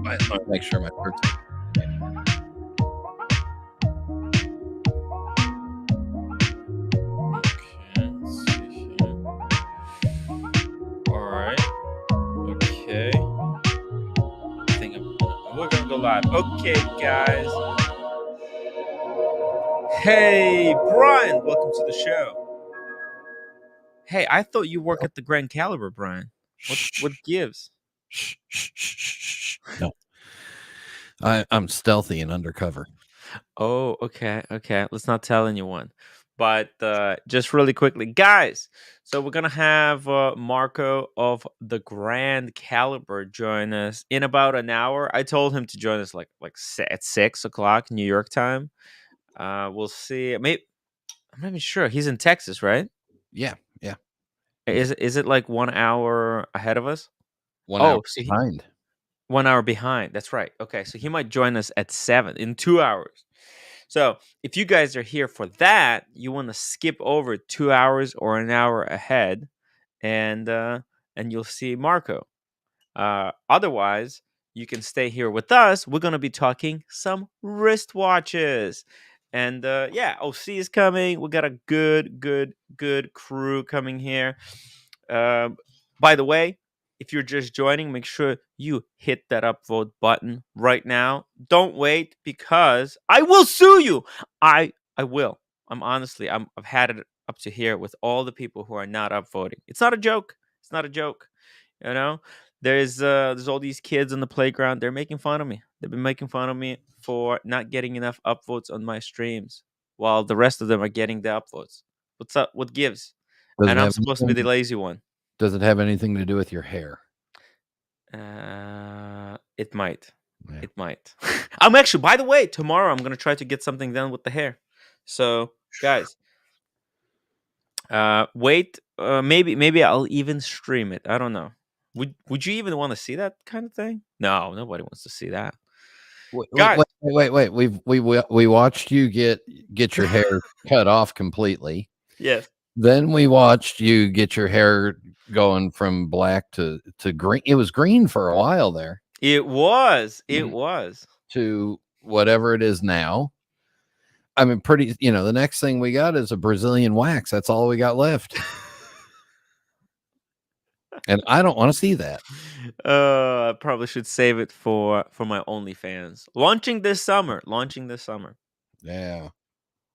I just want to make sure my shirt's Okay, let's see here. All right. Okay. I think we're gonna go live. Okay, guys. Hey, Brian. Welcome to the show. Hey, I thought you work at the Grand Caliber, Brian. What gives? no. I'm stealthy and undercover. Oh, okay. Let's not tell anyone. But just really quickly, guys. So we're gonna have Marco of the Grand Caliber join us in about an hour. I told him to join us at 6 o'clock New York time. We'll see. Maybe I'm not even sure. He's in Texas, right? Yeah. Is it like 1 hour ahead of us? 1 hour Oh, so he behind. 1 hour behind. That's right. Okay, so he might join us at 7 in 2 hours. So if you guys are here for that, you want to skip over 2 hours or an hour ahead, and you'll see Marco. Otherwise, you can stay here with us. We're gonna be talking some wristwatches, and yeah, OC is coming. We got a good crew coming here. Um, by the way, if you're just joining, make sure you hit that upvote button right now. Don't wait because I will sue you. I will. I've had it up to here with all the people who are not upvoting. It's not a joke. It's not a joke. You know, there's all these kids on the playground. They're making fun of me. They've been making fun of me for not getting enough upvotes on my streams, while the rest of them are getting the upvotes. What's up? What gives? Does And it I'm have supposed to be the lazy one. Does it have anything to do with your hair? It might. Yeah. It might. I'm actually, by the way, tomorrow I'm gonna try to get something done with the hair. So, guys, wait. Maybe I'll even stream it. I don't know. Would you even want to see that kind of thing? No, nobody wants to see that. Guys, Wait. We watched you get your hair cut off completely. yes, Then we watched you get your hair going from black to green. It was green for a while there it was. It was. to whatever it is now. I mean, the next thing we got is a Brazilian wax. That's all we got left. And I don't want to see that. I probably should save it for my OnlyFans. Launching this summer. Yeah.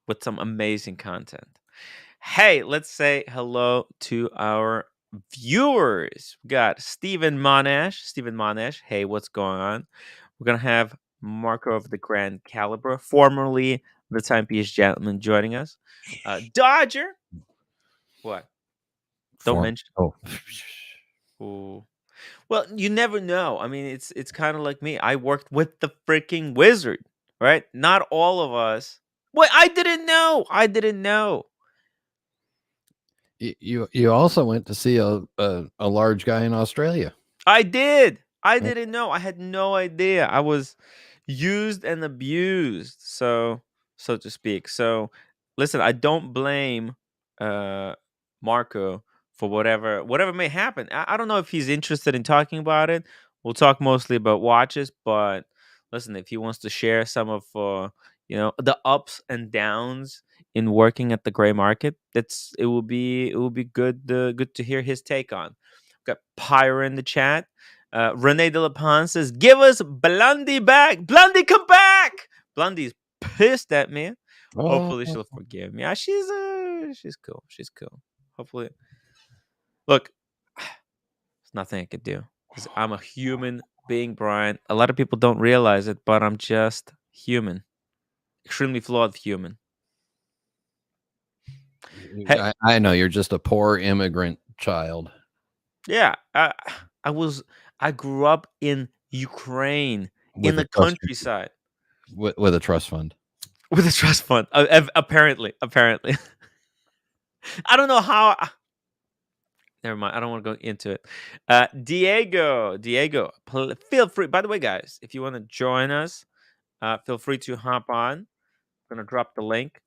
With some amazing content. Hey, let's say hello to our viewers. We got Stephen Monash. Hey, what's going on? We're gonna have Marco of the Grand Caliber, formerly the Timepiece Gentleman, joining us. Dodger. What? Don't mention. Oh. Ooh. Well, you never know. I mean, it's kind of like me. I worked with the freaking wizard, right? Not all of us. Wait, I didn't know. You also went to see a large guy in Australia. I did. I didn't know. I had no idea. I was used and abused, so to speak. So, listen, I don't blame Marco for whatever may happen. I don't know if he's interested in talking about it. We'll talk mostly about watches, but listen, if he wants to share some of the ups and downs in working at the gray market, it will be good to hear his take on. Got Pyre in the chat. Rene de la Pan says, "Give us Blondie back. Blondie, come back." Blondie's pissed at me. Hopefully, she'll forgive me. She's cool. She's cool. Hopefully, look, there's nothing I could do because I'm a human being, Brian. A lot of people don't realize it, but I'm just human, extremely flawed human. Hey, I know you're just a poor immigrant child. yeah, I grew up in Ukraine, in With a the trust countryside. with a trust fund. With a trust fund, apparently. I don't know how. Never mind. I don't want to go into it. Diego, feel free. By the way, guys, if you want to join us, feel free to hop on. I'm gonna drop the link.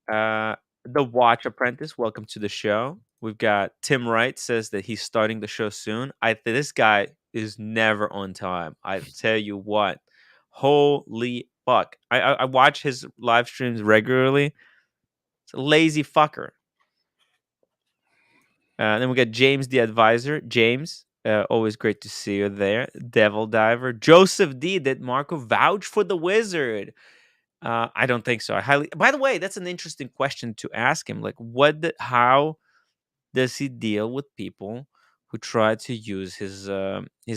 The Watch Apprentice, welcome to the show. We've got Tim Wright says that he's starting the show soon. This guy is never on time. I tell you what, holy fuck! I watch his live streams regularly. It's a lazy fucker. Then we got James the Advisor. James, always great to see you there. Devil Diver. Joseph D. Did Marco vouch for the wizard? I don't think so. I highly. By the way, that's an interesting question to ask him. Like, how does he deal with people who try to use his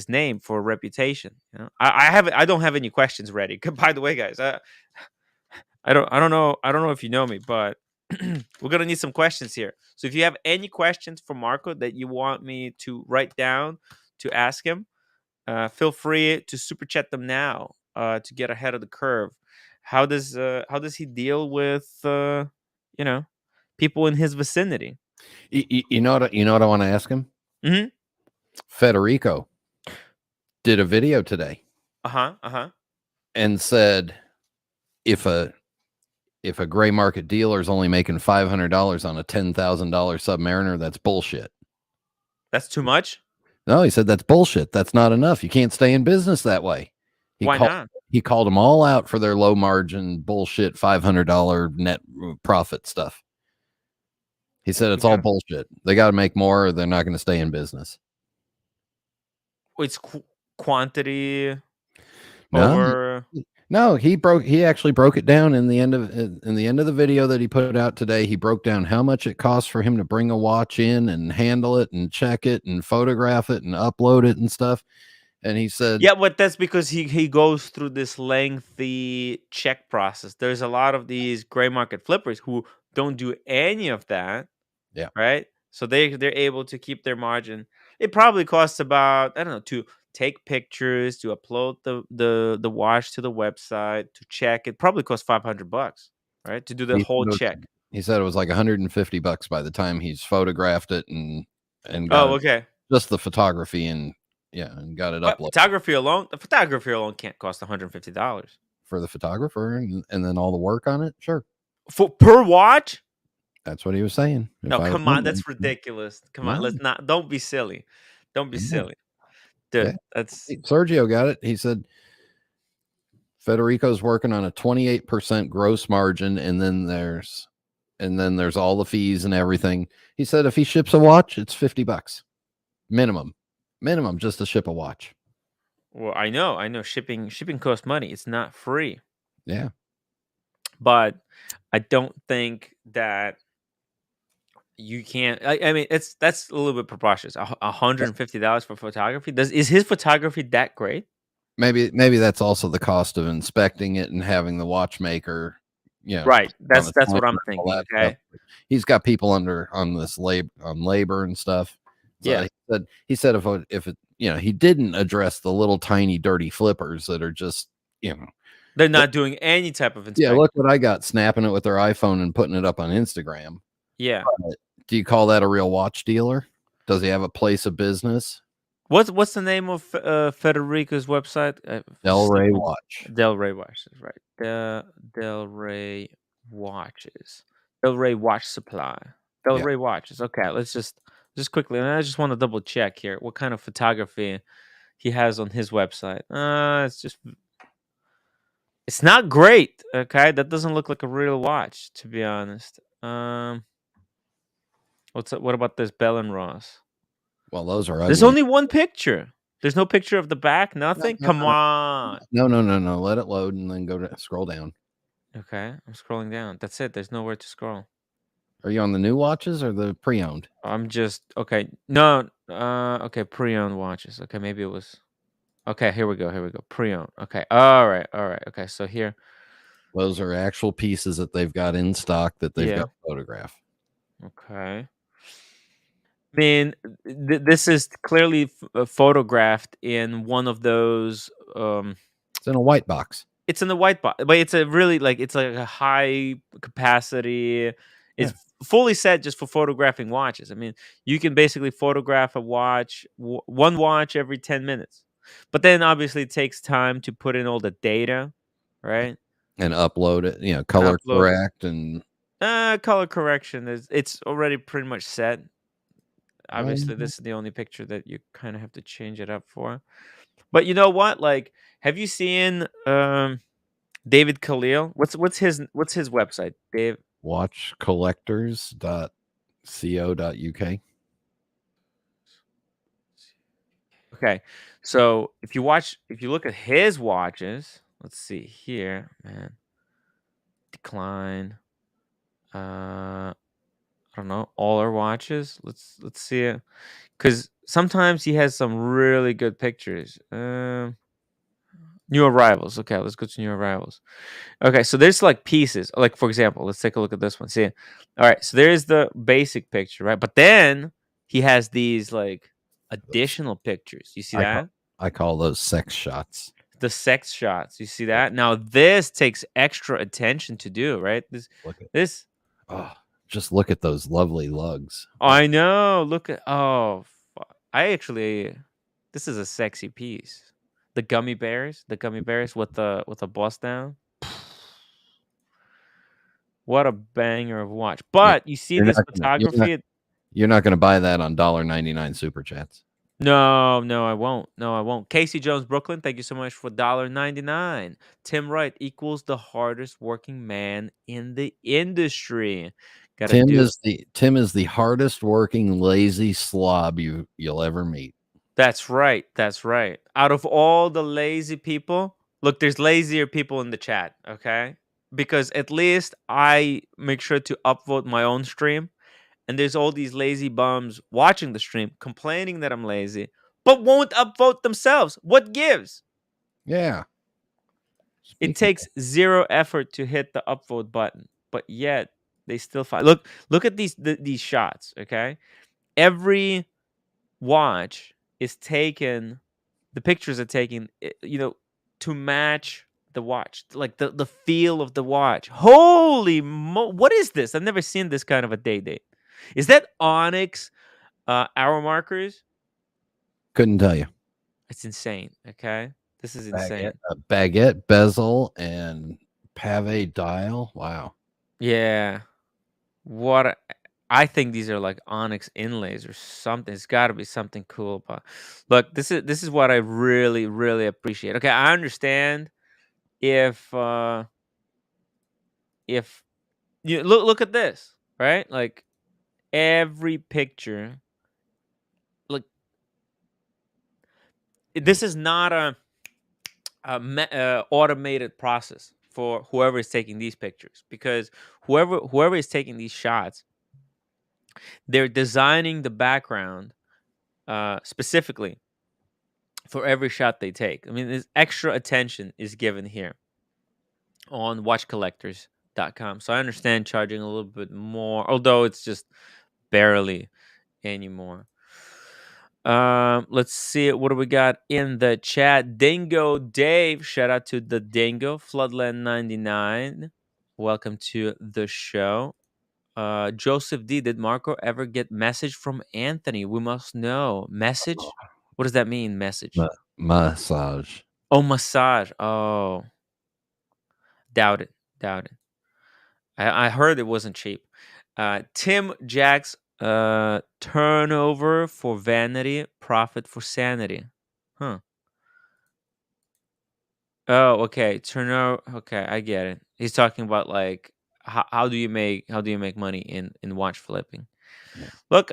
name for reputation? You know, I don't have any questions ready. By the way, guys, I don't know if you know me, but we're gonna need some questions here. So if you have any questions for Marco that you want me to write down to ask him, feel free to super chat them now to get ahead of the curve. How does he deal with you know people in his vicinity? You know what I want to ask him? Mm-hmm. Federico did a video today And said if a gray market dealer is only making $500 on a $10,000 Submariner, that's bullshit. That's too much? No, he said that's bullshit. That's not enough. You can't stay in business that way. Why not? He called them all out for their low margin bullshit $500 net profit stuff. He said it's all bullshit. They got to make more or they're not going to stay in business. It's quantity No. over. No, he actually broke it down in the end of the video that he put out today. He broke down how much it costs for him to bring a watch in and handle it and check it and photograph it and upload it and stuff. And he said, yeah, but that's because he goes through this lengthy check process. There's a lot of these gray market flippers who don't do any of that. Yeah. Right. So they're able to keep their margin. It probably costs about, I don't know, to take pictures, to upload the watch to the website, to check it. Probably costs $500, right? To do the whole check. He said it was like $150 by the time he's photographed it and got okay. Just the photography and got it uploaded. The photography alone can't cost $150 for the photographer and then all the work on it. Sure. Per watch. That's what he was saying. No, come on, that's ridiculous. Come on, let's not. Don't be silly. Don't be silly, dude. Yeah. That's Sergio got it. He said Federico's working on a 28% gross margin, and then there's all the fees and everything. He said if he ships a watch, it's $50 minimum just to ship a watch. Well, I know. Shipping costs money. It's not free. Yeah, but I don't think that you can't. I mean, that's a little bit preposterous. $150 for photography. Is his photography that great? Maybe that's also the cost of inspecting it and having the watchmaker. Yeah, right. That's what I'm thinking. Okay, he's got people on this labor and stuff. So yeah, he said if it he didn't address the little tiny dirty flippers that are just they're not doing any type of inspection. Yeah, look what I got, snapping it with their iPhone and putting it up on Instagram. Yeah. Do you call that a real watch dealer? Does he have a place of business? What's the name of Federico's website? Del Rey Watch. Del Rey Watches, right? Del Rey Watches. Del Rey Watch Supply. Del Rey Watches. Okay, let's just quickly. And I just want to double check here what kind of photography he has on his website. It's not great. Okay, that doesn't look like a real watch, to be honest. What about this Bell and Ross? Well, those are ugly. There's only one picture. There's no picture of the back. Nothing. Come on. No. Let it load and then scroll down. Okay, I'm scrolling down. That's it. There's nowhere to scroll. Are you on the new watches or the pre-owned? I'm just okay. No. Okay, pre-owned watches. Okay, maybe it was. Okay, here we go. Pre-owned. Okay. All right. Okay, so here. Those are actual pieces that they've got in stock that they've got photographed. Okay. I mean, this is clearly photographed in one of those. It's in a white box. It's in the white box, but it's a really it's like a high capacity. It's fully set just for photographing watches. I mean, you can basically photograph a watch, one watch every 10 minutes. But then obviously it takes time to put in all the data, right? And upload it, color correct and color correction it's already pretty much set. obviously this is the only picture that you kind of have to change it up for. But you know what? Like, have you seen David Khalil? What's his website? Dave. Watchcollectors.co.uk. Okay. So if you look at his watches, let's see here, man. Decline. I don't know, all our watches. Let's see it. Cause sometimes he has some really good pictures. New arrivals. Okay, let's go to new arrivals. Okay, so there's like pieces. Like for example, let's take a look at this one. See, all right. So there's the basic picture, right? But then he has these like Those additional pictures. You see I call that? I call those sex shots. The sex shots. You see Yeah, that? Now this takes extra attention to do, right? This look at this oh, just look at those lovely lugs. I know. Look at I actually this is a sexy piece. The gummy bears with the bust down. What a banger of watch. Yeah, But you see you're this not gonna photography. you're not gonna buy that on $1.99 super chats. No, no, I won't. No, I won't. Casey Jones, Brooklyn, thank you so much for $1.99. Tim Wright equals the hardest working man in the industry. Gotta do it. Tim is the hardest working lazy slob you'll ever meet. That's right. That's right. Out of all the lazy people, look, there's lazier people in the chat, okay? Because at least I make sure to upvote my own stream. And there's all these lazy bums watching the stream complaining that I'm lazy, but won't upvote themselves. What gives? Yeah. It Speaking takes zero effort to hit the upvote button, but yet they still find. Look at these shots. Okay, every watch is taken. The pictures are taken. To match the watch, like the feel of the watch. Holy what is this? I've never seen this kind of a date. Is that Onyx hour markers? couldn't tell you. It's insane. Okay, this is insane. Baguette bezel and pave dial. Wow. Yeah. What I think these are like onyx inlays or something. It's got to be something cool. But look, this is what I really really appreciate. Okay, I understand if you look at this, right? Like every picture, like this is not a automated process for whoever is taking these pictures, because whoever is taking these shots, they're designing the background specifically for every shot they take. I mean, this extra attention is given here on watchcollectors.com. So I understand charging a little bit more, although it's just barely anymore. Let's see what do we got in the chat. Dingo Dave, shout out to the Dingo. Floodland 99, welcome to the show. Joseph D, did Marco ever get message from Anthony? We must know. Message? What does that mean, message? Massage. Oh, massage. Oh, doubt it. Doubt it. I heard it wasn't cheap. Tim Jack's turnover for vanity, profit for sanity. Huh. Oh, okay. Turnover. Okay, I get it. He's talking about like how do you make money in watch flipping? Yeah. Look,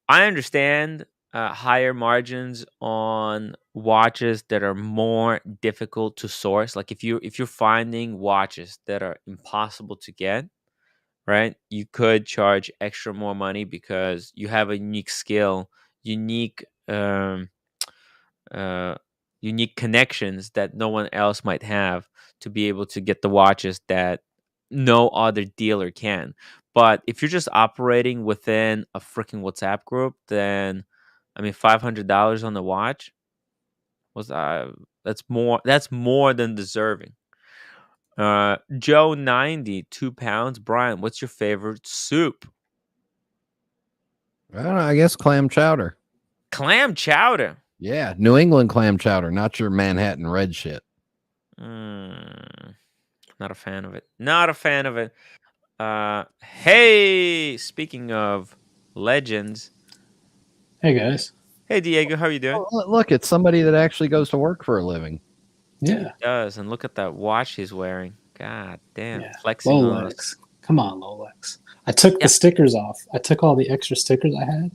I understand higher margins on watches that are more difficult to source. Like if you're finding watches that are impossible to get, right? You could charge extra more money because you have a unique skill, unique uh, unique connections that no one else might have to be able to get the watches that no other dealer can. But if you're just operating within a freaking WhatsApp group, then I mean, $500 on the watch was that's more than deserving. Joe 90, 2 pounds. Brian, what's your favorite soup? I don't know. I guess clam chowder. Clam chowder. Yeah, New England clam chowder, not your Manhattan red shit. Mm, not a fan of it. Not a fan of it. Hey, speaking of legends, Hey guys. Hey, Diego, how are you doing? Oh, look, it's somebody that actually goes to work for a living. Yeah. He does, and look at that watch he's wearing. God damn, Yeah. flexing on us. Lolex. Come on, Lolex. I took Yeah. the stickers off. I took all the extra stickers I had,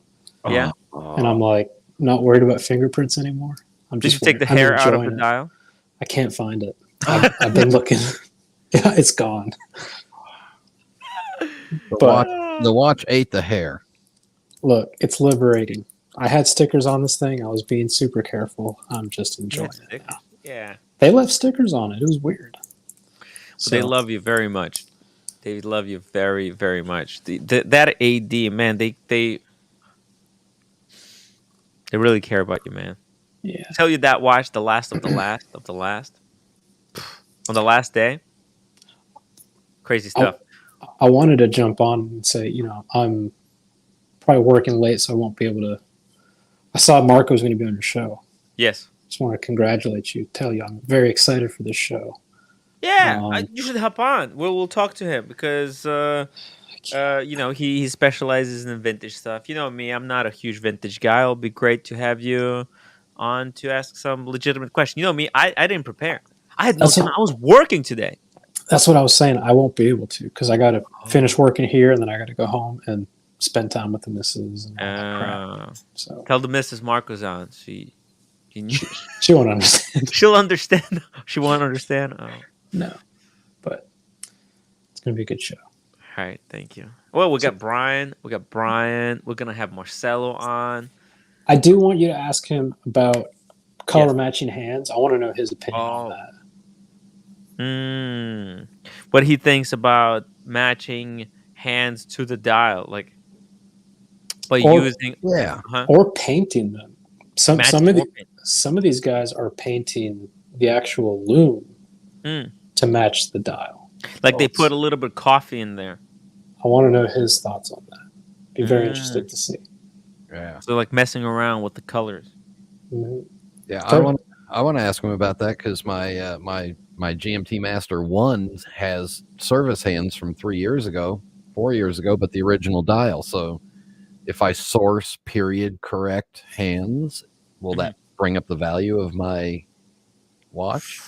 Yeah. and I'm like not worried about fingerprints anymore. I'm Did you just take the I'm hair out of the enjoying it. dial? I can't find it. I've been looking. Yeah, it's gone. But The watch ate the hair. look, it's liberating. I had stickers on this thing. I was being super careful. I'm just enjoying it now. Yeah. They left stickers on it. It was weird. So they love you very much. They love you very, very much. That AD, man, they really care about you, man. Yeah. Tell you that watch, the last of the last of the last. On the last day. Crazy stuff. I wanted to jump on and say, I'm probably working late, so I won't be able to. I saw Marco was going to be on your show. Yes. Just want to congratulate you. Tell you I'm very excited for this show. Yeah, you should hop on. We'll talk to him because he specializes in vintage stuff. You know me, I'm not a huge vintage guy. It'll be great to have you on to ask some legitimate questions. You know me, I didn't prepare. I had no time. I was working today. That's what I was saying. I won't be able to because I got to finish working here and then I got to go home and spend time with the missus and all that crap. So tell the missus Marco's on. She won't understand. She'll understand. She won't understand. Oh. No, but it's gonna be a good show. All right, thank you. Well, we got Brian. We're gonna have Marcelo on. I do want you to ask him about color matching hands. I want to know his opinion on that. What he thinks about matching hands to the dial, like by using or painting them. Some of these guys are painting the actual loom to match the dial. Like they put a little bit of coffee in there. I want to know his thoughts on that. Be very interested to see. Yeah. So like messing around with the colors. Mm-hmm. Yeah, I want to ask him about that because my GMT Master 1 has service hands from 4 years ago, but the original dial. So if I source period correct hands, will that bring up the value of my watch?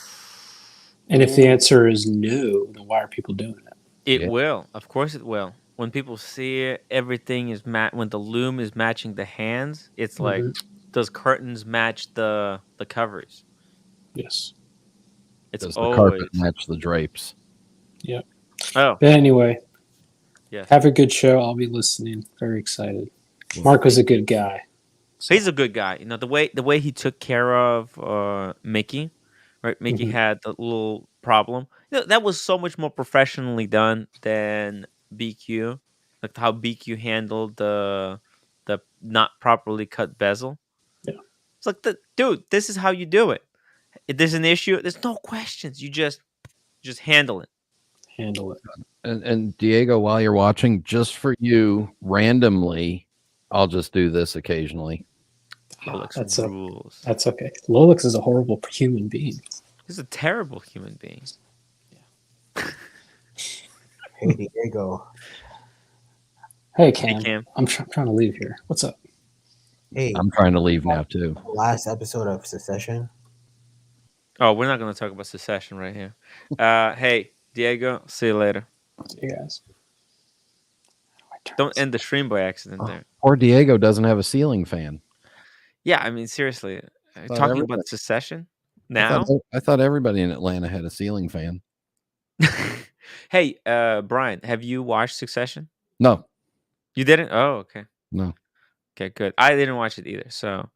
And if the answer is no, then why are people doing it? It will. Of course it will. When people see it, everything is when the loom is matching the hands, it's like, does curtains match the covers? Yes. Does the carpet match the drapes? Yep. Oh. But anyway, yes. Have a good show. I'll be listening. Very excited. Marco's a good guy. So. He's a good guy. You know, the way he took care of Mickey, right? Mickey had a little problem. You know, that was so much more professionally done than BQ. Like how BQ handled the not properly cut bezel. Yeah. It's like, dude, this is how you do it. If there's an issue, there's no questions. You just handle it. Handle it. And Diego, while you're watching, just for you, randomly, I'll just do this occasionally. Lolex rules. That's okay. Lolex is a horrible human being. He's a terrible human being. Yeah. Hey, Diego. Hey, Cam. I'm trying to leave here. What's up? Hey. I'm trying to leave now, too. Last episode of Secession. Oh, we're not going to talk about Secession right here. Hey, Diego, see you later. See you guys. Don't end the stream by accident there. Poor Diego doesn't have a ceiling fan. Yeah, I mean, seriously. Talking about Secession now? I thought everybody in Atlanta had a ceiling fan. Hey, Brian, have you watched Succession? No. You didn't? Oh, okay. No. Okay, good. I didn't watch it either. So,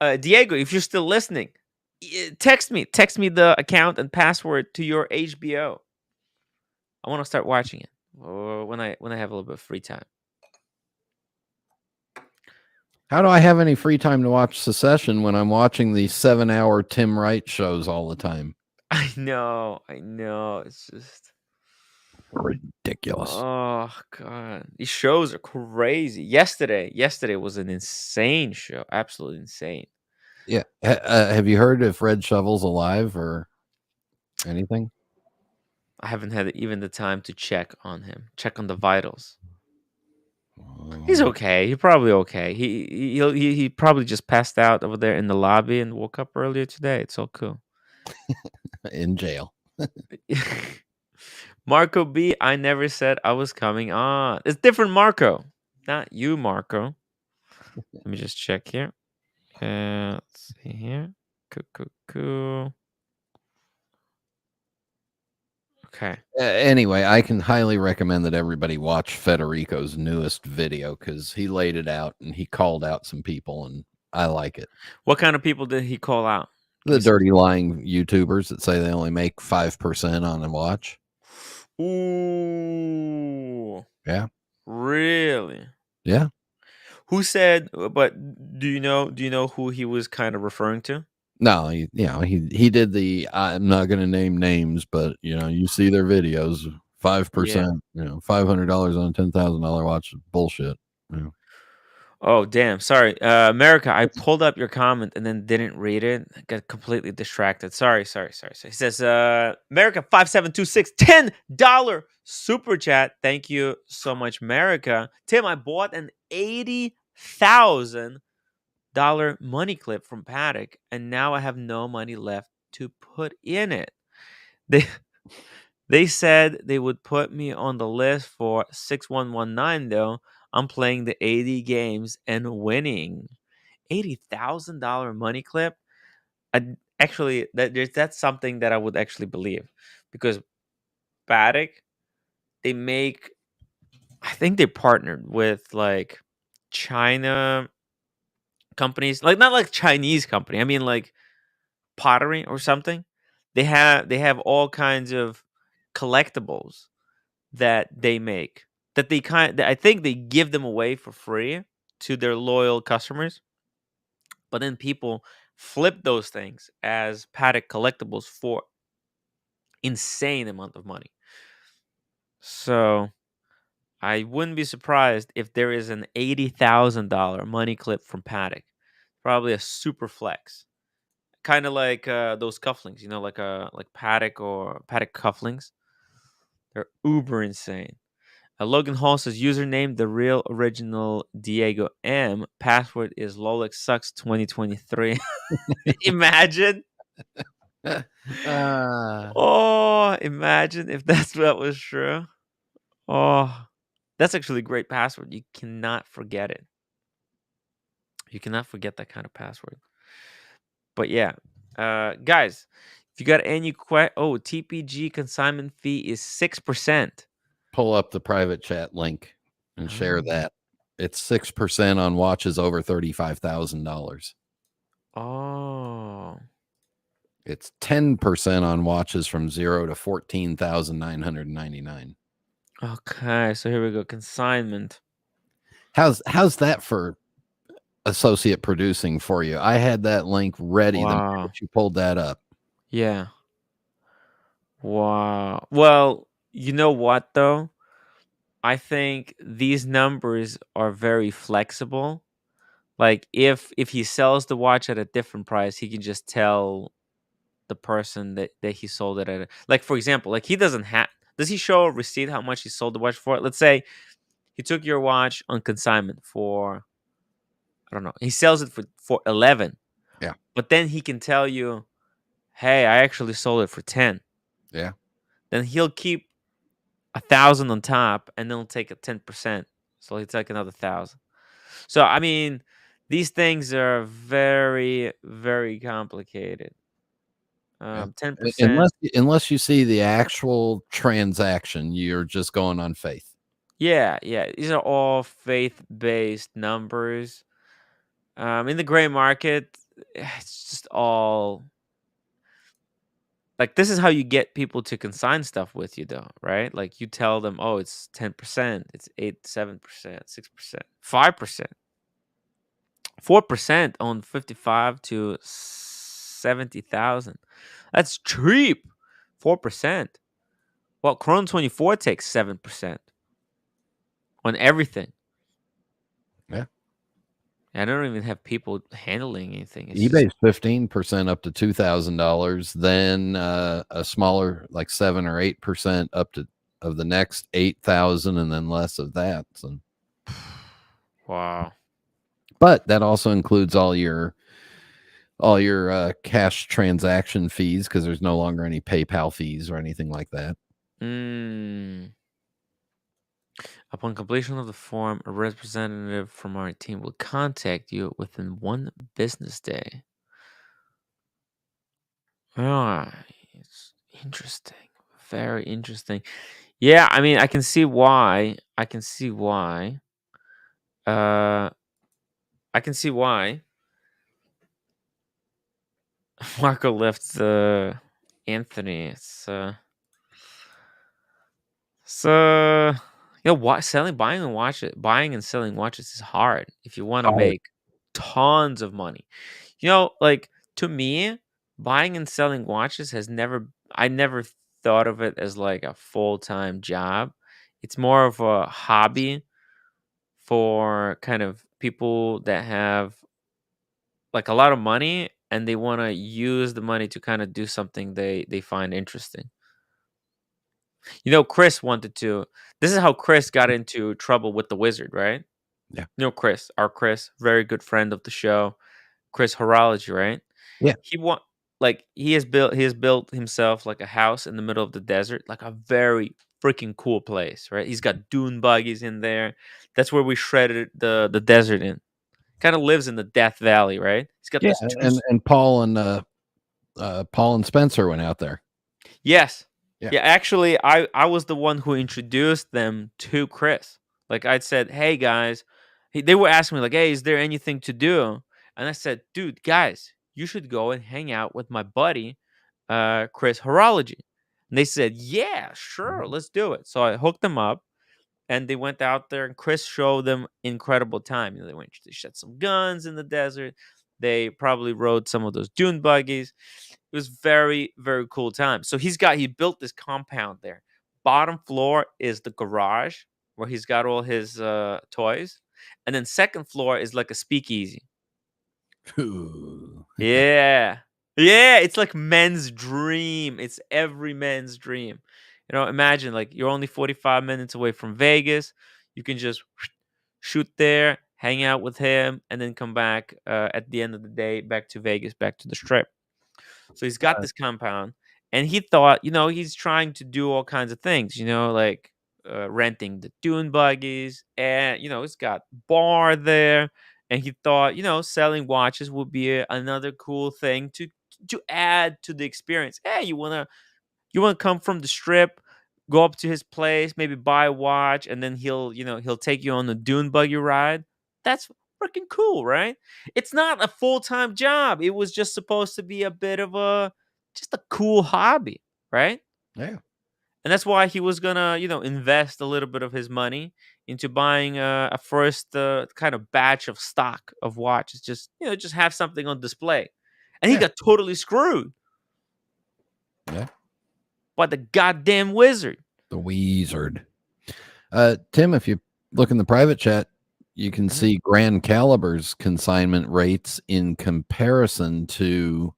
Diego, if you're still listening, text me the account and password to your HBO. I want to start watching it when I have a little bit of free time. How do I have any free time to watch Secession when I'm watching the 7-hour Tim Wright shows all the time? I know. It's just ridiculous. Oh God, these shows are crazy. Yesterday was an insane show. Absolutely insane. Yeah. Have you heard if Red Shovel's alive or anything? I haven't had even the time to check on him. Check on the vitals. He's okay. He's probably okay. He probably just passed out over there in the lobby and woke up earlier today. It's all cool. In jail. Marco B, I never said I was coming on. It's different Marco. Not you, Marco. Let me just check here. Let's see here. Cool. Okay. Anyway, I can highly recommend that everybody watch Federico's newest video because he laid it out and he called out some people, and I like it. What kind of people did he call out? The dirty lying YouTubers that say they only make 5% on a watch. Ooh. Yeah. Really? Yeah. Who said? But do you know who he was kind of referring to? No, he did the. I'm not going to name names, but you see their videos. 5%. $500 on a $10,000 watch is bullshit. Yeah. Oh damn! Sorry, America. I pulled up your comment and then didn't read it. I got completely distracted. Sorry. He says, America 5726 $10 super chat. Thank you so much, America. Tim, I bought an $80,000 money clip from Paddock, and now I have no money left to put in it. They said they would put me on the list for 6119 though. I'm playing the 80 games and winning. $80,000 money clip. Actually, that's something that I would actually believe, because Paddock, I think they partnered with like China companies, like not like Chinese company. I mean like pottery or something. They have all kinds of collectibles that they make, that I think they give them away for free to their loyal customers, but then people flip those things as Paddock collectibles for insane amount of money. So I wouldn't be surprised if there is an $80,000 money clip from Paddock. Probably a super flex, kind of like those cufflinks, like Paddock or Paddock cufflinks. They're uber insane. Logan Hall says username the real original Diego M. Password is Lolex sucks 2023. Imagine. Oh, imagine if that was true. Oh, that's actually a great password. You cannot forget it. You cannot forget that kind of password. But yeah, guys, if you got any TPG consignment fee is 6%. Pull up the private chat link and share that. It's 6% on watches over $35,000. Oh. It's 10% on watches from 0 to 14,999. Okay, so here we go. Consignment. How's that for associate producing for you? I had that link ready the minute you pulled that up. Yeah. Wow. Well, you know what though? I think these numbers are very flexible. Like if he sells the watch at a different price, he can just tell the person that he sold it at. Like for example, like he doesn't have. Does he show a receipt how much he sold the watch for? Let's say he took your watch on consignment for, I don't know. He sells it for 11. Yeah. But then he can tell you, hey, I actually sold it for 10. Yeah. Then he'll keep 1,000 on top, and then he'll take a 10%. So he'll take another 1,000. So I mean, these things are very, very complicated. 10%. Unless you see the actual transaction, you're just going on faith. Yeah. These are all faith-based numbers. In the gray market, it's just all like, this is how you get people to consign stuff with you, though, right? Like you tell them, oh, it's 10%, it's 7%, 6%, 5%, 4% on 55 to 70,000. That's cheap. 4%. Well, Chrono 24 takes 7% on everything. Yeah. I don't even have people handling anything. It's eBay's 15% up to $2,000. Then a smaller, like 7 or 8% up to of the next 8,000, and then less of that. So Wow. But that also includes all your cash transaction fees, because there's no longer any PayPal fees or anything like that. Upon completion of the form, a representative from our team will contact you within 1 business day. It's interesting. Very interesting. Yeah, I mean, I can see why. I can see why. I can see why Marco left Anthony. So buying and selling watches is hard if you want to Hard. make tons of money. You know, like to me, buying and selling watches I never thought of it as like a full-time job. It's more of a hobby for kind of people that have like a lot of money and they want to use the money to kind of do something they find interesting. You know, Chris wanted to. This is how Chris got into trouble with the wizard, right? Yeah. You know, Chris, very good friend of the show, Chris Horology, right? Yeah. He has built himself like a house in the middle of the desert, like a very freaking cool place, right? He's got dune buggies in there. That's where we shredded the desert in. Kind of lives in the Death Valley, right? He's got Yeah, this and Paul and Spencer went out there. Yes. Yeah. Yeah, actually I was the one who introduced them to Chris. Like I'd said, "Hey guys." They were asking me like, "Hey, is there anything to do?" And I said, "Dude, guys, you should go and hang out with my buddy Chris Horology." And they said, "Yeah, sure, let's do it." So I hooked them up and they went out there and Chris showed them incredible time. You know, they shot some guns in the desert. They probably rode some of those dune buggies. It was very, very cool time. So he built this compound there. Bottom floor is the garage where he's got all his toys. And then second floor is like a speakeasy. Ooh. Yeah. Yeah, it's like men's dream. It's every man's dream. You know, imagine like you're only 45 minutes away from Vegas. You can just shoot there, hang out with him, and then come back at the end of the day back to Vegas, back to the strip. So he's got this compound, and he thought, you know, he's trying to do all kinds of things, you know, like renting the dune buggies, and you know, he's got bar there, and he thought, you know, selling watches would be another cool thing to add to the experience. Hey, you wanna come from the strip, go up to his place, maybe buy a watch, and then he'll take you on the dune buggy ride. That's freaking cool, right? It's not a full-time job. It was just supposed to be a bit of just a cool hobby, right? Yeah. And that's why he was gonna, invest a little bit of his money into buying a first kind of batch of stock of watches, just have something on display. And he Yeah. got totally screwed Yeah. by the goddamn wizard. The wizard. Tim, if you look in the private chat, you can see Grand Caliber's consignment rates in comparison to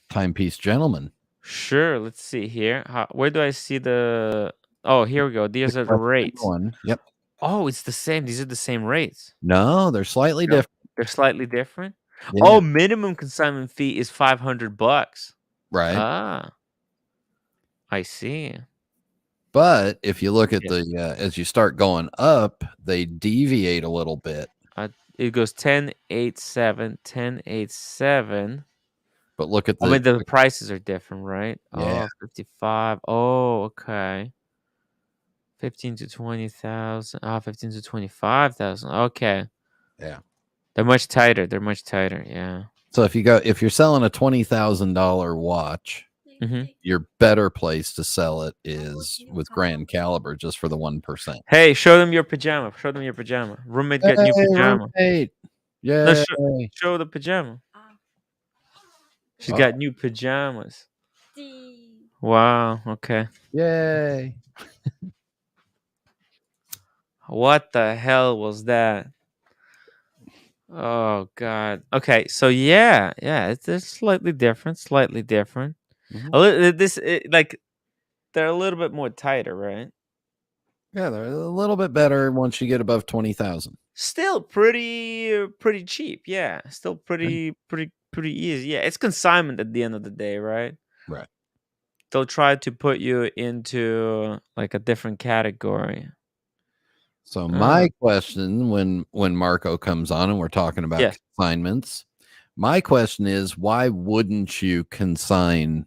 Timepiece Gentleman. Sure. Let's see here. Where do I see the? Oh, here we go. These are the rates. Yep. Oh, it's the same. These are the same rates. No, they're slightly different. They're slightly different. Yeah. Oh, minimum consignment fee is $500. Right. Ah, I see. But if you look at as you start going up, they deviate a little bit. It goes 1087, 1087. But look at the prices are different, right? Yeah. Oh, 55. Oh, okay. 15 to 20,000. 15 to 25,000. Okay. Yeah. They're much tighter. Yeah. So if you're selling a $20,000 watch, your better place to sell it is with Grand Caliber, just for the 1%. Hey, show them your pajama. Roommate got new pajama. Roommate. Yeah. No, show the pajama. She's got new pajamas. Wow. Okay. Yay. What the hell was that? Oh God. Okay, so yeah, it's slightly different. Mm-hmm. Like they're a little bit more tighter, right? Yeah, they're a little bit better once you get above 20,000. Still pretty cheap. Yeah, still pretty easy. Yeah, it's consignment at the end of the day, right? Right. They'll try to put you into like a different category. So my question when Marco comes on and we're talking about Yes. consignments, my question is, why wouldn't you consign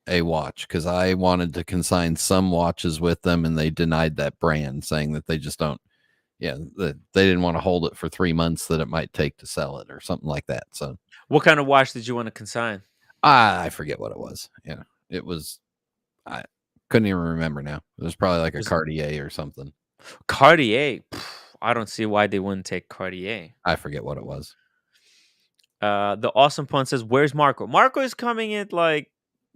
a watch? Because I wanted to consign some watches with them and they denied that brand, saying that they just don't, that they didn't want to hold it for 3 months that it might take to sell it or something like that. So What kind of watch did you want to consign? I forget what it was. Yeah, it was, I couldn't even remember now. It was probably like a Cartier or something. Cartier. I don't see why they wouldn't take Cartier. I forget what it was. The awesome pun says, "Where's Marco?" Marco is coming in like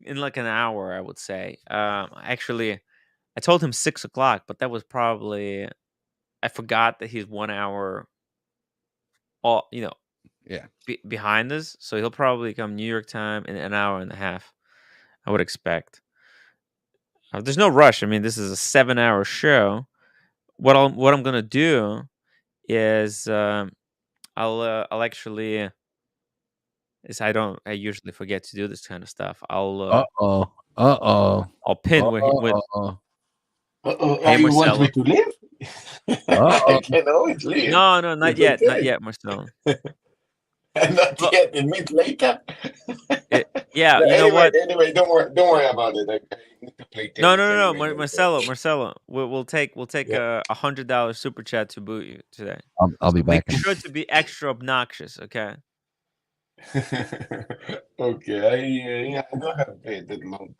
an hour, I would say. Actually, I told him 6 o'clock, but that was probably I forgot that he's 1 hour, Yeah, behind us. So he'll probably come New York time in an hour and a half. I would expect. There's no rush. I mean, this is a 7-hour show. What I'm gonna do is I'll actually is I usually forget to do this kind of stuff. I'll pin where he with Hey You want me Marcelo. to leave? I can always leave. No, not It's yet, not okay. yet, Marcelo. Not Well, yet. A bit later. yeah, But you know what? anyway, don't worry about it. I need to play No, tennis anyway. Marcelo. We'll take Yeah. a $100 super chat to boot you today. I'll be So make back. sure to be extra obnoxious, okay? Okay. I don't have that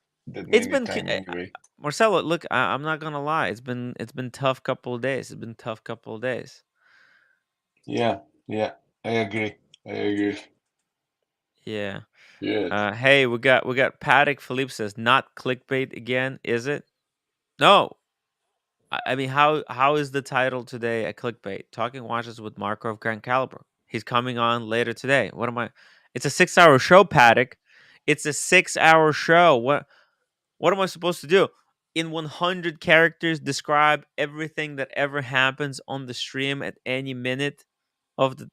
It's many been time anyway. Marcelo. Look, I'm not gonna lie. It's been tough couple of days. It's been tough couple of days. Yeah. I agree. Yeah. Yes. Hey, we got Paddock. Philippe says not clickbait again, is it? No. I mean, how is the title today a clickbait? Talking watches with Marco of Grand Caliber. He's coming on later today. What am I? It's a 6-hour show, Paddock. It's a 6-hour show. What am I supposed to do? In 100 characters, describe everything that ever happens on the stream at any minute of the.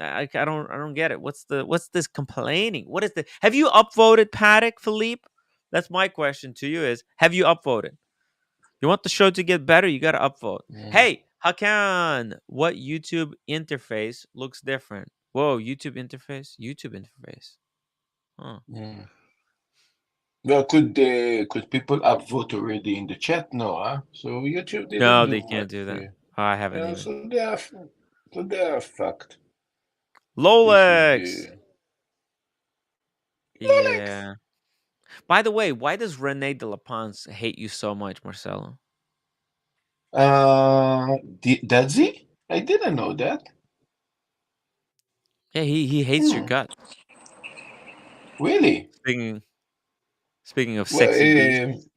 I don't get it. What's this complaining? What is the? Have you upvoted Paddock, Philippe? That's my question to you. Is have you upvoted? You want the show to get better, you got to upvote. Yeah. Hey, Hakan, what YouTube interface looks different? Whoa, YouTube interface? YouTube interface. Huh. Yeah. Well, could people upvote already in the chat? No, huh? So YouTube didn't No, do they can't much do that. here. Oh, I haven't even. So they are fucked. Lolex. Lolex. Yeah. By the way, why does Rene de la Paz hate you so much, Marcelo? Does he? I didn't know that. Yeah, he hates your gut. Really? Speaking of sexy beasts.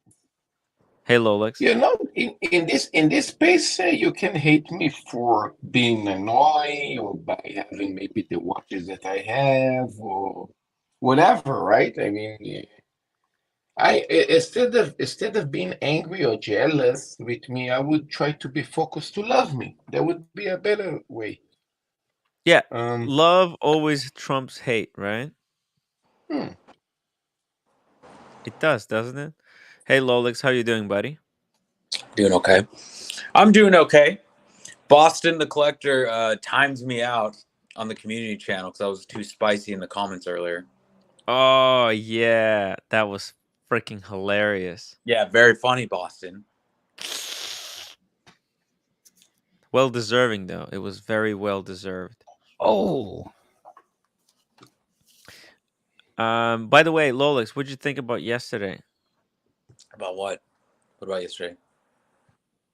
Hey, Lolex. You know, in this space, you can hate me for being annoying or by having maybe the watches that I have or whatever, right? I mean, instead of being angry or jealous with me, I would try to be focused to love me. That would be a better way. Yeah, love always trumps hate, right? It does, doesn't it? Hey, Lolex, how you doing, buddy? Doing okay. I'm doing okay. Boston the Collector times me out on the community channel because I was too spicy in the comments earlier. Oh, yeah. That was freaking hilarious. Yeah, very funny, Boston. Well deserving, though. It was very well deserved. Oh. By the way, Lolex, what'd you think about yesterday? About what? What about yesterday?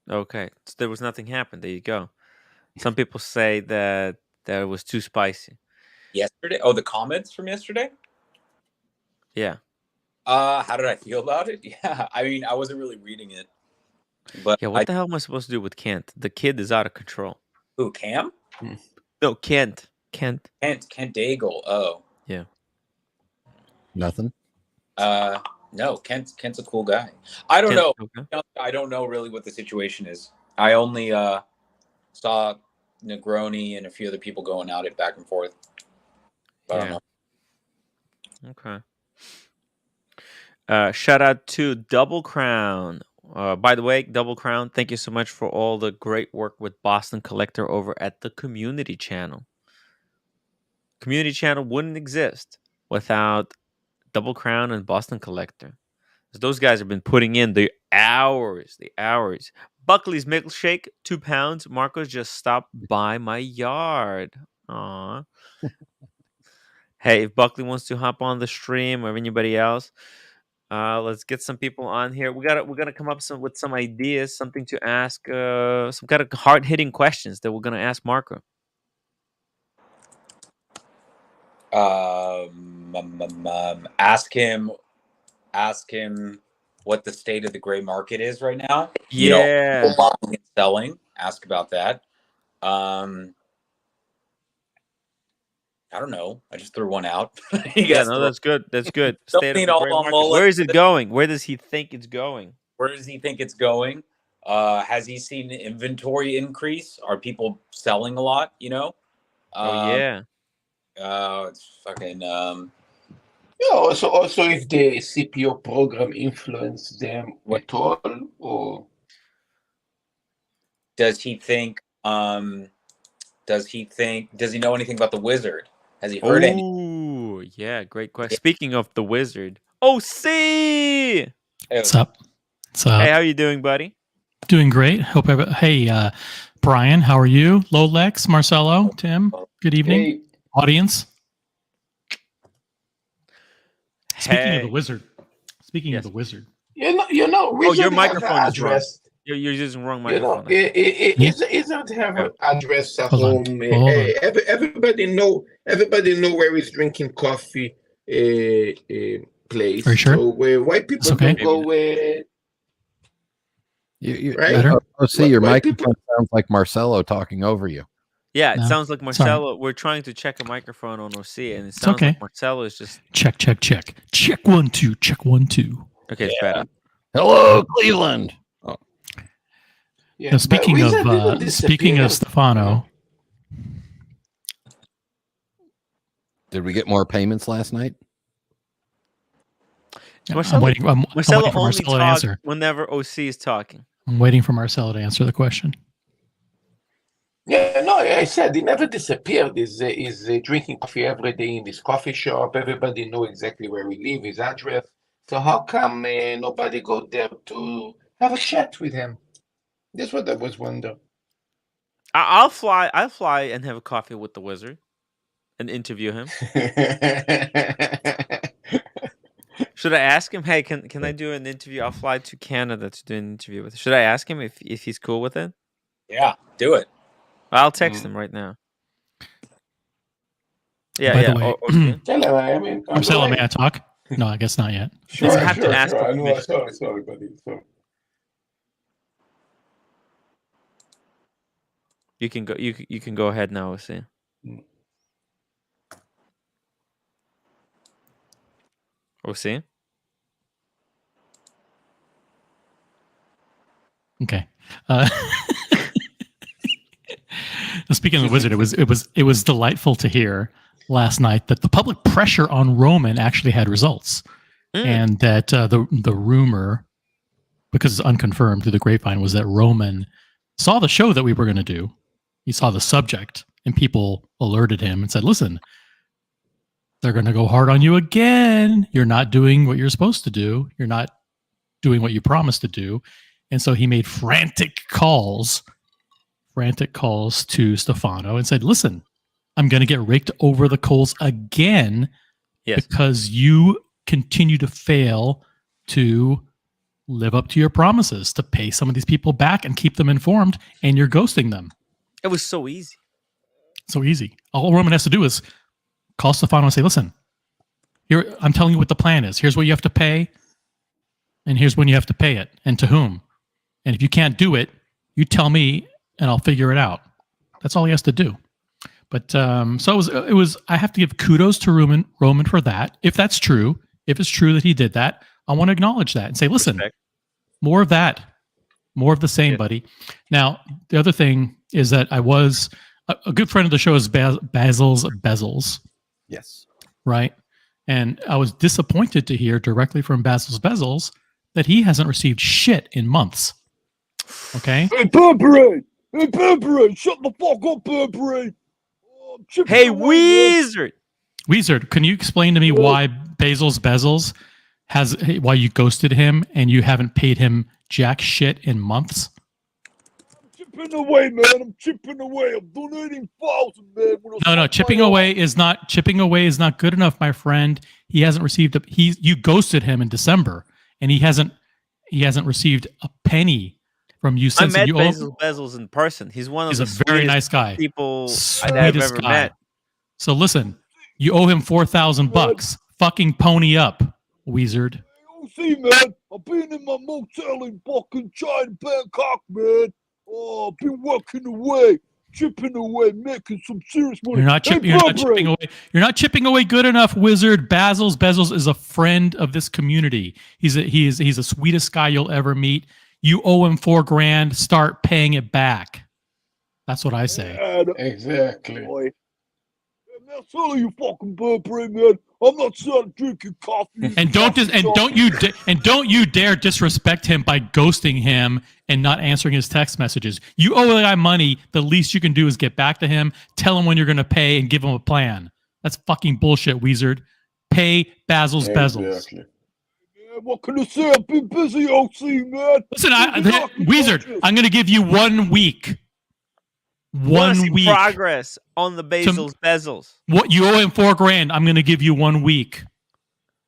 Okay. So there was nothing happened. There you go. Some people say that it was too spicy. Yesterday? Oh, the comments from yesterday? Yeah. How did I feel about it? Yeah, I mean, I wasn't really reading it. But yeah, what the hell am I supposed to do with Kent? The kid is out of control. Who, Cam? No, Kent. Kent Daigle. Oh. Yeah. Nothing. No, Kent's a cool guy. I don't know. I don't know really what the situation is. I only saw Negroni and a few other people going at it back and forth. I don't know. Okay. Shout out to Double Crown. By the way, Double Crown, thank you so much for all the great work with Boston Collector over at the community channel. Community channel wouldn't exist without Double Crown and Boston Collector. Those guys have been putting in the hours. Buckley's milkshake, 2 pounds. Marcos just stopped by my yard. Aw. Hey, if Buckley wants to hop on the stream or anybody else, let's get some people on here. We're gonna come up with some ideas, something to ask, some kind of hard hitting questions that we're gonna ask Marco. Ask him what the state of the gray market is right now. Yeah. Buying and selling. Ask about that. I don't know. I just threw one out. That's good. That's good. State of the gray market. Where is it going? Where does he think it's going? Where does he think it's going? Has he seen inventory increase? Are people selling a lot? Yeah. It's fucking. Also, if the CPO program influenced them at all, or does he think? Does he know anything about the wizard? Has he heard anything? Oh, yeah, great question. Speaking of the wizard, OC. What's up? Hey, how you doing, buddy? Doing great. Hey, Brian, how are you? Lolex, Marcelo, Tim. Good evening, hey. Audience. Speaking of the wizard. Wizard your microphone is wrong. address. You're using the wrong microphone. It doesn't have an address at home. Everybody know where he's drinking coffee. Place. Are you sure? So where white people okay. don't go where. Right? Better? Your microphone sounds like Marcelo talking over you. Yeah, it sounds like Marcelo. We're trying to check a microphone on OC, and it sounds like Marcelo is just check. Check 1 2. Check 1 2. Okay, it's better. Hello, Cleveland. Oh. Yeah, speaking of Stefano, did we get more payments last night? Marcelo, I'm Marcelo waiting for only Marcelo to talks answer. whenever OC is talking. I'm waiting for Marcelo to answer the question. Yeah, no, I said he never disappeared. He's drinking coffee every day in this coffee shop. Everybody know exactly where he lives, his address. So how come nobody go there to have a chat with him? That's what I was wondering. I'll fly and have a coffee with the wizard and interview him. Should I ask him? Hey, can I do an interview? I'll fly to Canada to do an interview with him. Should I ask him if he's cool with it? Yeah, do it. I'll text him right now. Yeah, By the way, Marcelo, may I talk? No, I guess not yet. Sure, I have to ask him. I know, sorry, buddy. Sorry. You can go. You can go ahead now. See. See. Okay. Speaking of the wizard, it was delightful to hear last night that the public pressure on Roman actually had results, and that the rumor, because it's unconfirmed through the grapevine, was that Roman saw the show that we were going to do. He saw the subject, and people alerted him and said, "Listen, they're going to go hard on you again. You're not doing what you're supposed to do. You're not doing what you promised to do." And so he made frantic calls to Stefano and said, "Listen, I'm going to get raked over the coals again because you continue to fail to live up to your promises, to pay some of these people back and keep them informed, and you're ghosting them." It was so easy. So easy. All Roman has to do is call Stefano and say, "Listen, here, I'm telling you what the plan is. Here's what you have to pay, and here's when you have to pay it, and to whom. And if you can't do it, you tell me, and I'll figure it out." That's all he has to do. But so it was. I have to give kudos to Roman for that. If that's true, if it's true that he did that, I want to acknowledge that and say, "Listen, more of that. More of the same, buddy. Now, the other thing is that I was a good friend of the show is Basil's Bezels, Yes. right? And I was disappointed to hear directly from Basil's Bezels that he hasn't received shit in months. Okay? Hey, Burberry! Hey, Burberry! Shut the fuck up, Burberry! Oh, hey, Wizard! Wizard, can you explain to me why Basil's Bezels why you ghosted him and you haven't paid him jack shit in months? I'm chipping away, man. I'm chipping away. I'm donating 1,000, man. No, chipping away is not good enough, my friend. He hasn't received you ghosted him in December, and he hasn't received a penny from you since. I met Basil's Bezels in person. He's one of the a very nice guy. People I've ever met. So listen, you owe him $4,000. Fucking pony up, Wizard. See, man, I've been in my motel in fucking China, Bangkok, man. Oh, I've been working away, chipping away, making some serious money. You're not chipping away. You're not chipping away good enough, Wizard. Basil's Bezels is a friend of this community. He's the sweetest guy you'll ever meet. You owe him $4,000. Start paying it back. That's what I say. Yeah, exactly. Boy. I'm selling you fucking Burberry, man. I'm not selling drinking coffee. And don't you dare disrespect him by ghosting him and not answering his text messages. You owe the guy money. The least you can do is get back to him, tell him when you're going to pay, and give him a plan. That's fucking bullshit, Wizard. Pay Basil's Bezels. Man, what can I say? I've been busy, OC, man. Listen, Wizard, I'm going to give you 1 week. 1 week progress on the Basil's Bezels. What you owe him $4,000. I'm going to give you 1 week,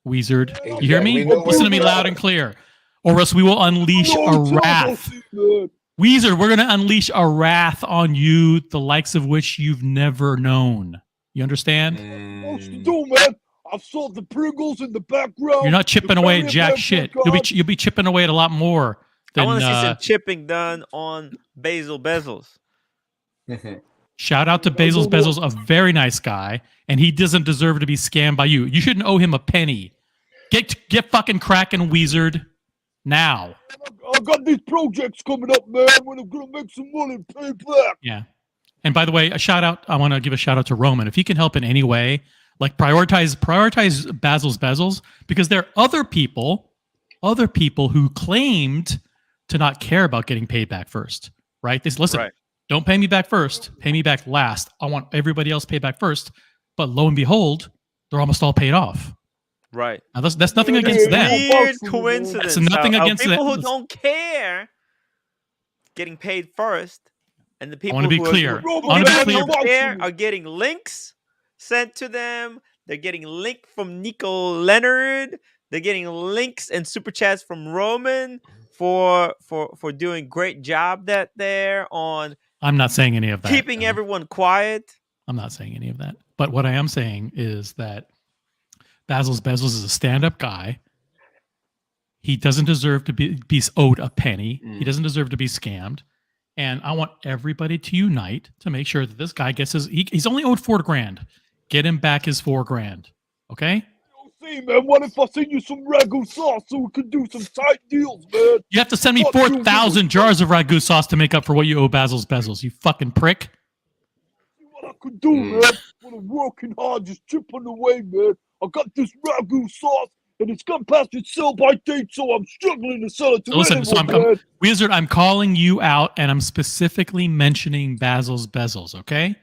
Wizard. You hear me? Listen to me loud and clear, or else we will unleash a wrath. Wizard, we're going to unleash a wrath on you, the likes of which you've never known. You understand? What's to do, man? I've sold the Pringles in the background. You're not chipping away at jack shit. You'll be chipping away at a lot more. I want to see some chipping done on Basil Bezels. Shout out to Basil's Bezels, a very nice guy, and he doesn't deserve to be scammed by you. You shouldn't owe him a penny. Get fucking cracking, Wizard, now. I got these projects coming up, man. When I'm gonna make some money and pay back. Yeah. And by the way, I want to give a shout out to Roman. If he can help in any way, like prioritize Basil's Bezels, because there are other people who claimed to not care about getting paid back first. Right? Listen. Right. Don't pay me back first. Pay me back last. I want everybody else paid back first. But lo and behold, they're almost all paid off. Right. Now that's nothing against them. Weird coincidence. That's nothing against people who don't care getting paid first, and the people who don't care are getting links sent to them. They're getting link from Nico Leonard. They're getting links and super chats from Roman for doing great job on. I'm not saying any of that. Keeping everyone quiet. I'm not saying any of that. But what I am saying is that Basil's Bezels is a stand-up guy. He doesn't deserve to be owed a penny. He doesn't deserve to be scammed. And I want everybody to unite to make sure that this guy gets he's only owed $4,000. Get him back his $4,000. Okay? See, man, what if I send you some ragu sauce so we can do some tight deals, man? You have to send me 4,000 jars of ragu sauce to make up for what you owe Basil's Bezels, you fucking prick. See what I could do, man? When I'm working hard, just chipping away, man. I got this ragu sauce, and it's gone past its sell-by date, so I'm struggling to sell it to anyone, Wizard, I'm calling you out, and I'm specifically mentioning Basil's Bezels, okay?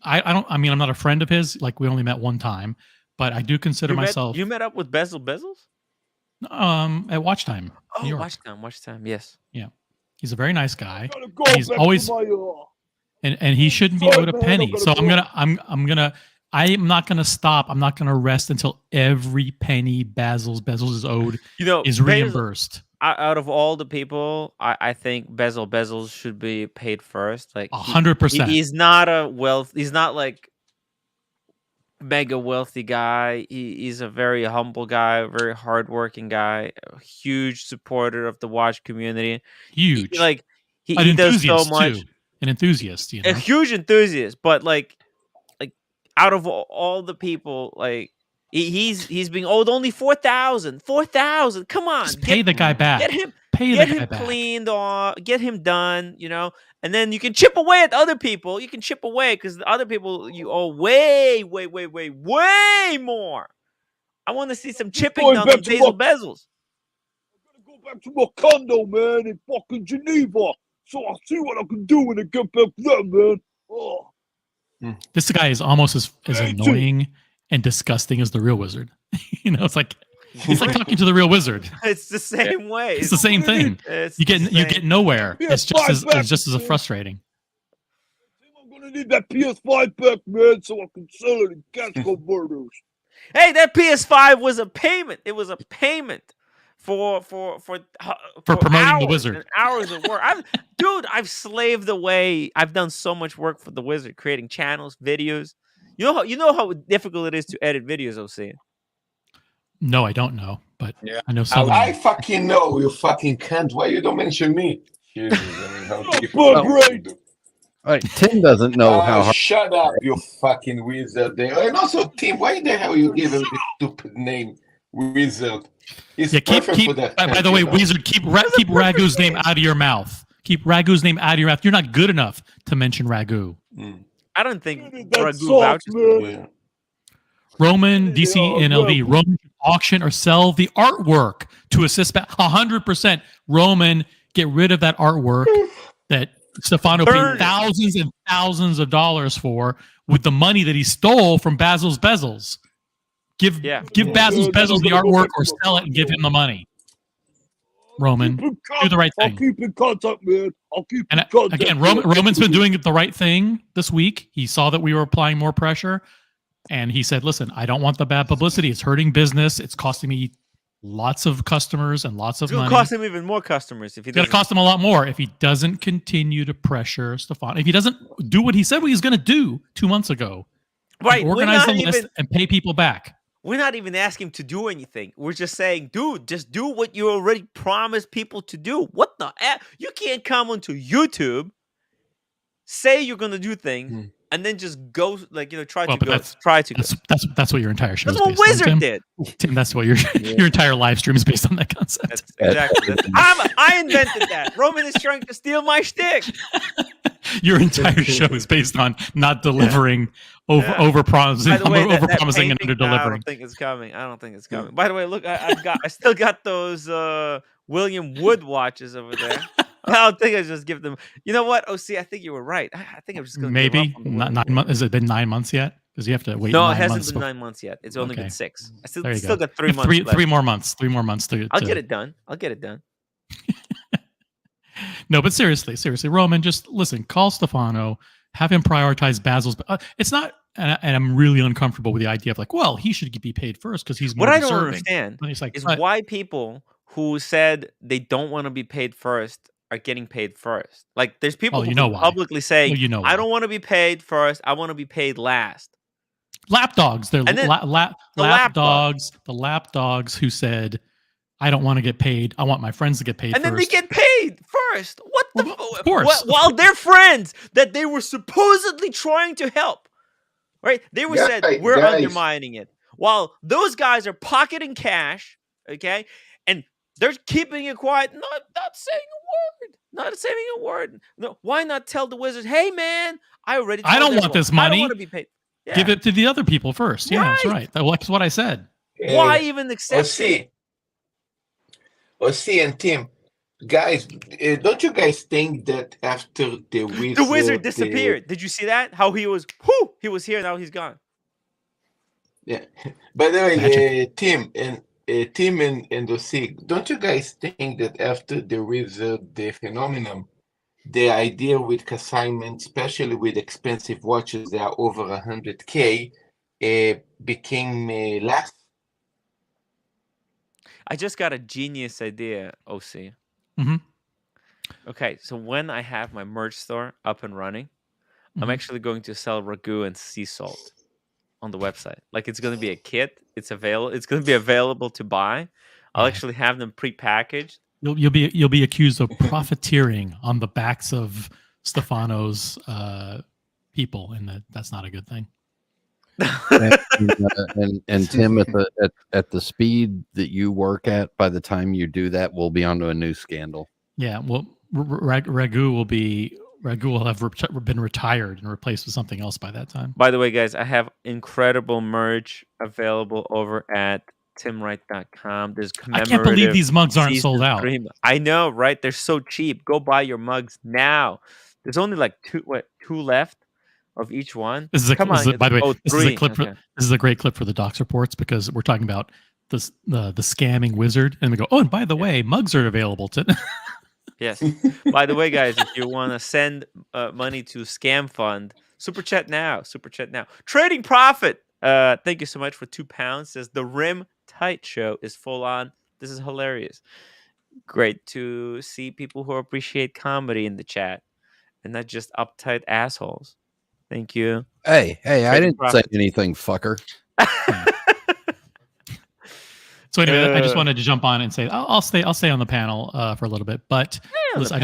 I'm not a friend of his, like we only met one time. But I do consider myself. You met up with Basil Bezels? At Watch Time. Oh, Watch Time. Yes. Yeah, he's a very nice guy. He's always, and he shouldn't be owed a penny. So I'm not gonna stop. I'm not gonna rest until every penny Basil's Bezels is owed is reimbursed. Out of all the people, I think Basil Bezels should be paid first. Like 100%. He's not like mega wealthy guy. He's a very humble guy, very hardworking guy, a huge supporter of the Watch community. Huge. He does so much. Too. An enthusiast, a huge enthusiast. But like out of all the people, like he's being owed only $4,000. $4,000. Come on, just pay the guy back. Pay get the guy him back. cleaned off, get him done, and then you can chip away at other people. You can chip away because the other people you owe way more. I want to see some chipping done on Basil Bezels. I'm gonna go back to my condo, man, in fucking Geneva. So I'll see what I can do when I get back there, man. Oh. This guy is almost as annoying and disgusting as the real wizard. It's like talking to the real wizard. It's the same way. It's the same thing. You get nowhere. PS5 It's just as frustrating. I'm gonna need that PS5 back, man, so I can sell it in cash converters. Hey, that PS5 was a payment. It was a payment for promoting the wizard. And hours of work. I've slaved away. I've done so much work for the wizard, creating channels, videos. You know how difficult it is to edit videos, OC. No, I don't know, but Yeah. I know some. I fucking know. You fucking can't. Why you don't mention me? Jesus, how great. All right, Tim doesn't know how hard. Shut up, you fucking wizard there. And also, Tim, why the hell you give him this stupid name, wizard? He's perfect for that. By the way, wizard, keep Ragu's name out of your mouth. Keep Ragu's name out of your mouth. You're not good enough to mention Ragu. I don't think Ragu vouches for it. Roman, DC, and LV. Roman should auction or sell the artwork to assist 100%. Roman, get rid of that artwork that Stefano paid thousands and thousands of dollars for with the money that he stole from Basil's Bezels. Give Basil's Bezels the artwork or sell it and give him the money. Roman, do the right thing. I'll keep in contact, man. Again, Roman's been doing the right thing this week. He saw that we were applying more pressure, and he said, listen, I don't want the bad publicity. It's hurting business. It's costing me lots of customers and lots of money. It's going to cost him even more customers. It's going to cost him a lot more if he doesn't continue to pressure Stefano. If he doesn't do what he said he was going to do 2 months ago, right? Organize the list and pay people back. We're not even asking him to do anything. We're just saying, dude, just do what you already promised people to do. What the heck? You can't come onto YouTube, say you're going to do things, and then just go, try to go. That's what your entire show is based on. That's what Wizard on, did. Tim, that's what your entire live stream is based on, that concept. Exactly. I invented that. Roman is trying to steal my shtick. Your entire show is based on not delivering, over-promising and under-delivering. I don't think it's coming. By the way, look, I still got those William Wood watches over there. I don't think I just give them. You know what? OC, I think you were right. I think I'm just going to maybe not 9 months. Has it been 9 months yet? Because you have to wait. No, it hasn't been 9 months yet. It's only been 6. I still got 3 months. Three more months. 3 more months to. I'll get it done. No, but seriously, Roman, just listen. Call Stefano. Have him prioritize Basil's. It's not, and I'm really uncomfortable with the idea of he should be paid first because he's more what deserving. I don't understand is why people who said they don't want to be paid first are getting paid first. Like there's people who publicly saying, I don't want to be paid first. I want to be paid last. Lapdogs. They're lapdogs. The lapdogs who said, I don't want to get paid. I want my friends to get paid and first. And then they get paid first. What the of course. While their friends that they were supposedly trying to help, right? They were said, we're undermining it. While those guys are pocketing cash, okay? And they're keeping it quiet, not saying a word. No, why not tell the wizard, hey, man, I don't want this money. I don't want to be paid. Yeah. Give it to the other people first. Yeah, that's right. That's what I said. Why even accept it? OC and Tim, guys, don't you guys think that after the wizard disappeared? Did you see that? How he was here, now he's gone. Yeah. By the way, Tim and OC, don't you guys think that after the wizard, the phenomenon, the idea with consignment, especially with expensive watches that are over 100K, became less? I just got a genius idea, OC. Mm-hmm. Okay, so when I have my merch store up and running, I'm actually going to sell ragu and sea salt on the website. Like it's going to be a kit. It's going to be available to buy. I'll actually have them prepackaged. You'll be accused of profiteering on the backs of Stefano's people, and that's not a good thing. and Tim, at the speed that you work at, by the time you do that, we'll be onto a new scandal. Yeah, well, Ragu will have been retired and replaced with something else by that time. By the way, guys, I have incredible merch available over at timwright.com. There's commemorative. I can't believe these mugs aren't sold out. I know, right? They're so cheap. Go buy your mugs now. There's only like two left of each one. By the way, this is a clip. Okay. This is a great clip for the Docs Reports because we're talking about the scamming wizard, and we go, oh, and by the way, mugs are available to. Yes. By the way, guys, if you want to send money to Scam Fund, super chat now. Trading Profit. Thank you so much for £2. Says the Rim Tight Show is full on. This is hilarious. Great to see people who appreciate comedy in the chat and not just uptight assholes. Thank you. Hey, I didn't say anything, fucker. So anyway, I just wanted to jump on and say I'll stay on the panel for a little bit, but listen,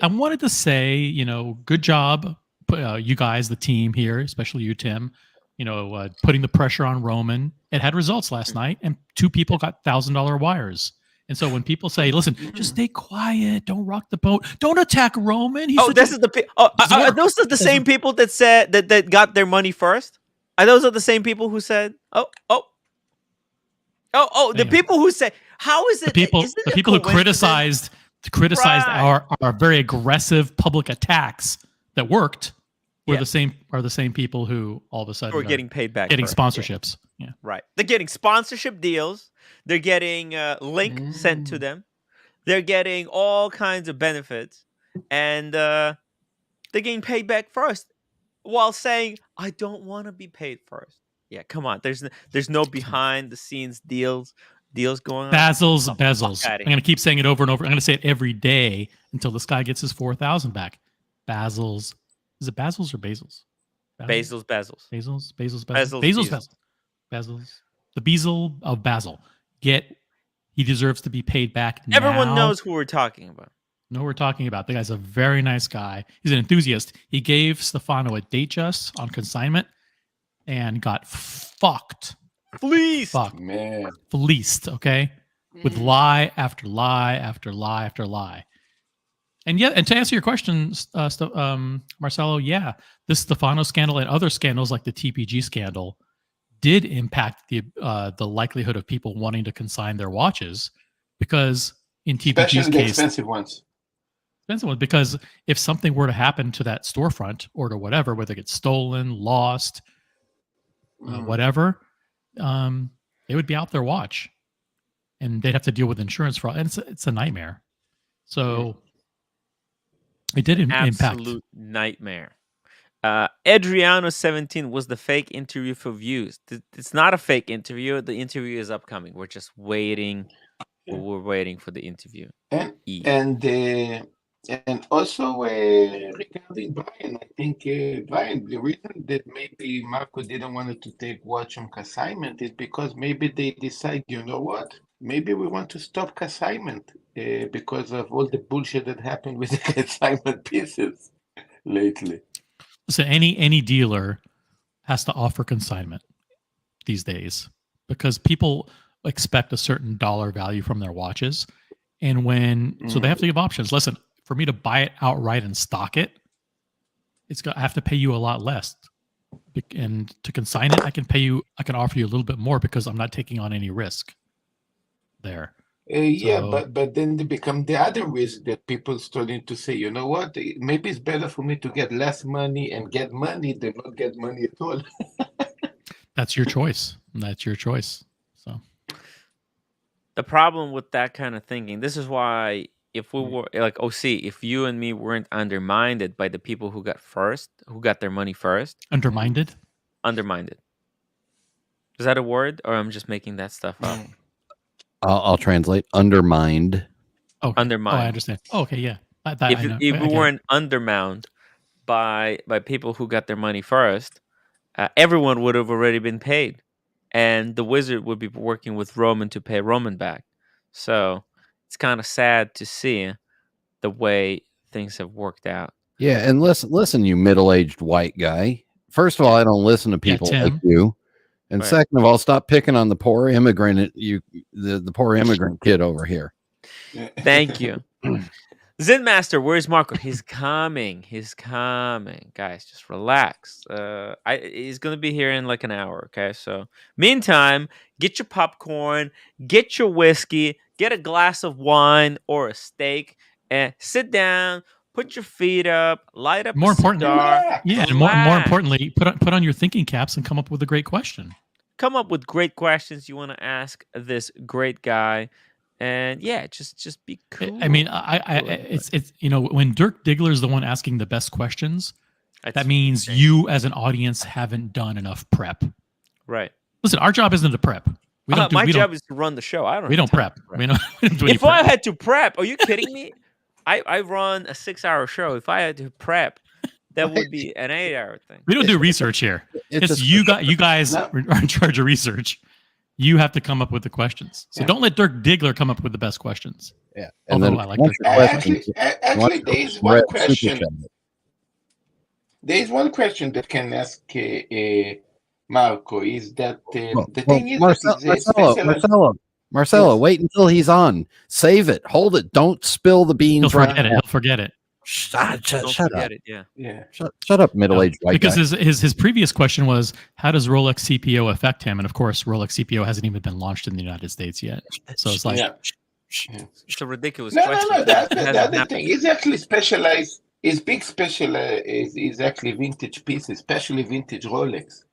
I wanted to say, you know, good job, you guys, the team here, especially you, Tim. You know, putting the pressure on Roman. It had results last night, and 2 people got $1,000 wires. And so when people say, "Listen, just stay quiet, don't rock the boat, don't attack Roman," those are the same people that said that got their money first. Are those the same people who said, the people who say, how is it? The people who criticized our very aggressive public attacks that worked were the same people who all of a sudden are getting paid back, getting sponsorships. Yeah, right. They're getting sponsorship deals. They're getting link sent to them. They're getting all kinds of benefits, and they're getting paid back first, while saying, "I don't want to be paid first." Yeah, come on. There's no behind the scenes deals going on. Bezels. I'm gonna keep saying it over and over. I'm gonna say it every day until this guy gets his 4,000 back. Bezels. Is it Bazels or Basils? Bezels. The Bezel of Basil. He deserves to be paid back now. Everyone knows who we're talking about. The guy's a very nice guy. He's an enthusiast. He gave Stefano a date just on consignment and got fucked. Fleeced. Man. Fleeced, okay? With lie after lie after lie after lie. And to answer your question, Marcelo, yeah, this Stefano scandal and other scandals like the TPG scandal did impact the likelihood of people wanting to consign their watches, because in TPG's case, expensive ones, because if something were to happen to that storefront or to whatever, whether it gets stolen, lost, whatever, it would be out their watch, and they'd have to deal with insurance fraud, and it's a nightmare. So it did impact. Absolute nightmare. Adriano17 was the fake interview for views. It's not a fake interview. The interview is upcoming. We're just waiting. We're waiting for the interview. And also regarding Brian, I think Brian, the reason that maybe Marco didn't want to take watch on consignment is because maybe they decide, you know what? Maybe we want to stop consignment because of all the bullshit that happened with the consignment pieces lately. So any dealer has to offer consignment these days because people expect a certain dollar value from their watches, and so they have to give options. Listen, for me to buy it outright and stock it, I have to pay you a lot less, and to consign it, I can offer you a little bit more because I'm not taking on any risk there. But then they become the other risk that people starting to say, you know what, maybe it's better for me to get less money and get money than not get money at all. That's your choice. So the problem with that kind of thinking, this is why if we were like OC, if you and me weren't undermined by the people who got their money first. Undermined? Is that a word, or I'm just making that stuff up? I'll translate. Undermined. Oh, undermined. Oh, I understand. Oh, okay, yeah. If we weren't undermined by people who got their money first, everyone would have already been paid, and the wizard would be working with Roman to pay Roman back. So it's kind of sad to see the way things have worked out. Yeah, and listen, you middle-aged white guy. First of all, I don't listen to people like Tim. you. And Right. second of all, stop picking on the poor immigrant, the poor immigrant kid over here. Thank you. Zen Master, where's Marco? He's coming. He's coming. Guys, just relax. He's gonna be here in like an hour, okay? So meantime, get your popcorn, get your whiskey, get a glass of wine or a steak, and sit down, put your feet up, light up More a cigar. Yeah, and more importantly, put on your thinking caps and come up with a great question. Come up with great questions you want to ask this great guy. And yeah, just be cool. I mean, it's when Dirk Diggler is the one asking the best questions, that means you as an audience haven't done enough prep. Right. Listen, our job isn't to prep. My job is to run the show. We don't prep. We don't do any if prep. I had to prep, are you kidding me? I run a 6-hour show. If I had to prep, that would be an 8-hour thing. We don't do research here. It's you guys are in charge of research. You have to come up with the questions. So don't let Dirk Diggler come up with the best questions. Yeah. And then I like Dirk. Actually, there is one question. There is one question that can ask Marco. Is that the thing is Marcelo, wait until he's on. Save it. Hold it. Don't spill the beans. He'll forget it. He'll forget it. Shut up. Yeah. Shut up, middle-aged white because guy. his previous question was, how does Rolex CPO affect him? And of course, Rolex CPO hasn't even been launched in the United States yet. So it's like it's a ridiculous question. No, that's the other thing. He's actually specialized. His big special is actually vintage pieces, especially vintage Rolex.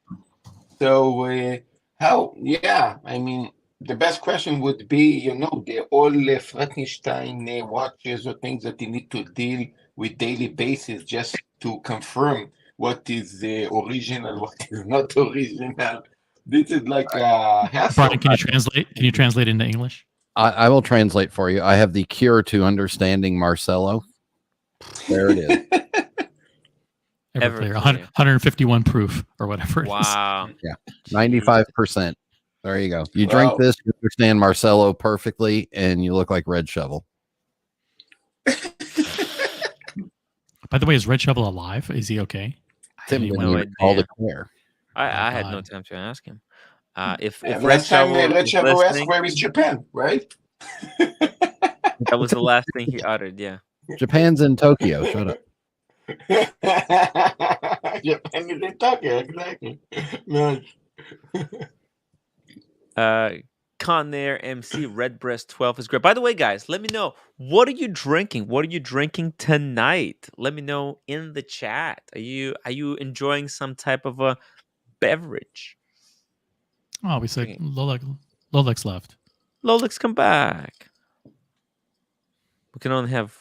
So how? Yeah, I mean, the best question would be, they're all Frankenstein watches or things that you need to deal with daily basis just to confirm what is original, what is not original. This is like a hassle. Brian, can you translate? Can you translate into English? I will translate for you. I have the cure to understanding Marcelo. There it is. Everclear, 151 proof or whatever it is. Wow. Yeah, 95%. There you go. You drink this, you understand Marcelo perfectly, and you look like Red Shovel. By the way, is Red Shovel alive? Is he okay? Tim didn't even call the care. I had no time to ask him. If Red Shovel asked where is Japan, right? That was the last thing he uttered. Yeah. Japan's in Tokyo. Shut up. Japan is in Tokyo, exactly. Nice. Conair MC Redbreast 12 is great. By the way, guys, let me know, what are you drinking? What are you drinking tonight? Let me know in the chat. Are you enjoying some type of a beverage? Oh, we said Lolex left. Lolex, come back. We can only have,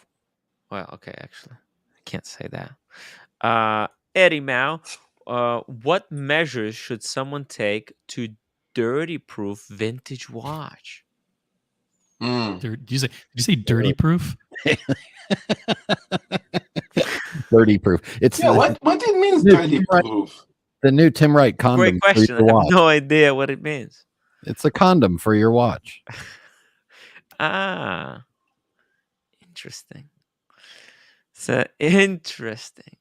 well, okay, actually, I can't say that. Eddie Mao, what measures should someone take to dirty proof vintage watch? Did you say dirty proof? Dirty proof. It's what it means, dirty proof? The new Tim Wright condom. Great question. I have no idea what it means. It's a condom for your watch. Interesting. So interesting.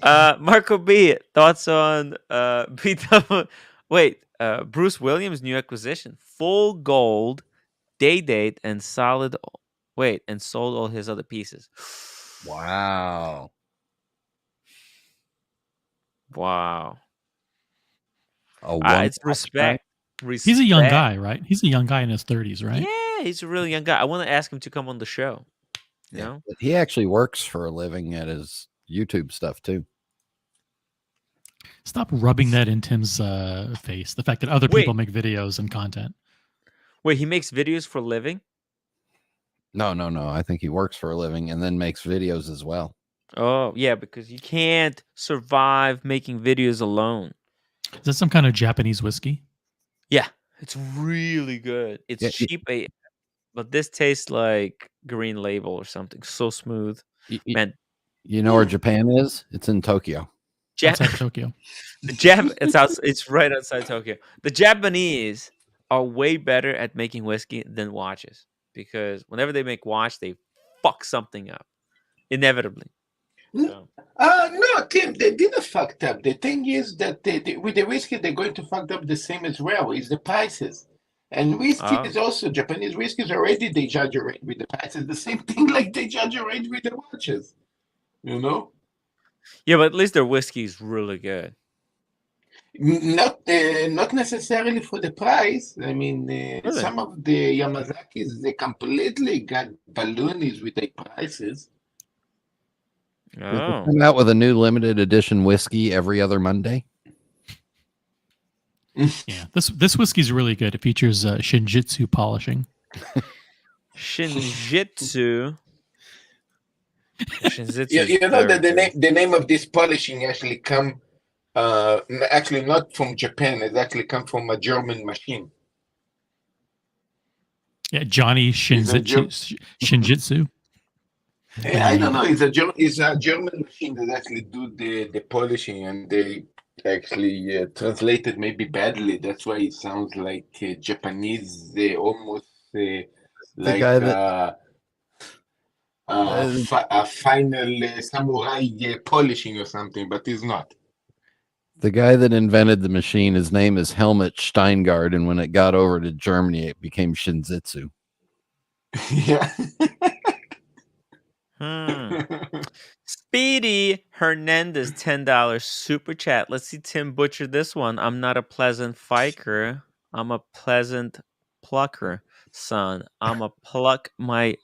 Marco B, thoughts on Bruce Williams' new acquisition, full gold, date, and solid. And sold all his other pieces. Wow. It's respect. He's a young guy, right? He's a young guy in his 30s, right? Yeah, he's a really young guy. I want to ask him to come on the show. You know? He actually works for a living at his YouTube stuff too. Stop rubbing that in Tim's face. The fact that other people make videos and content. Wait, he makes videos for a living? No. I think he works for a living and then makes videos as well. Oh, yeah, because you can't survive making videos alone. Is that some kind of Japanese whiskey? Yeah, it's really good. It's cheap, but this tastes like Green Label or something. So smooth. Man, you know where Japan is? It's in Tokyo. Outside Tokyo. It's right outside Tokyo. The Japanese are way better at making whiskey than watches, because whenever they make watch, they fuck something up inevitably. So. No, Tim, they didn't fucked up. The thing is that with the whiskey, they're going to fuck up the same as well. Is the prices. And whiskey is also Japanese whiskeys already. They judge your rate with the prices. The same thing like they judge your rate with the watches. You know. Yeah, but at least their whiskey is really good. Not necessarily for the price. I mean, Really? some of the Yamazakis they completely got balloonies with their prices. Does it come out with a new limited edition whiskey every other Monday? Yeah, this whiskey is really good. It features Shinjitsu polishing. Shinjitsu. You know that the name of this polishing actually come actually not from Japan. It actually come from a German machine. Yeah, Johnny Shinjitsu. I don't know. It's a German machine that actually do the polishing, and they actually translated maybe badly. That's why it sounds like Japanese, almost like guy that a final samurai polishing or something, but it's not. The guy that invented the machine, his name is Helmut Steingart, and when it got over to Germany, it became Shinjitsu. Yeah. Speedy Hernandez, $10 super chat. Let's see Tim butcher this one. I'm not a pleasant fiker. I'm a pleasant plucker, son. I'm a pluck my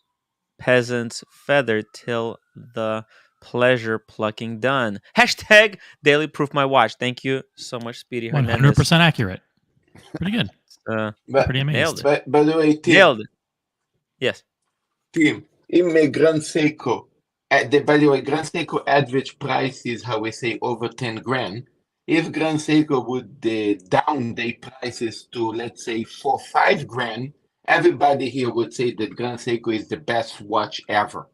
peasant's feather till the pleasure plucking done. Hashtag daily proof my watch. Thank you so much, Speedy Hernandez. 100% accurate. Pretty good. Pretty amazing. By the way, Tim. Nailed it. Yes. Tim, in Gran Seiko, by the way, Gran Seiko average price is how we say over 10 grand. If Gran Seiko would down their prices to, let's say, 4-5 grand, everybody here would say that Gran Seiko is the best watch ever.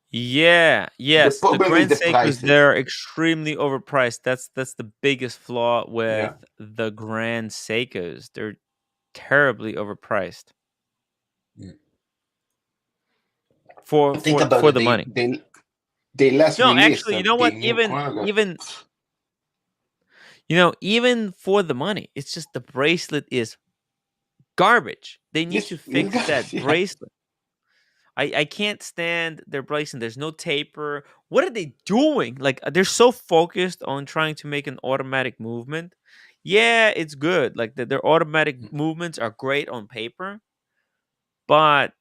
Yeah, yes. The Grand Seikos, they're extremely overpriced. That's the biggest flaw with the Grand Seikos. They're terribly overpriced. For the money. They less no, actually, you know what? Even for the money, it's just the bracelet is garbage. They need to fix that bracelet. I can't stand their bracelet. There's no taper. What are they doing? Like, they're so focused on trying to make an automatic movement. Yeah, it's good. Like, their automatic movements are great on paper, but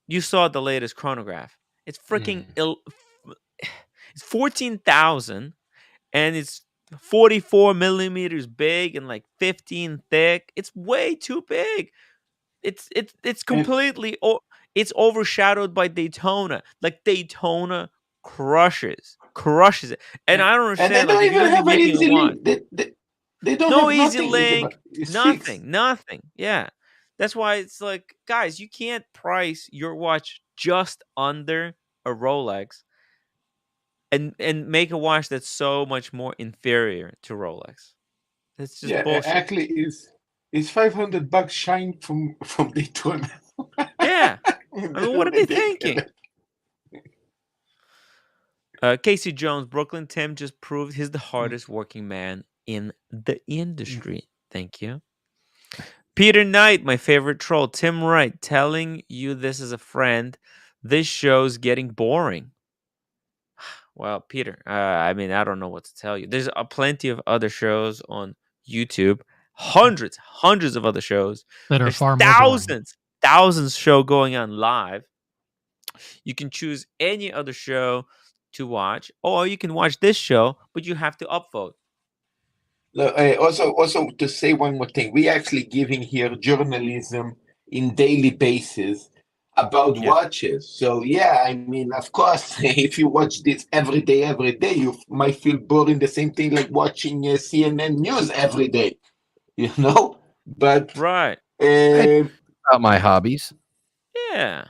you saw the latest chronograph. It's freaking it's 14,000 and it's 44 millimeters big and like 15 thick. It's way too big. It's completely it's overshadowed by Daytona. Like, Daytona crushes it. And I don't understand. And they don't even have an easy link. They don't no have easy nothing. link. Nothing. Yeah. That's why it's like, guys, you can't price your watch just under a Rolex and make a watch that's so much more inferior to Rolex. That's just bullshit. Actually, it's $500 shine from Daytona. Yeah. I mean, what are they thinking? Casey Jones, Brooklyn Tim just proved he's the hardest working man in the industry. Thank you. Peter Knight, my favorite troll. Tim Wright, telling you this as a friend. This show's getting boring. Well, Peter, I mean, I don't know what to tell you. There's plenty of other shows on YouTube. Hundreds of other shows. That are There's far more thousands show going on live. You can choose any other show to watch, or you can watch this show, but you have to upvote. Also to say one more thing, we actually giving here journalism in daily basis about watches. So I mean, of course, if you watch this every day, you might feel boring. The same thing like watching CNN news every day, you know. But right, about my hobbies. Yeah.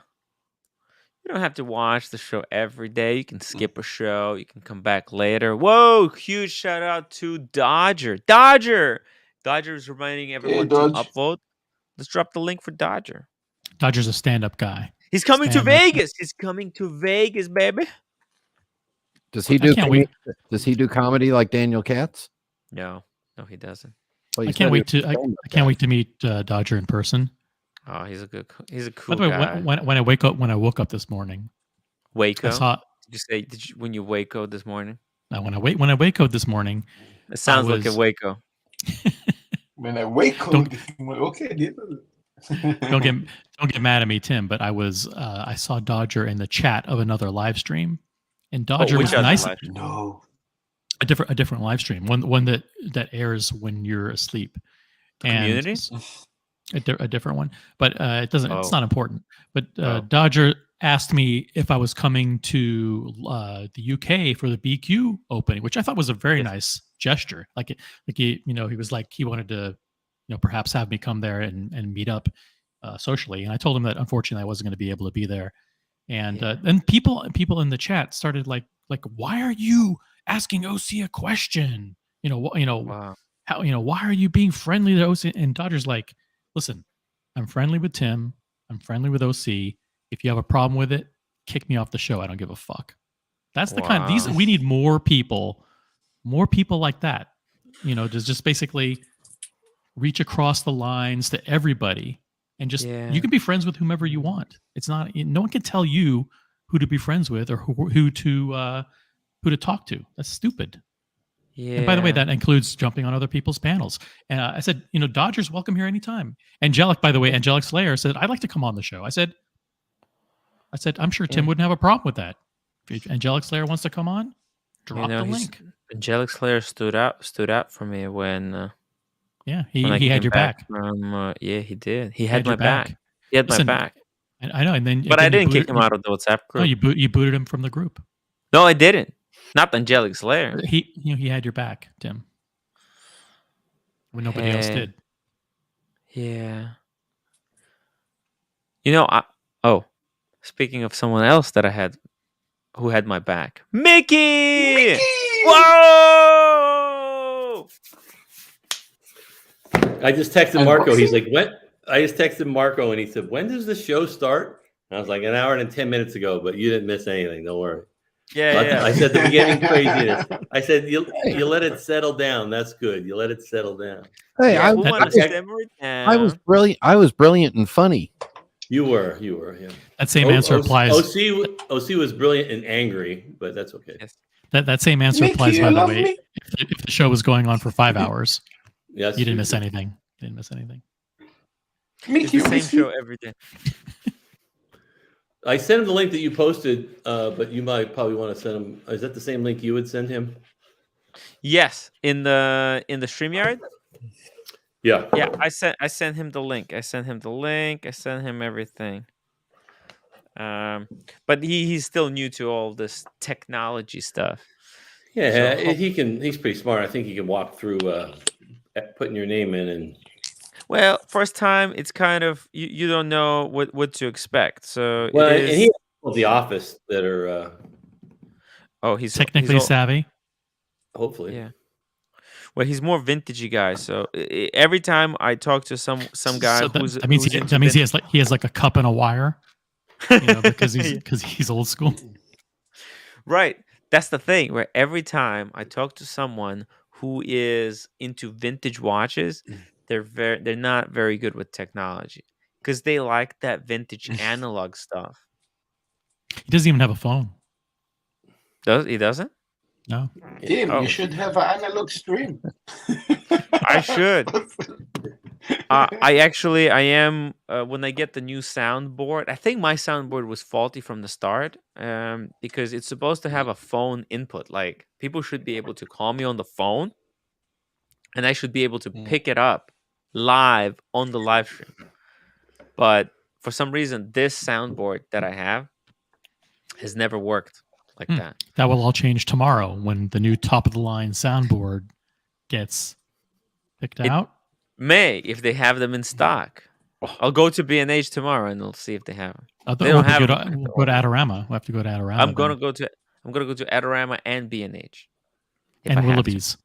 You don't have to watch the show every day. You can skip a show. You can come back later. Whoa, huge shout out to Dodger. Dodger is reminding everyone to upvote. Let's drop the link for Dodger's a stand-up guy. He's coming to Vegas. He's coming to Vegas, baby. Does he do? Does he do comedy like Daniel Katz? No, he doesn't. Well, I can't wait to. I can't wait to meet Dodger in person. Oh, he's a cool By the way, guy. when I woke up this morning, Waco. I saw. Did you when you Waco this morning? When I Waco this morning, it sounds like a Waco. When I Waco, okay. don't get mad at me, Tim. But I saw Dodger in the chat of another live stream, and Dodger was nice. No, a different live stream, one that airs when you're asleep. Community. A different one, but it doesn't. It's not important. But Dodger asked me if I was coming to the UK for the BQ opening, which I thought was a very nice gesture. He was like he wanted to, perhaps have me come there and meet up socially. And I told him that unfortunately I wasn't going to be able to be there. And then people in the chat started like, why are you asking OC a question? Wow. How why are you being friendly to OC? And Dodger's like, listen, I'm friendly with Tim. I'm friendly with OC. If you have a problem with it, kick me off the show. I don't give a fuck. That's the kind of we need more people like that. Just basically reach across the lines to everybody and just you can be friends with whomever you want. It's not no one can tell you who to be friends with or who to talk to. That's stupid. Yeah. And by the way, that includes jumping on other people's panels. And I said, Dodger's welcome here anytime. Angelic Slayer said, I'd like to come on the show. I said, I'm sure Tim wouldn't have a problem with that. If Angelic Slayer wants to come on, drop the link. Angelic Slayer stood out for me when he had your back. He did. He had my back. He had my back. I know, but I didn't kick him out of the WhatsApp group. No, you booted him from the group. No, I didn't. Not Angelic Slayer. He had your back, Tim. When nobody else did. Yeah. Speaking of someone else that I had who had my back. Mickey! Whoa! I just texted Marco. He's like, "When?" I just texted Marco and he said, "When does the show start?" And I was like, "An hour and 10 minutes ago, but you didn't miss anything. Don't worry." Yeah. I said the beginning craziness. I said you let it settle down. That's good. You let it settle down. Hey, I was brilliant. I was brilliant and funny. You were, yeah. That same answer applies. OC was brilliant and angry, but that's okay. Yes. That same answer applies, by the way. If the show was going on for 5 hours, you didn't miss anything. It's the same show every day. I sent him the link that you posted, but you might probably want to send him. Is that the same link you would send him? Yes, in the StreamYard. Yeah. I sent him the link. I sent him everything. But he's still new to all this technology stuff. Yeah, he's pretty smart. I think he can walk through putting your name in and. Well, first time, it's kind of you don't know what to expect. So and he has the office that are. He's technically savvy. Hopefully, yeah. Well, he's more vintagey guy. So every time I talk to some guy that means he has like a cup and a wire, because he's old school. Right. That's the thing. Where every time I talk to someone who is into vintage watches. They're not very good with technology because they like that vintage analog stuff. He doesn't even have a phone. He doesn't? No. Tim, you should have an analog stream. I should. I am when I get the new soundboard. I think my soundboard was faulty from the start because it's supposed to have a phone input. Like people should be able to call me on the phone, and I should be able to pick it up live on the live stream. But for some reason, this soundboard that I have has never worked like that. That will all change tomorrow when the new top of the line soundboard gets picked out. May, if they have them in stock. I'll go to B&H tomorrow and we'll see if they have them. We'll go to Adorama. We'll have to go to Adorama. I'm gonna go to Adorama and B&H. And Willoughby's.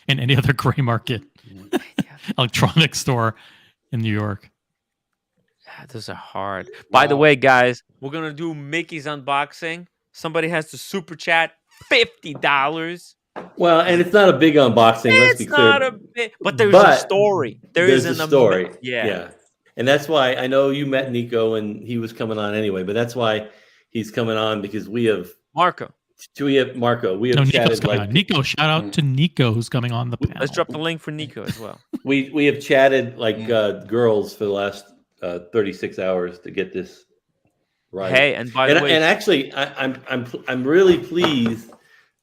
And any other gray market electronics store in New York. Those are hard. By the Wow. way, guys, we're gonna do Mickey's unboxing. Somebody has to super chat $50. Well, and it's not a big unboxing. Let's be It's not clear. a bit, but there's a But story. There is there's a an story. yeah. Yeah. And that's why I know you met Nico and he was coming on anyway, but that's why he's coming on because we have Marco. We have Nico's chatted coming like on. Nico, shout out to Nico who's coming on the panel. Let's drop the link for Nico as well. we have chatted like girls for the last 36 hours to get this right. Hey, and by the way, and actually, I'm really pleased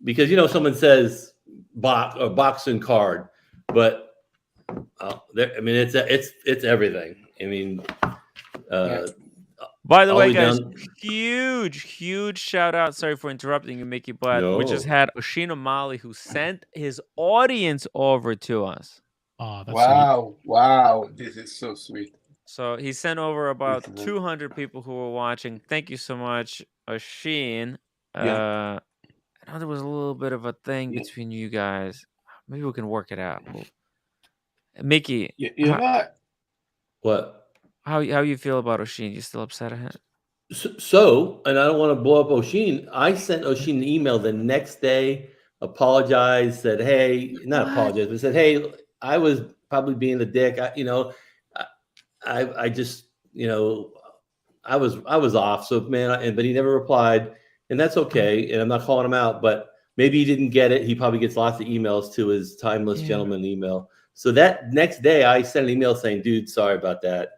because someone says box and card, but I mean it's everything. I mean, by the way, guys, down... huge shout out. Sorry for interrupting you, Mickey, but No. we just had Oshino Mali who sent his audience over to us. Oh, that's Wow. Wow. This is so sweet. So he sent over about 200 people who were watching. Thank you so much, Oshin. I know there was a little bit of a thing between you guys. Maybe we can work it out. Mickey, what? How you feel about Oshin? You still upset at him? So, and I don't want to blow up Oshin. I sent Oshin an email the next day, apologized, said, "Hey," not apologize, but said, "Hey, I was probably being a dick. I just, I was off. So, man, but he never replied, and that's okay. And I'm not calling him out, but maybe he didn't get it. He probably gets lots of emails to his timeless gentleman email. So that next day, I sent an email saying, "Dude, sorry about that."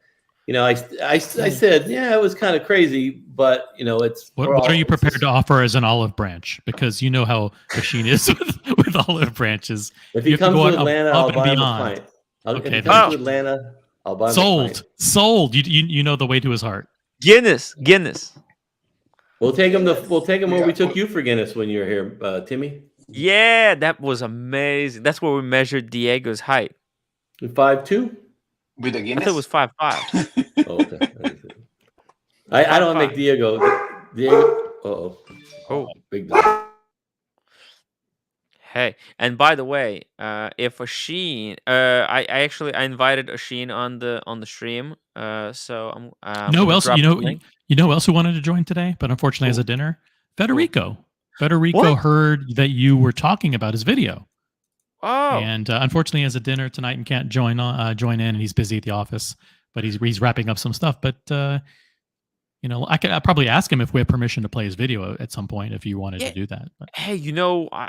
I said, yeah, it was kind of crazy, but it's. What are you prepared to offer as an olive branch? Because you know how Machine is with olive branches. If he comes to Atlanta, I'll buy him a pint. If he comes to Atlanta, I'll buy him a pint. Sold. You know the way to his heart. Guinness. We'll take him where we took you for Guinness when you were here, Timmy. Yeah, that was amazing. That's where we measured Diego's height. 5'2". With a Guinness? I thought it was 5'5". Oh, okay. I don't make Diego. Oh, big dog. Hey, and by the way, if Oshin, I invited Oshin on the stream. So I'm you know who else who wanted to join today, but unfortunately has a dinner. Federico. Federico heard that you were talking about his video. Oh, and unfortunately has a dinner tonight and can't join in, and he's busy at the office. But he's wrapping up some stuff. But I'd probably ask him if we have permission to play his video at some point if you wanted to do that. But. Hey,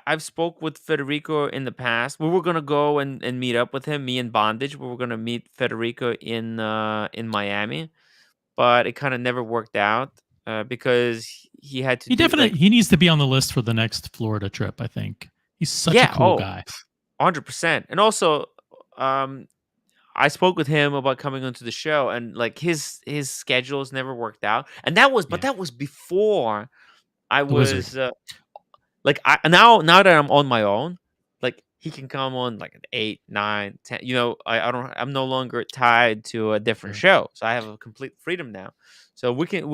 I've spoke with Federico in the past. We were gonna go and meet up with him, me and Bondage. We were gonna meet Federico in Miami, but it kind of never worked out because he had to. He needs to be on the list for the next Florida trip. I think he's such a cool guy. 100%. And also, I spoke with him about coming onto the show, and like his schedules never worked out. And that was before I was now that I'm on my own, like he can come on like at 8, 9, 10. I'm no longer tied to a different show, so I have a complete freedom now. So we can.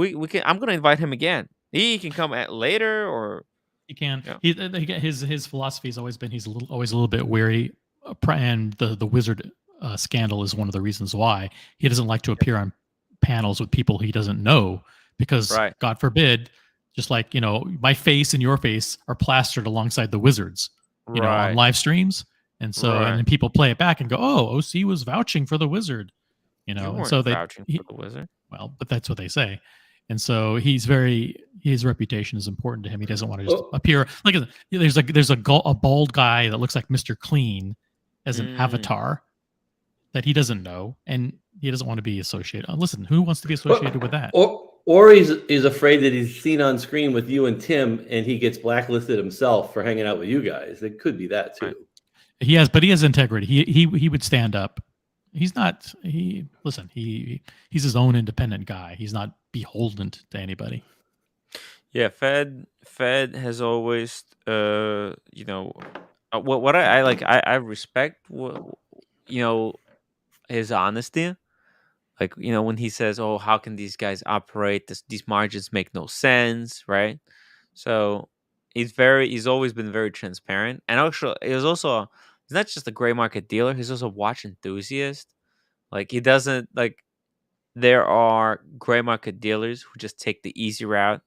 I'm gonna invite him again. He can come at later or. He can. Yeah. His philosophy has always been he's always a little bit wary, and the wizard scandal is one of the reasons why he doesn't like to appear on panels with people he doesn't know because God forbid, just like my face and your face are plastered alongside the wizards, on live streams, and so and then people play it back and go, oh, OC was vouching for the wizard, and so they vouching for the wizard. Well, but that's what they say. And so his reputation is important to him. He doesn't want to just appear like there's a bald guy that looks like Mr. Clean as an avatar that he doesn't know, and he doesn't want to be associated. Listen, who wants to be associated with that? Or he's afraid that he's seen on screen with you and Tim, and he gets blacklisted himself for hanging out with you guys. It could be that too. But he has integrity. He would stand up. He's not. He's his own independent guy. He's not beholden to anybody. Yeah, Fed has always, what I like. I respect his honesty. Like when he says, "Oh, how can these guys operate? These margins make no sense," right? So he's always been very transparent, and actually, he's not just a gray market dealer. He's also a watch enthusiast. Like he doesn't like there are gray market dealers who just take the easy route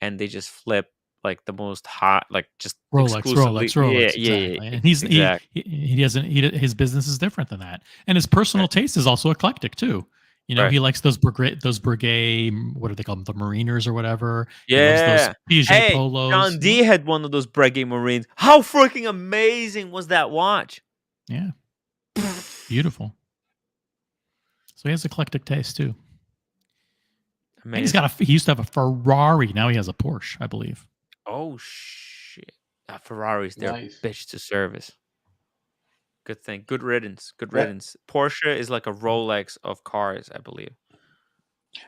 and they just flip like the most hot, like just exclusively. Yeah, exactly. And he's exactly. he doesn't his business is different than that, and his personal taste is also eclectic too. You know, Right. he likes those brigade, what do they call them, the Mariners or whatever. He loves Yeah. those Piaget Hey, polos. John D had one of those Breguet Marines. How freaking amazing was that watch? Yeah, beautiful. So he has eclectic taste too. And Amazing. he used to have a Ferrari. Now he has a Porsche, I believe. Oh shit! Ferrari's their Nice. bitch to service. Good thing. Good riddance. Good Yeah. riddance. Porsche is like a Rolex of cars, I believe.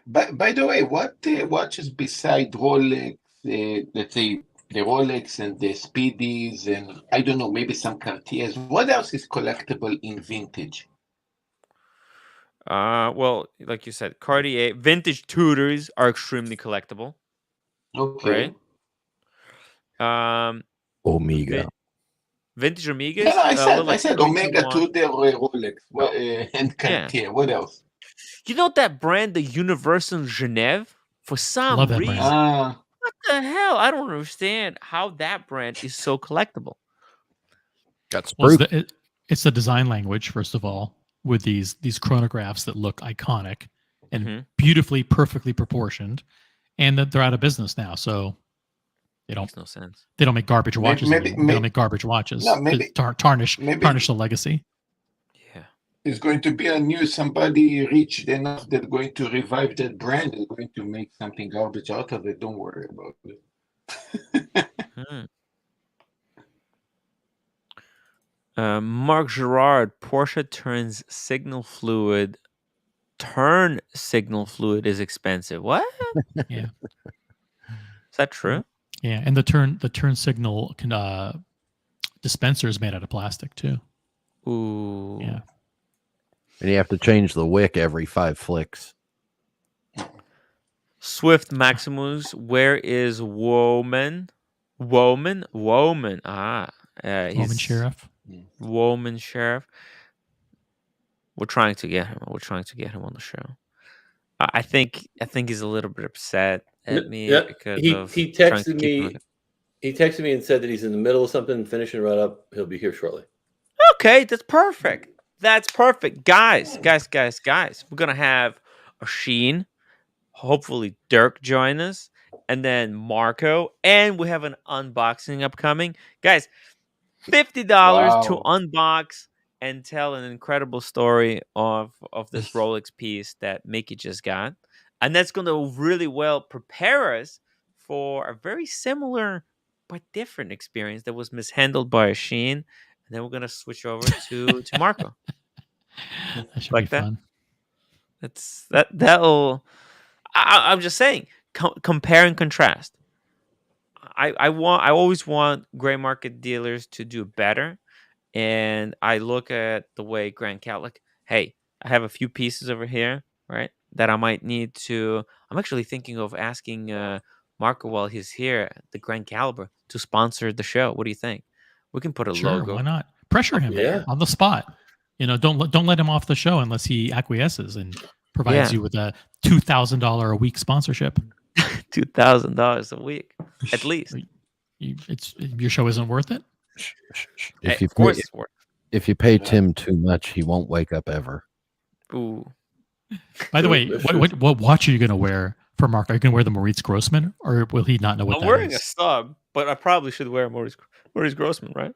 By the way, what watches beside Rolex? Let's say the Rolex and the Speedies, and I don't know, maybe some Cartiers. What else is collectible in vintage? Well, like you said, Cartier vintage Tudors are extremely collectible, Okay. right? Omega. Vintage No, Omegas. I said like Omega 321. to the Rolex and Cartier. What else? You know that brand, the Universal Genève? For some Love that reason, brand. what the hell? I don't understand how that brand is so collectible. Got Well, spruce. it's the design language, first of all, with these chronographs that look iconic and beautifully, perfectly proportioned, and that they're out of business now. So they don't Makes no sense. They don't make garbage watches anymore. They don't make garbage watches. No, maybe to tarnish the legacy. Yeah. It's going to be a new somebody rich enough that's going to revive that brand is going to make something garbage out of it. Don't worry about it. Mark Gerard, Porsche turn signal fluid is expensive. What? Yeah. Is that true? Yeah, and the turn signal dispenser is made out of plastic too. Ooh. Yeah. And you have to change the wick every 5 flicks. Swift Maximus, where is Woman? Ah, Woman Sheriff. Woman Sheriff. We're trying to get him. We're trying to get him on the show. I think he's a little bit upset at me because he texted me. He texted me and said that he's in the middle of something, finishing right up. He'll be here shortly. Okay, that's perfect. That's perfect, guys. We're gonna have a Sheen, hopefully Dirk join us, and then Marco, and we have an unboxing upcoming, guys. $50 to unbox and tell an incredible story of this Rolex piece that Mickey just got. And that's going to really well prepare us for a very similar but different experience that was mishandled by a Sheen. And then we're going to switch over to Marco. That should be fun. That'll... I'm just saying, compare and contrast. I always want gray market dealers to do better. And I look at the way Grand Cal, like, hey, I have a few pieces over here, right, that I might need to. I'm actually thinking of asking Marco while he's here, the Grand Caliber, to sponsor the show. What do you think? We can put a logo. Why not? Pressure him on the spot. You know, don't let him off the show unless he acquiesces and provides you with a $2,000 a week sponsorship. $2,000 a week, at least. Your show isn't worth it. If you pay Tim too much, he won't wake up ever. Ooh. By the way, what watch are you going to wear for Mark? Are you going to wear the Moritz Grossman, or will he not know what that is? I'm wearing a stub, but I probably should wear Maurice Grossman, right?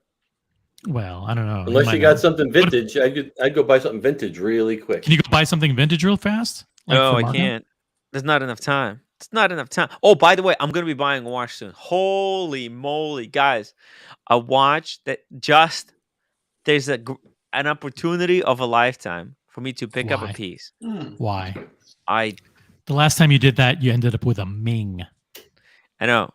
Well, I don't know. Unless you got something vintage, I'd go buy something vintage really quick. Can you go buy something vintage real fast? No, I can't. There's not enough time. It's not enough time. Oh, by the way, I'm going to be buying a watch soon. Holy moly, guys. A watch that there's an opportunity of a lifetime for me to pick up a piece. Why? The last time you did that, you ended up with a Ming. I know.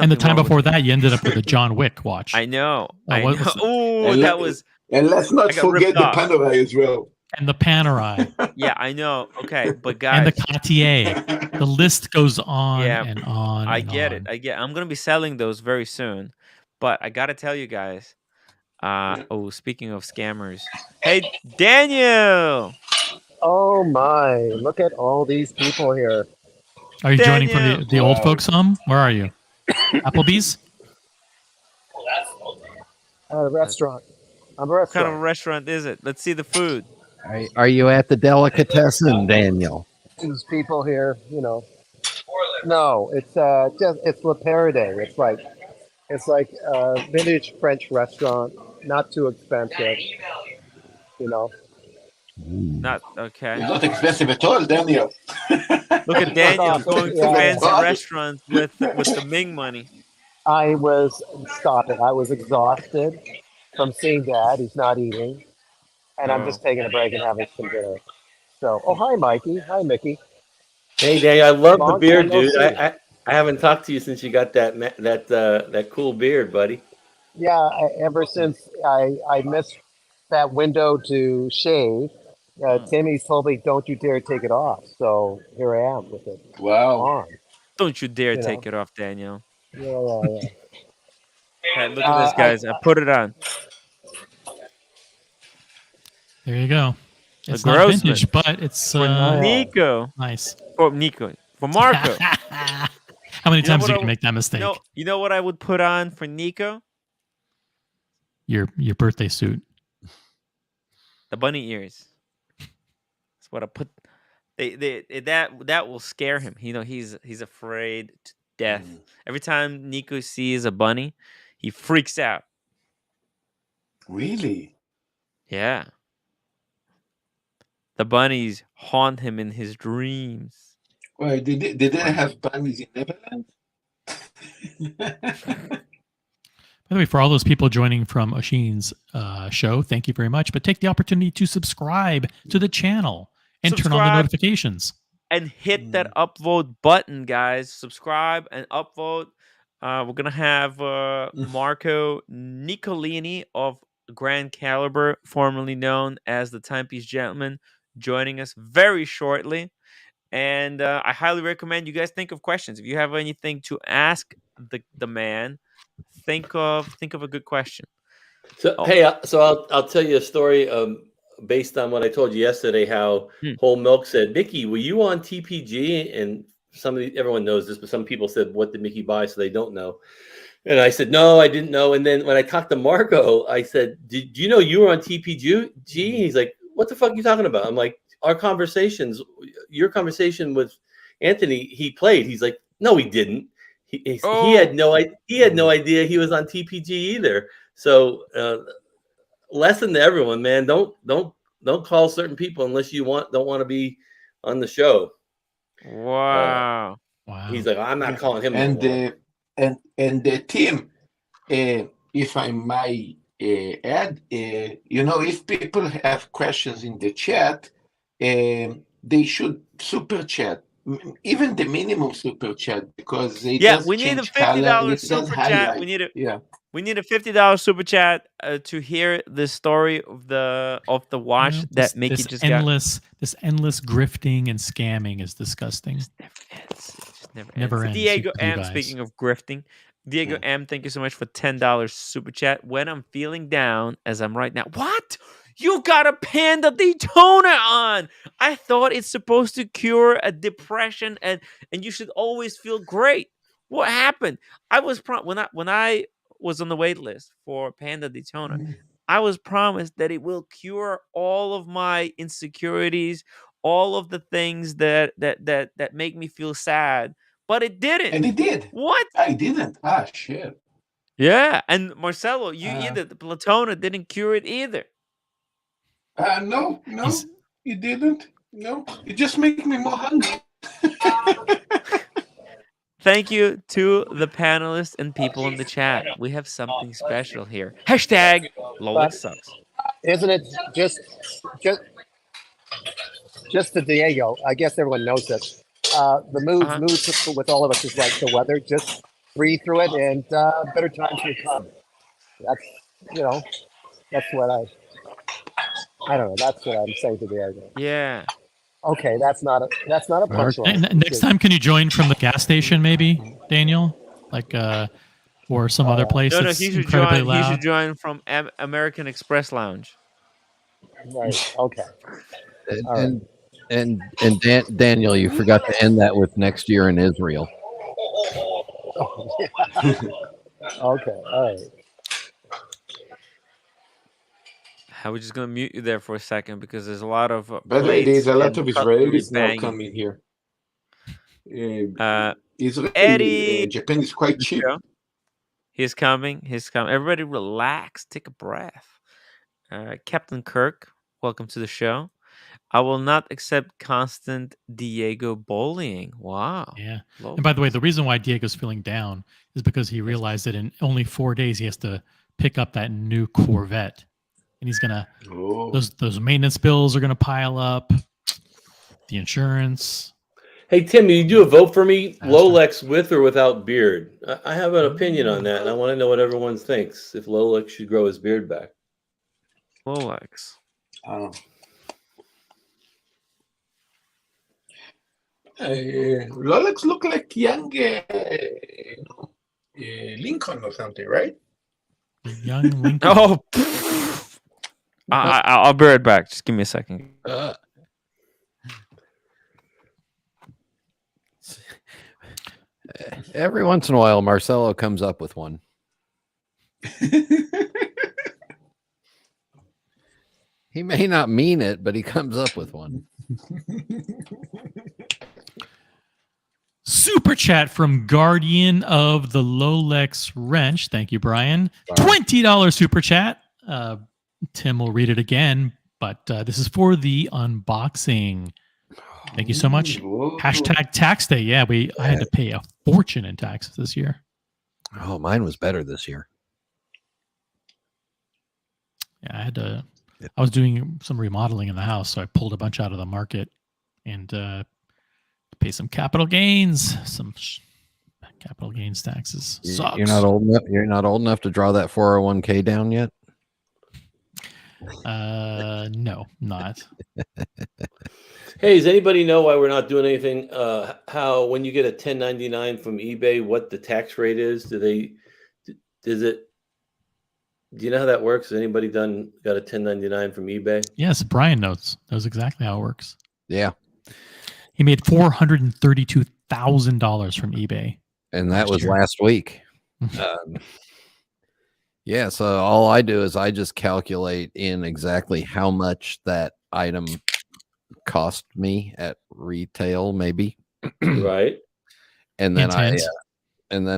And the time before that, you ended up with a John Wick watch. I know. Oh, that was... And let's not forget the Panerai as well. And the Panerai. Yeah, I know. Okay, but guys... And the Cartier. The list goes on and on. I get it. I'm going to be selling those very soon. But I got to tell you guys... speaking of scammers. Hey, Daniel! Oh my! Look at all these people here. Are you joining from Daniel. the old folks home? Where are you? Applebee's? At a restaurant. I'm a What kind of restaurant. a restaurant is it? Let's see the food. Are you at the delicatessen, Daniel? There's people here, you know. No, it's just it's Le Parade. It's like a vintage French restaurant, not too expensive, you know. Not okay. It's not expensive at all, Daniel. Look at Daniel going to Yeah. fancy restaurants with the Ming money. I was exhausted from seeing Dad. He's not eating, and I'm just taking a break and having some dinner. So, oh hi, Mikey. Hi, Mickey. Hey, Daniel, I love the Long beard, time no dude. see. I haven't talked to you since you got that cool beard, buddy. Yeah, ever since I missed that window to shave, Timmy's told me, "Don't you dare take it off." So here I am with it on. Don't you dare You know. take it off, Daniel. Yeah. Hey, look at this, guys. I put it on. There you go. It's A not Grossman. vintage, but it's For Nico. nice. For Nico. For Marco. How many times you can make that mistake? You know what I would put on for Nico? Your birthday suit. The bunny ears. That's what I put. That will scare him. You know, he's afraid to death. Every time Nico sees a bunny, he freaks out. Really? Yeah. The bunnies haunt him in his dreams. Well, did they have bunnies in Neverland? By the way, for all those people joining from Oshin's show, thank you very much. But take the opportunity to subscribe to the channel and turn on the notifications. And hit that upvote button, guys. Subscribe and upvote. We're going to have Marco Nicolini of Grand Caliber, formerly known as the Timepiece Gentleman, joining us very shortly. And I highly recommend you guys think of questions. If you have anything to ask the man, think of a good question. So hey, so I'll tell you a story based on what I told you yesterday. How Whole Milk said, "Mickey, were you on TPG?" And everyone knows this, but some people said, "What did Mickey buy?" So they don't know. And I said, "No, I didn't know." And then when I talked to Marco, I said, "Did you know you were on TPG?" He's like, "What the fuck are you talking about?" I'm like, your conversation with Anthony, he played. He's like, "No, he didn't. He had no idea he was on TPG either." So lesson to everyone, man, don't call certain people unless you don't want to be on the show. Wow. He's like, "I'm not calling him." And the team, if I might add, if people have questions in the chat, they should super chat, even the minimum super chat, because they we need a $50 super chat. We need a $50 super chat to hear the story of the watch that Mickey just got. This endless grifting and scamming is disgusting. It never ends. Diego M, speaking of grifting, Diego M, thank you so much for $10 super chat. When I'm feeling down, as I'm right now. What? You got a Panda Daytona on? I thought it's supposed to cure a depression and you should always feel great. What happened? I was when I was on the wait list for Panda Daytona, I was promised that it will cure all of my insecurities, all of the things that make me feel sad, but it didn't. And it did. What? I didn't. Ah, shit. Yeah, and Marcelo, you either the Platona didn't cure it either. No, it didn't. No, it just makes me more hungry. Thank you to the panelists and people in the chat. We have something special here. Hashtag Lolex sucks. Isn't it just to Diego? I guess everyone knows this. The mood with all of us is like the weather. Just breathe through it, and better times will come. That's what I don't know. That's what I'm saying to Diego. Yeah. Okay, that's not a punchline. Next time, can you join from the gas station, maybe, Daniel? Or some other place? No, that's he should incredibly join. loud? He should join from American Express Lounge. Right. Okay. All right. Daniel, you forgot to end that with next year in Israel. Oh, yeah. Okay. All right. We're just gonna mute you there for a second because there's a lot of By the way, plates there's a lot and of cutlery Israelis now banging. coming here. Israel, Eddie, Japan is quite cheap. He's coming. Everybody relax. Take a breath. Captain Kirk, welcome to the show. I will not accept constant Diego bullying. Wow. Yeah. And by the way, the reason why Diego's feeling down is because he realized that in only 4 days he has to pick up that new Corvette, and he's gonna those maintenance bills are gonna pile up. The insurance. Hey Tim, you do a vote for me, Lolex with or without beard? I have an opinion on that, and I want to know what everyone thinks. If Lolex should grow his beard back. Lolex. Lolex look like young Lincoln or something, right? Young Lincoln. Oh, I'll be right back. Just give me a second. Every once in a while, Marcelo comes up with one. He may not mean it, but he comes up with one. Super chat from Guardian of the Lolex Wrench. Thank you, Brian. $20 super chat. Tim will read it again, but this is for the unboxing. Thank you so much. Hashtag tax day. Yeah, I had to pay a fortune in taxes this year. Oh, mine was better this year. Yeah, I was doing some remodeling in the house, so I pulled a bunch out of the market and pay some capital gains, capital gains taxes. Sucks. You're not old enough. You're not old enough to draw that 401k down yet. No, not. Hey, does anybody know why we're not doing anything? How when you get a 1099 from eBay, what the tax rate is? Do you know how that works? Has anybody got a 1099 from eBay? Yes, Brian knows exactly how it works. Yeah. He made $432,000 from eBay. And that was last week. Yeah, so all I do is I just calculate in exactly how much that item cost me at retail, maybe. Right. And then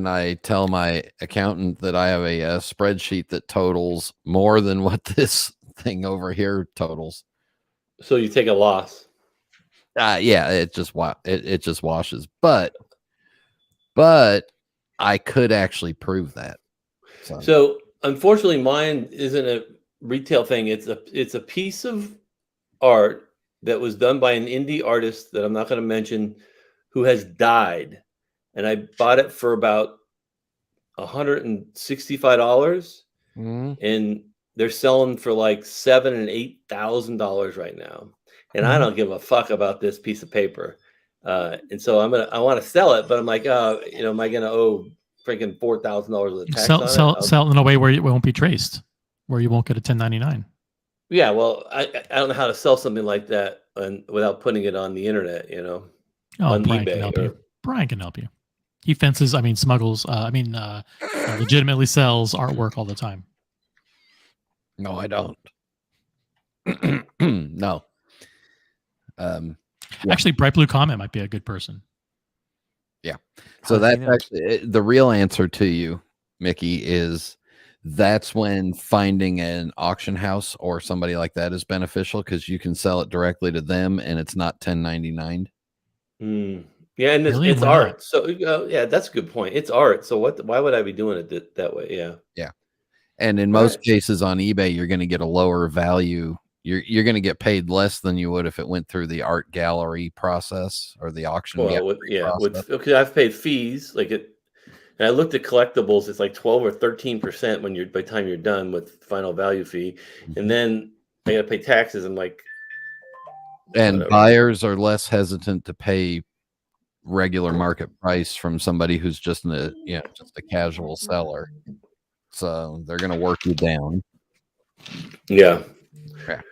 I tell my accountant that I have a spreadsheet that totals more than what this thing over here totals. So you take a loss. Yeah, it just washes. But I could actually prove that. So unfortunately, mine isn't a retail thing. It's a piece of art that was done by an indie artist that I'm not going to mention, who has died, and I bought it for about $165, and they're selling for like $7,000 and $8,000 right now, and I don't give a fuck about this piece of paper, and so I want to sell it, but I'm like, am I going to owe freaking $4,000 of the tax? Sell it in a way where it won't be traced, where you won't get a 1099. Yeah, well, I don't know how to sell something like that without putting it on the internet, on Brian eBay. Can help you. Brian can help you. He smuggles, legitimately sells artwork all the time. No, I don't. No. Actually, Bright Blue Comet might be a good person. Yeah. So that's actually the real answer to you, Mickey, is that's when finding an auction house or somebody like that is beneficial, because you can sell it directly to them and it's not 1099. Yeah, and it's art. So yeah, that's a good point. It's art. So why would I be doing it that way? Yeah. Yeah. And in most cases on eBay, you're going to get a lower value. You're going to get paid less than you would if it went through the art gallery process or the auction. Okay, I've paid fees and I looked at collectibles. It's like 12 or 13% by the time you're done with final value fee, and then I got to pay taxes. I'm like, and buyers are less hesitant to pay regular market price from somebody who's just a casual seller. So they're going to work you down. Yeah. All right.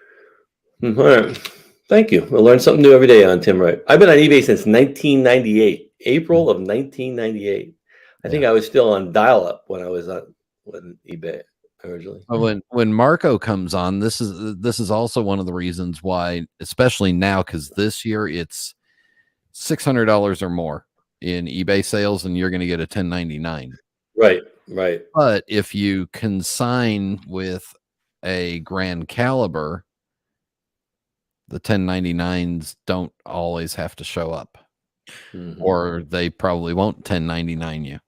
Thank you. I learn something new every day on Tim Wright. I've been on eBay since 1998, April of 1998. I think I was still on dial-up when I was on eBay originally. When Marco comes on, this is also one of the reasons why, especially now, because this year it's $600 or more in eBay sales, and you're going to get a 1099. Right. But if you consign with a grand caliber, the 1099s don't always have to show up, or they probably won't 1099 you.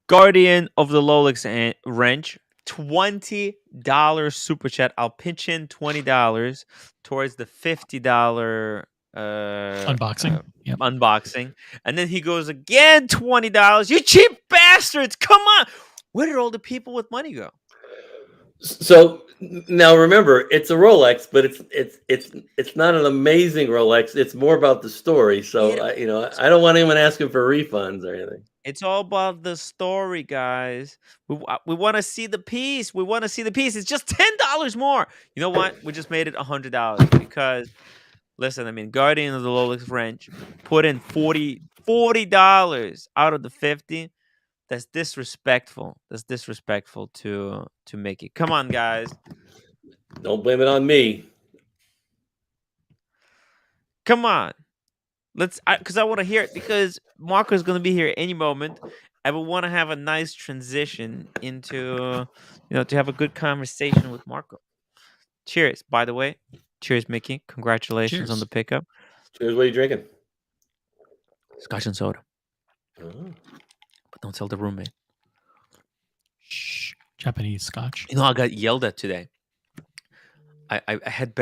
Guardian of the Lolex wrench, $20 super chat. I'll pitch in $20 towards the $50 unboxing. Unboxing, and then he goes again $20. You cheap bastards! Come on, where did all the people with money go? So now remember, it's a Rolex, but it's not an amazing Rolex. It's more about the story. So I don't want anyone asking for refunds or anything. It's all about the story, guys. We want to see the piece. We want to see the piece. It's just $10 more. You know what? We just made it $100 because, listen, I mean, Guardian of the Lolex wrench put in $40 out of the 50. That's disrespectful. That's disrespectful to Mickey. Come on, guys. Don't blame it on me. Come on. Because I want to hear it, because Marco is going to be here any moment. I would want to have a nice transition into, to have a good conversation with Marco. Cheers, by the way. Cheers, Mickey. Congratulations on the pickup. Cheers. What are you drinking? Scotch and soda. But don't tell the roommate. Shh. Japanese scotch. I got yelled at today. I had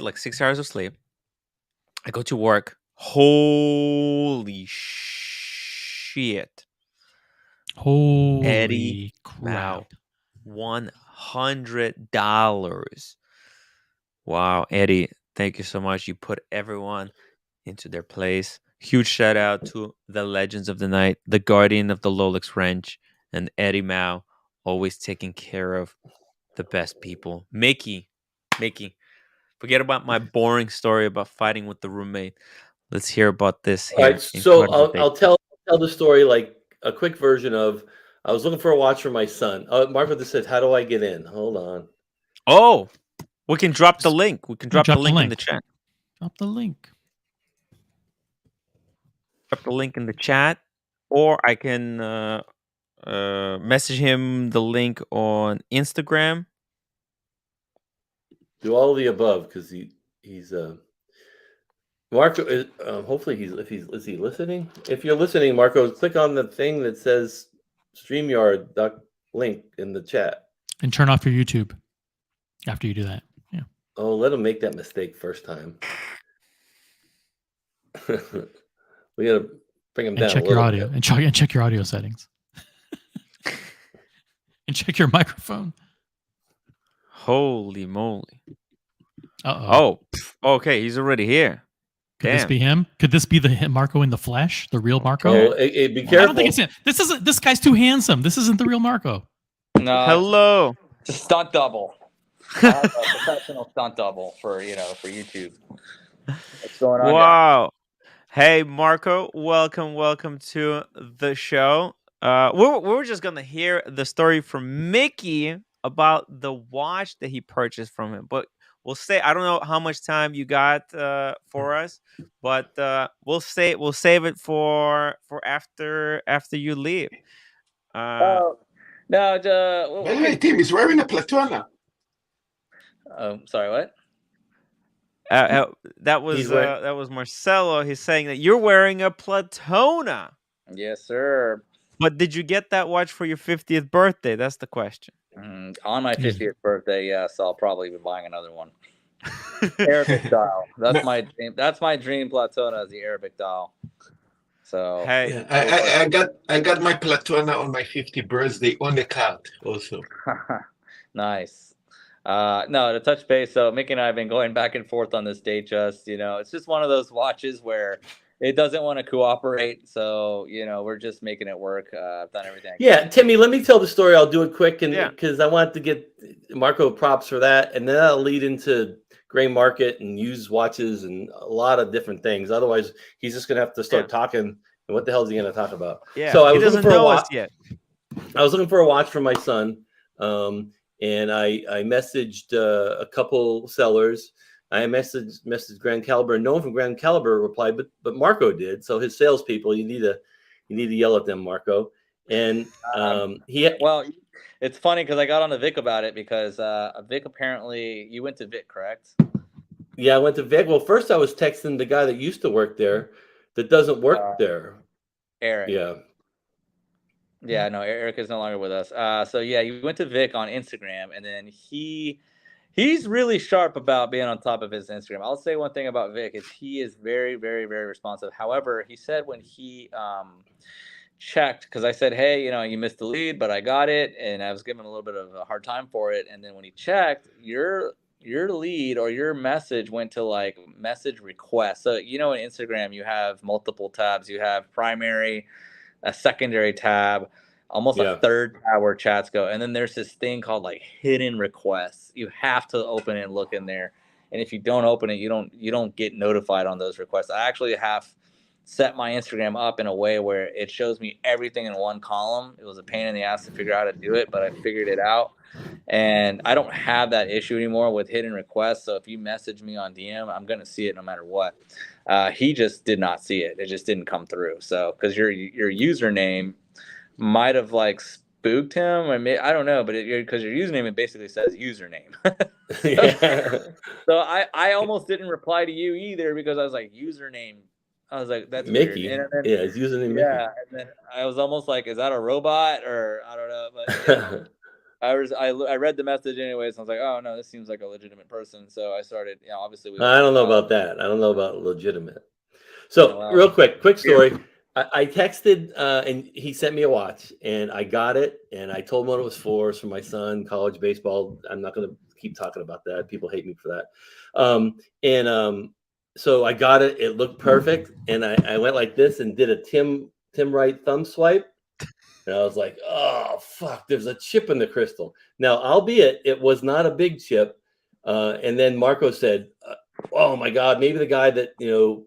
like 6 hours of sleep. I go to work. Holy shit. Holy Eddie crap. $100. Wow, Eddie, thank you so much. You put everyone into their place. Huge shout out to the legends of the night, the guardian of the Lolex wrench, and Eddie Mao, always taking care of the best people. Mickey, forget about my boring story about fighting with the roommate. Let's hear about this here. All right, so I'll tell the story, like a quick version of. I was looking for a watch for my son. Marco just said, "How do I get in?" Hold on. Oh, we can drop the link. We can drop the link in the chat. Drop the link. Drop the link in the chat, or I can message him the link on Instagram. Do all of the above, because he's Marco. Hopefully is he listening? If you're listening, Marco, click on the thing that says StreamYard link in the chat and turn off your YouTube after you do that. Yeah. Oh, let him make that mistake first time. We gotta bring him down. Check your audio and check your audio settings. And check your microphone. Holy moly! Uh-oh. Oh, okay. He's already here. Could this be him? Could this be the Marco in the flesh, the real Marco? Oh, be careful. I don't think it's him. This guy's too handsome. This isn't the real Marco. No. Hello. It's a stunt double. I have a professional stunt double for YouTube. What's going on? Wow. Hey, Marco. Welcome to the show. We're just gonna hear the story from Mickey about the watch that he purchased from him, but we'll say, I don't know how much time you got for us, but we'll save it for after you leave. No, Hey, Tim, he's wearing a Platona. Sorry, what? That was Marcelo. He's saying that you're wearing a Platona. Yes, sir. But did you get that watch for your 50th birthday? That's the question. On my 50th birthday, yes, I'll probably be buying another one. Arabic dial. That's my dream. That's my dream Platona, is the Arabic dial. So hey, yeah, I got my Platona on my 50th birthday on the cloud also. Nice. No, to touch base. So Mickey and I have been going back and forth on this date. It's just one of those watches where it doesn't want to cooperate. So we're just making it work. I've done everything. Yeah, Timmy, let me tell the story. I'll do it quick, and because I want to get Marco props for that, and then I'll lead into gray market and used watches and a lot of different things. Otherwise, he's just gonna have to start talking. And what the hell is he gonna talk about? Yeah, so I he was looking doesn't for a know watch us yet. I was looking for a watch for my son, and I messaged a couple sellers. I messaged Grand Caliber. No one from Grand Caliber replied, but Marco did. So his salespeople, you need to yell at them, Marco. And well, it's funny because I got on to Vic about it because Vic, apparently you went to Vic, correct? Yeah, I went to Vic. Well, first I was texting the guy that used to work there that doesn't work there. Eric. Yeah. Yeah, no, Eric is no longer with us. So yeah, you went to Vic on Instagram, and then he's really sharp about being on top of his Instagram. I'll say one thing about Vic is he is very, very, very responsive. However, he said when he checked, because I said, hey, you missed the lead, but I got it, and I was giving a little bit of a hard time for it. And then when he checked, your lead or your message went to like message request. So in Instagram you have multiple tabs. You have primary, a secondary tab, almost a third tab where chats go, and then there's this thing called like hidden requests. You have to open it and look in there, and if you don't open it, you don't get notified on those requests. I actually have set my Instagram up in a way where it shows me everything in one column. It was a pain in the ass to figure out how to do it, but I figured it out. And I don't have that issue anymore with hidden requests. So if you message me on DM, I'm going to see it no matter what. He just did not see it. It just didn't come through. So because your username might have like spooked him, I don't know, but because your username, it basically says username. So I almost didn't reply to you either because I was like, username. I was like, that's Mickey. weird. And then, yeah, his username Mickey. Yeah, and then I was almost like, is that a robot or I don't know, but I read the message anyways. And I was like, oh no, this seems like a legitimate person. So I started, obviously. I don't know about that. I don't know about legitimate. So real quick story. I texted and he sent me a watch and I got it and I told him what it was for. It's for my son, college baseball. I'm not going to keep talking about that. People hate me for that. So I got it. It looked perfect. And I went like this and did a Tim Wright thumb swipe. And I was like, oh, fuck, there's a chip in the crystal. Now, albeit it was not a big chip. And then Marco said, oh, my God, maybe the guy that,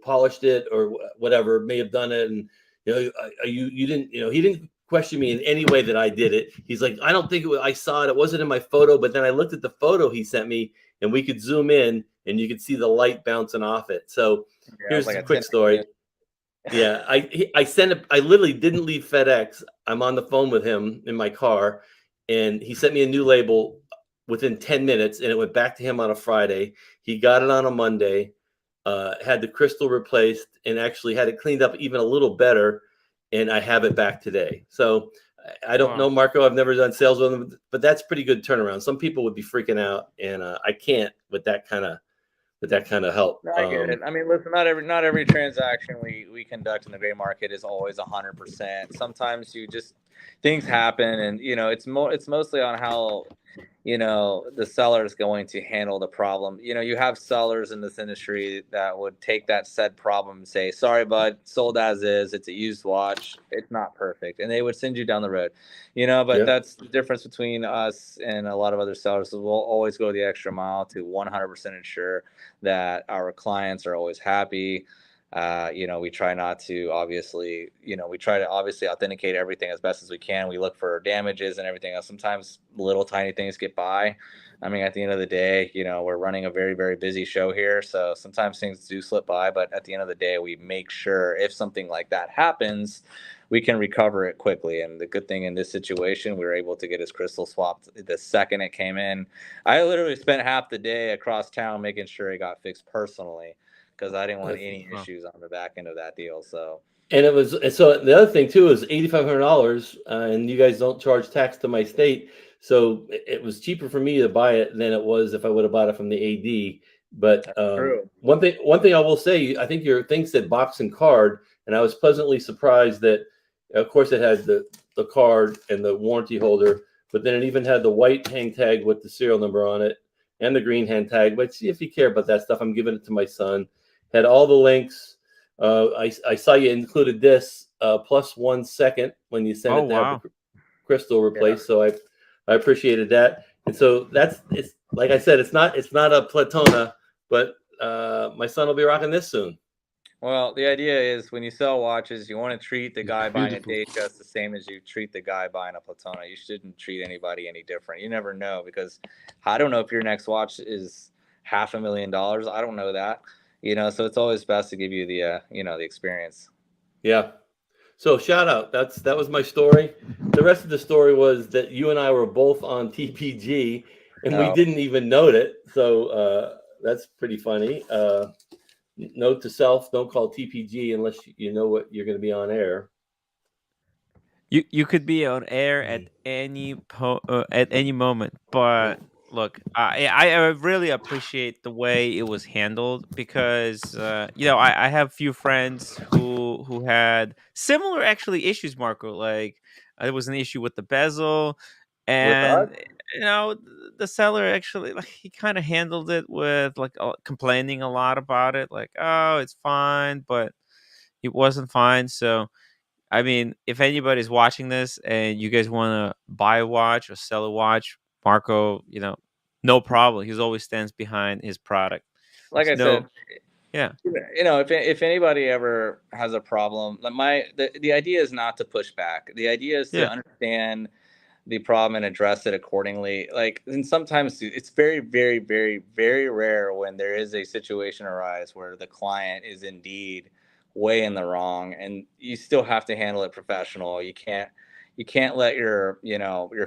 polished it or whatever may have done it. And, you didn't, he didn't question me in any way that I did it. He's like, I don't think I saw it. It wasn't in my photo. But then I looked at the photo he sent me and we could zoom in and you could see the light bouncing off it. So here's a quick story. Yeah, I sent it. I literally didn't leave FedEx. I'm on the phone with him in my car, and he sent me a new label within 10 minutes, and it went back to him on a Friday. He got it on a Monday, had the crystal replaced, and actually had it cleaned up even a little better, and I have it back today. So I don't know, Marco. I've never done sales with him, but that's pretty good turnaround. Some people would be freaking out, and I can't with that kind of help. I get it. I mean, listen, not every transaction we conduct in the gray market is always 100%. Sometimes things happen, and it's mostly on how the seller is going to handle the problem. You have sellers in this industry that would take that said problem and say, sorry, bud, sold as is. It's a used watch. It's not perfect. And they would send you down the road, but that's the difference between us and a lot of other sellers. So we'll always go the extra mile to 100% ensure that our clients are always happy. We try not to obviously authenticate everything as best as we can. We look for damages and everything else. Sometimes little tiny things get by. I mean, at the end of the day, we're running a very, very busy show here. So sometimes things do slip by, but at the end of the day, we make sure if something like that happens, we can recover it quickly. And the good thing in this situation, we were able to get his crystal swapped the second it came in. I literally spent half the day across town making sure it got fixed personally, because I didn't want any issues on the back end of that deal. So the other thing too is $8,500, and you guys don't charge tax to my state, so it was cheaper for me to buy it than it was if I would have bought it from the AD. But one thing I will say, I think your thing said box and card, and I was pleasantly surprised that, of course, it had the card and the warranty holder, but then it even had the white hang tag with the serial number on it and the green hang tag. But see, if you care about that stuff, I'm giving it to my son. Had all the links. I saw you included this plus 1 second when you sent it to have the crystal replaced. So I appreciated that. And so it's like I said, it's not a Platona but my son will be rocking this soon. Well, the idea is when you sell watches, you want to treat the guy buying a Datejust the same as you treat the guy buying a Platona. You shouldn't treat anybody any different. You never know, because I don't know if your next watch is $500,000. I don't know that, so it's always best to give you the, the experience. Yeah. So shout out. That was my story. The rest of the story was that you and I were both on TPG and we didn't even note it. So that's pretty funny. Note to self: don't call TPG unless you know what you're going to be on air. You could be on air at any moment, but look, I really appreciate the way it was handled, because I have few friends who had similar actually issues, Marco. Like, there was an issue with the bezel, and the seller actually, like, he kind of handled it with like complaining a lot about it, like, oh, it's fine, but it wasn't fine. So I mean, if anybody's watching this and you guys want to buy a watch or sell a watch, Marco, no problem. He always stands behind his product. Like I said, yeah. If anybody ever has a problem, like the idea is not to push back. The idea is to understand the problem and address it accordingly. Like, and sometimes it's very, very, very, very rare when there is a situation arise where the client is indeed way in the wrong, and you still have to handle it professional. You can't let your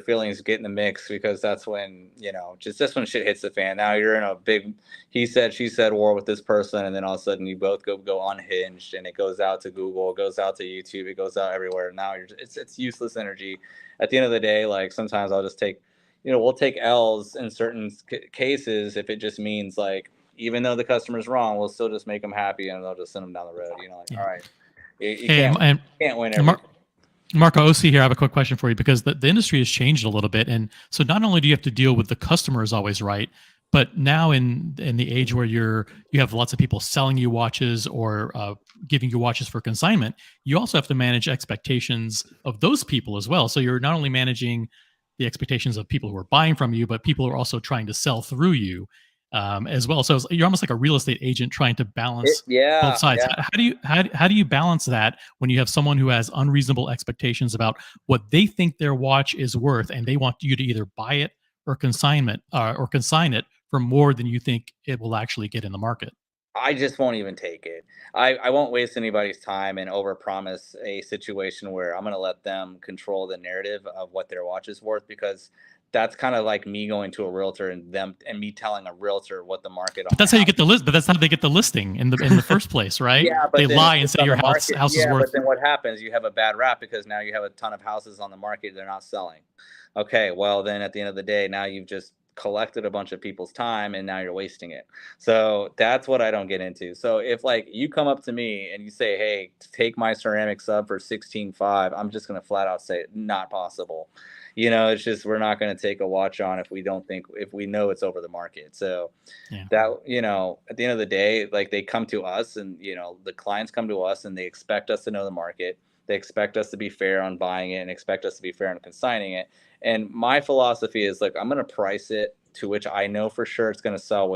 feelings get in the mix, because that's when just when shit hits the fan. Now you're in a big he said she said war with this person, and then all of a sudden you both go unhinged, and it goes out to Google, it goes out to YouTube, it goes out everywhere. Now it's useless energy. At the end of the day, like, sometimes I'll just take we'll take L's in certain cases if it just means, like, even though the customer's wrong, we'll still just make them happy, and they'll just send them down the road. All right, you can't win everything. Marco, OC here. I have a quick question for you, because the industry has changed a little bit, and so not only do you have to deal with the customer is always right, but now in the age where you have lots of people selling you watches or giving you watches for consignment, you also have to manage expectations of those people as well. So you're not only managing the expectations of people who are buying from you, but people who are also trying to sell through you as well. So you're almost like a real estate agent trying to balance both sides. Yeah. How do you balance that when you have someone who has unreasonable expectations about what they think their watch is worth, and they want you to either buy it or consign it for more than you think it will actually get in the market? I just won't even take it. I won't waste anybody's time and overpromise a situation where I'm going to let them control the narrative of what their watch is worth, because that's kind of like me going to a realtor and me telling a realtor what the market. But that's how you get the list. But that's how they get the listing in the first place, right? Yeah, but they lie and say your house is worth. But then what happens? You have a bad rap, because now you have a ton of houses on the market they're not selling. Okay, well then at the end of the day, now you've just collected a bunch of people's time, and now you're wasting it. So that's what I don't get into. So if, like, you come up to me and you say, hey, take my ceramic sub for 16.5, I'm just going to flat out say not possible. It's just, we're not going to take a watch on if we know it's over the market. So that, at the end of the day, like, they come to us, and the clients come to us, and they expect us to know the market. They expect us to be fair on buying it, and expect us to be fair on consigning it. And my philosophy is, like, I'm going to price it to which I know for sure it's going to sell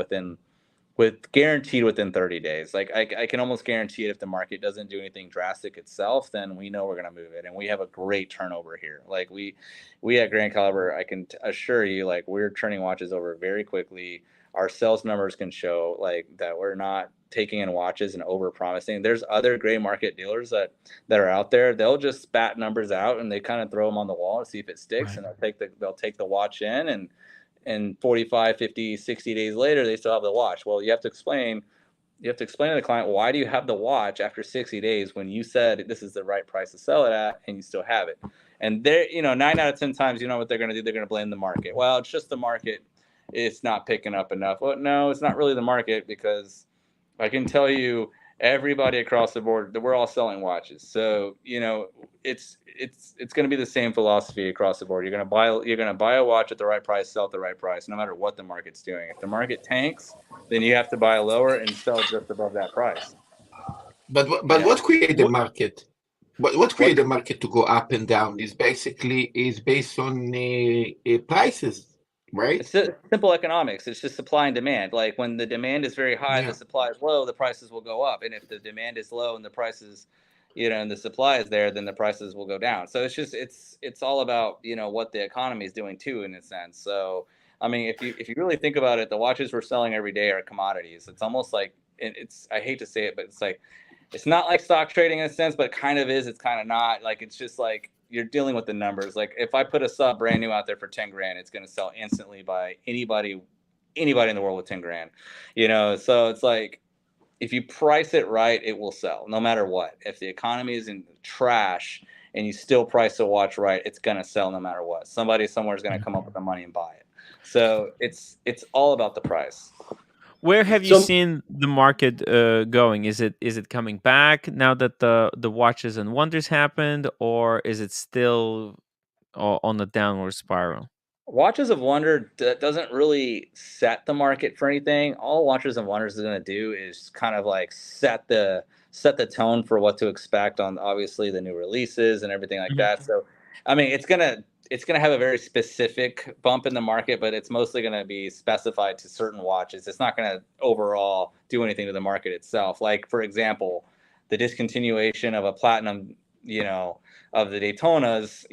guaranteed within 30 days. Like, I can almost guarantee it. If the market doesn't do anything drastic itself, then we know we're going to move it. And we have a great turnover here. Like, we at Grand Caliber, I can assure you, like, we're turning watches over very quickly. Our sales numbers can show, like, that we're not taking in watches and over promising. There's other gray market dealers that are out there. They'll just spat numbers out, and they kind of throw them on the wall and see if it sticks. Right. And they'll take the watch in, and 45, 50, 60 days later, they still have the watch. Well, you have to explain to the client, why do you have the watch after 60 days when you said this is the right price to sell it at, and you still have it? And they're, 9 out of 10 times, you know what they're going to do? They're going to blame the market. Well, it's just the market. It's not picking up enough. Well, no, it's not really the market, because I can tell you, everybody across the board, we're all selling watches. So, it's going to be the same philosophy across the board. You're going to buy a watch at the right price, sell at the right price, no matter what the market's doing. If the market tanks, then you have to buy lower and sell just above that price. But what created the market? What created the market to go up and down is based on prices. right? It's just simple economics. It's just supply and demand. Like when the demand is very high, the supply is low, the prices will go up. And if the demand is low and the prices, and the supply is there, then the prices will go down. So it's all about, what the economy is doing too, in a sense. So, I mean, if you really think about it, the watches we're selling every day are commodities. It's almost like, I hate to say it, but it's not like stock trading in a sense, but it kind of is. It's kind of not. Like, it's just like you're dealing with the numbers. Like if I put a sub brand new out there for 10 grand, it's going to sell instantly by anybody in the world with 10 grand, So it's like, if you price it right, it will sell no matter what. If the economy is in trash and you still price a watch right, it's going to sell no matter what. Somebody somewhere is going to come up with the money and buy it. So it's all about the price. Where have you seen the market going? Is it coming back now that the Watches and Wonders happened, or is it still on the downward spiral? Watches of Wonder doesn't really set the market for anything. All Watches of Wonders is going to do is kind of like set the tone for what to expect on obviously the new releases and everything like that. So, I mean, it's gonna have a very specific bump in the market, but it's mostly going to be specified to certain watches. It's not going to overall do anything to the market itself. Like, for example, the discontinuation of a platinum, of the Daytonas,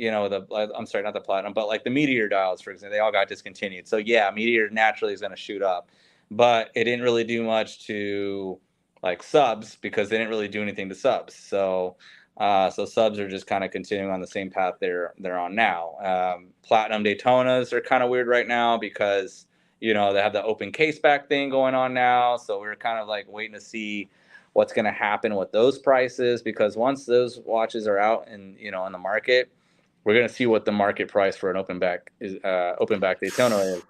I'm sorry, not the platinum, but like the Meteor dials, for example, they all got discontinued. So yeah, Meteor naturally is going to shoot up, but it didn't really do much to like subs because they didn't really do anything to subs. So subs are just kind of continuing on the same path they're on now. Platinum Daytonas are kind of weird right now because they have the open case back thing going on now. So we're kind of like waiting to see what's going to happen with those prices, because once those watches are out and in the market, we're going to see what the market price for an open back Daytona is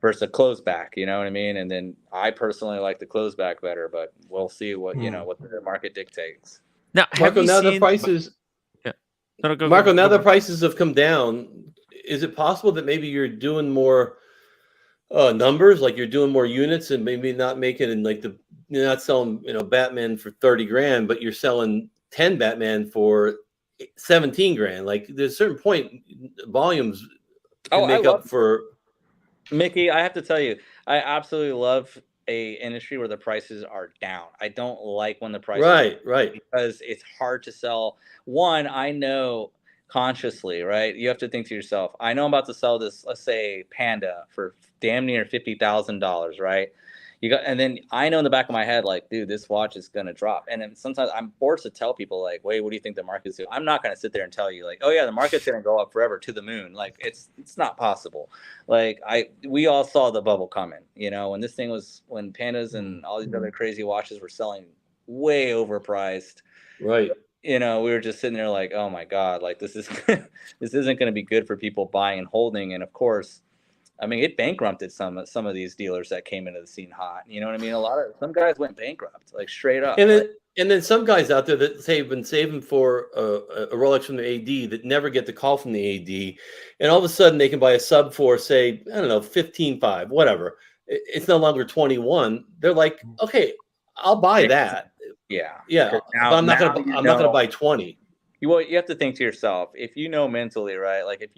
versus a closed back. You know what I mean? And then I personally like the closed back better, but we'll see what what the market dictates. Now, Marco, now the prices. Yeah. No, Marco, now the prices have come down. Is it possible that maybe you're doing more numbers, like you're doing more units, and maybe not making like you're not selling Batman for 30 grand, but you're selling 10 Batman for 17 grand? Like there's a certain point volumes can make up for. Mickey, I have to tell you, I absolutely love a industry where the prices are down. I don't like when the prices right because it's hard to sell. One, I know consciously, right? You have to think to yourself, I know I'm about to sell this, let's say Panda, for damn near $50,000, right? And then I know in the back of my head, like, dude, this watch is gonna drop. And then sometimes I'm forced to tell people, like, wait, what do you think the market's doing? I'm not gonna sit there and tell you, like, oh yeah, the market's gonna go up forever to the moon. Like, it's not possible. Like, we all saw the bubble coming, when this thing was, when Pandas and all these other crazy watches were selling way overpriced. Right. We were just sitting there like, oh my God, like this isn't gonna be good for people buying and holding. And of course, I mean, it bankrupted some of these dealers that came into the scene hot. You know what I mean? Some guys went bankrupt, like straight up. And then some guys out there that have been saving for a Rolex from the AD that never get the call from the AD, and all of a sudden they can buy a sub for, say, I don't know, 15.5, whatever. It's no longer 21. They're like, okay, I'll buy that. Yeah. But I'm not gonna buy 20. You have to think to yourself, if mentally, right? Like if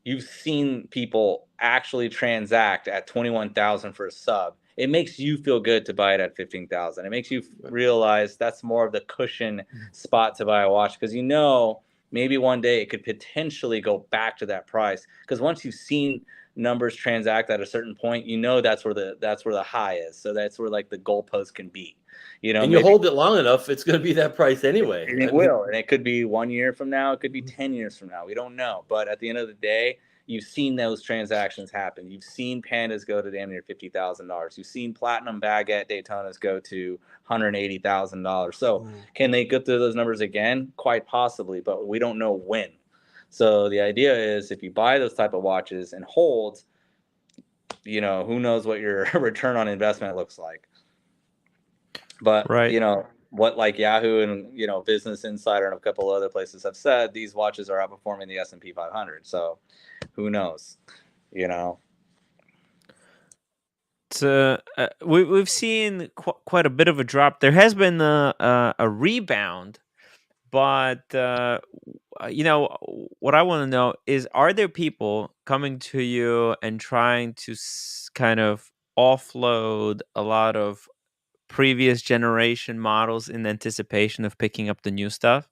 you've seen people actually transact at 21,000 for a sub, it makes you feel good to buy it at 15,000. It makes you realize that's more of the cushion spot to buy a watch, because maybe one day it could potentially go back to that price. Because once you've seen numbers transact at a certain point, that's where the high is. So that's where like the goalpost can be. And you hold it long enough, it's going to be that price anyway. And it will. And it could be 1 year from now. It could be 10 years from now. We don't know. But at the end of the day, you've seen those transactions happen. You've seen Pandas go to damn near $50,000. You've seen Platinum Baguette Daytonas go to $180,000. So can they go through those numbers again? Quite possibly, but we don't know when. So the idea is, if you buy those type of watches and hold, who knows what your return on investment looks like. But, what like Yahoo and, Business Insider and a couple other places have said, these watches are outperforming the S&P 500. So who knows, We've seen quite a bit of a drop. There has been a rebound, But you know, what I want to know is, are there people coming to you and trying to kind of offload a lot of previous generation models in anticipation of picking up the new stuff?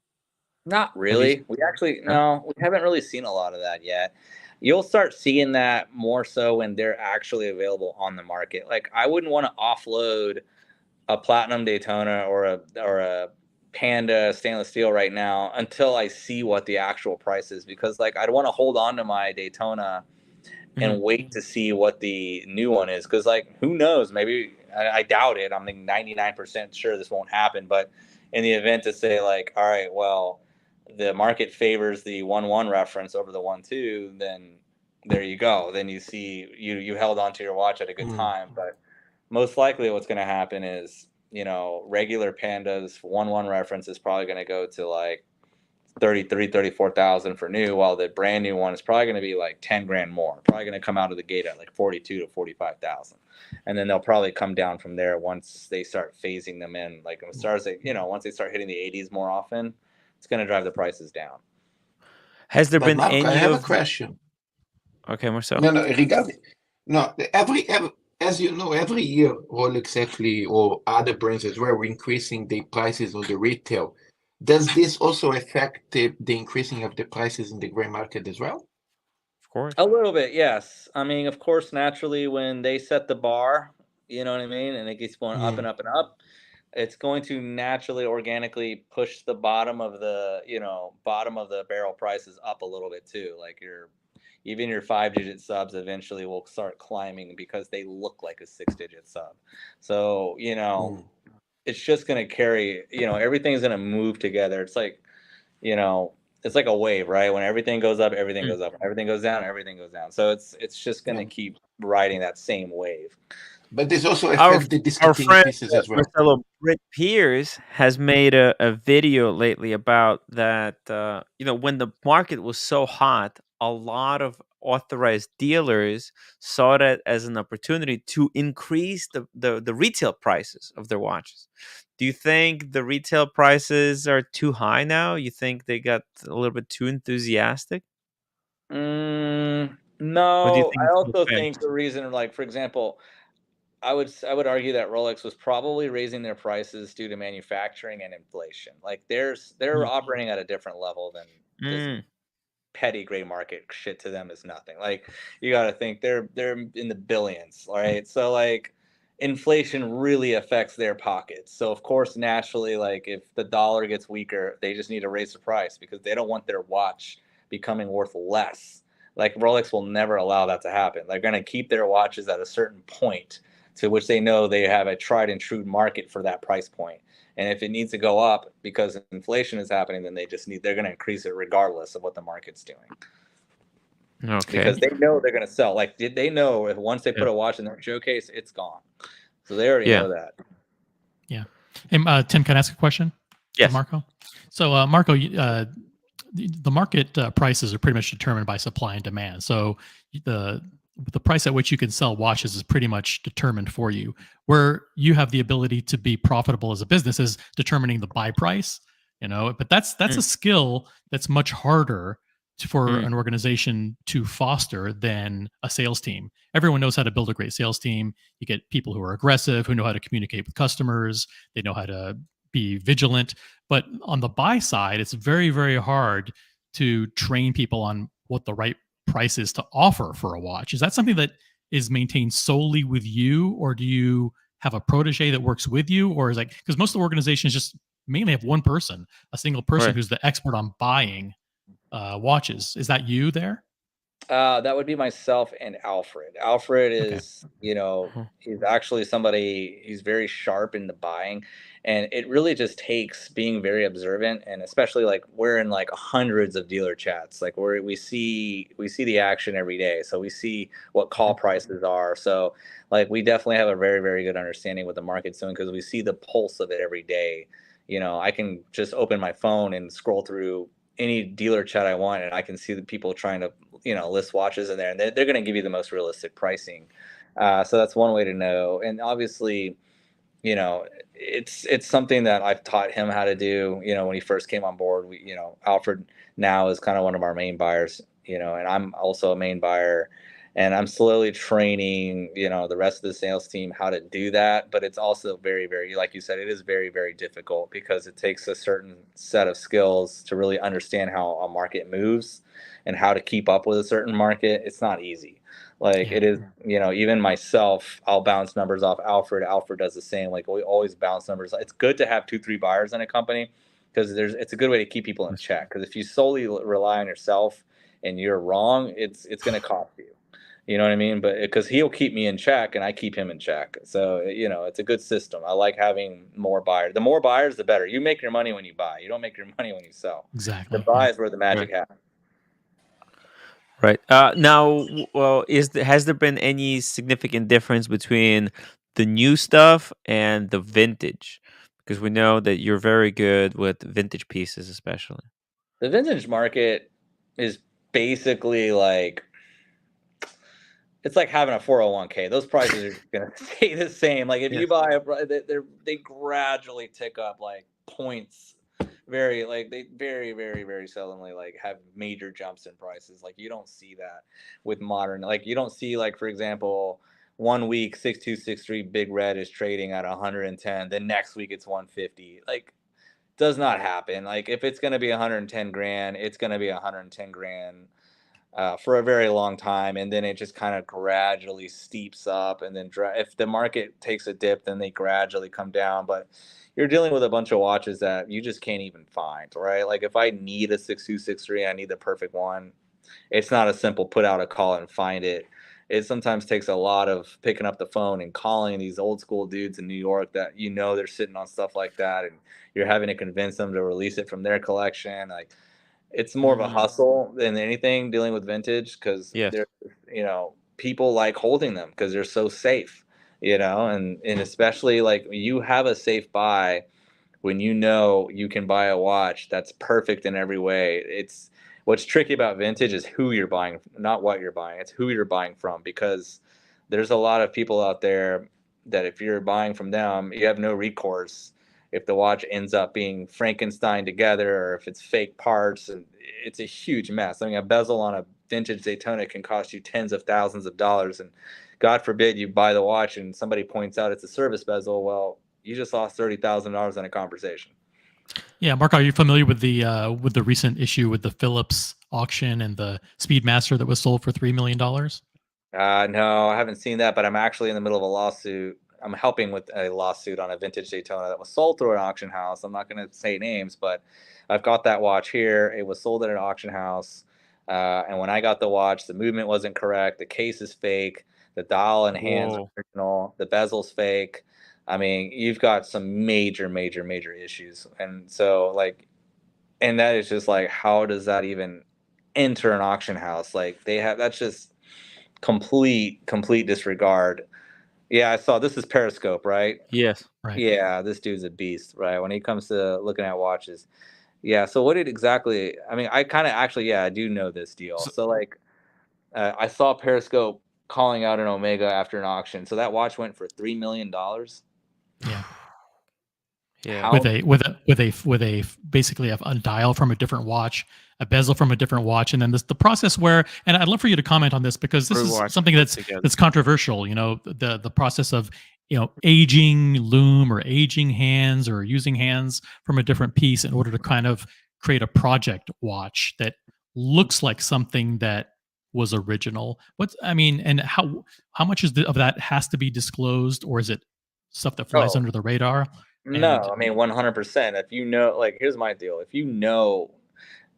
Not Have you? really. We actually No? no, we haven't really seen a lot of that yet. You'll start seeing that more so when they're actually available on the market. Like I wouldn't want to offload a platinum Daytona or a Panda stainless steel right now until I see what the actual price is, because like I'd want to hold on to my Daytona and wait to see what the new one is, because like who knows, maybe I doubt it. I'm like 99% sure this won't happen, but in the event to say like, all right, well, the market favors the 1-1 reference over the 1-2, then there you go. Then you see you held on to your watch at a good time. But most likely what's going to happen is, regular Pandas 1-1 reference is probably going to go to like 34,000 for new, while the brand new one is probably going to be like 10 grand more, probably going to come out of the gate at like 42 to 45,000. And then they'll probably come down from there once they start phasing them in. Like once they start hitting the 80s more often, it's going to drive the prices down. Has there been Marco, any I have of a question. Okay, Marcel. No, regarding every as you know, every year Rolex actually, or other brands as well, were increasing the prices on the retail. Does this also affect the increasing of the prices in the gray market as well? Of course. A little bit, yes. I mean, of course, naturally, when they set the bar, you know what I mean, and it keeps going up and up and up, it's going to naturally, organically push the bottom of the barrel prices up a little bit too. Like even your 5-digit subs eventually will start climbing because they look like a 6-digit sub. So, it's just going to carry, everything's going to move together. It's like, it's like a wave, right? When everything goes up, everything goes up. When everything goes down, everything goes down. So it's just going to keep riding that same wave. But this also Our affects the discontinued friend pieces as well. Marcelo Britt Pierce has made a video lately about that. When the market was so hot, a lot of authorized dealers saw that as an opportunity to increase the retail prices of their watches. Do you think the retail prices are too high now? You think they got a little bit too enthusiastic? Or do you No, think I it's also okay? think the reason, like for example, I would argue that Rolex was probably raising their prices due to manufacturing and inflation. Like they're operating at a different level than this petty gray market shit. To them is nothing. Like you got to think they're in the billions, all right? So like inflation really affects their pockets. So of course, naturally, like if the dollar gets weaker, they just need to raise the price because they don't want their watch becoming worth less. Like Rolex will never allow that to happen. They're going to keep their watches at a certain point to which they know they have a tried and true market for that price point. And if it needs to go up because inflation is happening, then they're going to increase it regardless of what the market's doing. Okay. Because they know they're going to sell. Like they know if once they put a watch in their showcase, it's gone. So they already know that. Yeah. Hey, Tim, can I ask a question? Yes. Marco. So, Marco, the market prices are pretty much determined by supply and demand. So the price at which you can sell watches is pretty much determined for you. Where you have the ability to be profitable as a business is determining the buy price. But that's a skill that's much harder for an organization to foster than a sales team. Everyone knows how to build a great sales team. You get people who are aggressive, who know how to communicate with customers. They know how to be vigilant. But on the buy side, it's very, very hard to train people on what the right price is to offer for a watch. Is that something that is maintained solely with you, or do you have a protege that works with you? Or is because most of the organizations just mainly have one person, a single person who's the expert on buying watches. Is that you there? That would be myself and Alfred. Alfred is, he's actually somebody, he's very sharp in the buying, and it really just takes being very observant, and especially like we're in like hundreds of dealer chats, like we see the action every day, so we see what call prices are. So like we definitely have a very, very good understanding what the market's doing because we see the pulse of it every day. I can just open my phone and scroll through any dealer chat I want, and I can see the people trying to list watches in there, and they're going to give you the most realistic pricing. So that's one way to know. And obviously, you know, it's something that I've taught him how to do. You know, when he first came on board, Alfred now is kind of one of our main buyers. You know, and I'm also a main buyer, and I'm slowly training, the rest of the sales team how to do that. But it's also very, very, like you said, it is very, very difficult because it takes a certain set of skills to really understand how a market moves and how to keep up with a certain market. It's not easy. Like it is, even myself, I'll bounce numbers off Alfred. Alfred does the same. Like we always bounce numbers. It's good to have 2-3 buyers in a company because it's a good way to keep people in check. Because if you solely rely on yourself and you're wrong, it's going to cost you. You know what I mean? But because he'll keep me in check and I keep him in check. So, it's a good system. I like having more buyers. The more buyers, the better. You make your money when you buy. You don't make your money when you sell. Exactly. The buy is where the magic happens. Right. Now, well, has there been any significant difference between the new stuff and the vintage? Because we know that you're very good with vintage pieces, especially. The vintage market is basically like, it's like having a 401k. Those prices are going to stay the same. Like if you buy they gradually tick up like points. They very, very, very seldomly like have major jumps in prices. Like you don't see that with modern. Like you don't see, like, for example, 1 week 6263 Big Red is trading at 110. Then next week it's 150. Like, does not happen. Like if it's going to be 110 grand, it's going to be 110 grand. For a very long time, and then it just kind of gradually steeps up, and then if the market takes a dip, then they gradually come down. But you're dealing with a bunch of watches that you just can't even find, right? Like if I need a 6263, I need the perfect one. It's not a simple put out a call and find it. It sometimes takes a lot of picking up the phone and calling these old school dudes in New York that they're sitting on stuff like that, and you're having to convince them to release it from their collection. Like, it's more of a hustle than anything dealing with vintage because they're, people like holding them because they're so safe, and especially like you have a safe buy when you can buy a watch that's perfect in every way. It's what's tricky about vintage is who you're buying, not what you're buying. It's who you're buying from, because there's a lot of people out there that if you're buying from them, you have no recourse if the watch ends up being Frankenstein together or if it's fake parts, and it's a huge mess. I mean, a bezel on a vintage Daytona can cost you tens of thousands of dollars, and God forbid you buy the watch and somebody points out it's a service bezel. Well, you just lost $30,000 in a conversation. Yeah, Mark, are you familiar with the recent issue with the Phillips auction and the Speedmaster that was sold for $3 million? No, I haven't seen that, but I'm actually in the middle of a lawsuit. I'm helping with a lawsuit on a vintage Daytona that was sold through an auction house. I'm not going to say names, but I've got that watch here. It was sold at an auction house. And when I got the watch, the movement wasn't correct. The case is fake. The dial and hands are original. The bezel's fake. I mean, you've got some major, major, major issues. And so, like, and that is just like, how does that even enter an auction house? Like, that's just complete disregard. Yeah, I saw this is Periscope, right? Yes. Right. Yeah, this dude's a beast, right? When it comes to looking at watches. Yeah, so what did exactly, I mean, I kind of actually, I do know this deal. So like, I saw Periscope calling out an Omega after an auction. So that watch went for $3 million. Yeah. Yeah. With a basically a dial from a different watch, a bezel from a different watch, and then the process where, and I'd love for you to comment on this because this is something that's controversial. The process of aging loom or aging hands or using hands from a different piece in order to kind of create a project watch that looks like something that was original. And how much of that has to be disclosed, or is it stuff that flies under the radar? No, I mean 100%. If like, here's my deal. If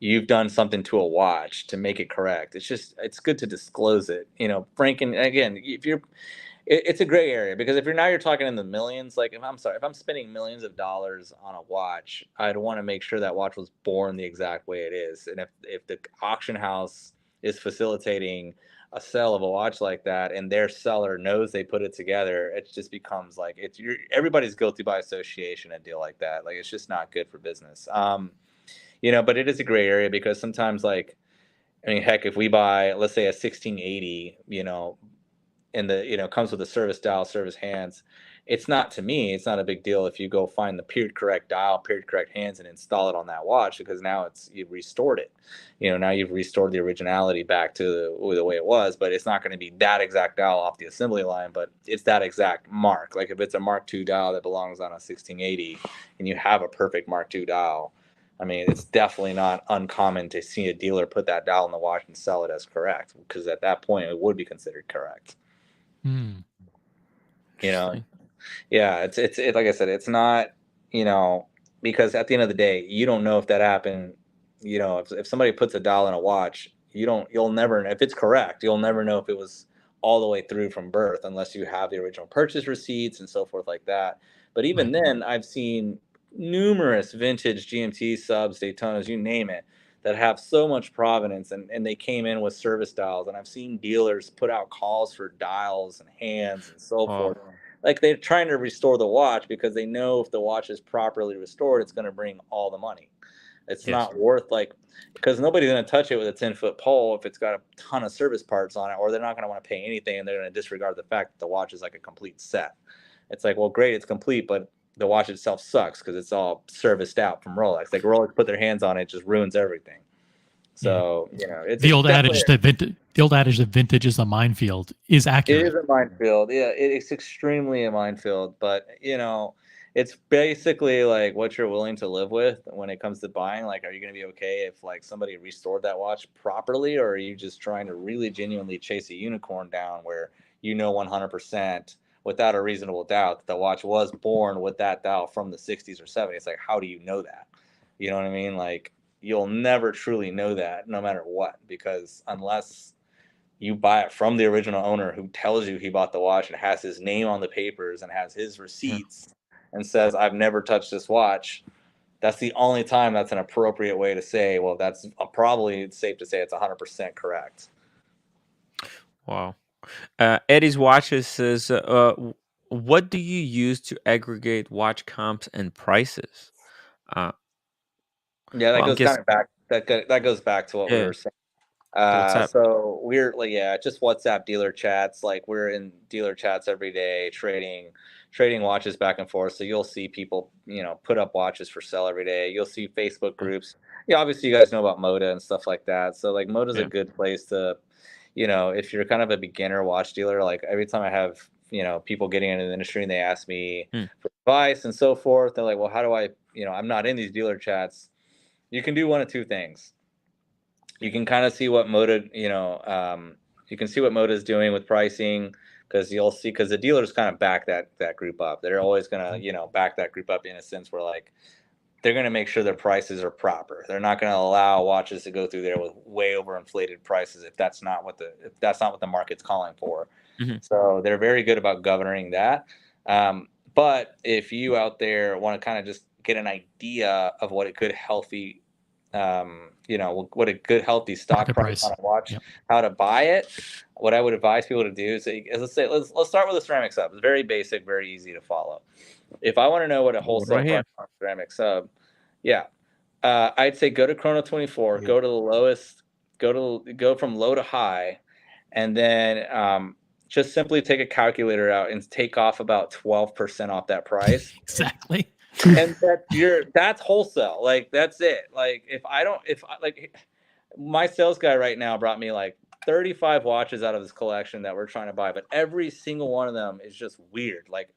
you've done something to a watch to make it correct, it's good to disclose it. Again, it's a gray area, because if you're talking in the millions, like if I'm spending millions of dollars on a watch, I'd want to make sure that watch was born the exact way it is. And if the auction house is facilitating a sale of a watch like that and their seller knows they put it together, it just becomes like everybody's guilty by association. A deal like that, like, it's just not good for business. But it is a gray area, because sometimes, like, I mean, heck, if we buy, let's say, a 1680, comes with a service dial, service hands. It's not, to me, it's not a big deal if you go find the period correct dial, period correct hands, and install it on that watch, because now you've restored it. Now you've restored the originality back to the way it was, but it's not going to be that exact dial off the assembly line, but it's that exact mark. Like if it's a Mark II dial that belongs on a 1680 and you have a perfect Mark II dial, I mean, it's definitely not uncommon to see a dealer put that dial in the watch and sell it as correct, because at that point it would be considered correct. Yeah, it's like I said, it's not, because at the end of the day, you don't know if that happened. If somebody puts a dial in a watch, you'll never, if it's correct, you'll never know if it was all the way through from birth unless you have the original purchase receipts and so forth like that. But even then, I've seen numerous vintage GMT subs, Daytonas, you name it, that have so much provenance, and they came in with service dials, and I've seen dealers put out calls for dials and hands and so forth. Like they're trying to restore the watch because they know if the watch is properly restored, it's going to bring all the money. It's not worth, because nobody's going to touch it with a 10-foot pole if it's got a ton of service parts on it, or they're not going to want to pay anything, and they're going to disregard the fact that the watch is like a complete set. It's like, well, great, it's complete, but the watch itself sucks because it's all serviced out from Rolex. Like Rolex put their hands on it, just ruins everything. So it's the old adage that vintage is a minefield is accurate. It is a minefield. Yeah, it's extremely a minefield. But it's basically like what you're willing to live with when it comes to buying. Like, are you going to be okay if like somebody restored that watch properly, or are you just trying to really genuinely chase a unicorn down where 100% without a reasonable doubt that the watch was born with that dial from the 60s or 70s? Like, how do you know that? You know what I mean? Like, you'll never truly know that no matter what, because unless you buy it from the original owner who tells you he bought the watch and has his name on the papers and has his receipts and says, I've never touched this watch, that's the only time that's an appropriate way to say, well, that's probably safe to say it's 100% correct. Wow. Eddie's Watches says, what do you use to aggregate watch comps and prices? That goes kind of back. That goes back to what we were saying. So we're just WhatsApp dealer chats. Like we're in dealer chats every day, trading watches back and forth. So you'll see people, put up watches for sale every day. You'll see Facebook groups. Yeah, obviously you guys know about Moda and stuff like that. So like Moda's a good place to, if you're kind of a beginner watch dealer. Like every time I have people getting into the industry and they ask me for advice and so forth, they're like, well, how do I, I'm not in these dealer chats. You can do one of two things. You can kind of see what Moda, you can see what Moda is doing with pricing, because you'll see, because the dealers kind of back that group up. They're always going to, back that group up in a sense where like they're going to make sure their prices are proper. They're not going to allow watches to go through there with way overinflated prices if that's not what the market's calling for. So they're very good about governing that. But if you out there want to kind of just get an idea of what a good healthy what a good healthy stock price on a watch, how to buy it, what I would advise people to do is let's start with a ceramic sub. It's very basic, very easy to follow. If I want to know what a wholesale price on a ceramic sub, I'd say go to Chrono 24, go to the lowest, go from low to high, and then just simply take a calculator out and take off about 12% off that price. Exactly. And that's wholesale. Like that's it. Like if my sales guy right now brought me like 35 watches out of this collection that we're trying to buy, but every single one of them is just weird. Like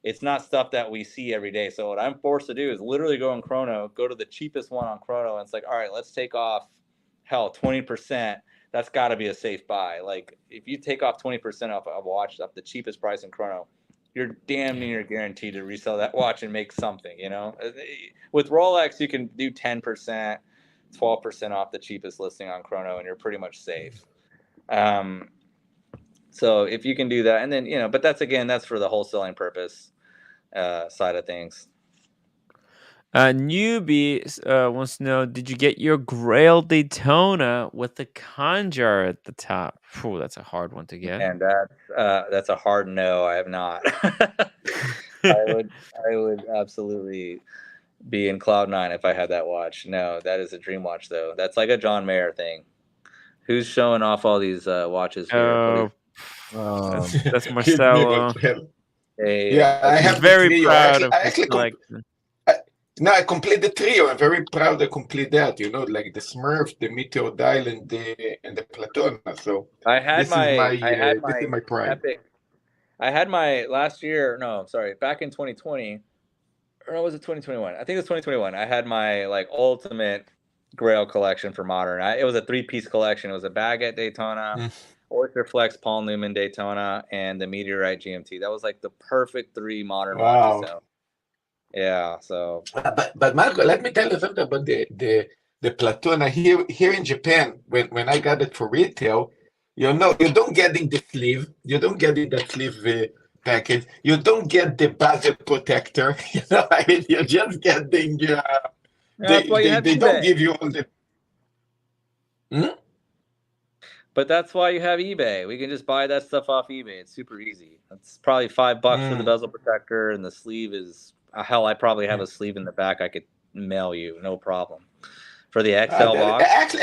it's not stuff that we see every day. So what I'm forced to do is literally go on Chrono, go to the cheapest one on Chrono, and it's like, all right, let's take off 20%. That's got to be a safe buy. Like if you take off 20% off a watch up the cheapest price in Chrono, you're damn near guaranteed to resell that watch and make something, With Rolex, you can do 10%, 12% off the cheapest listing on Chrono, and you're pretty much safe. So if you can do that, and then, but that's for the wholesaling purpose side of things. Newbie wants to know, did you get your Grail Daytona with the conjar at the top? Phew, that's a hard one to get. And that's a hard no. I have not. I would absolutely be in cloud nine if I had that watch. No, that is a dream watch though. That's like a John Mayer thing. Who's showing off all these watches here? That's Give me Marcelo. the pen. Hey, Yeah, I He's have the very trio. proud of I his actually collection. I complete the trio. I'm very proud to complete that. You know, like the Smurf, the Meteor Dial, and the Platona. So I had this is my my pride. epic. I had my last year. No, sorry, back in 2020, or was it 2021? I think it was 2021. I had my like ultimate Grail collection for modern. It was a 3-piece collection. It was a Baguette Daytona, Oyster Flex Paul Newman Daytona, and the Meteorite GMT. That was like the perfect 3 modern watches. Wow. So yeah, so But Marco, let me tell you something about the Platona here in Japan. When I got it for retail, you know, you don't get in the sleeve. You don't get in the sleeve package. You don't get the bezel protector. You know, I mean, you're just getting. that's why you have They don't eBay. give you all the. But that's why you have eBay. We can just buy that stuff off eBay. It's super easy. It's probably $5 for the bezel protector, and the sleeve is hell. I probably have a sleeve in the back. I could mail you, no problem. For the XL box.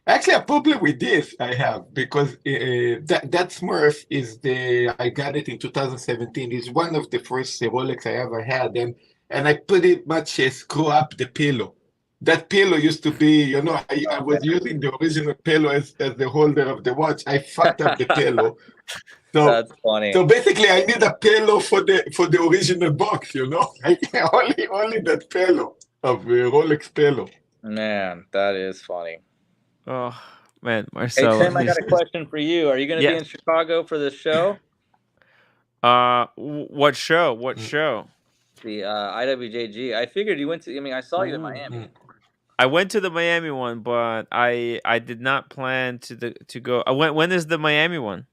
Actually, a problem with this I have because that Smurf is I got it in 2017. It's one of the first Rolex I ever had, and I pretty much screw up the pillow. That pillow used to be, you know, I was using the original pillow as the holder of the watch. I fucked up the pillow. So that's funny. So basically, I need a pillow for the original box, you know. only that pillow of Rolex pillow. Man, that is funny. Oh man, Marcelo. Hey Tim, I got a question for you. Are you going to be in Chicago for this show? What show? What show? The IWJG. I figured you went to. I mean, I saw you in Miami. I went to the Miami one, but I did not plan to go. When is the Miami one?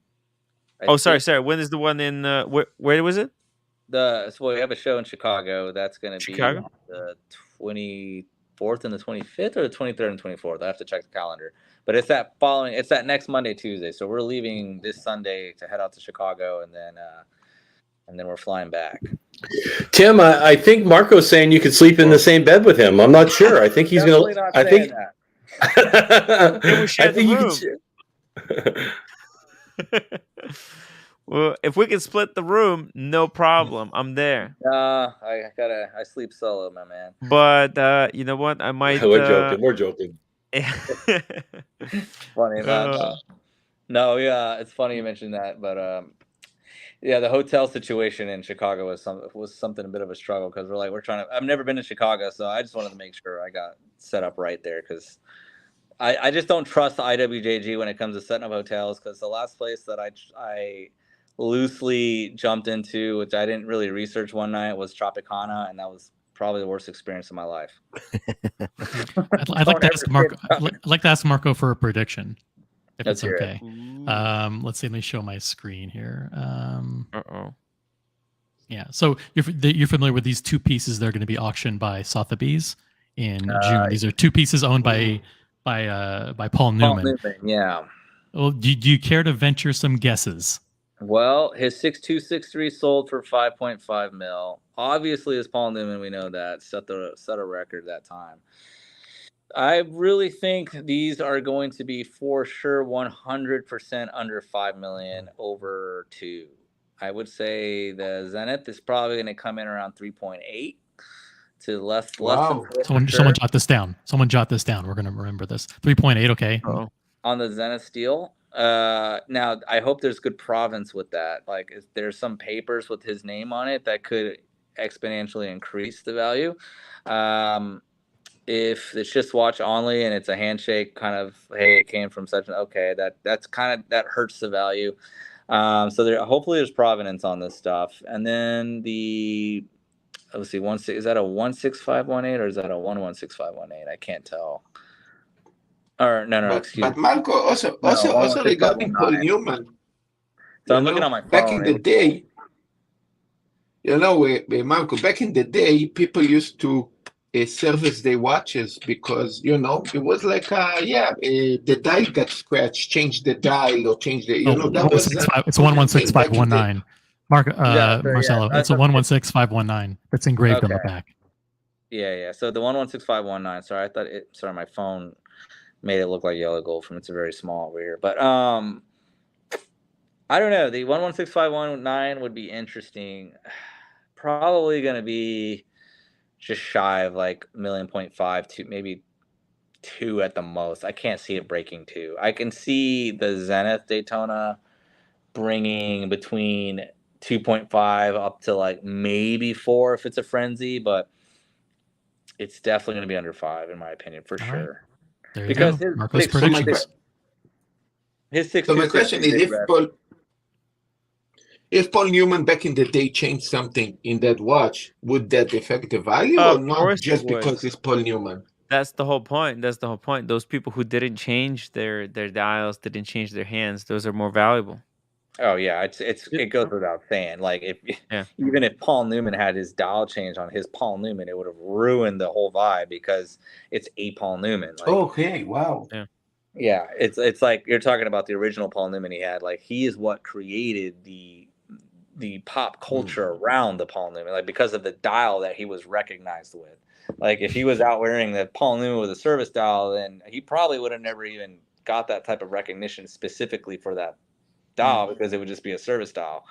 Sorry. When is the one in where was it? So we have a show in Chicago. That's going to be the 24th and the 25th, or the 23rd and 24th. I have to check the calendar. But it's that next Monday, Tuesday. So we're leaving this Sunday to head out to Chicago, and then we're flying back. Tim, I think Marco's saying you could sleep in the same bed with him. I'm not sure. I think he's going to. I think. We share the room. Well, if we can split the room, no problem. I'm there. I sleep solo, my man. But you know what? I might. We're joking. Funny. No, yeah, it's funny you mentioned that, but yeah, the hotel situation in Chicago was something a bit of a struggle because we're trying to. I've never been to Chicago, so I just wanted to make sure I got set up right there because I just don't trust the IWJG when it comes to setting up hotels, because the last place that I loosely jumped into, which I didn't really research one night, was Tropicana, and that was probably the worst experience of my life. I'd like to ask Marco. I'd like to ask Marco for a prediction, if it's okay. Let's see. Let me show my screen here. Yeah. So you're familiar with these 2 pieces that are going to be auctioned by Sotheby's in June. These are 2 pieces owned by Paul Newman. Yeah. Well, do you care to venture some guesses? Well, his 6263 sold for 5.5 mil. Obviously, as Paul Newman, we know that set a record that time. I really think these are going to be for sure 100% under 5 million over 2. I would say the Zenith is probably going to come in around 3.8 to less than 4. Someone jot this down. We're going to remember this. 3.8. Okay. On the Zenith steel. Now I hope there's good provenance with that. Like, if there's some papers with his name on it that could exponentially increase the value. If it's just watch only and it's a handshake kind of, hey, it came from such an, okay, that's kind of, that hurts the value. So hopefully there's provenance on this stuff. And then let's see, is that a 16518 or is that a 116,518? I can't tell. Or no, excuse me. But Marco, also regarding Paul Newman. So I'm looking on my phone. Back in the day, Marco, back in the day, people used to service their watches because, it was like, the dial got scratched, change the dial or change the, it's 116519. Marcelo, it's a 116519 that's engraved on the back. Yeah. So the 116519. Sorry, my phone made it look like yellow gold from it's very small over here. But I don't know. The 116519 would be interesting. Probably going to be just shy of like 1.5 to maybe 2 at the most. I can't see it breaking 2. I can see the Zenith Daytona bringing between 2.5 up to like maybe 4 if it's a frenzy, but it's definitely going to be under 5 in my opinion for All sure. right. There you Because go. his Marco's 6.26 predictions. his So my 6.26 question is, if Paul Newman back in the day changed something in that watch, would that affect the value or Of not? course it Just would. because it's Paul Newman. That's the whole point. That's the whole point. Those people who didn't change their dials, didn't change their hands, those are more valuable. Oh yeah, it goes without saying. Like even if Paul Newman had his dial change on his Paul Newman, it would have ruined the whole vibe because it's a Paul Newman. Like, okay, wow. Yeah, it's like you're talking about the original Paul Newman he had. Like he is what created the pop culture around the Paul Newman, like because of the dial that he was recognized with. Like if he was out wearing the Paul Newman with a service dial, then he probably would have never even got that type of recognition specifically for that dial because it would just be a service dial.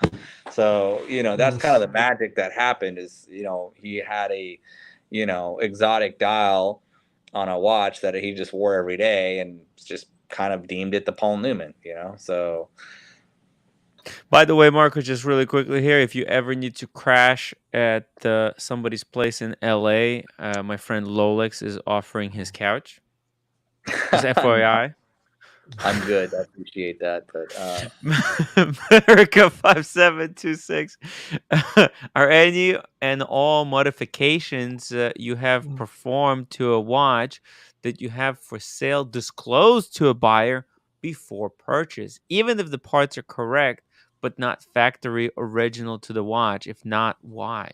So, that's kind of the magic that happened is, he had a, exotic dial on a watch that he just wore every day and just kind of deemed it the Paul Newman, so. By the way, Marco, just really quickly here, if you ever need to crash at somebody's place in LA, my friend Lolex is offering his couch. Just FYI. I'm good. I appreciate that. But America 5726. Are any and all modifications you have performed to a watch that you have for sale disclosed to a buyer before purchase, even if the parts are correct but not factory original to the watch? If not, why?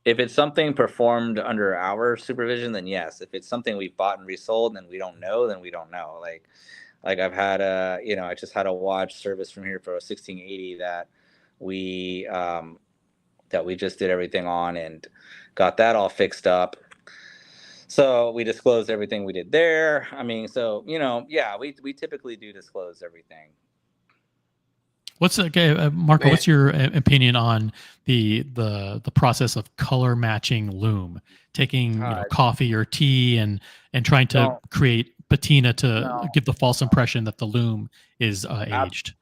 If it's something performed under our supervision, then yes. If it's something we bought and resold and we don't know, then we don't know. Like I've had I just had a watch service from here for a 1680 that we just did everything on and got that all fixed up. So we disclosed everything we did there. I mean, so we typically do disclose everything. Marco? What's your opinion on the process of color matching loom? Taking coffee or tea and trying to create patina to give the false impression that the loom is aged.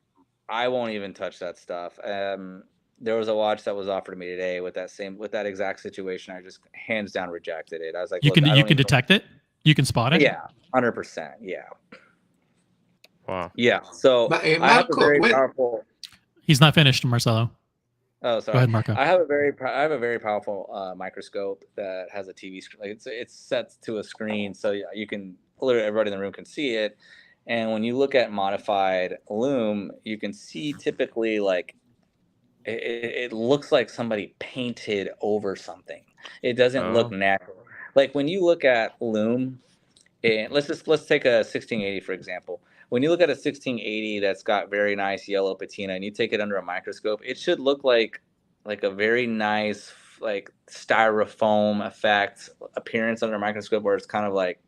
I won't even touch that stuff. There was a watch that was offered to me today with that exact situation. I just hands down rejected it. I was like, you can detect it. You can spot it. Yeah, 100%. Yeah. Wow. Yeah. So I have a very powerful. He's not finished, Marcelo. Oh, sorry. Go ahead, Marco. I have a very powerful microscope that has a TV screen. Like it's set to a screen, so you can literally everybody in the room can see it. And when you look at modified loom, you can see typically like it looks like somebody painted over something. It doesn't look natural. Like when you look at loom, and let's take a 1680 for example. When you look at a 1680 that's got very nice yellow patina and you take it under a microscope, it should look like a very nice like styrofoam effect appearance under a microscope where it's kind of like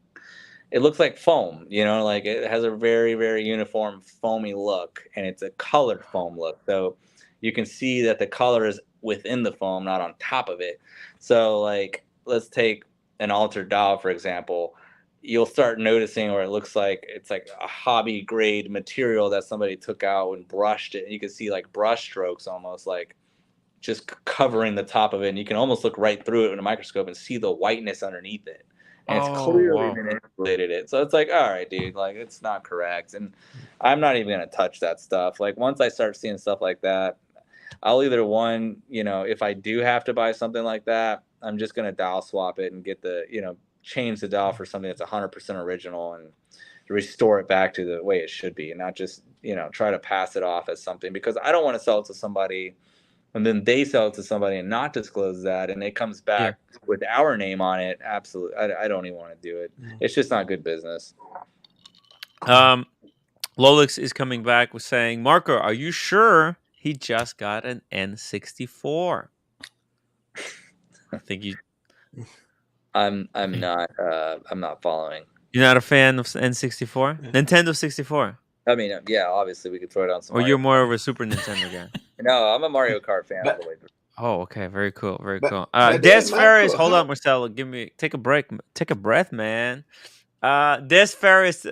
it looks like foam, like it has a very, very uniform foamy look and it's a colored foam look. So you can see that the color is within the foam, not on top of it. So like, let's take an altered dial, for example. You'll start noticing, or it looks like it's like a hobby grade material that somebody took out and brushed it. And you can see like brush strokes almost like just covering the top of it. And you can almost look right through it in a microscope and see the whiteness underneath it. And it's clearly manipulated it. So it's like, all right, dude, like it's not correct. And I'm not even going to touch that stuff. Like once I start seeing stuff like that, I'll either if I do have to buy something like that, I'm just going to dial swap it and get change the dial for something that's 100% original and restore it back to the way it should be and not just, try to pass it off as something because I don't want to sell it to somebody and then they sell it to somebody and not disclose that and it comes back with our name on it. Absolutely. I don't even want to do it. It's just not good business. Lolix is coming back with saying, Marco, are you sure he just got an N64? I think you. I'm not following. You're not a fan of N64? Nintendo 64? I mean, yeah, obviously we could throw it on some. Or Mario you're more of a Super Nintendo guy? No, I'm a Mario Kart fan all the way through. Oh, okay, very cool, very But- cool. but Des then, Ferris, Marco, hold how- on, Marcelo, take a break, take a breath, man. Des Ferris,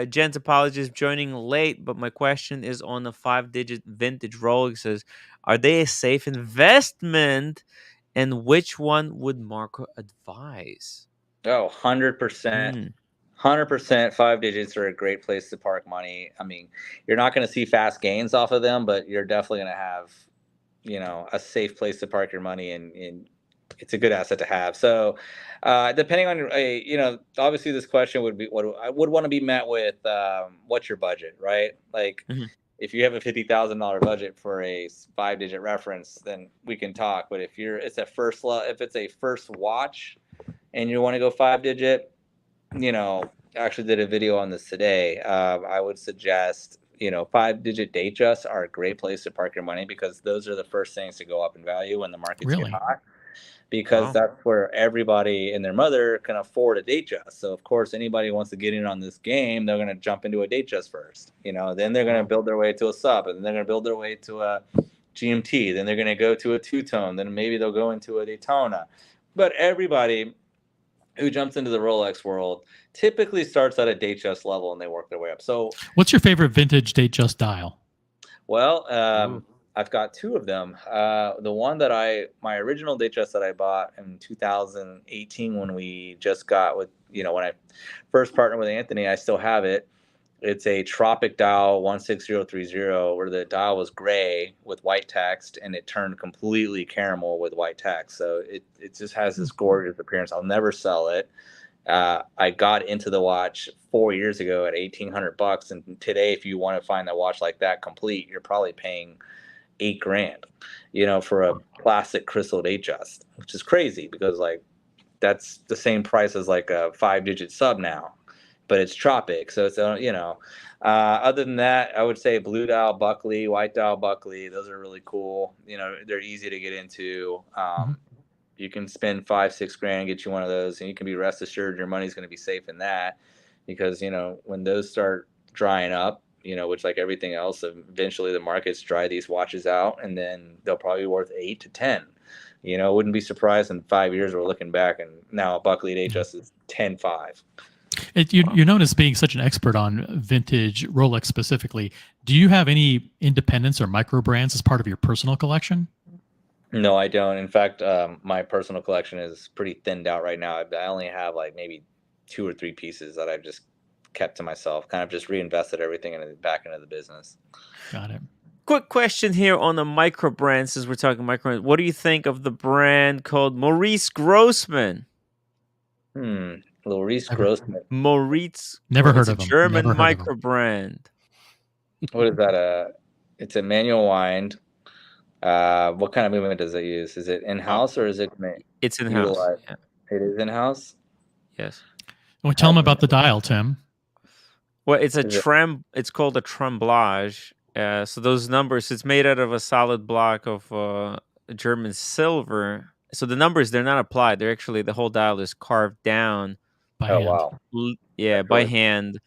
Gents, apologies joining late, but my question is on the 5-digit vintage Rolexes. Are they a safe investment, and which one would Marco advise? Oh, 100%. 100%. 5 digits are a great place to park money. I mean, you're not going to see fast gains off of them, but you're definitely going to have, a safe place to park your money, and it's a good asset to have. So, depending on obviously this question would be what I would want to be met with. What's your budget, right? Like, if you have a $50,000 budget for a 5-digit reference, then we can talk. But if it's a first watch, and you want to go 5-digit, I actually did a video on this today. I would suggest 5-digit Datejust are a great place to park your money, because those are the first things to go up in value when the markets Really? get hot, because that's where everybody and their mother can afford a Datejust. So of course, anybody who wants to get in on this game, they're going to jump into a Datejust first. Then they're going to build their way to a sub, and then they're going to build their way to a GMT. Then they're going to go to a two-tone. Then maybe they'll go into a Daytona. But everybody who jumps into the Rolex world typically starts at a Datejust level and they work their way up. So, what's your favorite vintage Datejust dial? Well, I've got two of them. The one that my original Datejust that I bought in 2018, when we just got when I first partnered with Anthony, I still have it. It's a Tropic dial 16030, where the dial was gray with white text, and it turned completely caramel with white text. So it just has this gorgeous appearance. I'll never sell it. I got into the watch 4 years ago at $1,800, and today, if you want to find a watch like that complete, you're probably paying $8,000, for a classic crystal Datejust, which is crazy, because that's the same price as like a 5-digit sub now, but it's Tropic. So it's other than that, I would say blue dial Buckley, white dial Buckley. Those are really cool. They're easy to get into. You can spend $5-6 grand, get you one of those, and you can be rest assured your money's going to be safe in that, because when those start drying up, which, like everything else, eventually the markets dry these watches out, and then they'll probably be worth 8 to 10. Wouldn't be surprised in 5 years we're looking back and now a Buckley Datejust is 10.5. You're known as being such an expert on vintage Rolex specifically. Do you have any independents or micro brands as part of your personal collection? No, I don't. In fact, my personal collection is pretty thinned out right now. I only have like maybe 2 or 3 pieces that I've just kept to myself, kind of just reinvested everything back into the business. Got it. Quick question here on the micro brand, since we're talking micro brands. What do you think of the brand called Maurice Grossman? Maurice Grossman. Maurice. Never heard of him. German Never heard micro brand. What is that? It's a manual wind. What kind of movement does it use? Is it in-house or is it? It's in-house. Yeah. It is in-house. Yes. Well, tell them about the dial, Tim. Well, it's It's called a tremblage. So those numbers, it's made out of a solid block of German silver. So the numbers, they're not applied. They're actually, the whole dial is carved down. By hand. Wow. By hand,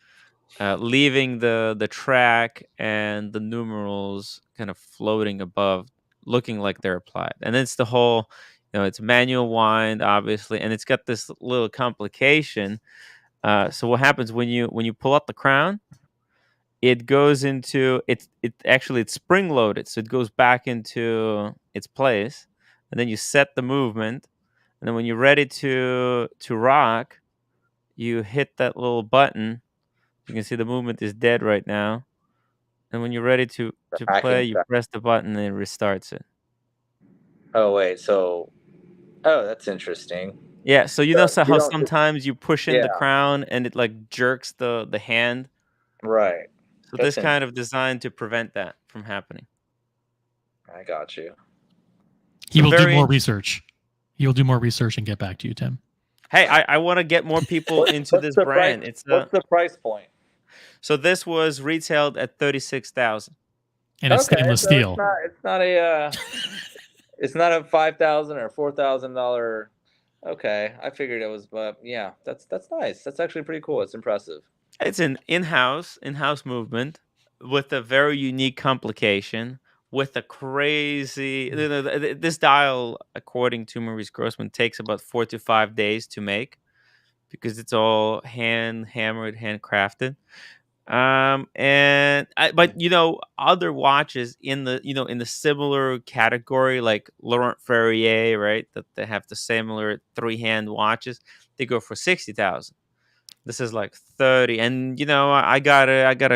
leaving the track and the numerals kind of floating above, looking like they're applied. And then it's the whole, it's manual wind, obviously, and it's got this little complication. So what happens when you pull out the crown? It goes into it's spring loaded, so it goes back into its place, and then you set the movement, and then when you're ready to rock, you hit that little button. You can see the movement is dead right now, and when you're ready to play, you press the button and it restarts it. Oh wait, so that's interesting. Yeah, so you know how sometimes you push in the crown and it like jerks the hand, right? So this kind of designed to prevent that from happening. I got you. He will do more research. He will do more research and get back to you, Tim. Hey, I want to get more people into this brand. What's the price point? So this was retailed at $36,000. And it's stainless steel. It's not a $5,000 or $4,000. Okay, I figured it was, but yeah, that's nice. That's actually pretty cool. It's impressive. It's an in-house movement with a very unique complication, with a crazy. This dial, according to Maurice Grossman, takes about 4 to 5 days to make because it's all hand hammered, handcrafted. But other watches in the similar category, like Laurent Ferrier, right, that they have the similar 3-hand watches, they go for 60,000. This is like 30, and I got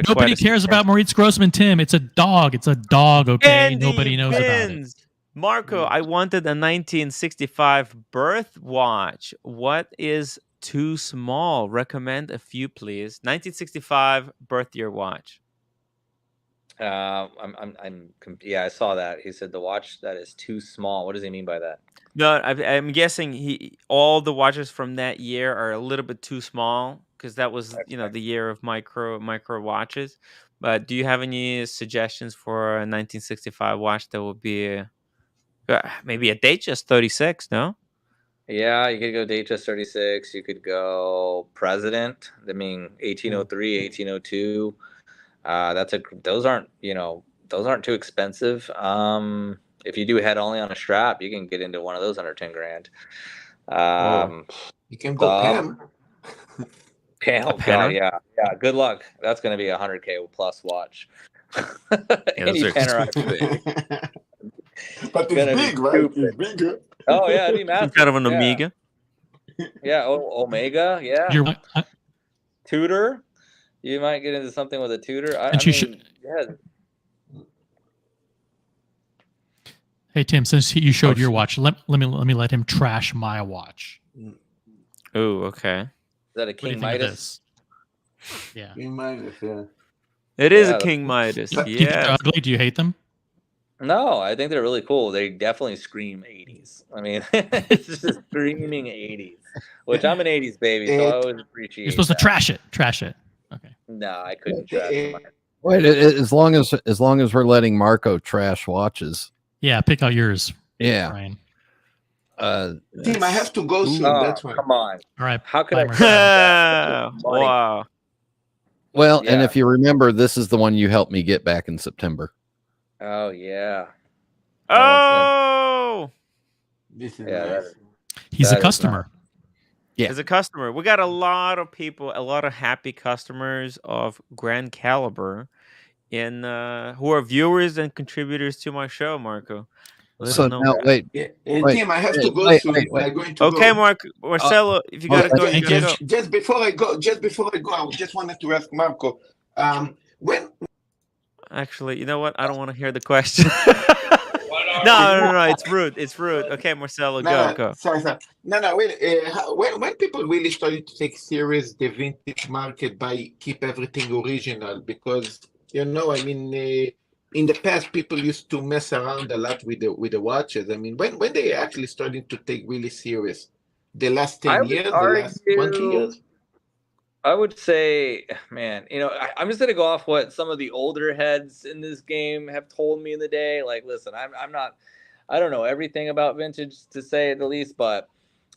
Nobody cares about Maurice Grossman, Tim. It's a dog. It's a dog. Okay, Andy nobody knows about it. Bins. Marco, I wanted a 1965 birth watch. What is too small? Recommend a few, please. 1965 birth year watch. Yeah, I saw that. He said the watch that is too small. What does he mean by that? No, I'm guessing all the watches from that year are a little bit too small because that was the year of micro watches. But do you have any suggestions for a 1965 watch that would be maybe a Datejust 36? No. Yeah, you could go Datejust 36. You could go President. I mean, 1803, 1802. Those aren't too expensive. If you do head only on a strap, you can get into one of those under 10 grand. You can go Pam. Oh God, yeah. Good luck. That's going to be a 100K plus watch. Any Panerai, but it's big, right? It's bigger. Oh yeah, it'd be massive. Kind of an Omega. Yeah, Omega. Yeah. Tudor. You might get into something with a Tudor. Hey Tim, since you showed your watch, let me let him trash my watch. Oh, okay. Is that a King Midas? Yeah. King Midas, yeah. It is a King Midas. Yeah. Ugly? Do you hate them? No, I think they're really cool. They definitely scream 80s. I mean, it's just screaming 80s, which I'm an 80s baby, so I always appreciate. You're supposed to trash it. Trash it. Okay. No, I couldn't trash it. Wait, as long as we're letting Marco trash watches. Yeah, pick out yours. Yeah. Brian. Tim, I have to go soon. That's why. Come on. All right. How could I? Wow. Well, and if you remember, this is the one you helped me get back in September. Oh yeah. Oh. This is nice. He's a customer. Yeah. As a customer, we got a lot of people, a lot of happy customers of Grand Caliber, who are viewers and contributors to my show, Marco. So now, wait. Tim, I have to go soon. I'm going to okay, go. Marcelo, if you gotta go, you gotta go. Just before I go, I just wanted to ask Marco, when. Actually, you know what? I don't want to hear the question. No, it's rude. It's rude. Okay, Marcelo, go. Sorry. No, wait. When people really started to take serious the vintage market by keep everything original, because I mean, in the past people used to mess around a lot with the watches. I mean, when they actually started to take really serious, the last 10 years, the last 20 years. I would say, man, I'm just gonna go off what some of the older heads in this game have told me in the day. Like, listen, I don't know everything about vintage to say the least, but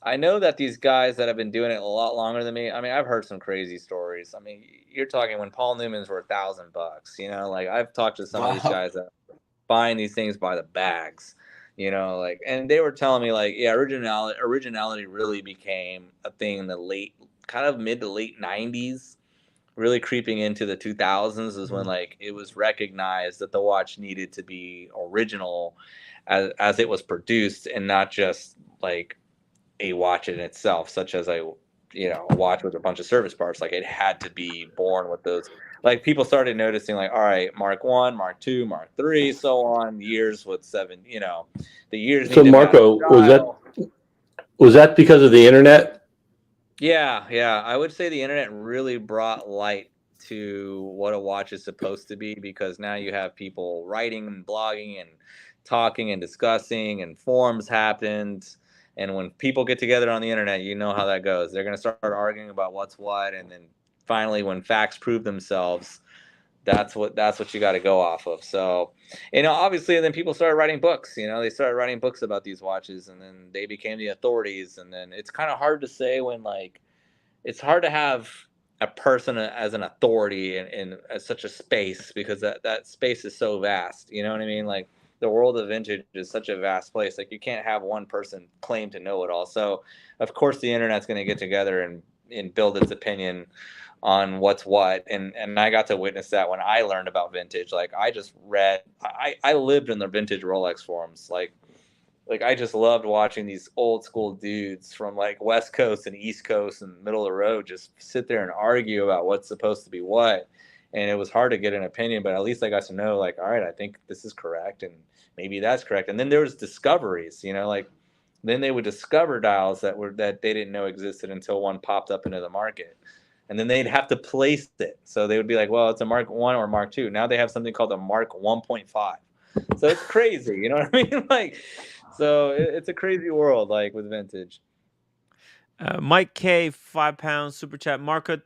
I know that these guys that have been doing it a lot longer than me. I mean, I've heard some crazy stories. I mean, you're talking when Paul Newman's were $1,000. Like I've talked to some of these guys that are buying these things by the bags. And they were telling me originality really became a thing in the mid to late 90s, really creeping into the 2000s is when it was recognized that the watch needed to be original as it was produced and not just like a watch in itself, such as a watch with a bunch of service parts. Like it had to be born with those. Like people started noticing all right, Mark 1, Mark 2, Mark 3, so on, years with 7, the years. So Marco, was that because of the internet? Yeah. I would say the internet really brought light to what a watch is supposed to be, because now you have people writing and blogging and talking and discussing, and forums happened. And when people get together on the internet, you know how that goes. They're going to start arguing about what's what, and then finally, when facts prove themselves, that's what you got to go off of. So, obviously, and then people started writing books. They started writing books about these watches, and then they became the authorities. And then it's kind of hard to say when it's hard to have a person as an authority in such a space, because that space is so vast. You know what I mean? Like, the world of vintage is such a vast place. Like, you can't have one person claim to know it all. So of course the internet's going to get together and build its opinion on what's what. And I got to witness that when I learned about vintage. Like, I just read, I lived in the vintage Rolex forums. Like I just loved watching these old school dudes from like West Coast and East Coast and middle of the road just sit there and argue about what's supposed to be what. And it was hard to get an opinion, but at least I got to know, like, all right, I think this is correct and maybe that's correct. And then there was discoveries, like then they would discover dials that they didn't know existed until one popped up into the market. And then they'd have to place it. So they would be like, well, it's a Mark 1 or Mark 2. Now they have something called a Mark 1.5. So it's crazy, you know what I mean? Like, so it's a crazy world, like, with vintage. Mike K, £5 super chat. Marco,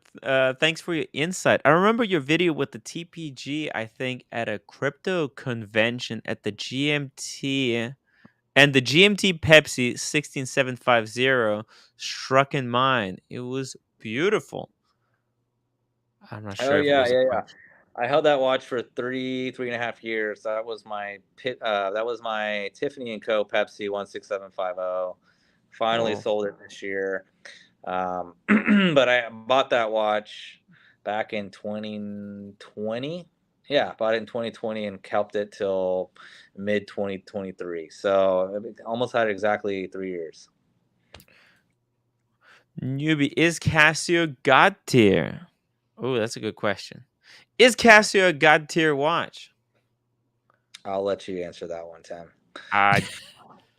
thanks for your insight. I remember your video with the TPG, I think, at a crypto convention at the GMT, and the GMT Pepsi 16750 struck in mind. It was beautiful. I'm not sure. Oh yeah. I held that watch for 3.5 years. That was my Tiffany & Co. Pepsi 16750. Finally sold it this year. But I bought that watch back in 2020. Yeah, bought it in 2020 and kept it till mid 2023. So almost had exactly 3 years. Newbie, is Casio God tier? Oh, that's a good question. Is Casio a God tier watch? I'll let you answer that one, Tim. I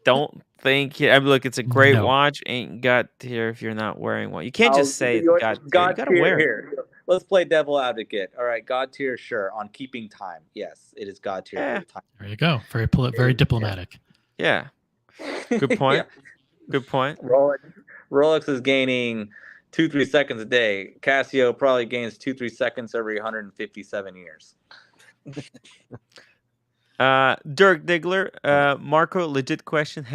don't think. Look, it's a great watch. Ain't God tier if you're not wearing one. You can't just say it's God tier. You gotta wear it. Here. Let's play devil advocate. All right, God tier, sure. On keeping time, yes, it is God tier. Yeah. There you go. Very diplomatic. Yeah. Good point. Good point. Rolex is gaining 2-3 seconds a day. Casio probably gains 2-3 seconds every 157 years. Dirk Diggler, Marco, legit question.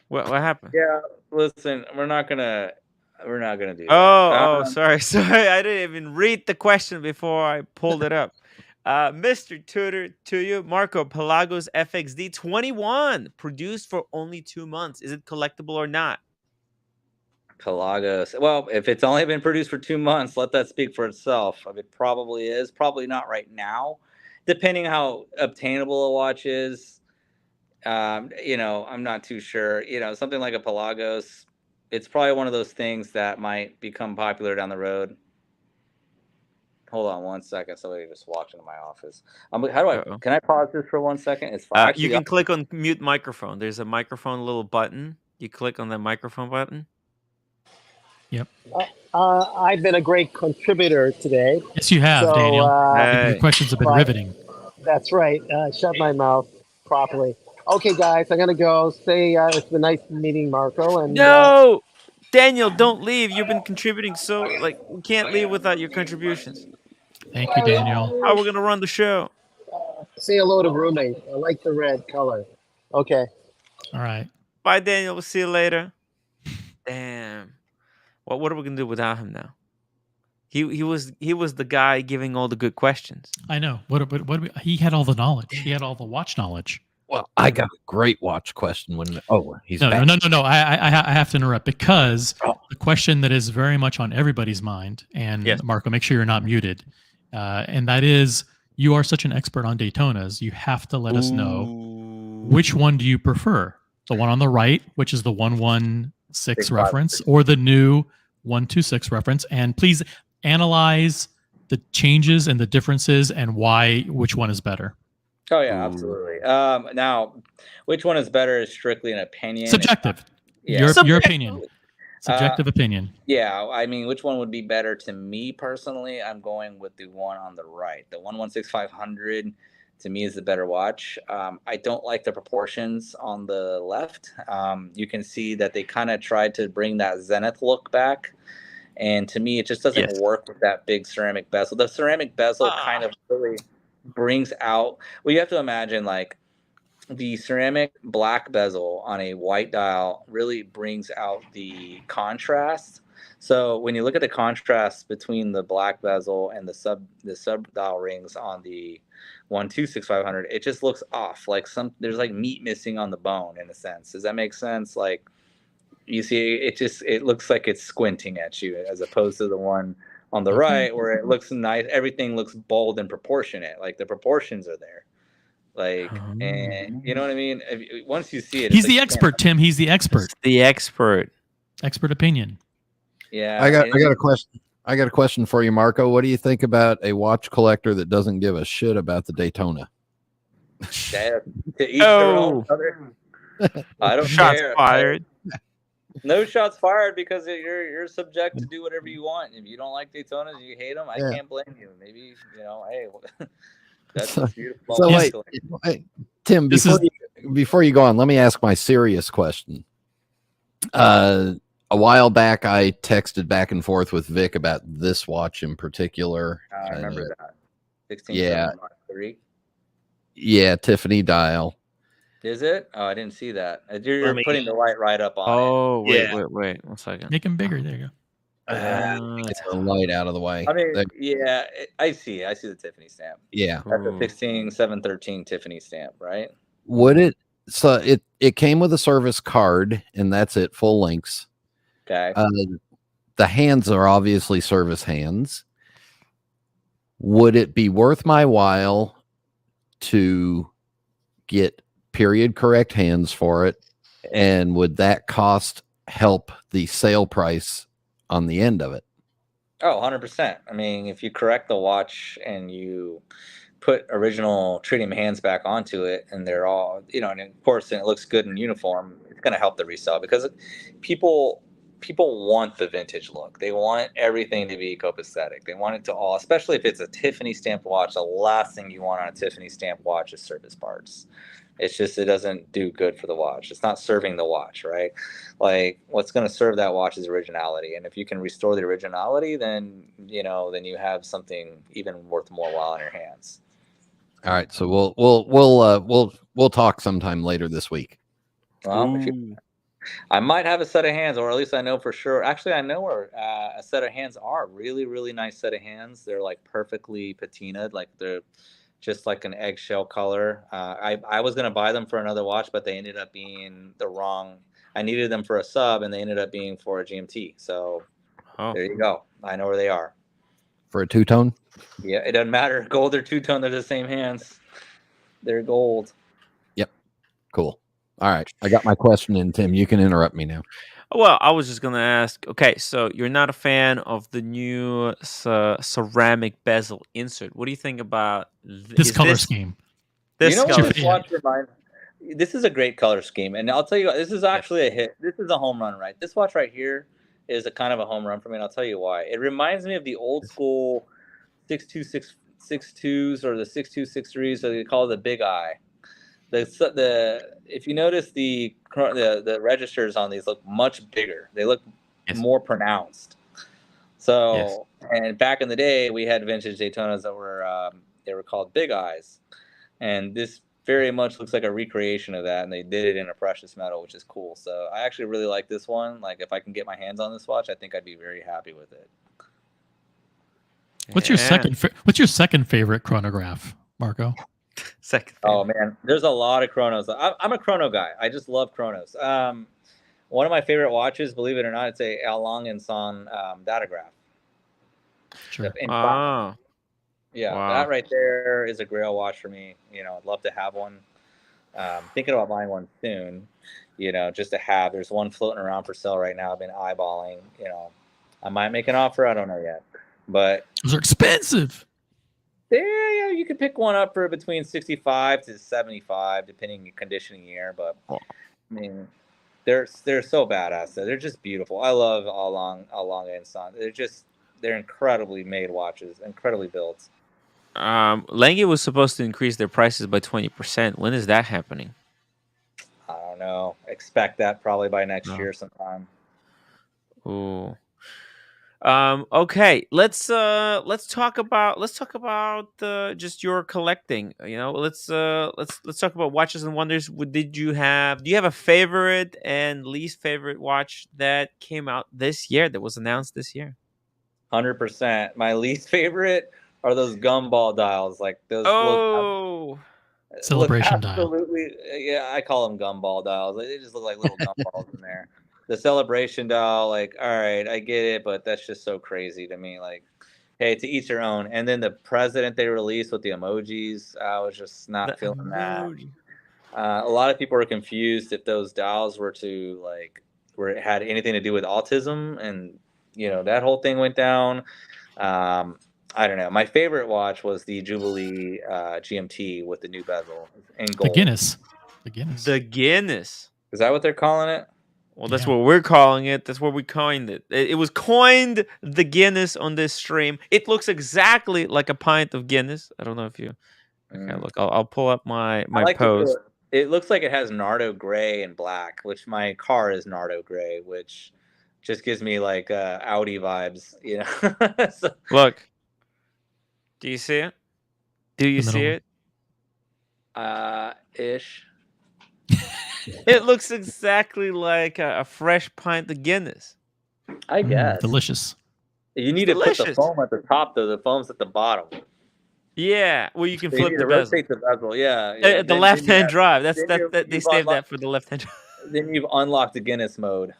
What happened? Yeah, listen, we're not gonna do that. Sorry. I didn't even read the question before I pulled it up. Mr. Tutor to you, Marco, Pelagos FXD 21, produced for only 2 months. Is it collectible or not? Pelagos. Well, if it's only been produced for 2 months, let that speak for itself. It probably is. Probably not right now, depending how obtainable a watch is. I'm not too sure. Something like a Pelagos, it's probably one of those things that might become popular down the road. Hold on 1 second. Somebody just walked into my office. Can I pause this for 1 second? It's fine. You can click on mute microphone. There's a microphone little button. You click on the microphone button. Yep. I've been a great contributor today. Yes, you have, Daniel. Your questions have been riveting. That's right. Shut my mouth properly. Okay, guys, I'm going to go. It's been nice meeting Marco. And no! Daniel, don't leave. You've been contributing we can't leave without your contributions. Thank you, Daniel. How are we going to run the show? Say hello to roommate. I like the red color. Okay. All right. Bye, Daniel. We'll see you later. Damn. What are we gonna do without him now? He was the guy giving all the good questions. I know. He had all the knowledge. He had all the watch knowledge. Well, I got a great watch question. He's no. back. No. I have to interrupt because the question that is very much on everybody's mind, and yes. Marco, make sure you're not muted. And that is, you are such an expert on Daytonas. You have to let us know which one do you prefer? The one on the right, which is the 116 reference, or the new 126 reference, and please analyze the changes and the differences and which one is better. Oh yeah, absolutely. Now, which one is better is strictly an opinion. Subjective. Your opinion. Subjective opinion. Yeah, I mean, which one would be better to me personally? I'm going with the one on the right. The 116-500 to me is the better watch. I don't like the proportions on the left. You can see that they kind of tried to bring that Zenith look back. And to me, it just doesn't work with that big ceramic bezel. The ceramic bezel kind of really brings out, well, you have to imagine like the ceramic black bezel on a white dial really brings out the contrast So when you look at the contrast between the black bezel and the sub dial rings on the 126-500, it just looks off. Like there's like meat missing on the bone in a sense. Does that make sense? Like you see, it looks like it's squinting at you as opposed to the one on the right where it looks nice. Everything looks bold and proportionate. Like the proportions are there. Like, and you know what I mean? Once you see it, he's the expert, Tim. He's the expert. The expert. Expert opinion. Yeah. I got a question. I got a question for you, Marco. What do you think about a watch collector that doesn't give a shit about the Daytona? To each their own, brother. I don't Shots care. fired. No shots fired because you're subject to do whatever you want. If you don't like Daytonas, you hate them. I can't blame you. Maybe hey, that's just beautiful. So wait, Tim, before you go on, let me ask my serious question. A while back, I texted back and forth with Vic about this watch in particular. I remember that. 16 Mark III. Yeah, Tiffany dial. Is it? Oh, I didn't see that. You're putting the light right up on it. Oh, wait. 1 second. Make him bigger. There you go. Get the light out of the way. I mean, I see the Tiffany stamp. Yeah. That's a 16713 Tiffany stamp, right? Would it? So it came with a service card, and that's it, full links. Okay. The hands are obviously service hands. Would it be worth my while to get period correct hands for it? And would that cost help the sale price on the end of it? Oh, 100%. I mean, if you correct the watch and you put original tritium hands back onto it, and they're all, and of course, and it looks good in uniform, it's going to help the resale because people want the vintage look. They want everything to be copacetic. They want it to all, especially if it's a Tiffany stamped watch. The last thing you want on a Tiffany stamped watch is service parts. It's just, it doesn't do good for the watch. It's not serving the watch, right? Like, what's going to serve that watch is originality. And if you can restore the originality, then you have something even worth more while in your hands. All right, so we'll talk sometime later this week. Well, I might have a set of hands, or at least I know for sure. Actually, I know where a set of hands are. Really, really nice set of hands. They're like perfectly patinaed, like they're just like an eggshell color. I was gonna buy them for another watch, but they ended up being the wrong. I needed them for a sub, and they ended up being for a GMT. So there you go. I know where they are. For a two-tone? Yeah, it doesn't matter. Gold or two-tone, they're the same hands. They're gold. Yep. Cool. All right. I got my question in, Tim. You can interrupt me now. Well, I was just going to ask, okay, so you're not a fan of the new ceramic bezel insert. What do you think about this color scheme? This watch reminds. This is a great color scheme, and I'll tell you, this is actually a hit. This is a home run, right? This watch right here is a kind of a home run for me, and I'll tell you why. It reminds me of the old school 62662s or the 6263s, or they call it the Big Eye. If you notice the registers on these look much bigger. They look more pronounced. So, and back in the day, we had vintage Daytonas that were they were called Big Eyes, and this very much looks like a recreation of that. And they did it in a precious metal, which is cool. So I actually really like this one. Like if I can get my hands on this watch, I think I'd be very happy with it. What's your second favorite chronograph, Marco? Second. Oh man, there's a lot of chronos. I'm a chrono guy. I just love chronos. One of my favorite watches, believe it or not, it's a Lang & Son datograph. Sure. Yeah, that right there is a grail watch for me. I'd love to have one. Thinking about buying one soon. Just to have. There's one floating around for sale right now. I've been eyeballing. I might make an offer. I don't know yet, but those are expensive. Yeah, you could pick one up for between 65 to 75, depending on conditioning year. But I mean, they're so badass. They're just beautiful. I love Lang & Son. They're incredibly made watches, incredibly built. Lange was supposed to increase their prices by 20%. When is that happening? I don't know. Expect that probably by next year sometime. Ooh. Okay, let's talk about just your collecting. Let's talk about watches and wonders. Do you have a favorite and least favorite watch that came out this year, that was announced this year? 100%. My least favorite are those gumball dials, like those Oh, Celebration dial. absolutely. Yeah, I call them gumball dials. They just look like little gumballs in there. The celebration dial, like, all right, I get it, but that's just so crazy to me. Like, hey, to each their own. And then the president they released with the emojis, I was just not feeling that. A lot of people were confused if those dials were to where it had anything to do with autism, and that whole thing went down. I don't know. My favorite watch was the Jubilee GMT with the new bezel in gold. The Guinness. The Guinness. Is that what they're calling it? Well, that's what we're calling it. That's what we coined it. It was coined the Guinness on this stream. It looks exactly like a pint of Guinness. I don't know if you. Okay, look, I'll pull up my post. It looks like it has Nardo gray and black, which my car is Nardo gray, which just gives me like Audi vibes, So, look, do you see it? Do you see it? Ish. It looks exactly like a fresh pint of Guinness. I guess. Delicious. You need to put the foam at the top, though. The foam's at the bottom. Yeah, well, you can So flip you the bezel. Rotate the bezel, yeah. The left-hand drive. They saved that for the left-hand drive. Then you've unlocked the Guinness mode.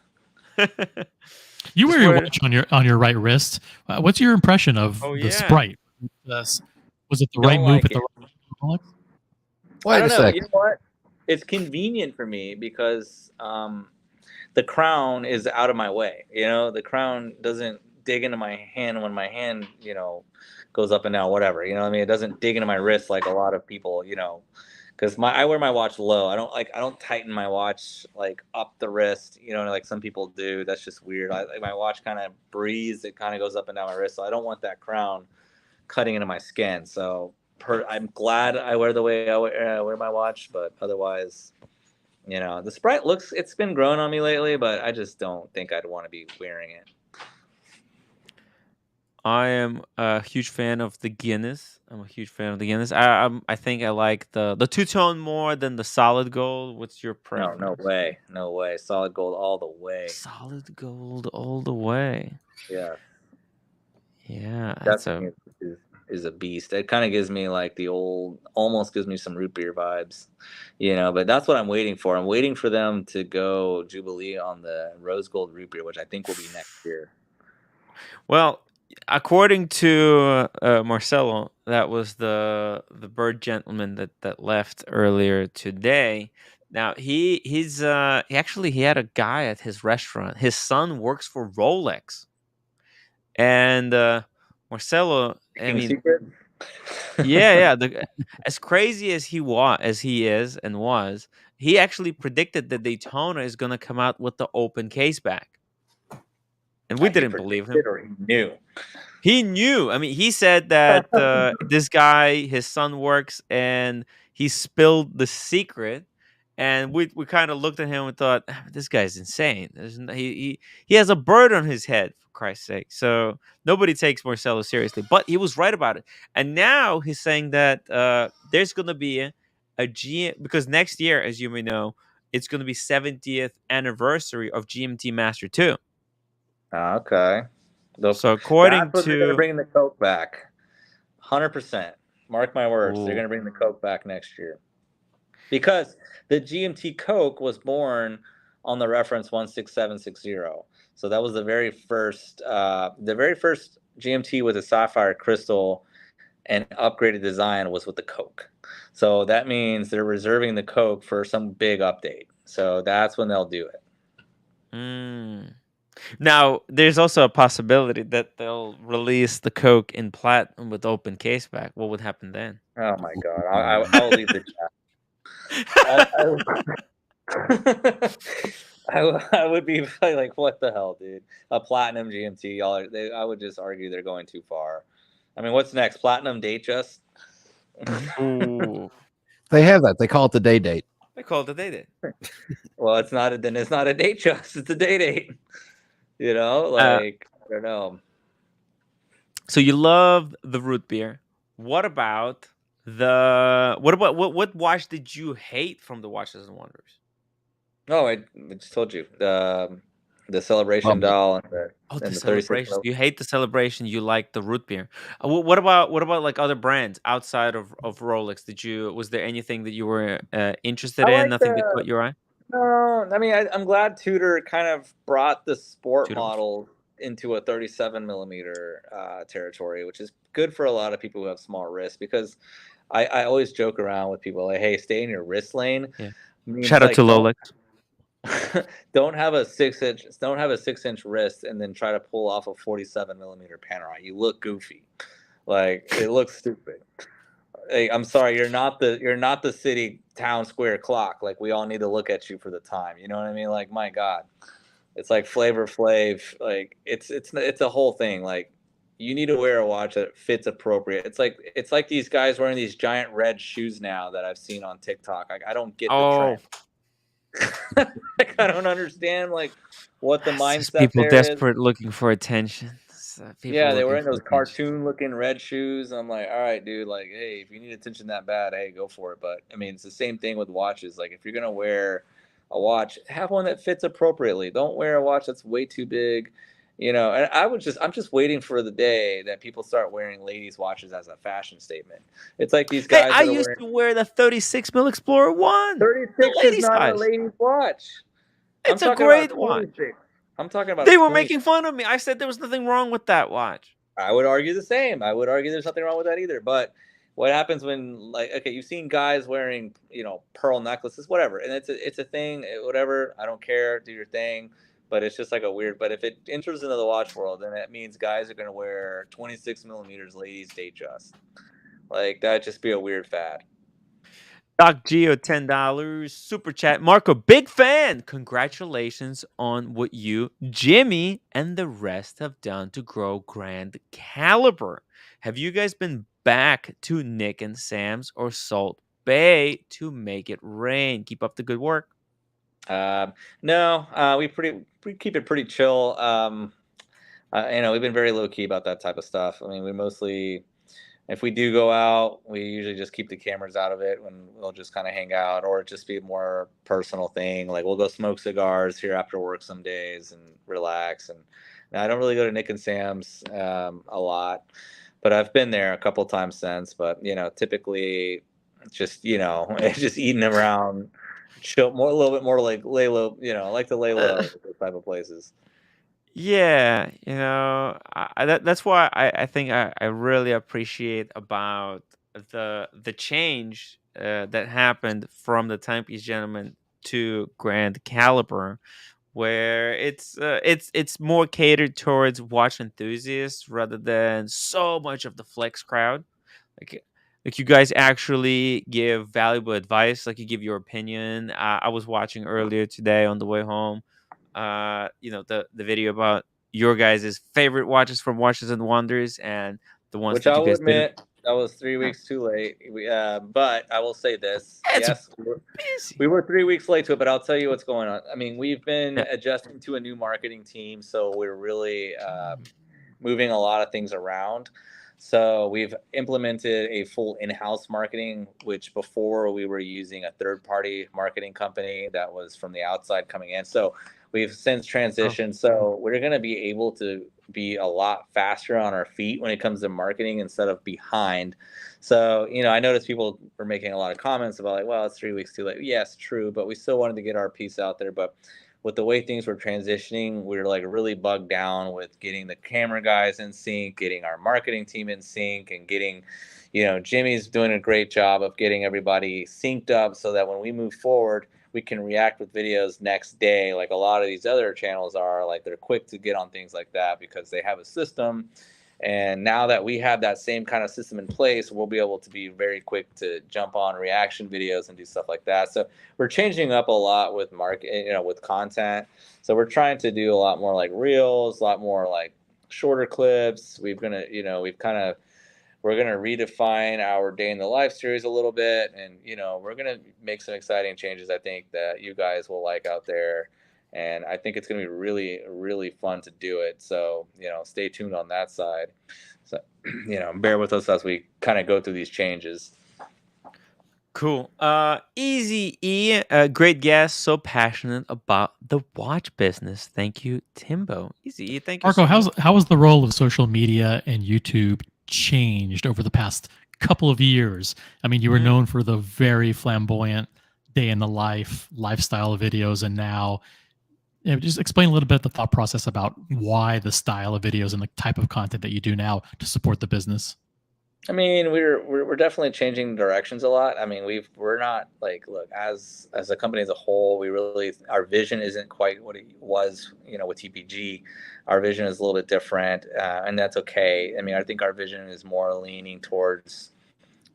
You wear your watch on your right wrist. What's your impression of the Sprite? Was it the right move at the right moment? Wait a second. You know what? It's convenient for me because the crown is out of my way. The crown doesn't dig into my hand when my hand, goes up and down, whatever. It doesn't dig into my wrist like a lot of people, because I wear my watch low. I don't tighten my watch like up the wrist, like some people do. That's just weird. My watch kind of breathes. It kind of goes up and down my wrist. So I don't want that crown cutting into my skin. So I'm glad I wear the way I wear my watch, but otherwise, the Sprite it's been growing on me lately, but I just don't think I'd want to be wearing it. I am a huge fan of the Guinness. I think I like the two-tone more than the solid gold. What's your preference? No way. Solid gold all the way. Solid gold all the way. Yeah. Yeah, is a beast. It kind of gives me like almost gives me some root beer vibes, but that's what I'm waiting for. I'm waiting for them to go Jubilee on the rose gold root beer, which I think will be next year. Well, according to Marcelo, that was the bird gentleman that left earlier today. Now he had a guy at his restaurant. His son works for Rolex, and Marcelo, I mean, yeah. As crazy as he was, he actually predicted that Daytona is going to come out with the open case back. And we didn't believe him. Or he knew. He knew. I mean, he said that this guy, his son works, and he spilled the secret. And we kind of looked at him and thought, this guy's insane. He has a bird on his head, for Christ's sake. So nobody takes Marcelo seriously. But he was right about it. And now he's saying that there's going to be because next year, as you may know, it's going to be 70th anniversary of GMT Master 2. Okay. So according they're going to to bring the Coke back, 100%. Mark my words, they're going to bring the Coke back next year, because the GMT Coke was born on the reference 16760. So that was the very first GMT with a sapphire crystal and upgraded design was with the Coke. So that means they're reserving the Coke for some big update. So that's when they'll do it. Now, there's also a possibility that they'll release the Coke in platinum with open case back. What would happen then? Oh my God! I'll leave the chat. I would be like, what the hell, dude? A platinum GMT? I would just argue they're going too far. I mean, what's next? Platinum Datejust? Ooh. They have that. They call it the day date. They call it the day date. Well, it's not a Datejust. It's a day date. I don't know. So you love the root beer. What about what watch did you hate from the Watches and Wonders? No, I just told you the celebration Bubble. doll Oh, the and the 36 celebration. You hate the celebration. You like the root beer. What about like other brands outside of Rolex? Was there anything that you were interested I in? like Nothing that the caught your eye? no. I mean, I'm glad Tudor kind of brought the sport Tudor. model into a 37 millimeter territory, which is good for a lot of people who have small wrists because I always joke around with people like, hey, stay in your wrist lane. Yeah. Means Shout out to like Lolex. don't have a 6-inch wrist and then try to pull off a 47 millimeter Panerai. You look goofy. Like it looks stupid. Hey, I'm sorry, you're not the city town square clock. Like we all need to look at you for the time. You know what I mean? Like my God, it's like Flavor Flav. Like it's a whole thing. Like you need to wear a watch that fits appropriate. It's like these guys wearing these giant red shoes now that I've seen on TikTok. I don't get the Oh, trend. Like I don't understand like what the it's just mindset people there is. desperate looking for attention. People Yeah, they were looking in for those attention. cartoon looking red shoes. I'm like, all right, dude, like, hey, if you need attention that bad, hey, go for it. But I mean, it's the same thing with watches. Like, if you're gonna wear a watch, have one that fits appropriately. Don't wear a watch that's way too big. And I'm just waiting for the day that people start wearing ladies' watches as a fashion statement. It's like these Hey, guys I that are used wearing to wear the 36 mil Explorer 1, the 36 is lady not a size. lady's watch. I'm It's a talking about great a watch. 26. I'm talking about a They were 26. making fun of me. I said there was nothing wrong with that watch. I would argue the same. I would argue there's nothing wrong with that either. But what happens when, like, okay, you've seen guys wearing, pearl necklaces, whatever, and it's a thing, whatever. I don't care. Do your thing. But it's just like a weird. But if it enters into the watch world, then that means guys are going to wear 26 millimeters ladies Datejust. Like that'd just be a weird fad. Doc Geo, $10 super chat. Marco, big fan. Congratulations on what you, Jimmy, and the rest have done to grow Grand Caliber. Have you guys been back to Nick and Sam's or Salt Bay to make it rain? Keep up the good work. No, we keep it pretty chill. We've been very low key about that type of stuff. I mean, we mostly, if we do go out, we usually just keep the cameras out of it when we'll just kind of hang out or just be a more personal thing. Like we'll go smoke cigars here after work some days and relax. And I don't really go to Nick and Sam's a lot, but I've been there a couple times since. But typically, just it's just eating around, chill more, a little bit more like lay low. I like to lay low at those type of places. Yeah, that's why I think I really appreciate about the change that happened from the Timepiece Gentleman to Grand Caliber, where it's more catered towards watch enthusiasts rather than so much of the flex crowd. Like like you guys actually give valuable advice, like you give your opinion. I was watching earlier today on the way home the video about your guys' favorite watches from Watches and Wonders and the ones Which that I you will guys didn't. admit, that was 3 weeks too late. But I will say this: It's yes, busy. we were 3 weeks late to it. But I'll tell you what's going on. I mean, we've been Yeah. adjusting to a new marketing team, so we're really moving a lot of things around. So we've implemented a full in-house marketing, which before we were using a third-party marketing company that was from the outside coming in. So we've since transitioned. So we're going to be able to be a lot faster on our feet when it comes to marketing instead of behind. So, I noticed people were making a lot of comments about like, well, it's 3 weeks too late. Yes, true, but we still wanted to get our piece out there. But with the way things were transitioning, we were like really bugged down with getting the camera guys in sync, getting our marketing team in sync, and getting, Jimmy's doing a great job of getting everybody synced up so that when we move forward, we can react with videos next day. Like a lot of these other channels are, like they're quick to get on things like that because they have a system. And now that we have that same kind of system in place, we'll be able to be very quick to jump on reaction videos and do stuff like that. So we're changing up a lot with with content. So we're trying to do a lot more like reels, a lot more like shorter clips. We're gonna redefine our day in the life series a little bit, and we're gonna make some exciting changes. I think that you guys will like out there. And I think it's going to be really, really fun to do it. So, stay tuned on that side. So, bear with us as we kind of go through these changes. Cool. Easy E, great guest, so passionate about the watch business. Thank you, Timbo. Easy E, thank you Marco, so much. how has the role of social media and YouTube changed over the past couple of years? I mean, you were known for the very flamboyant day in the lifestyle videos, and now just explain a little bit the thought process about why the style of videos and the type of content that you do now to support the business. I mean, we're definitely changing directions a lot. I mean, we're not like, look, as a company as a whole, our vision isn't quite what it was, with TPG. Our vision is a little bit different, and that's okay. I mean, I think our vision is more leaning towards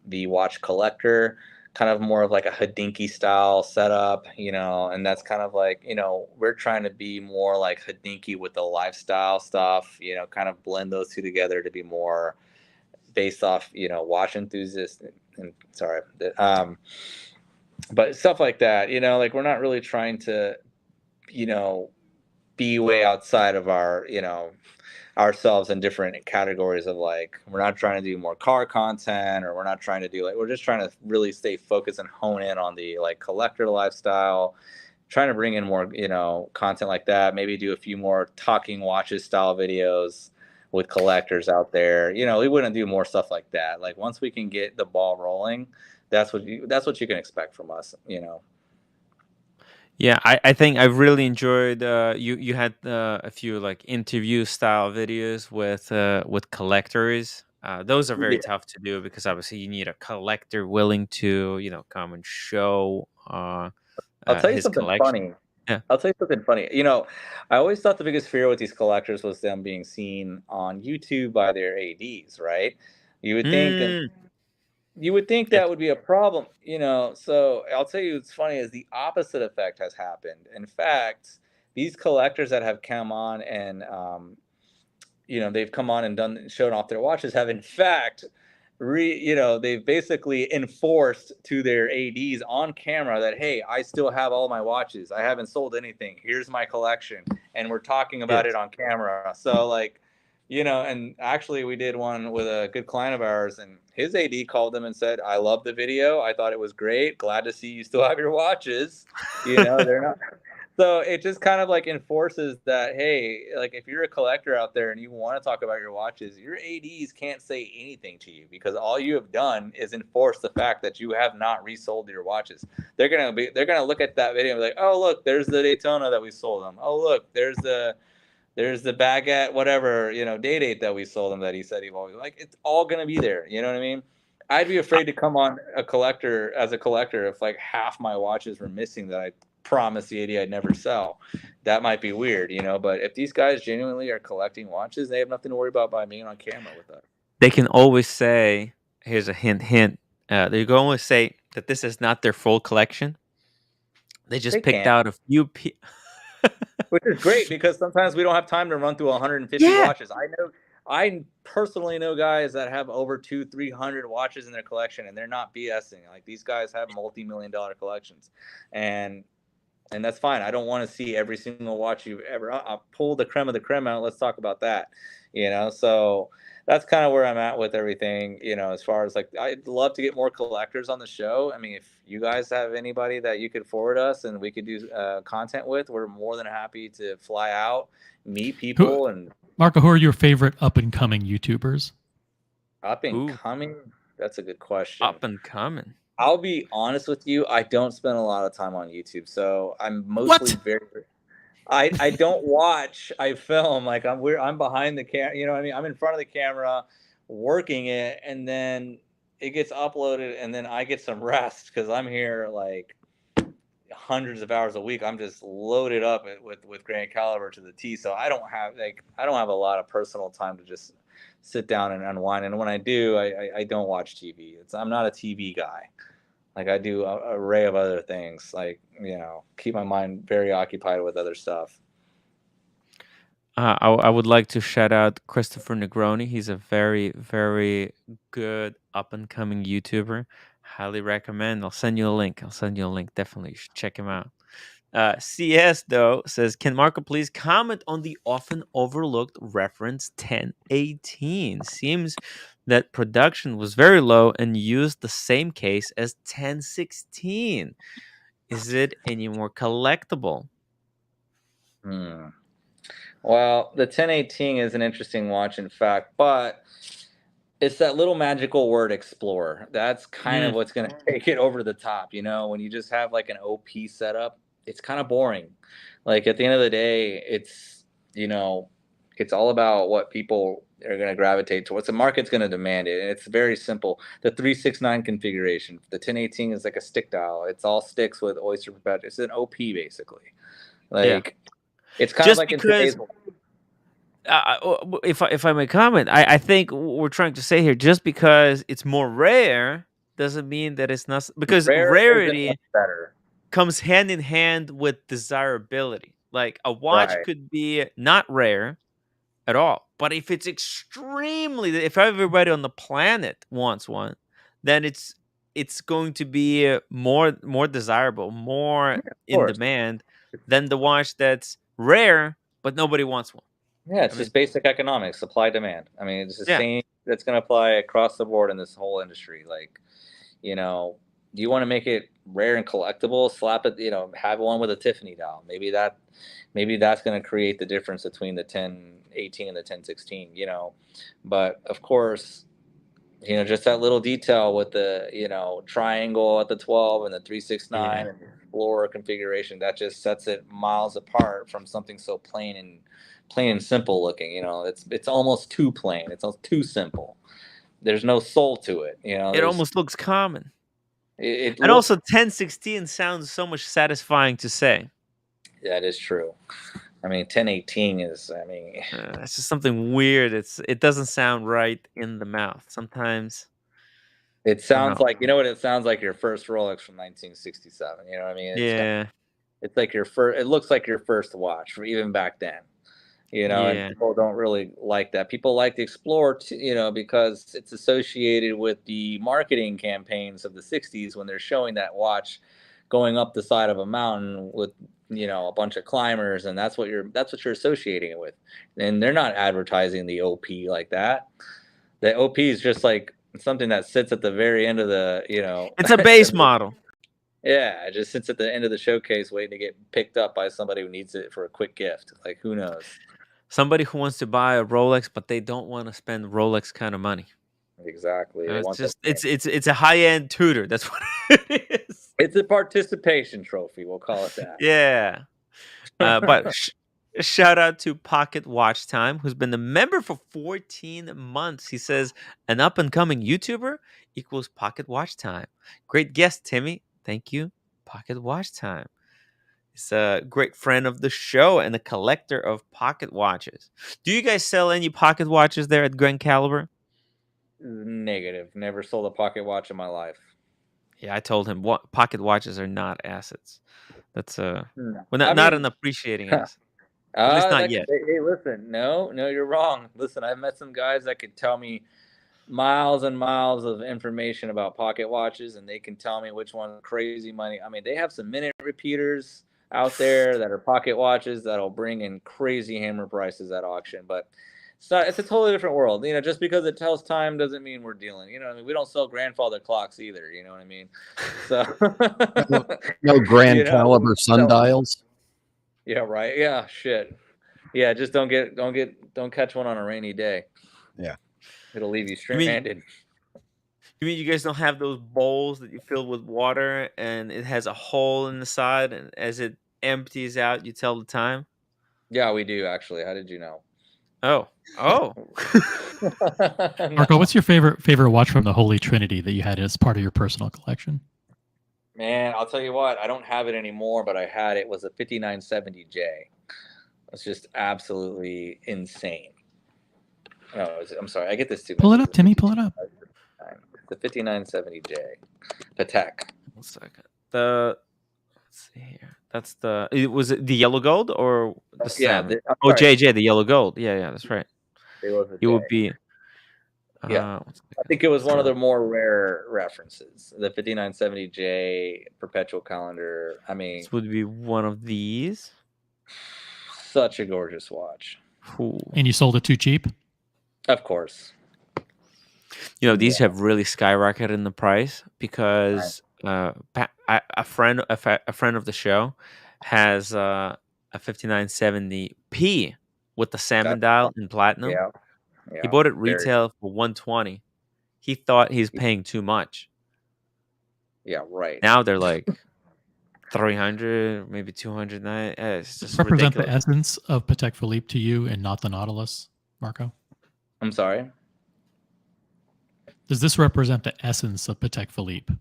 the watch collector, kind of more of like a Hodinkee style setup, and that's kind of like, we're trying to be more like Hodinkee with the lifestyle stuff, kind of blend those two together to be more based off, watch enthusiasts and sorry, but stuff like that, like we're not really trying to, be way outside of our, ourselves in different categories of like, we're not trying to do more car content, or we're not trying to do we're just trying to really stay focused and hone in on the like collector lifestyle, trying to bring in more, content like that, maybe do a few more talking watches style videos with collectors out there. We wouldn't do more stuff like that. Like once we can get the ball rolling, that's what you can expect from us. Yeah, I think I really enjoyed you had a few like interview style videos with collectors. Those are very Yeah. tough to do because obviously you need a collector willing to come and show I'll tell you his something collection. funny. Yeah. I'll tell you something funny. I always thought the biggest fear with these collectors was them being seen on YouTube by their ADs, right? You would think, Mm. that would be a problem, So I'll tell you, what's funny is the opposite effect has happened. In fact, these collectors that have come on and, they've come on and shown off their watches have in fact they've basically enforced to their ADs on camera that, hey, I still have all my watches. I haven't sold anything. Here's my collection. And we're talking about Yes. it on camera. So like, and actually we did one with a good client of ours, and his AD called them and said, I love the video. I thought it was great. Glad to see you still have your watches. They're not. So it just kind of like enforces that, hey, like if you're a collector out there and you want to talk about your watches, your ADs can't say anything to you because all you have done is enforce the fact that you have not resold your watches. They're gonna look at that video and be like, oh look, there's the Daytona that we sold them. Oh look, there's the Baguette whatever, day date that we sold them that he said he always like. It's all gonna be there. You know what I mean? I'd be afraid to come on as a collector if like half my watches were missing that I promised the AD I'd never sell. That might be weird, but if these guys genuinely are collecting watches, they have nothing to worry about by being on camera with us. They can always say, here's a hint, they can always say that this is not their full collection. They just picked out a few which is great because sometimes we don't have time to run through 150 watches. I personally know guys that have over 200-300 watches in their collection, and they're not BSing. Like these guys have multi-million-dollar collections, and that's fine. I don't want to see every single watch you've ever. I'll pull the creme of the creme out. Let's talk about that. So that's kind of where I'm at with everything. As far as like, I'd love to get more collectors on the show. I mean, if you guys have anybody that you could forward us and we could do content with, we're more than happy to fly out, meet people. Marco, who are your favorite up and coming YouTubers? Up and coming? That's a good question. Up and coming. I'll be honest with you. I don't spend a lot of time on YouTube, so I'm mostly I don't watch. I film. Like I'm behind the camera. You know what I mean? I'm in front of the camera, working it, and then it gets uploaded, and then I get some rest because I'm here like hundreds of hours a week. I'm just loaded up with Grand Caliber to the T. So I don't have a lot of personal time to just sit down and unwind. And when I do, I don't watch TV. I'm not a TV guy. Like I do an array of other things, like, keep my mind very occupied with other stuff. I would like to shout out Christopher Negroni. He's a very, very good up and coming YouTuber. Highly recommend. I'll send you a link. Definitely, you should check him out. CS though says, can Marco please comment on the often overlooked reference 1018? Seems that production was very low and used the same case as 1016. Is it any more collectible? Well, the 1018 is an interesting watch, in fact, but it's that little magical word explorer. That's kind of what's going to take it over the top. When you just have like an OP setup, it's kind of boring. Like at the end of the day, it's all about what people are going to gravitate towards. The market's going to demand it, and it's very simple. The 369 configuration, the 1018 is like a stick dial. It's all sticks with oyster perpetual. It's an OP basically. Like it's kind just of like because. If I may comment, I think we're trying to say here, just because it's more rare doesn't mean that it's not, because rarity comes hand in hand with desirability. Like a watch could be not rare at all, but if it's if everybody on the planet wants one, then it's going to be more desirable, more in demand than the watch that's rare but nobody wants one. Yeah, it's just basic economics, supply demand. I mean, it's the same that's going to apply across the board in this whole industry. Like, you want to make it rare and collectible, slap it, have one with a Tiffany dial. Maybe that's going to create the difference between the 1018 and the 1016, But of course, just that little detail with the, triangle at the 12 and the 369 and the Explorer configuration, that just sets it miles apart from something so plain and simple looking. It's almost too plain. It's too simple. There's no soul to it. It almost looks common. And also 1016 sounds so much satisfying to say. That is true. I mean, 1018 is, it's just something weird. It doesn't sound right in the mouth. Sometimes it sounds like, what it sounds like, your first Rolex from 1967. You know what I mean? It's like your first, it looks like your first watch from even back then. And people don't really like that. People like the Explorer, because it's associated with the marketing campaigns of the 60s when they're showing that watch going up the side of a mountain with, a bunch of climbers, and that's what you're associating it with. And they're not advertising the OP like that. The OP is just like something that sits at the very end of the, It's a base model. Yeah, it just sits at the end of the showcase waiting to get picked up by somebody who needs it for a quick gift. Like, who knows? Somebody who wants to buy a Rolex, but they don't want to spend Rolex kind of money. Exactly. It's a high-end tutor. That's what it is. It's a participation trophy. We'll call it that. Yeah. But shout out to Pocket Watch Time, who's been a member for 14 months. He says, an up-and-coming YouTuber equals Pocket Watch Time. Great guest, Timmy. Thank you, Pocket Watch Time. He's a great friend of the show and a collector of pocket watches. Do you guys sell any pocket watches there at Grand Caliber? Negative. Never sold a pocket watch in my life. Yeah, I told him pocket watches are not assets. That's not an appreciating asset. At least not yet. Hey, listen, no, you're wrong. Listen, I've met some guys that could tell me miles and miles of information about pocket watches, and they can tell me which one crazy money. I mean, they have some minute repeaters out there that are pocket watches that'll bring in crazy hammer prices at auction, but it's a totally different world. Just because it tells time doesn't mean we're dealing. We don't sell grandfather clocks either. You know what I mean? So no Grand Caliber sundials. Yeah, right. Yeah, shit. Yeah, just don't catch one on a rainy day. Yeah, it'll leave you stranded. You mean you guys don't have those bowls that you fill with water and it has a hole in the side, and as it empties out, you tell the time? Yeah, we do actually. How did you know? Oh. Marco, what's your favorite watch from the Holy Trinity that you had as part of your personal collection? Man, I'll tell you what, I don't have it anymore, but I had it. It was a 5970J. It's just absolutely insane. No, I'm sorry, I get this too. Pull it up, Timmy. Pull it up. The 5970J, Patek. 1 second. Let's see here. That's was it the yellow gold or the JJ, the yellow gold? Yeah, that's right. It was would be. Yeah. I think it was one of the more rare references. The 5970J perpetual calendar. I mean, this would be one of these. Such a gorgeous watch. Ooh. And you sold it too cheap? Of course. You know, these have really skyrocketed in the price because a friend of the show has a 5970P with the salmon dial in platinum. Yeah. He bought it retail for $120. He thought he's paying too much. Yeah, right. Now they're like $300, maybe $200. It's just represent ridiculous. the essence of Patek Philippe to you and not the Nautilus, Marco? I'm sorry? Does this represent the essence of Patek Philippe?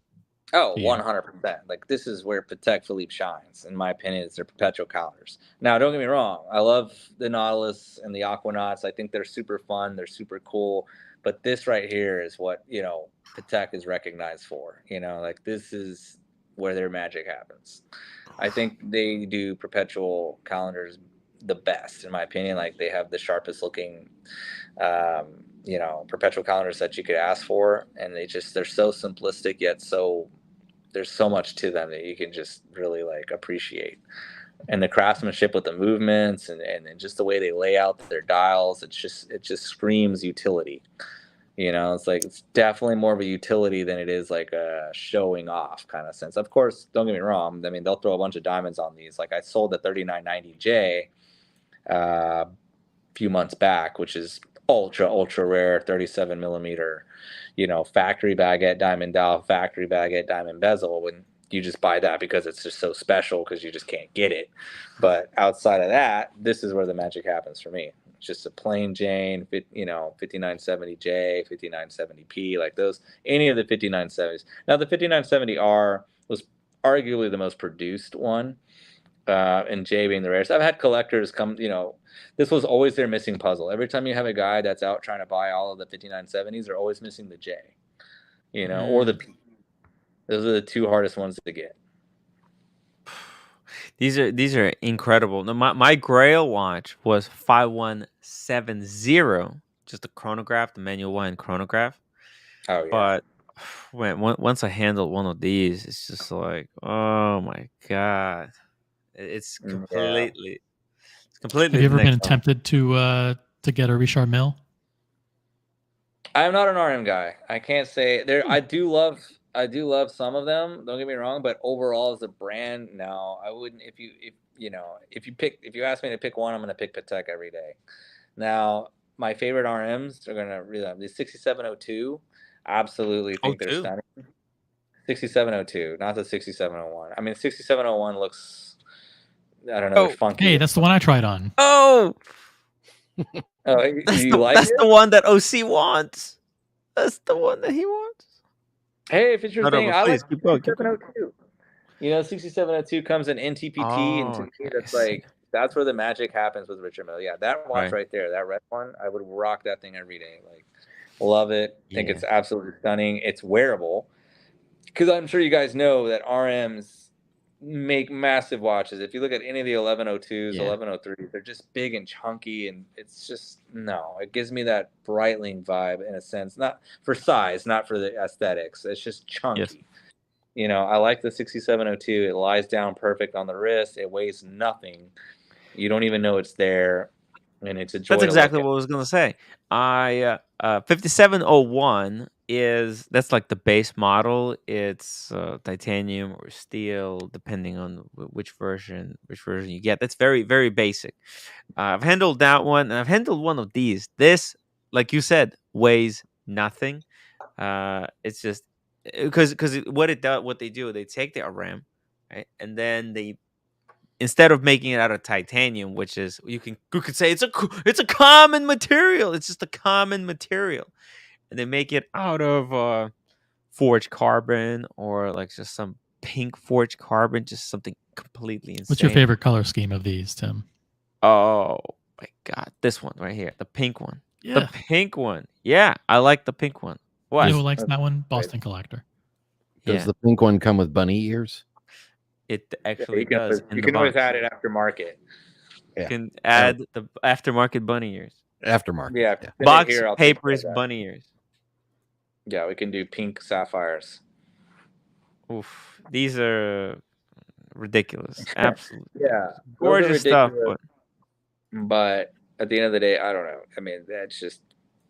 Oh, 100%. Like, this is where Patek Philippe shines, in my opinion. It's their perpetual calendars. Now, don't get me wrong. I love the Nautilus and the Aquanauts. I think they're super fun. They're super cool. But this right here is what, you know, Patek is recognized for. You know, like, this is where their magic happens. I think they do perpetual calendars the best, in my opinion. Like, they have the sharpest looking you know, perpetual calendars that you could ask for, and they're so simplistic yet there's so much to them that you can just really like appreciate. And the craftsmanship with the movements and just the way they lay out their dials, it just screams utility. You know, it's like, it's definitely more of a utility than it is like a showing off kind of sense. Of course, don't get me wrong. I mean, they'll throw a bunch of diamonds on these. Like, I sold the 3990J a few months back, which is ultra rare 37 millimeter, you know, factory baguette diamond dial, factory baguette diamond bezel. When you just buy that because it's just so special because you just can't get it. But outside of that, this is where the magic happens for me. It's just a plain Jane, you know, 5970J, 5970P, like those, any of the 5970s. Now the 5970R was arguably the most produced one. And J being the rarest. I've had collectors come, you know, this was always their missing puzzle. Every time you have a guy that's out trying to buy all of the 5970s, they're always missing the J, you know, or the P. Those are the two hardest ones to get. These are incredible. Now, my Grail watch was 5170, just a chronograph, the manual one chronograph. Oh yeah. But once I handled one of these, it's just like, oh my god. It's completely. It's completely. Have you ever been tempted to get a Richard Mille? I'm not an RM guy. I can't say there. I do love some of them. Don't get me wrong, but overall as a brand, no, I wouldn't. If you ask me to pick one, I'm gonna pick Patek every day. Now, my favorite RMs are gonna the 6702. Absolutely think they're stunning. 6702, not the 6701. I mean, 6701 looks. I don't know. Funky. Hey, that's the one I tried on. Oh, that's the one that OC wants. That's the one that he wants. Hey, if it's your thing, I like 6702. You know, 6702 comes in NTPT, and to me, that's where the magic happens with Richard Mille. Yeah, that watch right there, that red one, I would rock that thing every day. Like, love it. Think it's absolutely stunning. It's wearable, because I'm sure you guys know that RMs make massive watches. If you look at any of the 1102s, 1103s, they're just big and chunky, and it's just it gives me that Breitling vibe in a sense, not for size, not for the aesthetics. It's just chunky. You know, I like the 6702. It lies down perfect on the wrist. It weighs nothing. You don't even know it's there, and it's a joy. That's exactly what I was gonna say. 5701 that's like the base model. It's titanium or steel, depending on which version you get. That's very, very basic. I've handled that one, and I've handled one of these. This, like you said, weighs nothing. It's just because what they do, they take the RAM, right, and then instead of making it out of titanium, which is you could say it's a common material. It's just a common material, and they make it out of forged carbon or like just some pink forged carbon, just something completely insane. What's your favorite color scheme of these, Tim? Oh my god, this one right here, the pink one. Yeah. The pink one. Yeah, I like the pink one. What? You know who likes that one? Boston Collector. Does the pink one come with bunny ears? It actually does. You can always add it aftermarket. You can add the aftermarket bunny ears. Aftermarket. Yeah. Box papers, bunny ears. Yeah, we can do pink sapphires. Oof, these are ridiculous. Absolutely Yeah, those are gorgeous stuff. ridiculous. But at the end of the day, I don't know. I mean, that's just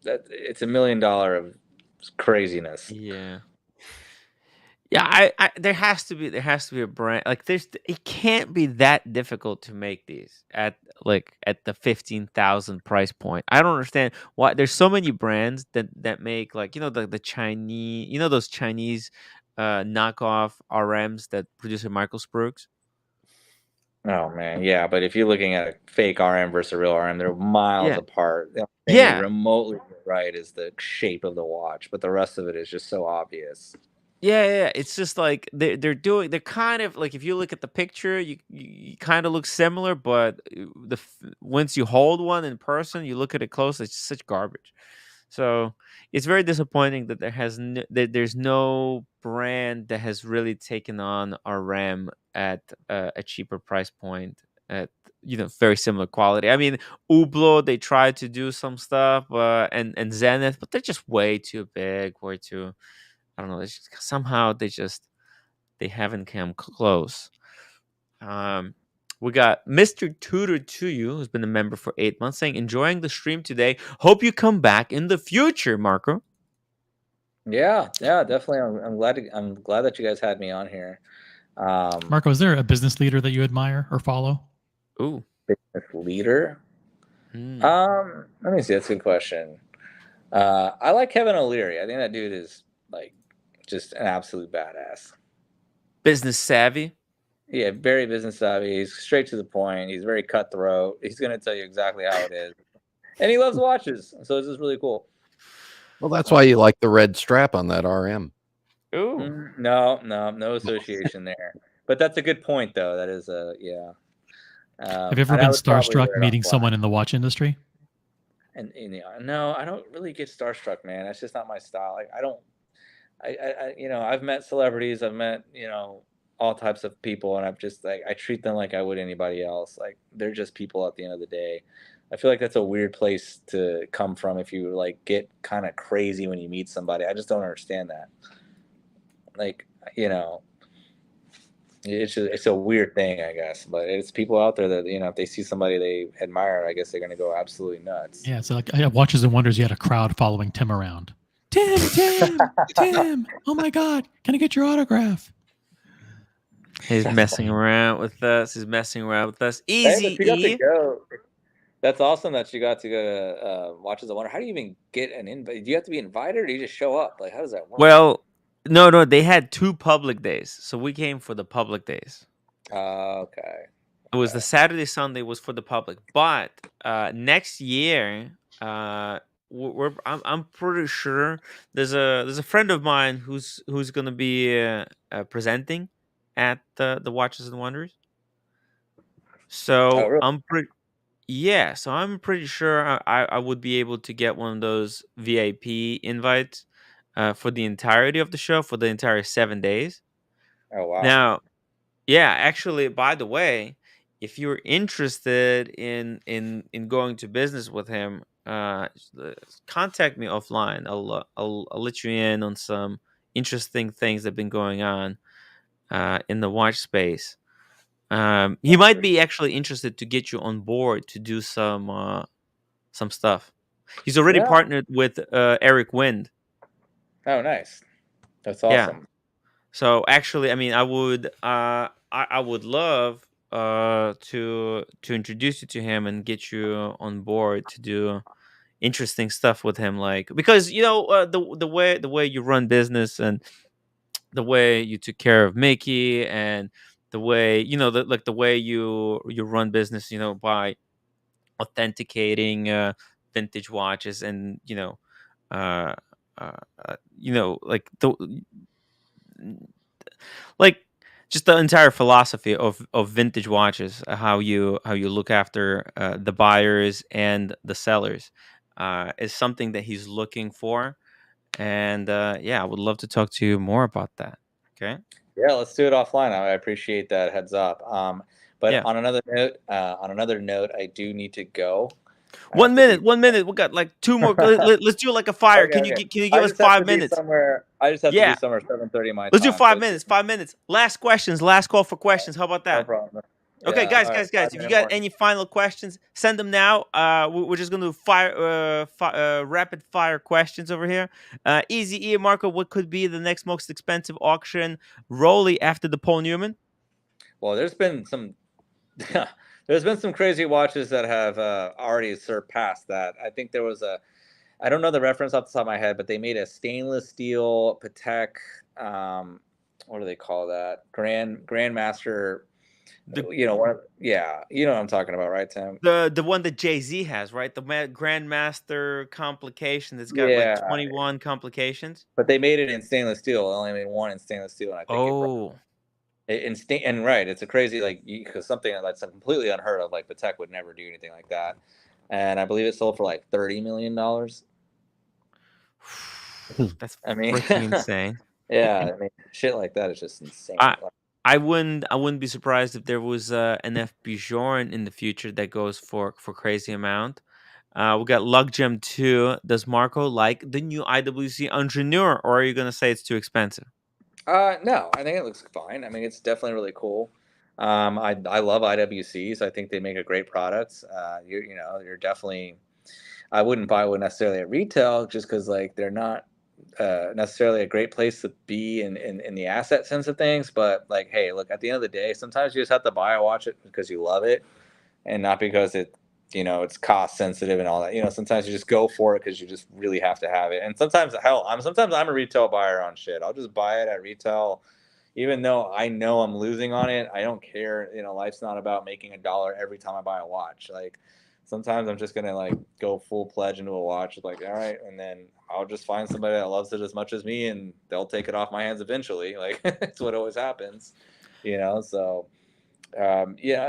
it's $1 million of craziness. Yeah. Yeah, there has to be a brand like it can't be that difficult to make these at the 15,000 price point. I don't understand why there's so many brands that make like the Chinese those Chinese knockoff RMs that produce Michael Spruks. Oh man, yeah, but if you're looking at a fake RM versus a real RM, they're miles Yeah. apart. The only thing Yeah. you remotely get right is the shape of the watch, but the rest of it is just so obvious. Yeah. It's just like they're kind of like if you look at the picture, you kind of look similar, but once you hold one in person, you look at it close, it's such garbage. So it's very disappointing that there's no brand that has really taken on RM at a cheaper price point at very similar quality. I mean, Hublot, they tried to do some stuff, and Zenith, but they're just way too big, way too. I don't know. Somehow they haven't come close. We got Mr. Tutor to you, who's been a member for 8 months, saying enjoying the stream today. Hope you come back in the future, Marco. Yeah, definitely. I'm glad that you guys had me on here. Marco, is there a business leader that you admire or follow? Ooh, business leader. Mm. Let me see. That's a good question. I like Kevin O'Leary. I think that dude is like just an absolute badass. Business savvy. Yeah, very business savvy. He's straight to the point. He's very cutthroat. He's gonna tell you exactly how it is, and he loves watches. So this is really cool. Well, that's why you like the red strap on that RM. Ooh. No association there. But that's a good point, though. That is yeah. Have you ever been starstruck meeting someone in the watch industry? And no, I don't really get starstruck, man. That's just not my style. Like I don't. I've met celebrities. I've met all types of people, and I've just like I treat them like I would anybody else. Like they're just people at the end of the day. I feel like that's a weird place to come from if you like get kind of crazy when you meet somebody. I just don't understand that. Like it's a weird thing, I guess, but it's people out there that if they see somebody they admire, I guess they're gonna go absolutely nuts. Yeah, so like I have Watches and Wonders. You had a crowd following Tim around. Tim! Oh my God! Can I get your autograph? He's messing around with us. Easy But you got to go. That's awesome that you got to go to Watches and Wonder. How do you even get an invite? Do you have to be invited, or do you just show up? Like, how does that work? Well, no, they had 2 public days, so we came for the public days. Okay. It was the Saturday, Sunday was for the public, but next year, I'm pretty sure there's a friend of mine who's gonna be presenting at the Watches and Wonders. So really? so I'm pretty sure I would be able to get one of those VIP invites for the entirety of the show for the entire 7 days. Oh wow! Now, yeah, actually, by the way, if you're interested in going to business with him, contact me offline. I'll let you in on some interesting things that have been going on in the watch space. He might be actually interested to get you on board to do some stuff. He's already partnered with Eric Wind. Oh, nice. That's awesome. Yeah. So actually, I mean, I would love to introduce you to him and get you on board to do interesting stuff with him, like because the way you run business and the way you took care of Mickey and the way the way you run business, by authenticating vintage watches and uh, like just the entire philosophy of vintage watches, how you look after the buyers and the sellers is something that he's looking for, and I would love to talk to you more about that. Okay. Yeah, let's do it offline. I appreciate that heads up. But Yeah. on another note, I do need to go. 1 minute. 1 minute. We got like 2 more. Let's do like a fire. Okay, Can you give us 5 minutes? I just have to be somewhere 7:30 my time. Let's do 5 minutes. 5 minutes. Last questions. Last call for questions. How about that? No problem. Okay, Yeah, guys. If you got any final questions, send them now. We're just gonna do rapid fire questions over here. Easy E, Marco. What could be the next most expensive auction Rolly after the Paul Newman? Well, there's been some crazy watches that have already surpassed that. I think there was I don't know the reference off the top of my head, but they made a stainless steel Patek. What do they call that? Grandmaster. You know what I'm talking about, right, Tim? The one that Jay-Z has, right? The Grandmaster complication that's got like 21 complications. But they made it in stainless steel. They only made one in stainless steel, and I think right, it's a crazy because something that's completely unheard of. Like Patek would never do anything like that, and I believe it sold for like $30 million. That's freaking insane. Yeah, I mean, shit like that is just insane. I wouldn't be surprised if there was an F. Bjorn in the future that goes for crazy amount. We got Lug Gem 2. Does Marco like the new IWC Engineer, or are you gonna say it's too expensive? No, I think it looks fine. I mean, it's definitely really cool. I love IWCs. I think they make a great product. You're definitely. I wouldn't buy one necessarily at retail just because they're not necessarily a great place to be in the asset sense of things. But hey, look, at the end of the day, sometimes you just have to buy a watch because you love it, and not because it's cost sensitive and all that. Sometimes you just go for it because you just really have to have it. And sometimes I'm a retail buyer on shit. I'll just buy it at retail, even though I know I'm losing on it. I don't care. Life's not about making $1 every time I buy a watch. Sometimes I'm just gonna go full pledge into a watch. All right, and then I'll just find somebody that loves it as much as me, and they'll take it off my hands eventually. It's what always happens, So, I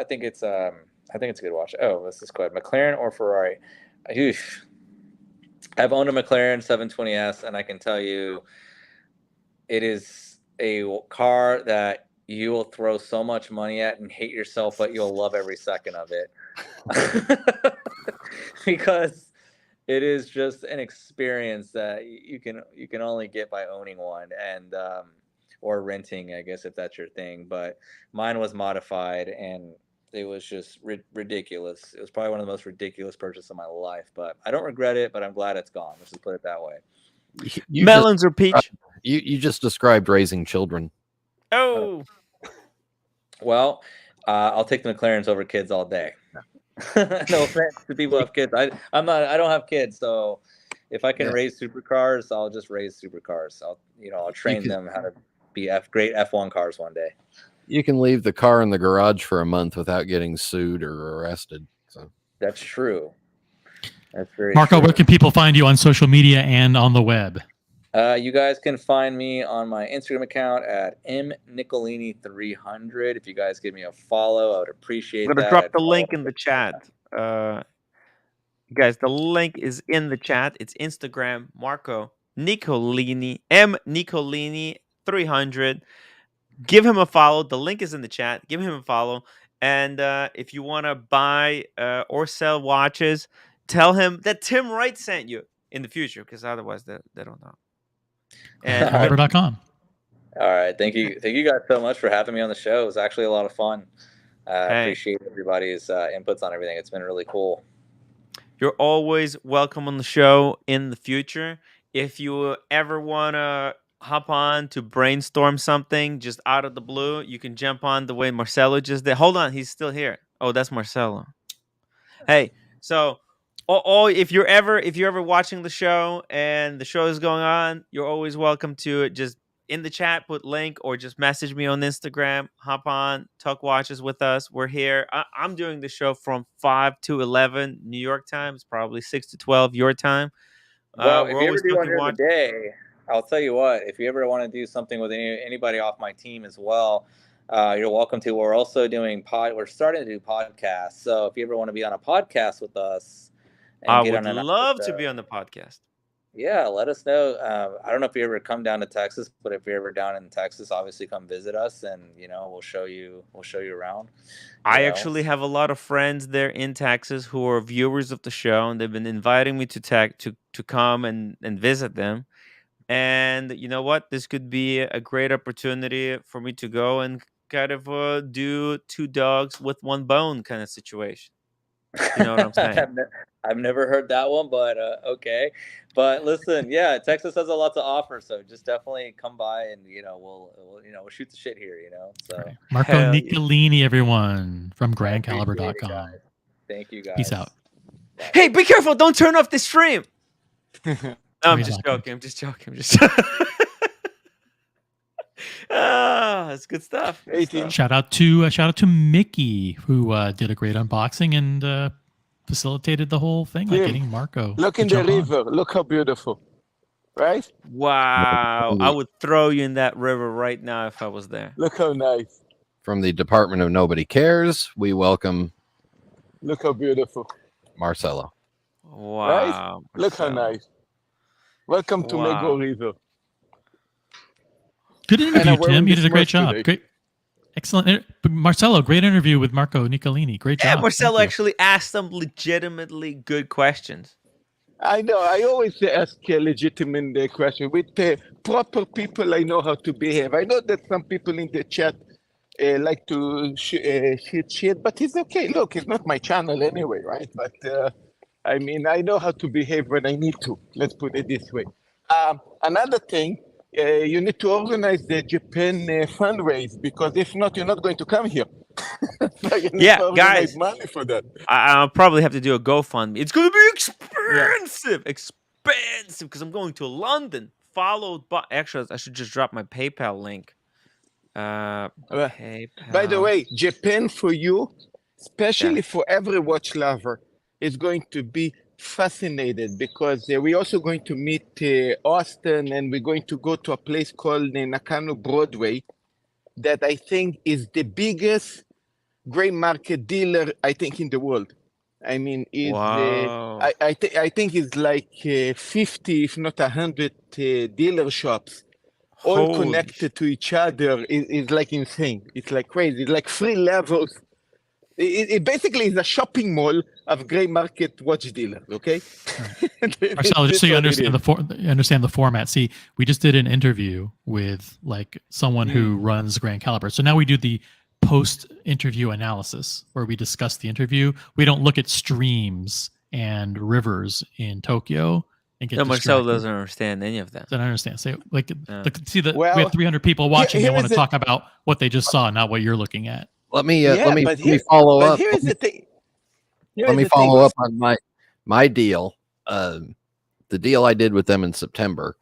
think it's a good watch. Oh, this is quite McLaren or Ferrari. I've owned a McLaren 720S, and I can tell you, it is a car that you will throw so much money at and hate yourself, but you'll love every second of it. Because it is just an experience that you can only get by owning one and or renting, I guess, if that's your thing. But mine was modified, and it was just ridiculous. It was probably one of the most ridiculous purchases of my life, but I don't regret it, but I'm glad it's gone. Let's just put it that way. Melons or peach? You just described raising children. Oh. Well, I'll take the McLarens over kids all day. No offense to people who have kids. I don't have kids, so if I can raise supercars, I'll just raise supercars. I'll train them how to be great F1 cars one day. You can leave the car in the garage for a month without getting sued or arrested. So that's true. That's very Marco, true. where can people find you on social media and on the web? You guys can find me on my Instagram account at mnicolini300. If you guys give me a follow, I would appreciate that. I'm going to drop the link in the chat. Guys, the link is in the chat. It's Instagram, Marco Nicolini, mnicolini300. Give him a follow. The link is in the chat. Give him a follow. And if you want to buy or sell watches, tell him that Tim Wright sent you in the future, because otherwise they don't know. And Fiverr.com. All right. Thank you guys so much for having me on the show. It was actually a lot of fun. I appreciate everybody's inputs on everything. It's been really cool. You're always welcome on the show in the future. If you ever want to hop on to brainstorm something just out of the blue, you can jump on the way Marcelo just did. Hold on, he's still here. Oh, that's Marcelo. Hey, so if you're ever watching the show and the show is going on, you're always welcome to just in the chat put link, or just message me on Instagram. Hop on, talk watches with us. We're here. I'm doing the show from 5 to 11 New York time. It's probably 6 to 12 your time. Well, if you ever do one during the day, I'll tell you what. If you ever want to do something with anybody off my team as well, you're welcome to. We're also doing we're starting to do podcasts. So if you ever want to be on a podcast with us, I would love to be on the podcast. Yeah, let us know. I don't know if you ever come down to Texas, but if you're ever down in Texas, obviously come visit us, and we'll show you around. I actually have a lot of friends there in Texas who are viewers of the show, and they've been inviting me to come and visit them. And you know what? This could be a great opportunity for me to go and kind of do two dogs with one bone kind of situation. You know what I'm saying? I've never heard that one, but okay. But listen, yeah, Texas has a lot to offer, so just definitely come by, and we'll shoot the shit here. So right. Marco Nicolini, everyone from grandcaliber.com. Thank you, guys. Peace out. Hey, be careful! Don't turn off the stream. I'm just joking. I'm just joking. That's good stuff. Shout out to Mickey, who did a great unboxing and facilitated the whole thing, like getting Marco. Look in the river. Look how beautiful, right? Wow, I would throw you in that river right now if I was there. Look how nice. From the Department of Nobody Cares, we welcome. Look how beautiful, Marcelo. Wow, right? Look how nice. Welcome to Mego River. Good interview, Tim. You did a great job. Great, excellent, Marcelo. Great interview with Marco Nicolini. Great job. Yeah, Marcelo actually asked some legitimately good questions. I know. I always ask a legitimate question. With proper people, I know how to behave. I know that some people in the chat like to shoot shit, but it's okay. Look, it's not my channel anyway, right? But I mean, I know how to behave when I need to. Let's put it this way. Another thing, you need to organize the Japan fundraise, because if not, you're not going to come here. Yeah, guys, money for that. I'll probably have to do a GoFundMe. It's going to be expensive, because I'm going to London. Followed by, actually, I should just drop my PayPal link. PayPal. By the way, Japan for you, especially for every watch lover, is going to be fascinated, because we're also going to meet Austin, and we're going to go to a place called Nakano Broadway that I think is the biggest gray market dealer, I think, in the world. I mean, I think it's like 50, if not 100 dealer shops, all connected to each other. It's like insane. It's like crazy. It's like 3 levels. It basically is a shopping mall of gray market watch dealers. Okay, Marcelo, just so you understand the format. See, we just did an interview with like someone who runs Grand Caliber. So now we do the post-interview analysis where we discuss the interview. We don't look at streams and rivers in Tokyo and get. No, Marcelo doesn't understand any of that. Doesn't understand. So like, we have 300 people watching. They want to talk about what they just saw, not what you're looking at. Let me follow up. Here's the thing. Let me follow up on my deal. The deal I did with them in September.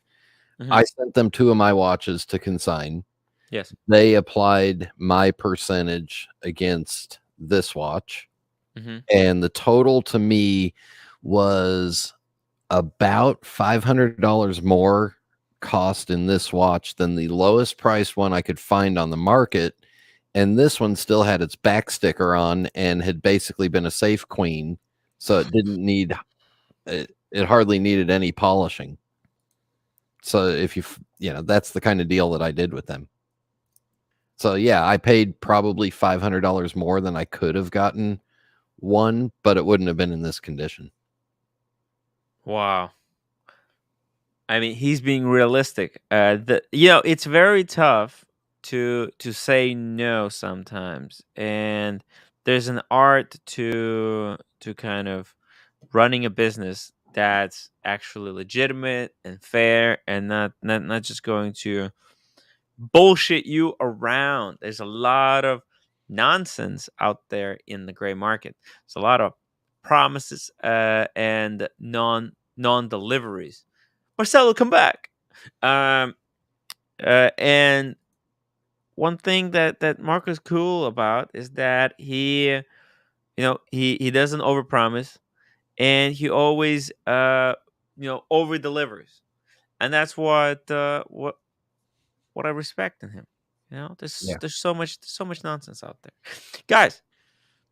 I sent them 2 of my watches to consign. Yes. They applied my percentage against this watch. And the total to me was about $500 more cost in this watch than the lowest priced one I could find on the market. And this one still had its back sticker on and had basically been a safe queen. So it didn't need, it hardly needed any polishing. So if that's the kind of deal that I did with them. So yeah, I paid probably $500 more than I could have gotten one, but it wouldn't have been in this condition. Wow. I mean, he's being realistic. It's very tough to say no sometimes, and there's an art to kind of running a business that's actually legitimate and fair, and not just going to bullshit you around. There's a lot of nonsense out there in the gray market. There's a lot of promises and non-deliveries. Marcelo, come back. And one thing that Marco's cool about is that he doesn't overpromise, and he always over delivers, and that's what I respect in him. There's so much nonsense out there, guys.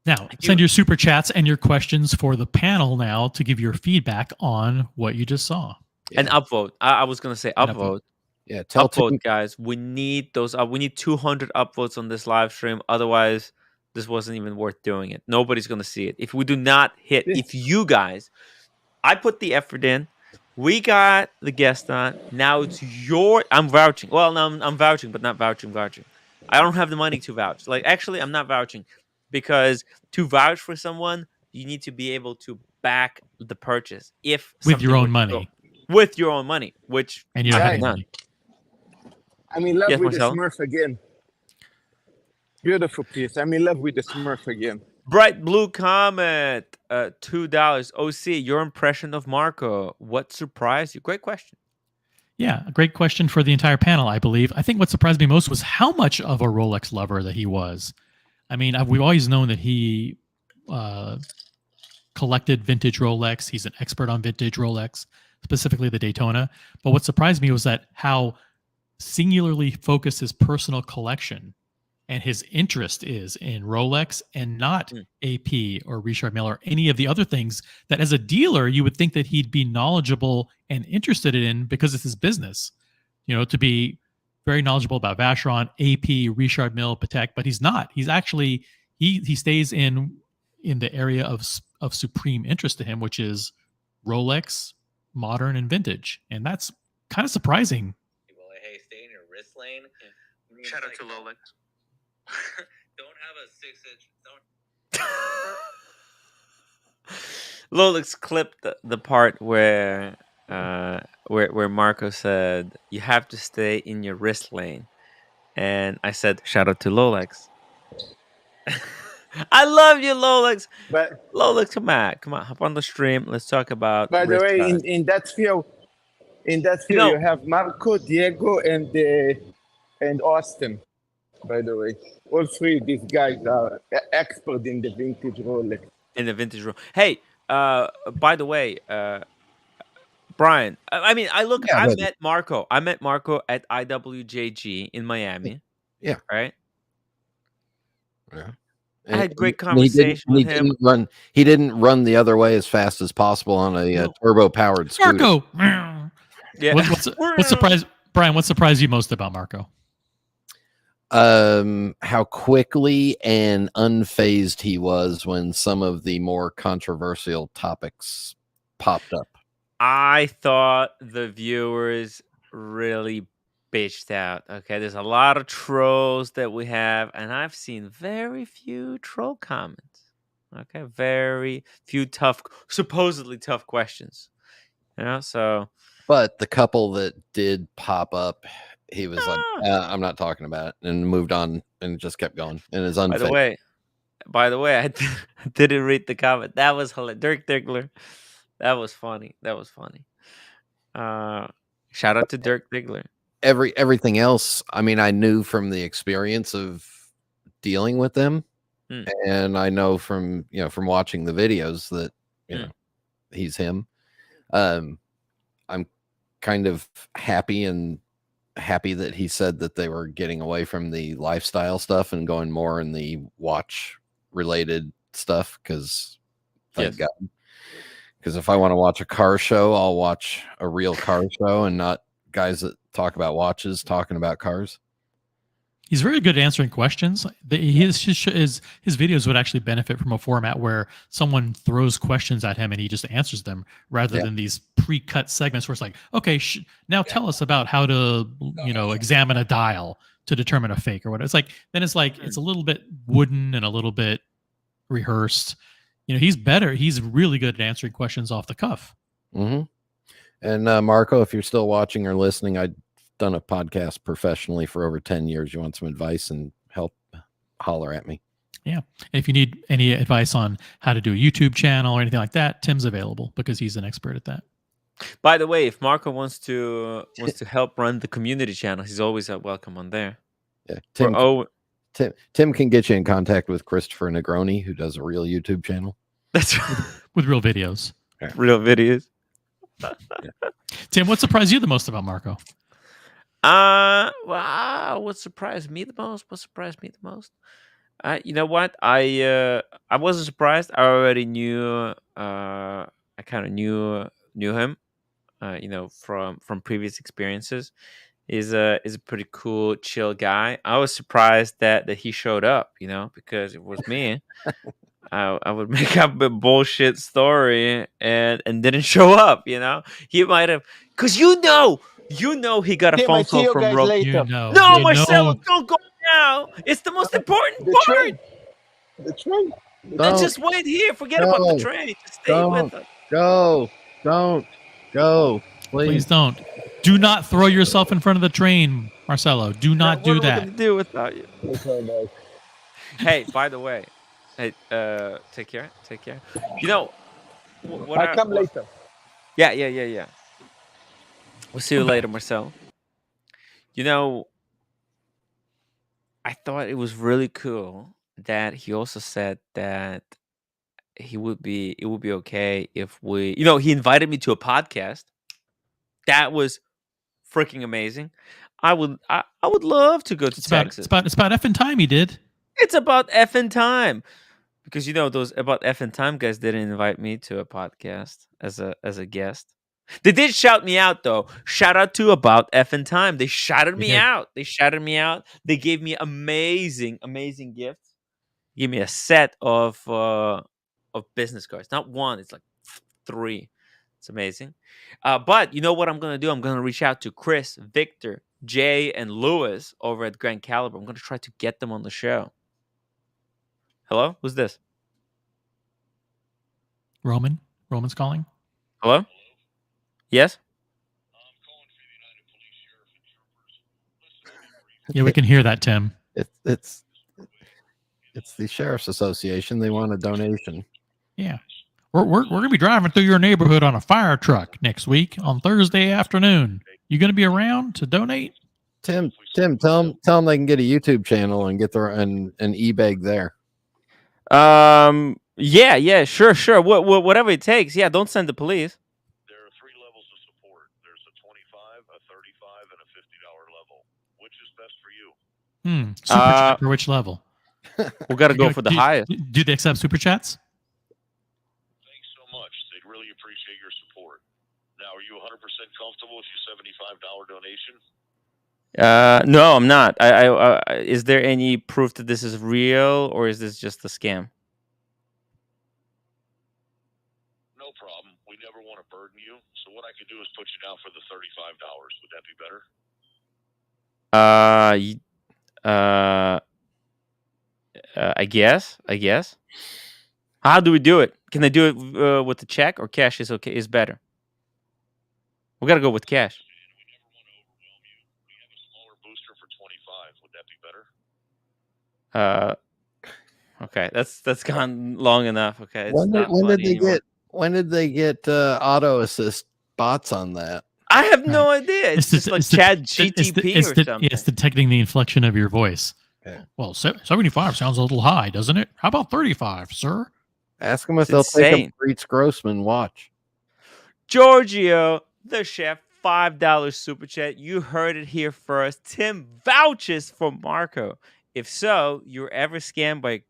Now send your super chats and your questions for the panel now to give your feedback on what you just saw. And upvote. I was gonna say And upvote. Yeah, tell Upvote, Tim. guys. We need those. We need 200 upvotes on this live stream. Otherwise, this wasn't even worth doing it. Nobody's gonna see it if we do not hit. If you guys, I put the effort in. We got the guest on. Now it's your. I'm vouching. Well, no, I'm vouching, but not vouching. I don't have the money to vouch. Like, actually, I'm not vouching because to vouch for someone, you need to be able to back the purchase. If with your something own were to go- money, with your own money, which and you don't I have have any done. money. I'm in love Yes, with the Marcelo? Smurf again. Beautiful piece. I'm in love with the Smurf again. Bright Blue Comet, $2. OC, your impression of Marco. What surprised you? Great question. Yeah, a great question for the entire panel, I believe. I think what surprised me most was how much of a Rolex lover that he was. I mean, we've always known that he collected vintage Rolex. He's an expert on vintage Rolex, specifically the Daytona. But what surprised me was that how singularly focused his personal collection and his interest is in Rolex and not AP or Richard Mille or any of the other things that as a dealer, you would think that he'd be knowledgeable and interested in because it's his business, to be very knowledgeable about Vacheron, AP, Richard Mille, Patek, but he's not. He's actually, he stays in the area of supreme interest to him, which is Rolex, modern, and vintage. And that's kind of surprising. Well, hey, stay in your wrist lane. Shout out to Lolex. Don't have a 6-inch. Lolex clipped the part where Marco said you have to stay in your wrist lane, and I said shout out to Lolex. I love you, Lolex. But Lolex, come on, hop on the stream. Let's talk about. by the wrist way, size. in that field, you have Marco, Diego, and Austin. By the way, all three of these guys are expert in the vintage Rolex. In the vintage room. Hey, by the way, Brian. I mean, met Marco. I met Marco at IWJG in Miami. Yeah. Right. Yeah. I had great conversation with him. He didn't run the other way as fast as possible on a turbo powered scooter. Marco. Yeah. What surprised Brian? What surprised you most about Marco? How quickly and unfazed he was when some of the more controversial topics popped up. I thought the viewers really bitched out. Okay, there's a lot of trolls that we have, and I've seen very few troll comments. Okay, very few supposedly tough questions. So. But the couple that did pop up, he was like, I'm not talking about it, and moved on and just kept going. And is unfazed. By the way, I didn't read the comment. That was hilarious. Dirk Diggler. That was funny. Shout out to Dirk Diggler. Everything else, I mean, I knew from the experience of dealing with them, and I know from watching the videos that he's him. I'm kind of happy that he said that they were getting away from the lifestyle stuff and going more in the watch related stuff, because thank God. Because if I want to watch a car show, I'll watch a real car show and not guys that talk about watches talking about cars. He's very good at answering questions. His videos would actually benefit from a format where someone throws questions at him and he just answers them, rather than these pre-cut segments where it's like, okay, now tell us about how to examine a dial to determine a fake or whatever. It's like it's a little bit wooden and a little bit rehearsed. He's better. He's really good at answering questions off the cuff. Mm-hmm. And Marco, if you're still watching or listening, I've done a podcast professionally for over 10 years. You want some advice and help, holler at me. Yeah. And if you need any advice on how to do a YouTube channel or anything like that, Tim's available because he's an expert at that. By the way, if Marco wants to help run the community channel, he's always welcome on there. Yeah. Tim can get you in contact with Christopher Negroni, who does a real YouTube channel. That's with real videos. Yeah. Real videos. Tim, what surprised you the most about Marco? Wow, what surprised me the most? You know what? I wasn't surprised. I already knew. I kind of knew him. from previous experiences. Is a pretty cool, chill guy. I was surprised that he showed up, because it was me. I would make up a bullshit story and didn't show up. He might have, because he got a Tim, I phone see call you from guys Rob. later. No, Marcelo, don't go now. It's the most important The part. train. The train. Let's just wait here. Forget about the train. Just stay with us. Don't go, Please don't. Do not throw yourself in front of the train, Marcelo. Do not do What am I that. going to do without you? Hey, by the way, hey, take care. What I'll come later. Yeah. We'll see you later, Marcel. I thought it was really cool that he also said that it would be okay if we, he invited me to a podcast. That was freaking amazing. I would love to go to Texas. It's about effing time he did. It's about effing time. Because those about effing time guys didn't invite me to a podcast as a guest. They did shout me out though. Shout out to About Effing Time. They shouted me out. They gave me amazing gifts. Give me a set of business cards. Not one. It's like 3. It's amazing. But you know what I'm gonna do? I'm gonna reach out to Chris, Victor, Jay, and Lewis over at Grand Caliber. I'm gonna try to get them on the show. Hello? Who's this? Roman's calling. Hello? Yes? Yeah, we can hear that, Tim. It's the Sheriff's Association. They want a donation. Yeah. We're going to be driving through your neighborhood on a fire truck next week on Thursday afternoon. You going to be around to donate? Tim, tell them they can get a YouTube channel and get their an e-bag there. Yeah, sure. Whatever it takes. Yeah, don't send the police. There are 3 levels of support. There's a $25, a $35, and a $50 level. Which is best for you? Super chat for which level? We got to go for the highest. Do they accept super chats? Thanks so much. They'd really appreciate your support. Now, are you 100% comfortable with your $75 donation? No, I'm not. Is there any proof that this is real, or is this just a scam? No problem. We never want to burden you. So what I could do is put you down for the $35. Would that be better? I guess. How do we do it? Can I do it with the check, or cash is okay? Is better. We gotta go with cash. We never want to overwhelm you. We have a smaller booster for $25. Would that be better? Okay, that's gone long enough. Okay, When did they get auto assist bots on that? I have no idea. It's just like Chat GTP or something. It's detecting the inflection of your voice. Okay. Well, 75 sounds a little high, doesn't it? How about 35, sir? Ask them if they'll take a Breach Grossman watch. Giorgio, the chef, $5 super chat. You heard it here first. Tim vouches for Marco. If so, you're ever scammed by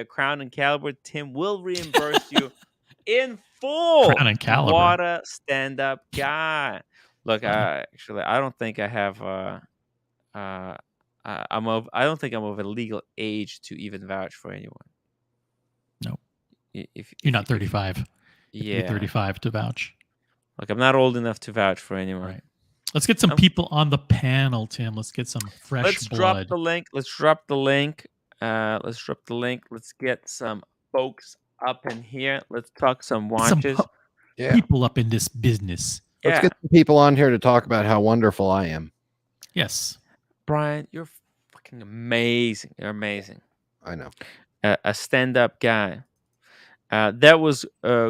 Crown and Caliber, Tim will reimburse you in full. Crown and Caliber. What a stand-up guy. Look, actually, I don't think I have. I don't think I'm of a legal age to even vouch for anyone. No. If you're not 35. Yeah, 35 to vouch. Look, I'm not old enough to vouch for anyone. Right. Let's get some people on the panel, Tim. Let's get some fresh blood. Drop the link. Let's drop the link. Let's get some folks up in here. Let's talk some watches. People up in this business. Let's get some people on here to talk about how wonderful I am. Yes. Brian, you're fucking amazing. You're amazing. I know. A stand-up guy. That was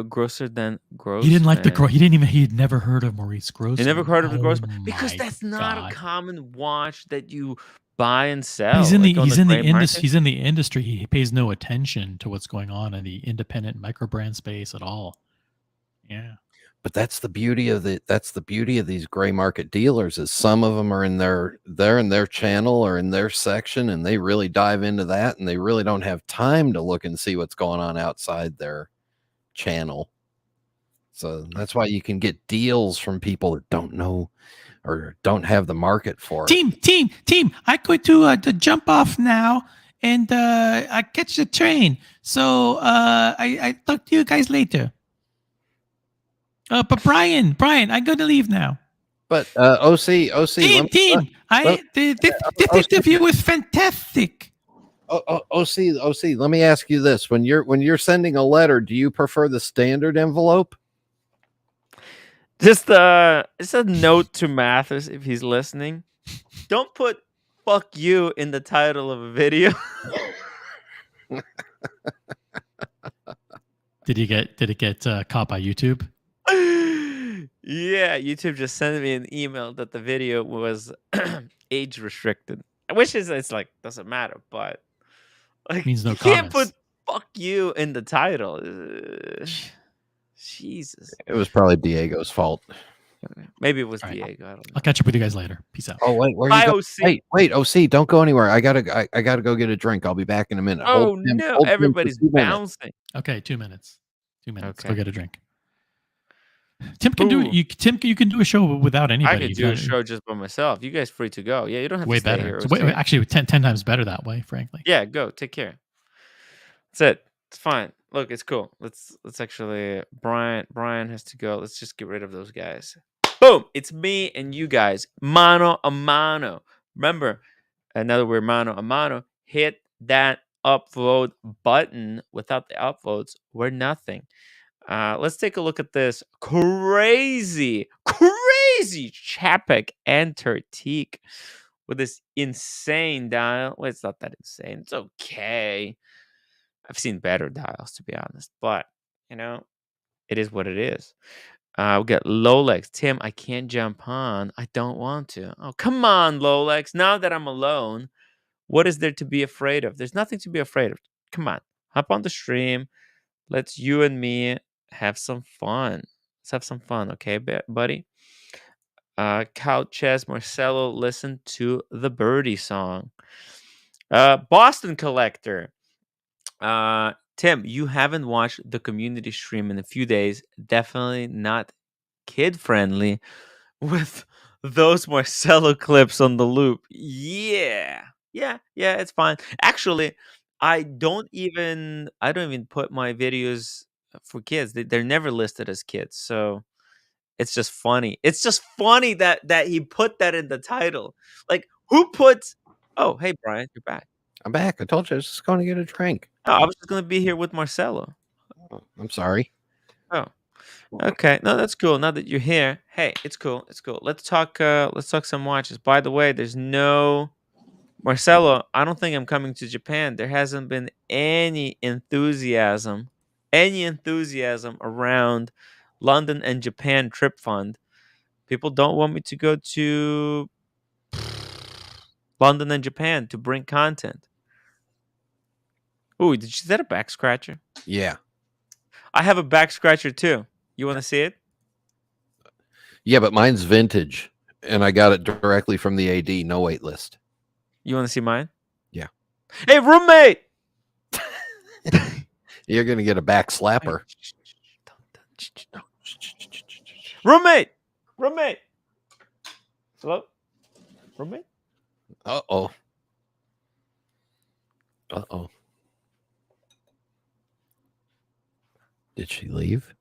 grosser than gross. He didn't like the gross. He'd never heard of Maurice Grossman. He never heard of the Grossman because that's not a common watch that you buy and sell. He's in the industry. He's in the industry. He pays no attention to what's going on in the independent microbrand space at all. Yeah. But that's the beauty of these gray market dealers is some of them are in their channel or in their section, and they really dive into that, and they really don't have time to look and see what's going on outside their channel. So that's why you can get deals from people that don't know or don't have the market for it. Team, I going to jump off now and I catch the train. So I talk to you guys later. But Brian, I'm going to leave now. But OC, team, this interview was fantastic. OC, let me ask you this: when you're sending a letter, do you prefer the standard envelope? Just a note to Mathis if he's listening. Don't put "fuck you" in the title of a video. Did it get caught by YouTube? Yeah, YouTube just sent me an email that the video was age restricted. Which it's like doesn't matter, but like means no you can't comments. put "fuck you" in the title. Jesus. It was probably Diego's fault. Maybe it was All right, Diego. I don't know. I'll catch up with you guys later. Peace out. Oh wait, where Bye, you go? OC. Wait, OC, don't go anywhere. I gotta go get a drink. I'll be back in a minute. Oh Hold him- no, hold him for everybody's 2 minutes. bouncing. Okay, 2 minutes. 2 minutes. Okay. Go get a drink. Tim can do it. Tim, you can do a show without anybody. I could do a show just by myself. You guys free to go. Yeah, you don't have way to stay better. here. It's actually 10 times better that way, frankly. Yeah, go. Take care. That's it. It's fine. Look, it's cool. Let's actually Brian has to go. Let's just get rid of those guys. Boom! It's me and you guys. Mano a mano. Remember, another word, mano a mano. Hit that upvote button. Without the upvotes, we're nothing. Let's take a look at this crazy Chapek Antarctique with this insane dial. Well, it's not that insane. It's okay. I've seen better dials, to be honest, but you know, it is what it is. We got Lolex. Tim, I can't jump on. I don't want to. Oh, come on, Lolex. Now that I'm alone, what is there to be afraid of? There's nothing to be afraid of. Come on, hop on the stream. Let's you and me have some fun. Let's have some fun, okay, buddy? Couch Chess Marcelo, listen to the Birdie song. Boston Collector. Tim, you haven't watched the community stream in a few days. Definitely not kid friendly with those Marcelo clips on the loop. Yeah, it's fine. Actually, I don't even put my videos for kids. They're never listed as kids, so it's just funny. It's just funny that he put that in the title. Like, who puts? Oh, hey Brian, you're back. I'm back. I told you I was just going to get a drink. Oh, I was just gonna be here with Marcelo. Oh, I'm sorry. Oh, okay. No, that's cool. Now that you're here, hey, it's cool. It's cool. Let's talk some watches. By the way, there's no Marcelo. I don't think I'm coming to Japan. There hasn't been any enthusiasm around London and Japan trip fund. People don't want me to go to London and Japan to bring content. Ooh, did you see that a back scratcher? Yeah. I have a back scratcher too. You want to see it? Yeah, but mine's vintage, and I got it directly from the AD, no wait list. You want to see mine? Yeah. Hey, roommate! You're going to get a back slapper. Roommate! Hello? Roommate? Uh-oh. Did she leave?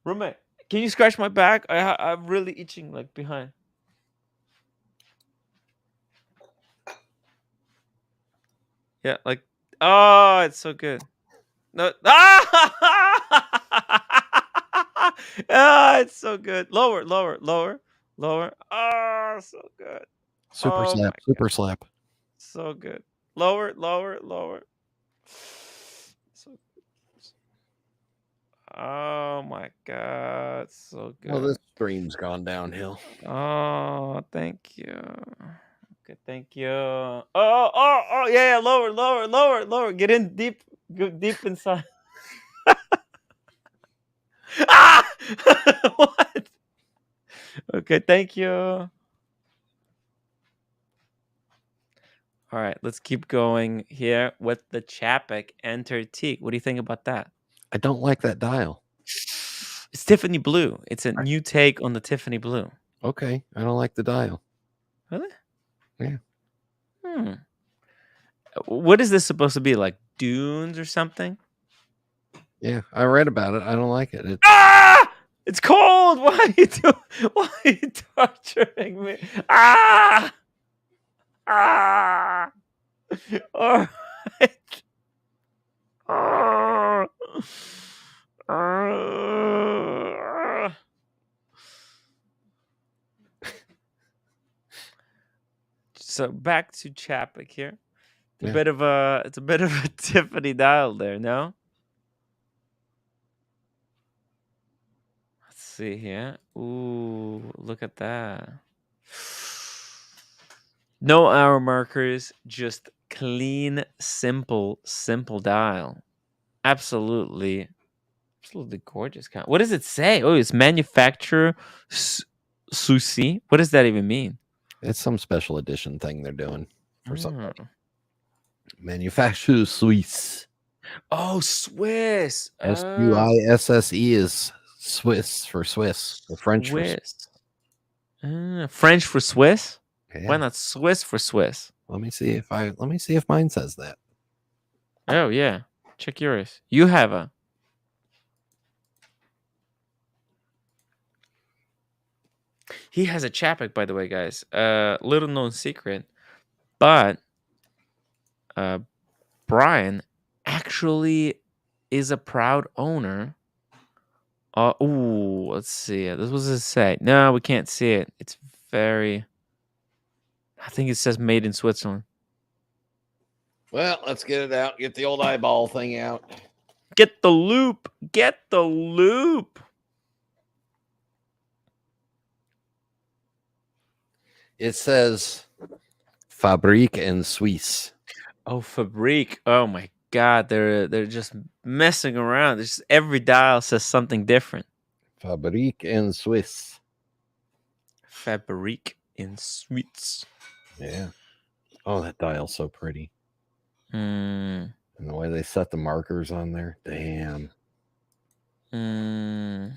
Roommate, can you scratch my back? I'm really itching like behind. Yeah, like, oh, it's so good. No, it's so good. Lower. Oh, so good. Super slap. So good. Lower. So good. Oh my God, so good. Well, this stream's gone downhill. Oh, thank you. Okay, thank you. Oh, yeah, lower. Get in deep, go deep inside. Ah! What? Okay, thank you. All right, let's keep going here with the Chapek Antarctique. What do you think about that? I don't like that dial. It's Tiffany blue. It's a new take on the Tiffany blue. Okay, I don't like the dial. Really? Yeah. What is this supposed to be, like dunes or something? Yeah, I read about it. I don't like it. It's cold. Why are you torturing me? Ah! All right. So back to Chapek here. It's a bit of a Tiffany dial there, no? Let's see here. Ooh, look at that. No hour markers, just clean, simple dial. Absolutely gorgeous. What does it say? Oh, it's manufacturer Susi. What does that even mean? It's some special edition thing they're doing for somebody. Manufacturer Suisse. Oh, Swiss. SUISSE is Swiss for Swiss. Or French for Swiss. French for Swiss? Yeah. Why not Swiss for Swiss? Let me see if mine says that. Oh yeah. Check yours. You have a. He has a Chapek, by the way, guys. Little known secret, but Brian actually is a proud owner. Let's see. This was his say. No, we can't see it. It's very. I think it says made in Switzerland. Well, let's get it out. Get the old eyeball thing out. Get the loop. Get the loop. It says Fabrique en Suisse. Oh, Fabrique. Oh my God. They're just messing around. There's every dial says something different. Fabrique en Suisse. Fabrique in Suisse. Yeah. Oh, that dial's so pretty. And the way they set the markers on there. Damn. I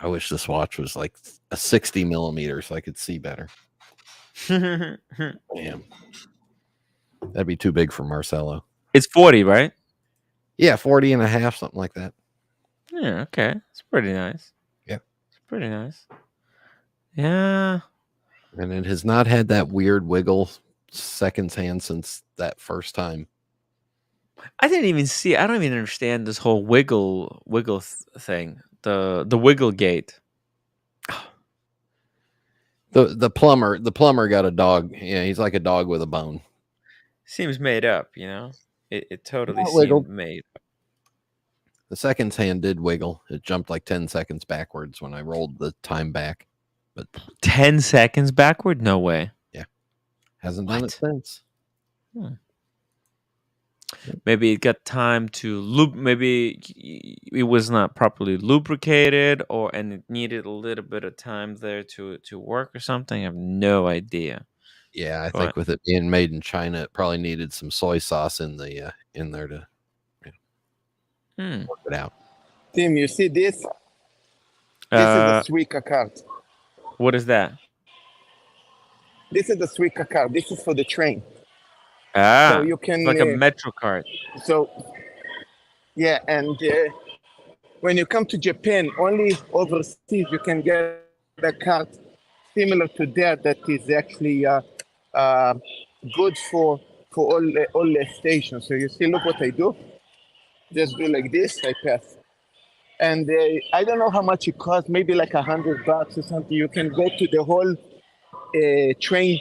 wish this watch was like a 60 millimeter so I could see better. Damn. That'd be too big for Marcelo. It's 40, right? Yeah, 40 and a half, something like that. Yeah, okay. It's pretty nice. Yeah. It's pretty nice. Yeah. And it has not had that weird wiggle seconds hand since that first time. I didn't even see. I don't even understand this whole wiggle thing. The wiggle gate. The plumber got a dog. Yeah, he's like a dog with a bone. Seems made up, you know. It totally wiggled. seemed made up. The seconds hand did wiggle. It jumped like 10 seconds backwards when I rolled the time back. But 10 seconds backward? No way. Yeah. Hasn't done it since. Maybe it got time to loop. Maybe it was not properly lubricated, and it needed a little bit of time there to work or something. I have no idea. Yeah, I think with it being made in China, it probably needed some soy sauce in there to work it out. Tim, you see this? This is the Suica card. What is that? This is the Suica card. This is for the train. So you can it's like a Metro card. So yeah, and when you come to Japan, only overseas you can get a card similar to that is actually good for all the stations. So you see, look what I do. Just do like this, I pass. And I don't know how much it costs, maybe like $100 or something. You can go to the whole train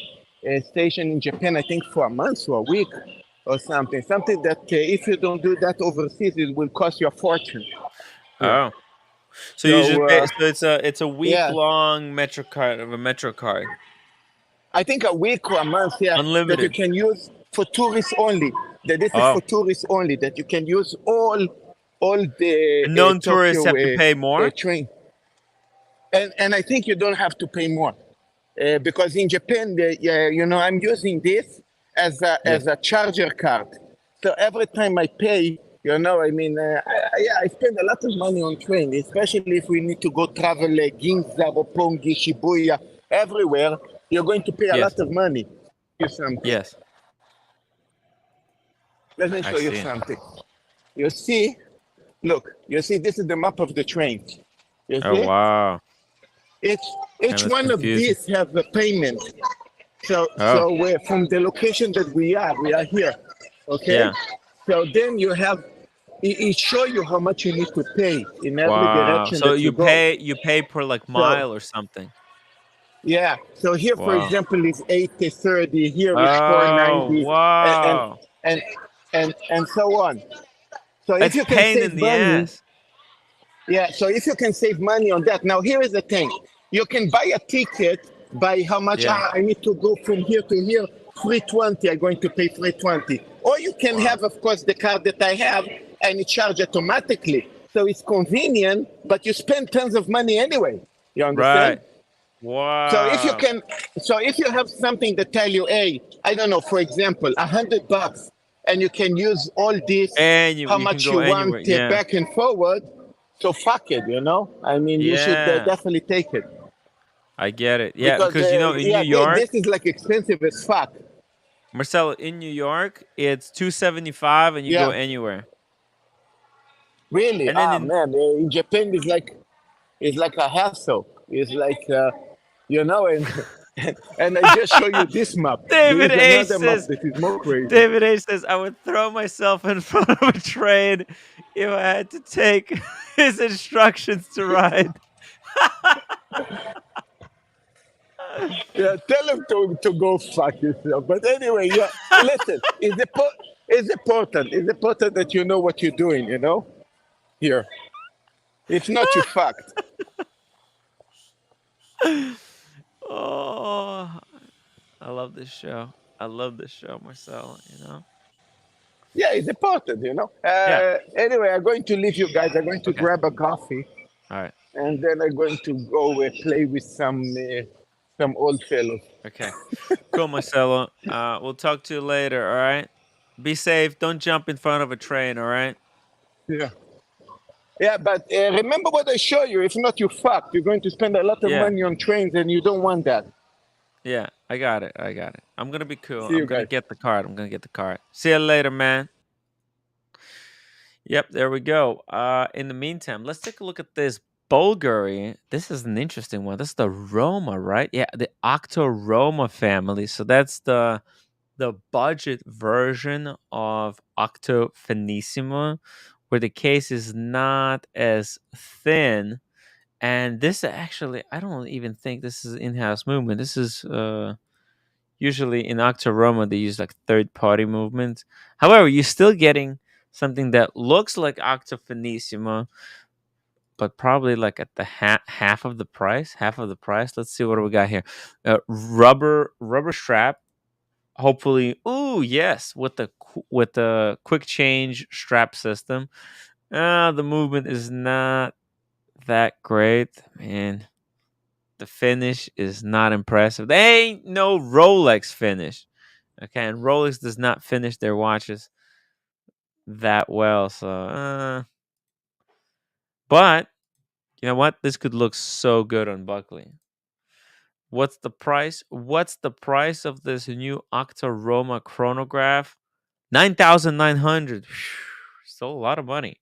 station in Japan, I think for a month or a week or something. Something that if you don't do that overseas, it will cost you a fortune. Oh. So you just it's a week-long Metro card of a Metro card. I think a week or a month, Unlimited. that you can use for tourists only. That this is for tourists only. That you can use all the non-tourists have to pay more. Train. And I think you don't have to pay more because in Japan, I'm using this as a charger card. So every time I pay, You know, I mean, I spend a lot of money on train, especially if we need to go travel Ginza, Roppongi, Shibuya, everywhere. You're going to pay a Yes. lot of money. You something. Yes. Let me I show you see. something. You see, look, you see, this is the map of the train. You Oh see? wow. Each that's one of confusing. these have a payment. So Oh. we're from the location that we are here. Okay. Yeah. So then you have it show you how much you need to pay in every Wow. direction So that you go. you pay per like So mile or something. yeah. So here, for Wow. example, is 80/30. Here is Oh 490, wow. and so on. So if It's you can pain save in the money, ass. yeah. So if you can save money on that, now here is the thing: you can buy a ticket by how much. Yeah. I need to go from here to here. 320. I'm going to pay 320. Or you can have, of course, the card that I have, and it charge automatically. So it's convenient, but you spend tons of money anyway. You understand? Right. Wow. So if you have something that tell you, hey, I don't know, for example, $100, and you can use all this, And how you can much go you anywhere. want Yeah. back and forward. So fuck it, you know. I mean, you should Yeah. definitely take it I get it. Yeah, because because you know in New York, this is like expensive as fuck. Marcelo, in New York, it's $275 and you go Yeah, anywhere. really. And then Man, in Japan is like a hassle. It's like you know, and I just show you this map. There David is H another map says that is more crazy. David H says I would throw myself in front of a train if I had to take his instructions to ride. Yeah, tell him to go fuck yourself. But anyway, yeah, listen, it's important. It's important that you know what you're doing, you know? Here. If not, you fucked. Oh, I love this show. I love this show, Marcelo, you know? Yeah, it's important, you know? Yeah. Anyway, I'm going to leave you guys. I'm going to Okay. grab a coffee. All right. And then I'm going to go play with some old fellows. Okay. Cool, Marcelo. We'll talk to you later, all right? Be safe. Don't jump in front of a train, all right? Yeah. Yeah, but remember what I show you. If not, you fucked. You're going to spend a lot of Yeah. money on trains, and you don't want that. Yeah, I got it. I got it. I'm going to be cool. See you I'm going to guys. get the card. I'm going to get the card. See you later, man. Yep, there we go. In the meantime, let's take a look at this Bulgari. This is an interesting one. This is the Roma, right? Yeah, the Octo Roma family. So that's the budget version of Octo Finissimo, where the case is not as thin. And this actually, I don't even think this is in-house movement. This is usually in Octo Roma they use like third-party movement. However, you're still getting something that looks like Octo Finissimo, but probably like at the half of the price. Half of the price. Let's see what we got here. Rubber strap. Hopefully, ooh yes, with the quick change strap system. The movement is not that great, man. The finish is not impressive. There ain't no Rolex finish. Okay, and Rolex does not finish their watches that well. So, but you know what? This could look so good on Buckley. What's the price? What's the price of this new Octa Roma chronograph? 9,900. Still a lot of money.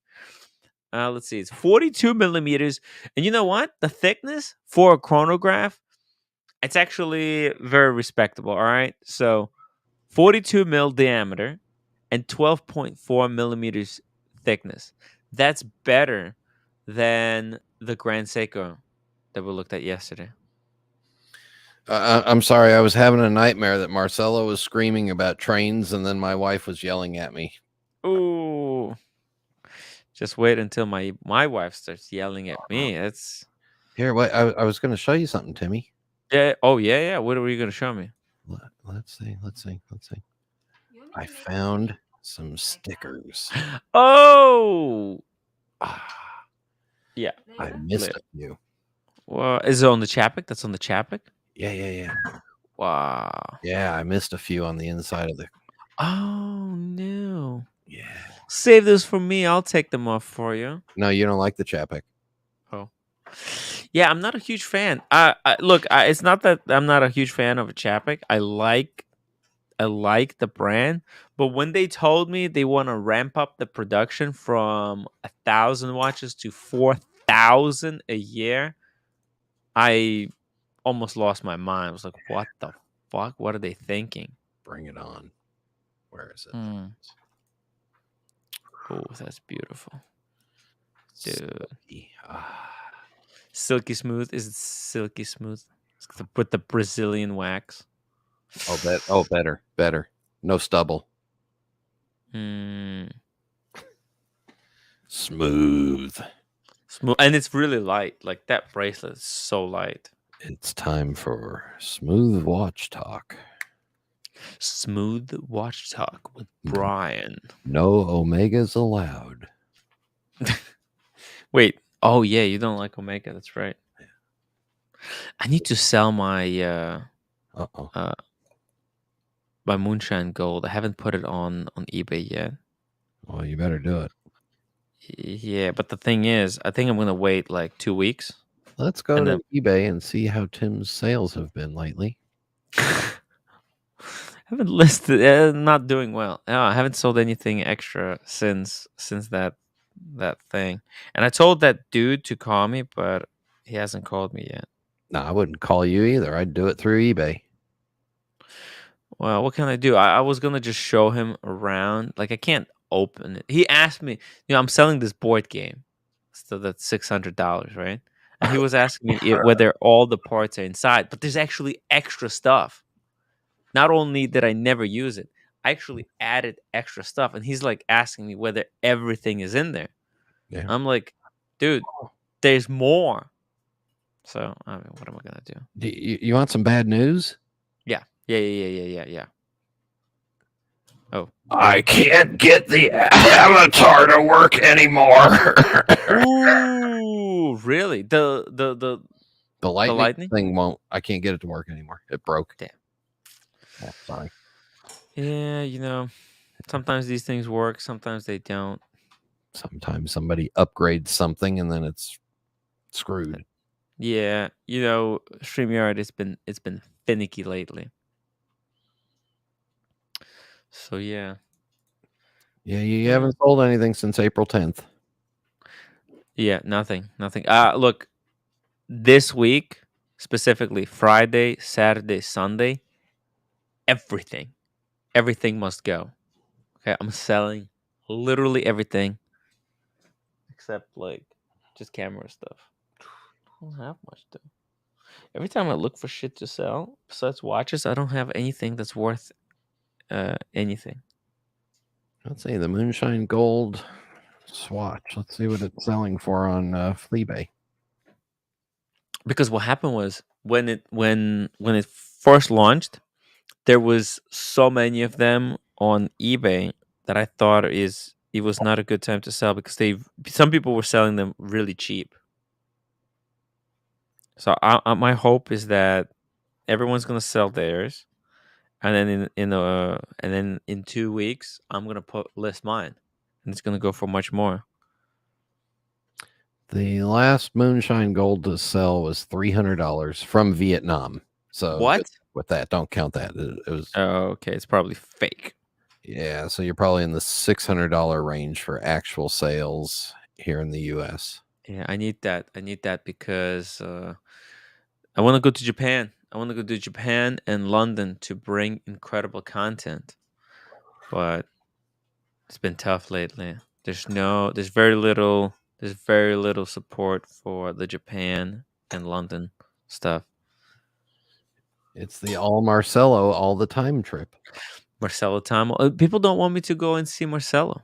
Let's see. It's 42 millimeters. And you know what? The thickness for a chronograph, it's actually very respectable. All right. So 42 mil diameter and 12.4 millimeters thickness. That's better than the Grand Seiko that we looked at yesterday. I'm sorry. I was having a nightmare that Marcelo was screaming about trains, and then my wife was yelling at me. Ooh. Just wait until my wife starts yelling at me. It's here. What I was going to show you something, Timmy. Yeah. Oh yeah. What are you going to show me? Let's see. I found some stickers. Oh. Yeah. I missed a few. Well, is it on the Chapek? That's on the Chapek? Yeah. Wow. Yeah, I missed a few on the inside of the. Oh no. Yeah. Save this for me. I'll take them off for you. No, you don't like the Chapek. Oh. Yeah, I'm not a huge fan. Look, it's not that I'm not a huge fan of a Chapek. I like the brand, but when they told me they want to ramp up the production from 1,000 watches to 4,000 a year, I almost lost my mind. I was like, what the fuck? What are they thinking? Bring it on. Where is it? Oh, that's beautiful. Dude. Silky. Silky smooth. Is it silky smooth? With the Brazilian wax. Better. No stubble. Smooth. And it's really light. Like that bracelet is so light. It's time for smooth watch talk. Smooth watch talk with Brian. No Omegas allowed. Wait. Oh yeah, you don't like Omega. That's right. I need to sell my my Moonshine Gold. I haven't put it on eBay yet. Well, you better do it. Yeah, but the thing is, I think I'm gonna wait like 2 weeks. Let's go to eBay and see how Tim's sales have been lately. Haven't listed. Not doing well. No, I haven't sold anything extra since that thing. And I told that dude to call me, but he hasn't called me yet. No, I wouldn't call you either. I'd do it through eBay. Well, what can I do? I was gonna just show him around. Like I can't open it. He asked me, I'm selling this board game, so that's $600, right? And he was asking me whether all the parts are inside, but there's actually extra stuff. Not only did I never use it, I actually added extra stuff, and he's like asking me whether everything is in there. Yeah. I'm like, dude, there's more. So I mean, what am I gonna do? You want some bad news? Yeah. Oh, I can't get the avatar to work anymore. Ooh, really? The lightning thing won't. I can't get it to work anymore. It broke. Damn. Oh, sorry. Yeah, sometimes these things work, sometimes they don't. Sometimes somebody upgrades something and then it's screwed. Yeah, StreamYard it's been finicky lately. So yeah. Yeah, you haven't sold anything since April 10th. Yeah, nothing. Look, this week, specifically Friday, Saturday, Sunday, everything must go. Okay, I'm selling literally everything except like just camera stuff. I don't have much though. Every time I look for shit to sell besides watches, I don't have anything that's worth anything. Let's see the Moonshine Gold swatch. Let's see what it's selling for on eBay. Because what happened was when it first launched, there was so many of them on eBay that I thought it was not a good time to sell because some people were selling them really cheap. So my hope is that everyone's gonna sell theirs, and then in 2 weeks I'm gonna list mine, and it's gonna go for much more. The last Moonshine Gold to sell was $300 from Vietnam. So what? With that, don't count that. It was. Oh, okay. It's probably fake. Yeah, so you're probably in the $600 range for actual sales here in the U.S. Yeah, I need that. Because I want to go to Japan. I want to go to Japan and London to bring incredible content, but it's been tough lately. There's very little support for the Japan and London stuff. It's the all Marcello all the time trip. Marcello time. People don't want me to go and see Marcello.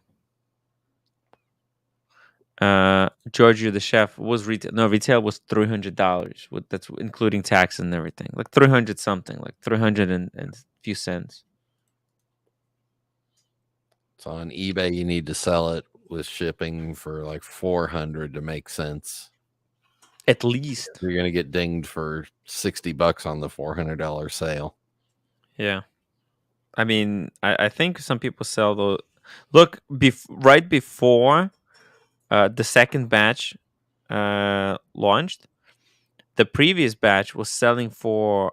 Giorgio the chef was retail. No, retail was $300. That's including tax and everything. Like 300 something, like 300 and few cents. So on eBay, you need to sell it with shipping for like 400 to make sense. At least you're gonna get dinged for $60 on the $400 sale. Yeah, I mean, I think some people sell those. Look, right before the second batch launched, the previous batch was selling for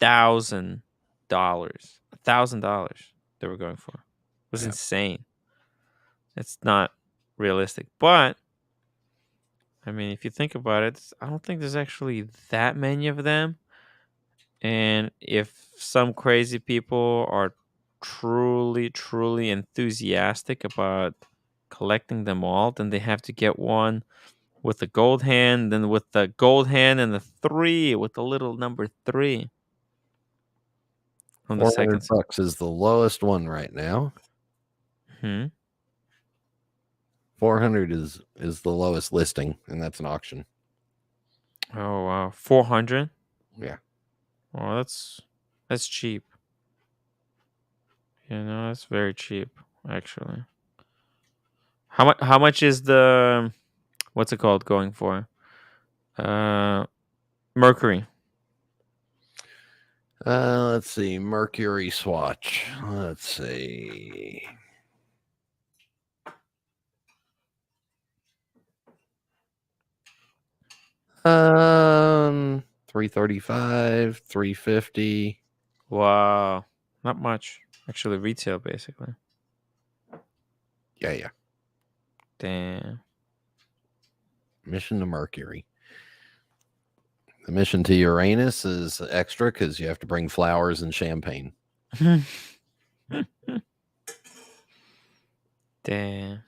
$1,000. $1,000 they were going for. It was insane. It's not realistic, but I mean, if you think about it, I don't think there's actually that many of them. And if some crazy people are truly, truly enthusiastic about collecting them all, then they have to get one with the gold hand, then with the gold hand and the 3 with the little number 3 on the second. $400 is the lowest one right now. 400 is the lowest listing, and that's an auction. Oh wow, 400. Yeah. Oh, that's cheap. You know, that's very cheap actually. How much is the what's it called going for? Mercury. Let's see, Mercury swatch. Let's see. $335, $350. Wow, not much actually. Retail basically. Yeah. Damn. Mission to Mercury. The mission to Uranus is extra because you have to bring flowers and champagne. Damn.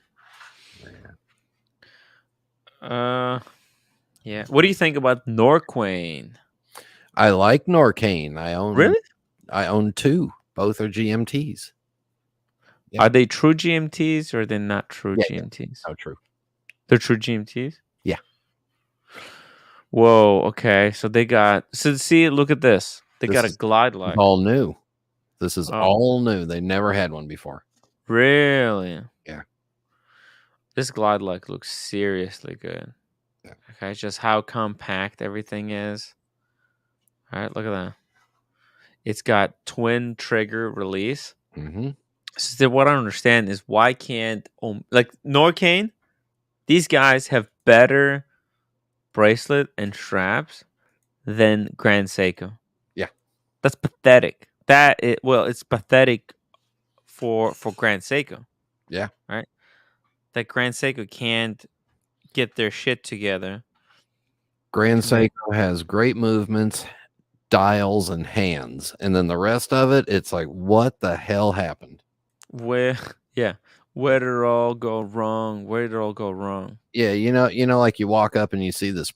Yeah. What do you think about Norquane? I like Norcane. I own 2. Both are GMTs. Yep. Are they true GMTs or they're not true GMTs? Yeah. Oh, true. They're true GMTs? Yeah. Whoa, okay. So they got look at this. They got a glide light. All new. This is all new. They never had one before. Really? Yeah. This glide light looks seriously good. Yeah. Okay, just how compact everything is. All right, look at that. It's got twin trigger release. Mm-hmm. So what I don't understand is why can't like Norcane, these guys have better bracelet and straps than Grand Seiko. Yeah. That's pathetic. It's pathetic for Grand Seiko. Yeah. Right? That Grand Seiko can't get their shit together. Grand Seiko has great movements, dials, and hands. And then the rest of it, it's like, what the hell happened? Where did it all go wrong? Where did it all go wrong? Yeah, you know, like you walk up and you see this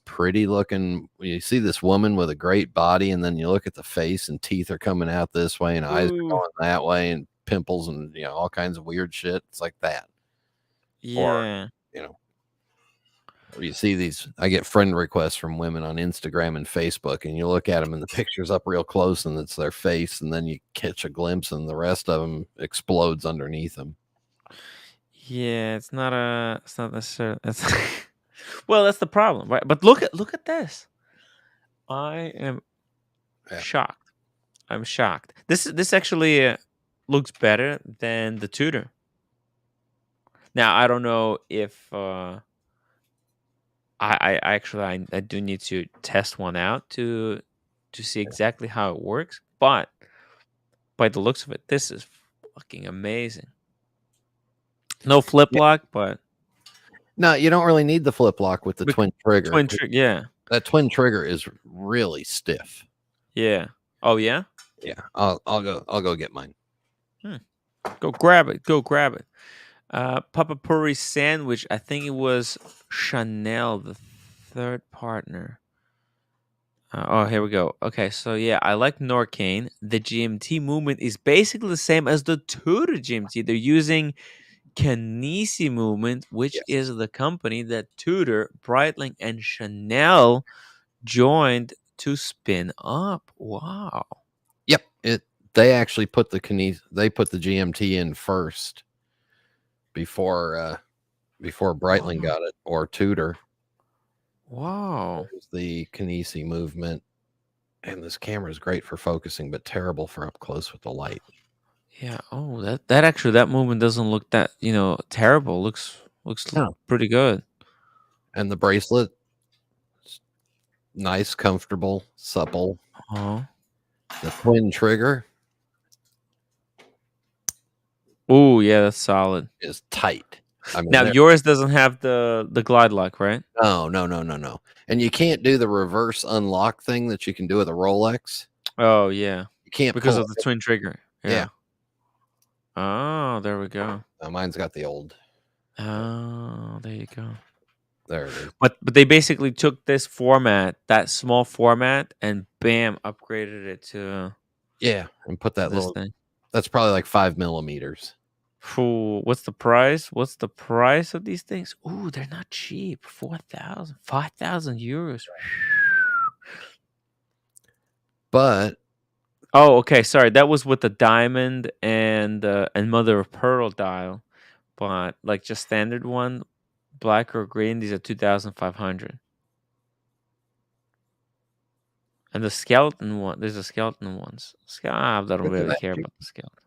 you see this woman with a great body, and then you look at the face and teeth are coming out this way and eyes are going that way and pimples and all kinds of weird shit. It's like that. Yeah. Or, or you see these, I get friend requests from women on Instagram and Facebook, and you look at them and the picture's up real close and it's their face, and then you catch a glimpse and the rest of them explodes underneath them. Yeah, it's not necessarily. Well, that's the problem, right? But look at this. I am shocked. I'm shocked. This actually looks better than the Tudor. Now I don't know if I do need to test one out to see exactly how it works, but by the looks of it, this is fucking amazing. No flip lock, but no, you don't really need the flip lock with the twin trigger. Yeah. That twin trigger is really stiff. Yeah. Oh yeah? Yeah. I'll go get mine. Go grab it. Papa Puri sandwich. I think it was Chanel, the third partner. Here we go. Okay, so yeah, I like Norcane. The GMT movement is basically the same as the Tudor GMT. They're using Canisi movement, which is the company that Tudor, Breitling, and Chanel joined to spin up. Wow. Yep. They actually put the GMT in first before Breitling got it, or Tudor. Wow. There's the Canisi movement, and this camera is great for focusing, but terrible for up close with the light. Yeah. Oh, that movement doesn't look that terrible. Looks No. pretty good. And the bracelet, nice, comfortable, supple. Oh. The twin trigger Oh, yeah, that's solid. is tight. I mean, Now yours doesn't have the glide lock, right? no. And you can't do the reverse unlock thing that you can do with a Rolex. Oh, yeah. You can't Because pull of the it. twin trigger. Yeah. Oh, there we go. Mine's got the old. Oh, there you go. There it is. But they basically took this format, that small format, and bam, upgraded it to and put that this little. thing. That's probably like 5 millimeters. Ooh, what's the price? What's the price of these things? Ooh, they're not cheap. 5,000 euros. But oh, okay. Sorry, that was with the diamond and mother of pearl dial, but like just standard one, black or green. These are 2,500. And the skeleton one, there's a skeleton ones. I don't really care about the skeleton.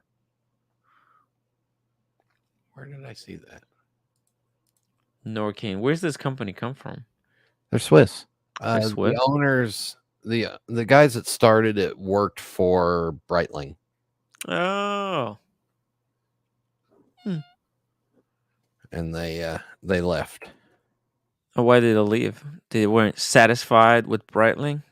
Where did I see that? Norcane. Where's this company come from? They're Swiss. They're Swiss? The owners, the guys that started it worked for Breitling. Oh. And they left. Oh, why did they leave? They weren't satisfied with Breitling?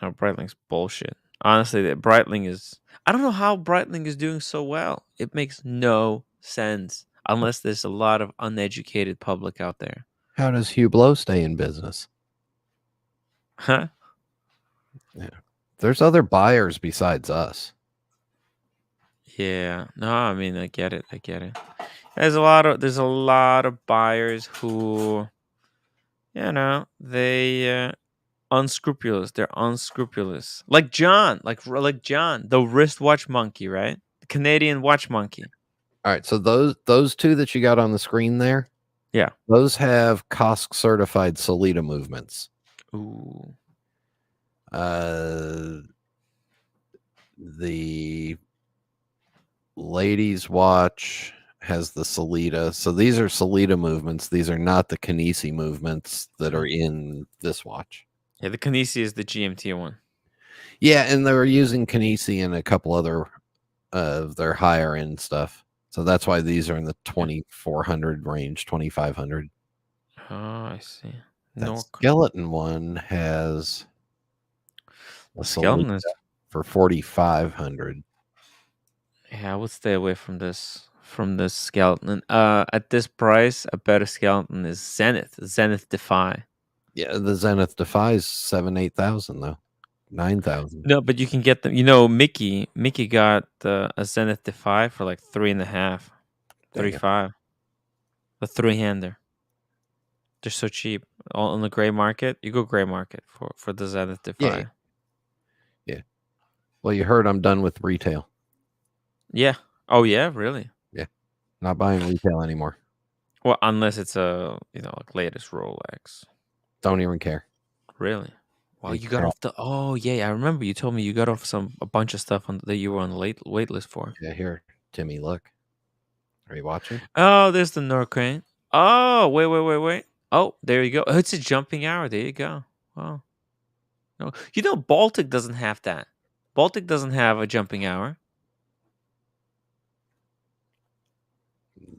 No, Breitling's bullshit. Honestly, that Breitling is... I don't know how Breitling is doing so well. It makes no sense unless there's a lot of uneducated public out there. How does Hugh Blow stay in business? Huh? Yeah. There's other buyers besides us. Yeah. No, I mean, I get it. There's a lot of buyers who, they unscrupulous. They're unscrupulous. Like John, like John, the wristwatch monkey, right? The Canadian watch monkey. All right, so those two that you got on the screen there, yeah, those have COSC certified Solita movements. Ooh. The ladies' watch has the Solita. So these are Solita movements. These are not the Kinesi movements that are in this watch. Yeah, the Kinesi is the GMT one. Yeah, and they were using Kinesi and a couple other of their higher end stuff. So that's why these are in the 2,400 range, 2,500. Oh, I see. That skeleton one has a skeleton is for 4,500. Yeah, I would stay away from this skeleton. At this price, a better skeleton is Zenith Defy. Yeah, the Zenith Defy is 7,000-8,000 though. 9,000. No, but you can get them. Mickey got a Zenith Defy for like 3.5, 3.5. The 3-hander. They're so cheap. All on the gray market. You go gray market for the Zenith Defy. Yeah. Well, you heard I'm done with retail. Yeah. Oh yeah, really? Yeah. Not buying retail anymore. Well, unless it's a like latest Rolex. Don't even care. Really? Well, you got off the. Oh yeah, I remember you told me you got off a bunch of stuff that you were on the wait list for. Yeah, here, Timmy, look. Are you watching? Oh, there's the Norcane. Oh, wait. Oh, there you go. Oh, it's a jumping hour. There you go. Wow. No, Baltic doesn't have that. Baltic doesn't have a jumping hour.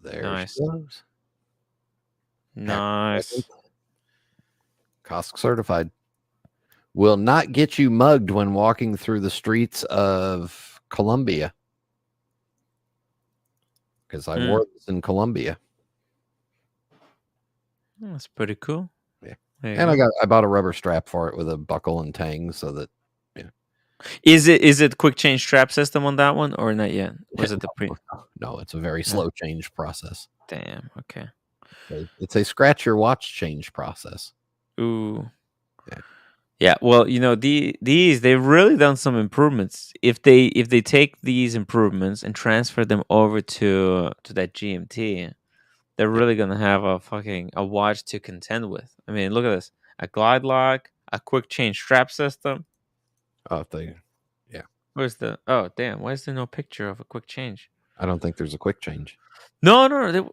There nice. she goes. Nice. COSC certified. Will not get you mugged when walking through the streets of Colombia. Because I wore this in Colombia. That's pretty cool. Yeah. And I bought a rubber strap for it with a buckle and tang so that Is it quick change strap system on that one or not yet? Was it the pre? No, it's a very slow change process. Damn. Okay. It's a scratch your watch change process. Ooh. Yeah. Well, these they've really done some improvements. If they take these improvements and transfer them over to that GMT, they're really gonna have a watch to contend with. I mean, look at this: a glide lock, a quick change strap system. Oh, Where's the? Oh, damn! Why is there no picture of a quick change? I don't think there's a quick change. No.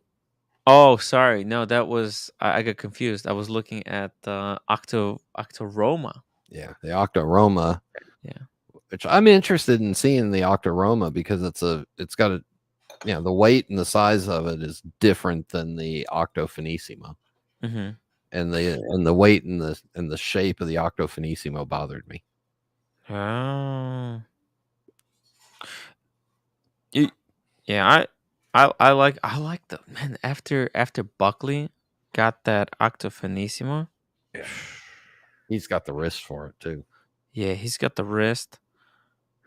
Oh, sorry. No, that was I got confused. I was looking at the Octoroma. Yeah, the Octoroma. Yeah. Which I'm interested in seeing the Octoroma because it's got a, the weight and the size of it is different than the Octofinissimo. Mm-hmm. And the weight and the shape of the Octofinissimo bothered me. Oh. Yeah, I like the man after Buckley got that Octofinissimo. Yeah. He's got the wrist for it too. Yeah, he's got the wrist.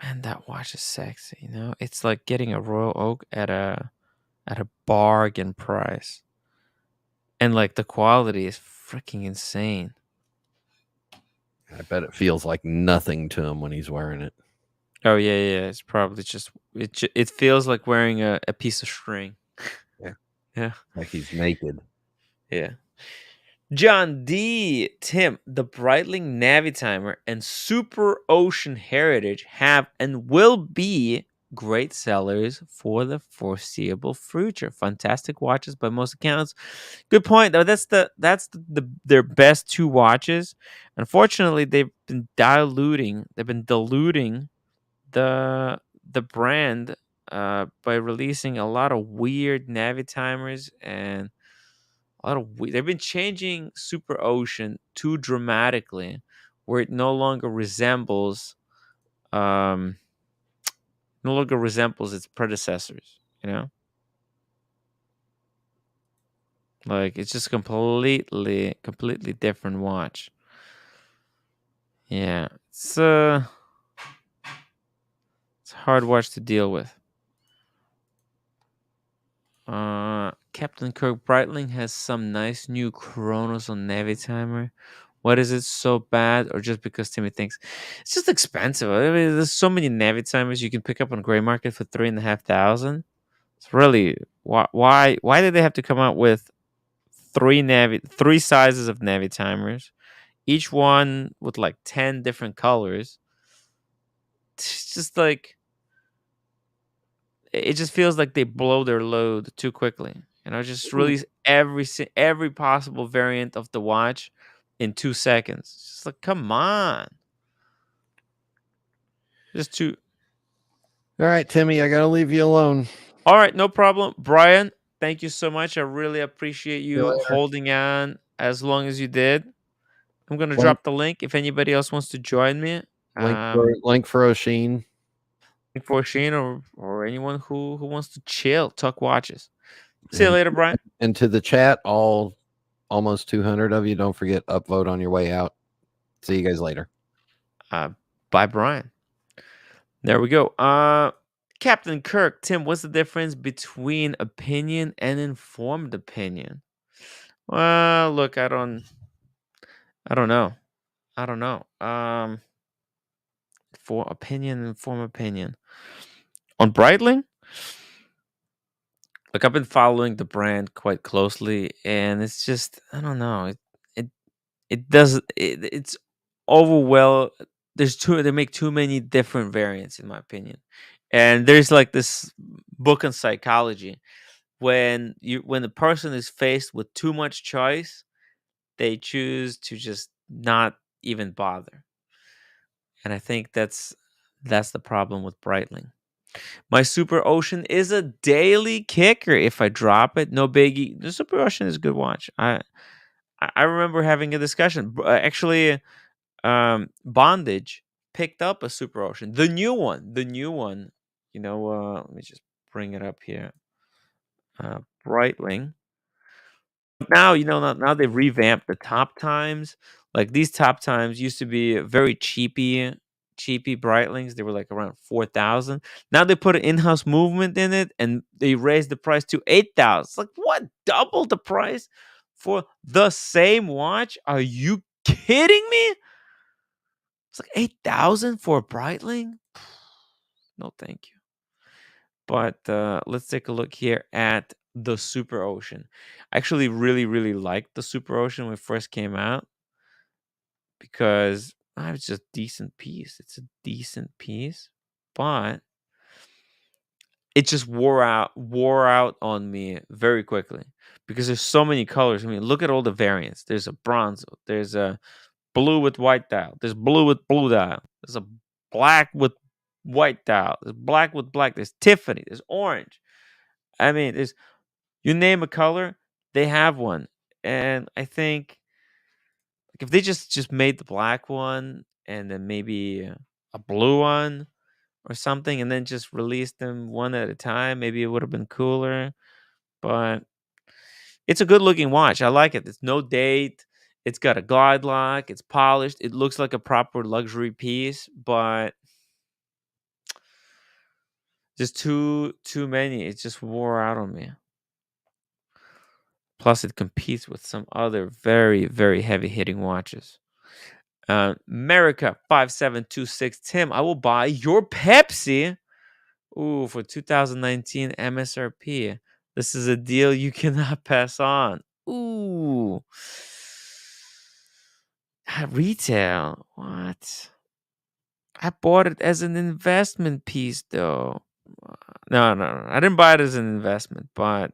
Man, that watch is sexy, you know? It's like getting a Royal Oak at a bargain price. And like the quality is freaking insane. I bet it feels like nothing to him when he's wearing it. Oh yeah. It's probably just it feels like wearing a piece of string. Yeah. Yeah. Like he's naked. Yeah. John D. Tim, the Breitling Navitimer and Super Ocean Heritage have and will be great sellers for the foreseeable future. Fantastic watches by most accounts. Good point, though. That's their best two watches. Unfortunately, they've been diluting the brand by releasing a lot of weird Navitimers and they've been changing Super Ocean too dramatically, where it no longer resembles its predecessors. You know, like it's just completely different watch. Yeah, it's a hard watch to deal with. Captain Kirk Breitling has some nice new Chronos on Navitimer. What is it so bad, or just because Timmy thinks it's just expensive? I mean, there's so many Navitimers you can pick up on gray market for $3,500. It's really why did they have to come out with three sizes of Navitimers, each one with like 10 different colors? It's just like it just feels like they blow their load too quickly. Just release every possible variant of the watch in 2 seconds. It's just like, come on. Just too. All right, Timmy, I gotta leave you alone. All right, no problem. Brian, thank you so much. I really appreciate you holding on as long as you did. I'm gonna drop the link if anybody else wants to join me. Link for Oshin. Link for Oshin or anyone who wants to chill, talk watches. See you later, Brian. And to the chat, all almost 200 of you, don't forget upvote on your way out. See you guys later. Bye, Brian. There we go. Captain Kirk, Tim, what's the difference between opinion and informed opinion? Well, look, I don't know. For opinion and informed opinion. On Breitling? Look, I've been following the brand quite closely, and it's just I don't know. It's overwhelmed. They make too many different variants in my opinion. And there's like this book on psychology. When the person is faced with too much choice, they choose to just not even bother. And I think that's the problem with Breitling. My Super Ocean is a daily kicker. If I drop it, no biggie. The Super Ocean is a good watch. I remember having a discussion. Actually, Bondage picked up a Super Ocean, the new one. Let me just bring it up here. Breitling. Now now they've revamped the top times. Like these top times used to be very cheapy Breitlings. They were like around 4,000. Now they put an in-house movement in it, and they raised the price to 8,000. It's like what? Double the price for the same watch? Are you kidding me? It's like 8,000 for a Breitling? No, thank you. But let's take a look here at the Super Ocean. I actually really, really liked the Super Ocean when it first came out because it's just a decent piece. It's a decent piece. but it just wore out on me very quickly because there's so many colors. I mean, look at all the variants. There's a bronze, there's a blue with white dial, there's blue with blue dial, there's a black with white dial, there's black with black, there's Tiffany, there's orange. I mean, there's, you name a color, they have one. And I think like if they just made the black one and then maybe a blue one or something, and then just released them one at a time, maybe it would have been cooler. But it's a good looking watch. I like it. There's no date. It's got a glide lock. It's polished. It looks like a proper luxury piece, but just too many. It just wore out on me. Plus, it competes with some other very, very heavy hitting watches. America 5726 Tim, I will buy your Pepsi. Ooh, for 2019 MSRP. This is a deal you cannot pass on. Ooh. Retail. What? I bought it as an investment piece, though. No. I didn't buy it as an investment, but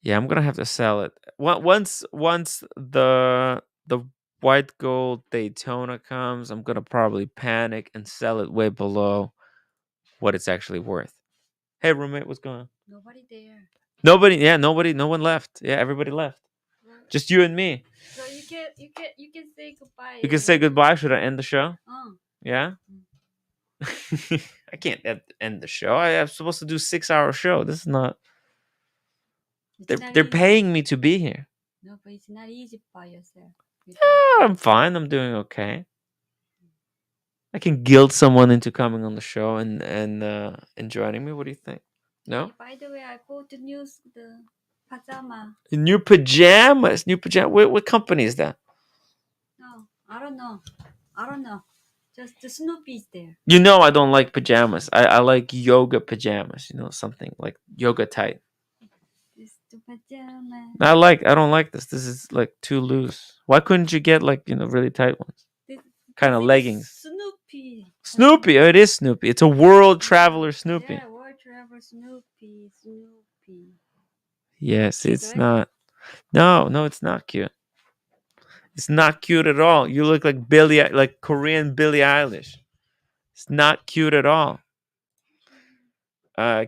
yeah, I'm gonna have to sell it. Once the white gold Daytona comes, I'm gonna probably panic and sell it way below what it's actually worth. Hey, roommate, what's going on? Nobody there. Nobody. Yeah, nobody. No one left. Yeah, everybody left. Well, Just you and me. so you can say goodbye. You can say goodbye. Should I end the show? Oh. Yeah. I can't end the show. I am supposed to do 6-hour show. This is not. They're paying me to be here. No, but it's not easy by yourself. I'm fine. I'm doing okay. I can guilt someone into coming on the show and joining me. What do you think? No. Hey, by the way, I bought the pajama. New pajamas. What company is that? No, I don't know. Just the Snoopy's there. You know I don't like pajamas. I like yoga pajamas. You know, something like yoga tight. It's the pajama. I don't like this. This is like too loose. Why couldn't you get like, really tight ones? Kind of leggings. Snoopy. Snoopy. Oh, it is Snoopy. It's a world traveler Snoopy. Yeah, world traveler Snoopy. Yes, Cute, it's right? not. No, it's not cute. It's not cute at all. You look like Korean Billie Eilish. It's not cute at all.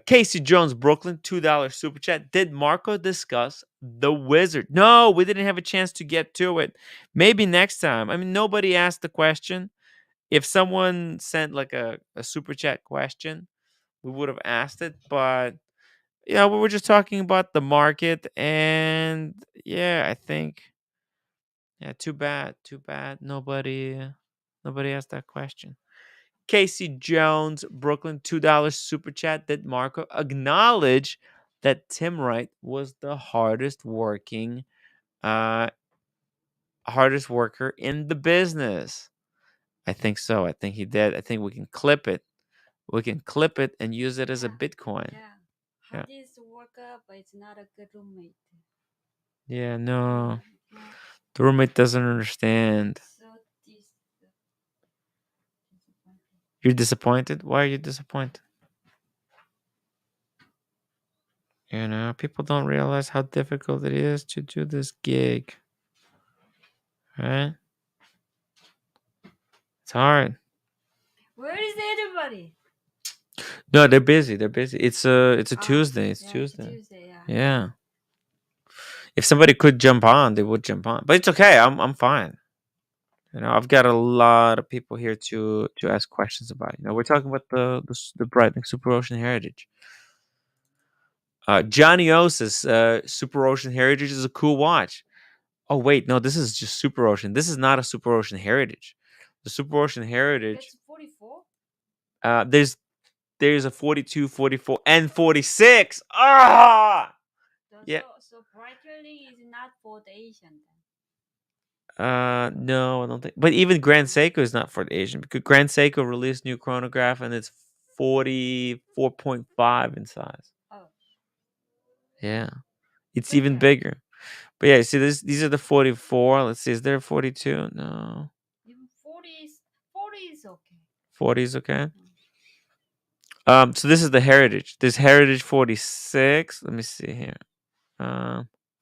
Casey Jones, Brooklyn, $2 super chat. Did Marco discuss the Wizard? No, we didn't have a chance to get to it. Maybe next time. I mean, nobody asked the question. If someone sent like a super chat question, we would have asked it. But yeah, we were just talking about the market, and yeah, I think, yeah, too bad. Nobody asked that question. Casey Jones, Brooklyn, $2 super chat. Did Marco acknowledge that Tim Wright was the hardest worker in the business? I think so. I think he did. I think we can clip it. We can clip it and use it as a Bitcoin. Yeah. Hardest worker, but it's not a good roommate. Yeah, no. The roommate doesn't understand. So You're disappointed? Why are you disappointed? People don't realize how difficult it is to do this gig. Right? It's hard. where is everybody? No, they're busy. It's a Tuesday. It's Tuesday. Yeah. If somebody could jump on, they would jump on. But it's okay. I'm fine. I've got a lot of people here to ask questions about. We're talking about the Breitling Super Ocean Heritage. Johnny O says Super Ocean Heritage is a cool watch. Oh wait, no, this is just Super Ocean. This is not a Super Ocean Heritage. The Super Ocean Heritage. That's 44. There's a 42, 44, and 46. Ah. Yeah. So Breitling is not for the Asian then. No, I don't think. But even Grand Seiko is not for the Asian, because Grand Seiko released new chronograph and it's 44.5 in size. Oh. Yeah, it's even bigger. But yeah, see, these are the 44. Let's see, is there a 42? No. Even 40 is okay. 40s, okay. So this is the Heritage. This Heritage 46. Let me see here.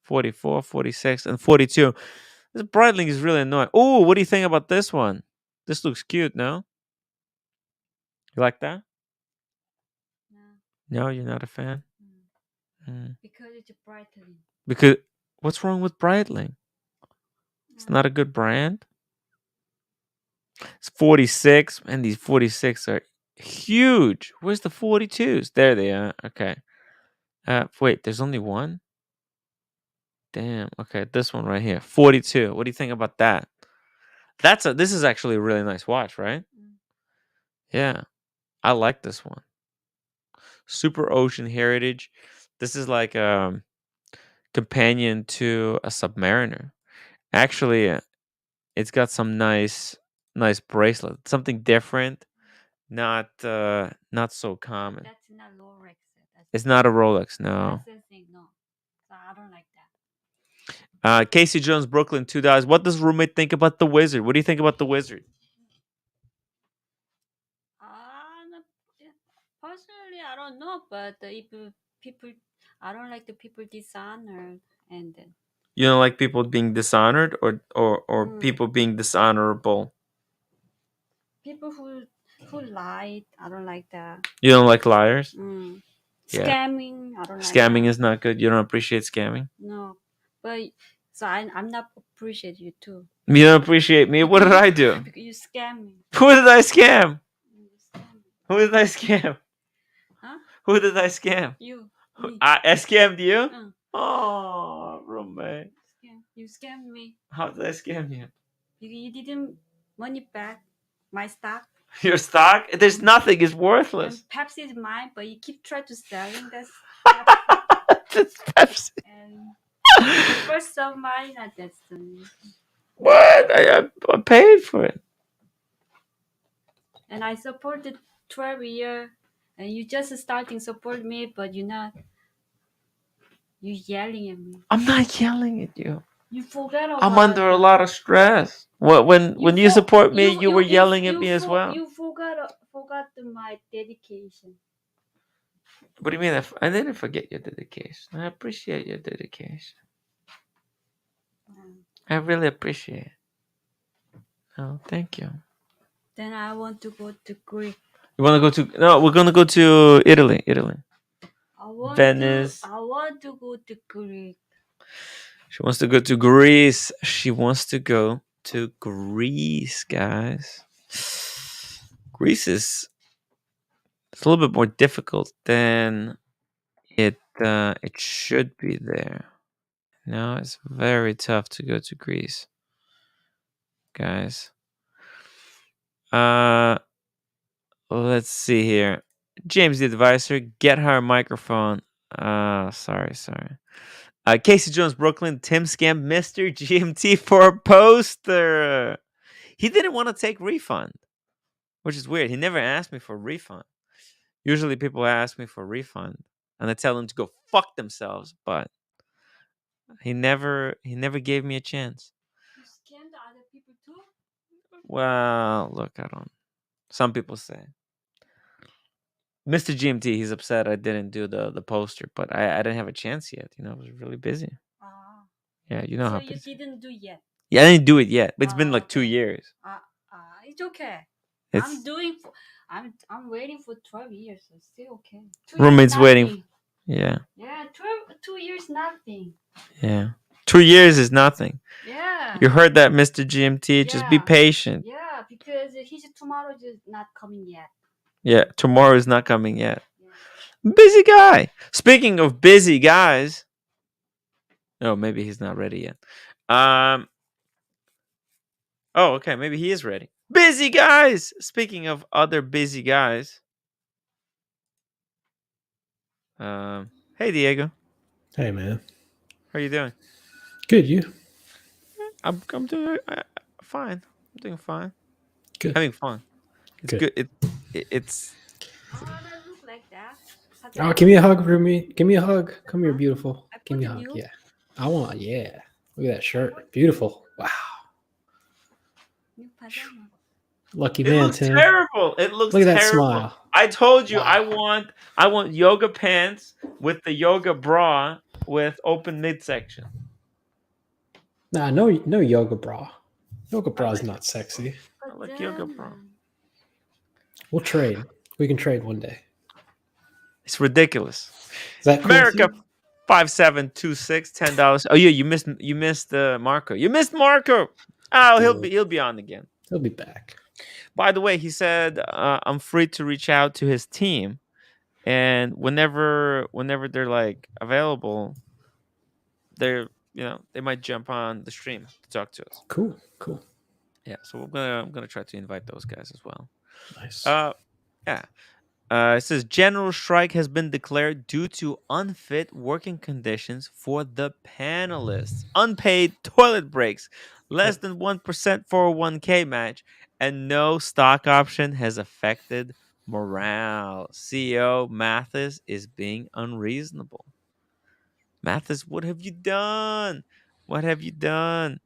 44, 46, and 42. This Breitling is really annoying. Oh, what do you think about this one? This looks cute, no? You like that? No, you're not a fan? Because it's Breitling. Because what's wrong with Breitling? It's not a good brand. It's 46, and these 46 are huge. Where's the 42s? There they are. Okay. Wait, there's only one? Damn. Okay, this one right here. 42. What do you think about that? This is actually a really nice watch, right? Yeah. I like this one. Super Ocean Heritage. This is like a companion to a Submariner. Actually, it's got some nice bracelet. Something different. Not so common. That's not Rolex. It's not a Rolex, no. That's the thing, no. So I don't like that. Casey Jones, Brooklyn, $2. What does roommate think about the Wizard? What do you think about the Wizard? Personally, I don't know, but if people, I don't like the people dishonored, and then You don't like people being dishonored, or people being dishonorable? people who lied. I don't like that. You don't like liars? Yeah. Scamming. I don't like Scamming that. is not good. You don't appreciate scamming? No, but so I'm not appreciate you too. You don't appreciate me? What did I do? Because you scam me. Who did I scam? Who did I scam? Huh? Who did I scam? You. I scammed you? Oh, roommate. You scammed me. How did I scam you? You didn't money back my stock. Your stock? There's nothing. It's worthless. And Pepsi is mine, but you keep trying to selling this. That's Pepsi. And the first of mine at Destiny. What? I paid for it. And I supported 12 years, and you just starting support me, but you're not. You yelling at me. I'm not yelling at you. You forgot about I'm under a lot of stress. When you support me, you were yelling at me as well. You forgot my dedication. What do you mean? I didn't forget your dedication. I appreciate your dedication. I really appreciate it. Oh, thank you. Then I want to go to Greece. You want to go to? No, we're gonna go to Italy. Venice. I want to go to Greece. She wants to go to Greece. She wants to go to Greece, guys. Greece is it's a little bit more difficult than it should be there. No, it's very tough to go to Greece, guys. Let's see here. James the Advisor, get her a microphone. Sorry. Casey Jones, Brooklyn. Tim scammed Mr. GMT for a poster. He didn't want to take refund, which is weird. He never asked me for a refund. Usually people ask me for a refund and I tell them to go fuck themselves, but he never gave me a chance. You scammed other people too? Well, look, I don't. Some people say. Mr. GMT, he's upset I didn't do the poster, but I didn't have a chance yet. I was really busy. Yeah, you know how busy. So you didn't do yet? Yeah, I didn't do it yet, but it's been like 2 years. It's okay. I'm waiting for 12 years, so it's still okay. Roommate's waiting. Yeah. Yeah, 2 years nothing. Yeah. 2 years is nothing. Yeah. You heard that, Mr. GMT. Just be patient. Yeah, because his tomorrow is not coming yet. Yeah, tomorrow is not coming yet. Yeah. Busy guy. Speaking of busy guys. Oh, maybe he's not ready yet. Oh, okay. Maybe he is ready. Busy guys. Speaking of other busy guys. Hey, Diego. Hey, man. How are you doing? Good, you? I'm doing fine. I'm doing fine. Good. Having fun. It's good. It's. Oh, that look like that. Oh, give me a hug for me. Give me a hug. Come here, beautiful. Give me a hug. Yeah. I want. Yeah. Look at that shirt. Beautiful. Wow. Lucky It man, looks Tim. terrible. It looks Look at that terrible. smile. I told you Wow. I want yoga pants with the yoga bra with open midsection. Nah, no yoga bra. Yoga bra is like not sexy. I like yoga bra. We'll trade. We can trade one day. It's ridiculous. Is that cool America with you? 5726 $10. Oh yeah, you missed Marco. You missed Marco. Oh, he'll be on again. He'll be back. By the way, he said I'm free to reach out to his team, and whenever they're like available, they're they might jump on the stream to talk to us. Cool. Yeah, so I'm gonna try to invite those guys as well. Nice. Yeah. It says general strike has been declared due to unfit working conditions for the panelists, unpaid toilet breaks, less than 1% 401k match, and no stock option has affected morale. CEO Mathis is being unreasonable. Mathis, what have you done? What have you done?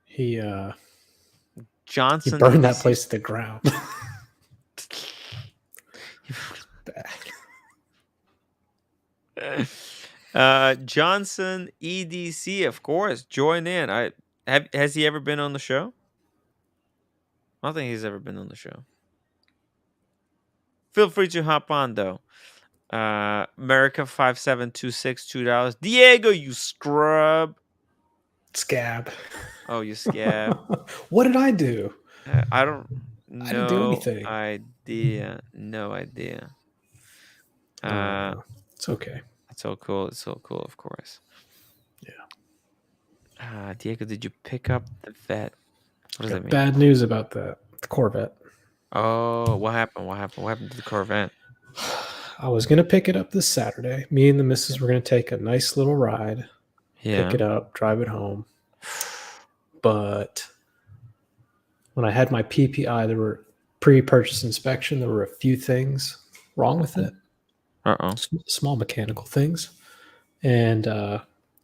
He Johnson burned that EDC. place to the ground. Johnson EDC, of course, join in. Has he ever been on the show? I don't think he's ever been on the show. Feel free to hop on though. America 5726 $2. Diego, you scrub. Scab. Oh, you scab. What did I do? I don't know. I didn't do anything. No idea. It's okay. It's so cool. It's so cool, of course. Yeah. Diego, did you pick up the vet? What does that mean? Bad news about the Corvette. Oh, what happened? What happened to the Corvette? I was going to pick it up this Saturday. Me and the missus were going to take a nice little ride. Yeah. Pick it up, drive it home. But when I had my PPI, there were pre-purchase inspection. There were a few things wrong with it. Small mechanical things. And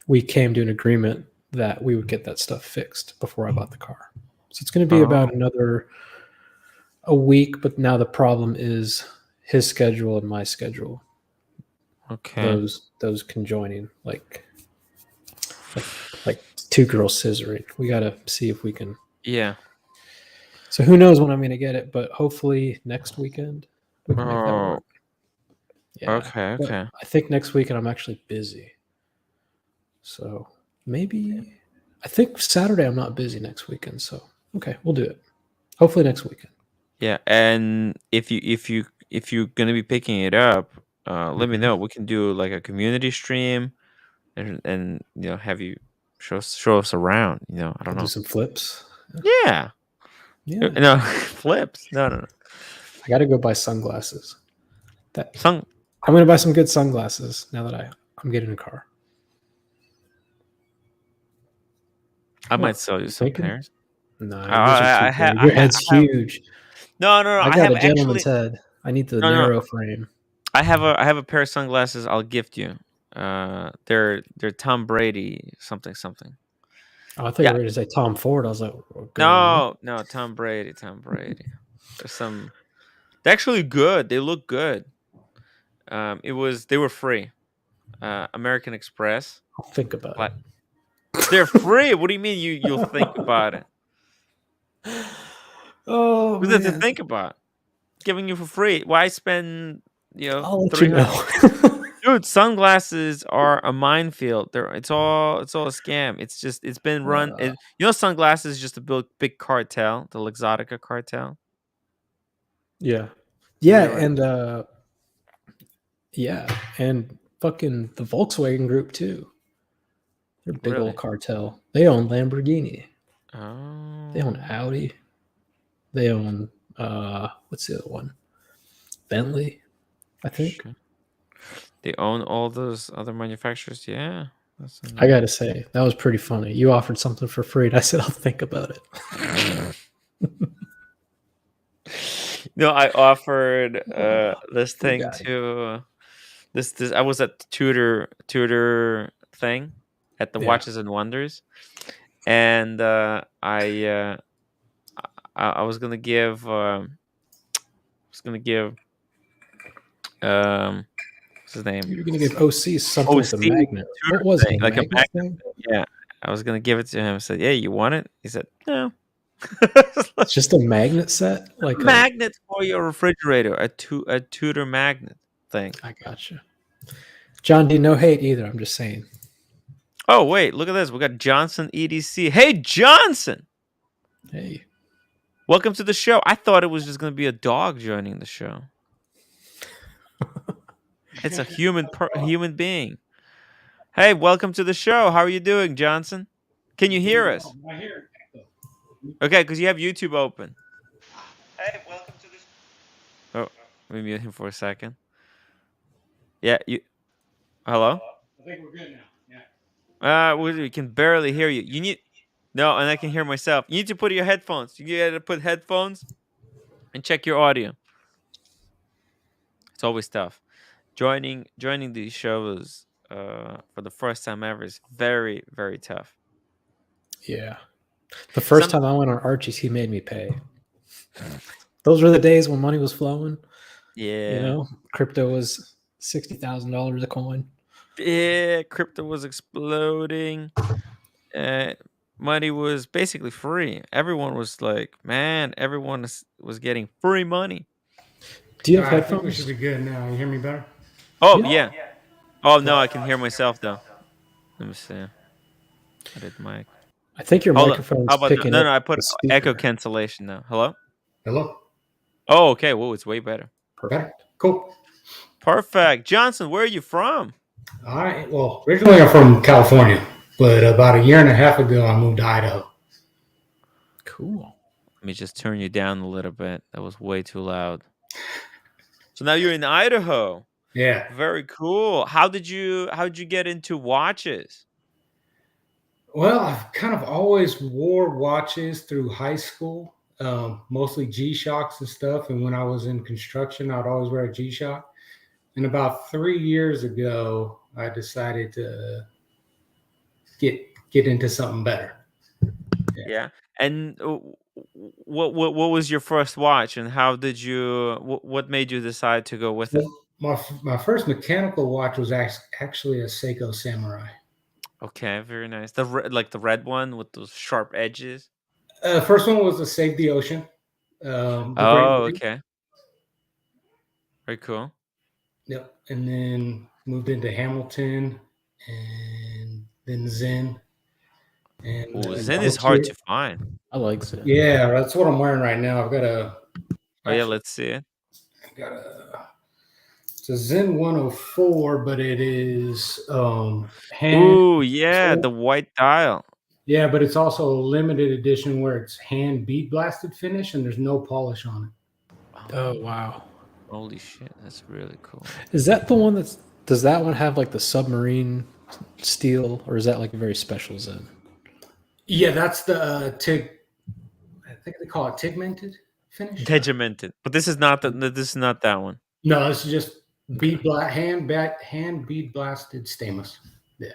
we came to an agreement that we would get that stuff fixed before I bought the car. So it's going to be about a week, but now the problem is his schedule and my schedule. Okay. Those conjoining, like two girls scissoring. We got to see if we can. Yeah. So who knows when I'm going to get it, but hopefully next weekend we can make that work. Yeah. Okay. But I think next weekend I'm actually busy. So maybe I think Saturday I'm not busy next weekend. So okay, we'll do it. Hopefully next weekend. Yeah, and if you're gonna be picking it up, let me know. We can do like a community stream, and have you show us around. I don't know. Do some flips. Yeah. No flips. No. I got to go buy sunglasses. I'm going to buy some good sunglasses now that I'm getting a car. I might sell you some pairs. No, your head's huge. No. I got a gentleman's head. I need the narrow frame. I have a pair of sunglasses. I'll gift you. They're Tom Brady something. Oh, I thought you were going to say Tom Ford. I was like, no, Tom Brady. There's some. They're actually good. They look good. They were free. American Express. I'll think about it. They're free. What do you mean you'll think about it? Oh, what is it to think about? Giving you for free. Why spend I'll let you know. Dude, sunglasses are a minefield. It's all a scam. It's been run. Sunglasses is just a big cartel, the Luxottica cartel. Yeah, and and fucking the Volkswagen Group too. They're a big old cartel. They own Lamborghini. Oh. They own Audi. They own what's the other one? Bentley, I think. Okay. They own all those other manufacturers. Yeah. I gotta say, that was pretty funny. You offered something for free, and I said I'll think about it. No, I offered this thing to this. I was at the Tudor thing at the Watches and Wonders, and I I was gonna give what's his name? You're gonna give OC something with a OC magnet. tutor What was it? thing, A like a magnet magnet thing? thing. Yeah, I was gonna give it to him. I said, "Yeah, you want it?" He said, "No." It's just a magnet set, like a. Magnet for your refrigerator, a tutor magnet thing. I gotcha. John D, no hate either. I'm just saying. Oh wait, look at this. We got Johnson EDC. Hey Johnson, Hey, welcome to the show. I thought it was just gonna be a dog joining the show. It's a human being. Hey, welcome to the show. How are you doing, Johnson? Can you hear us? I hear it. Okay, because you have YouTube open. Hey, welcome to this. Oh, let me mute him for a second. Yeah, you. Hello. I think we're good now. Yeah. We can barely hear you. You need. No, and I can hear myself. You need to put your headphones. You got to put headphones and check your audio. It's always tough. Joining these shows for the first time ever is very, very tough. yeah. The first time I went on Archie's, he made me pay. Those were the days when money was flowing. Yeah. You know, crypto was $60,000 a coin. Yeah, crypto was exploding. Money was basically free. Everyone was like, man, everyone was getting free money. Do you have I think we headphones? should be good now. You hear me better? Oh, yeah. Oh, no, I can hear myself, though. Let me see. I did mic. I think your Hold on. microphone's How about picking no, up no, I put the speaker. echo cancellation now. Hello? Hello? Oh, okay. Whoa, it's way better. Better? Cool. Perfect. Johnson, where are you from? Well, originally I'm from California, but about a year and a half ago I moved to Idaho. Cool. Let me just turn you down a little bit. That was way too loud. So now you're in Idaho. Yeah. Very cool. How did you get into watches? Well, I've kind of always wore watches through high school, mostly G-Shocks and stuff. And when I was in construction, I'd always wear a G-Shock. And about 3 years ago, I decided to get into something better. Yeah. And what was your first watch, and how did you? What made you decide to go with it? My first mechanical watch was actually a Seiko Samurai. Okay, very nice. The red one with those sharp edges. First one was a Save the Ocean. Okay. Very cool. Yep. And then moved into Hamilton, and then Zen. And Zen is hard to find. I like Zen. Yeah, that's what I'm wearing right now. I've got a. Oh yeah, let's see it. I've got it's a Zen 104, but it is hand. Ooh, yeah, the white dial. Yeah, but it's also a limited edition where it's hand bead blasted finish and there's no polish on it. Oh wow. Holy shit, that's really cool. Is that the one does that one have like the submarine steel, or is that like a very special Zen? Yeah, that's the TIG. I think they call it Tigmented finish. Tegimented, but this is not that one. No, this is just hand bead blasted stainless. Yeah.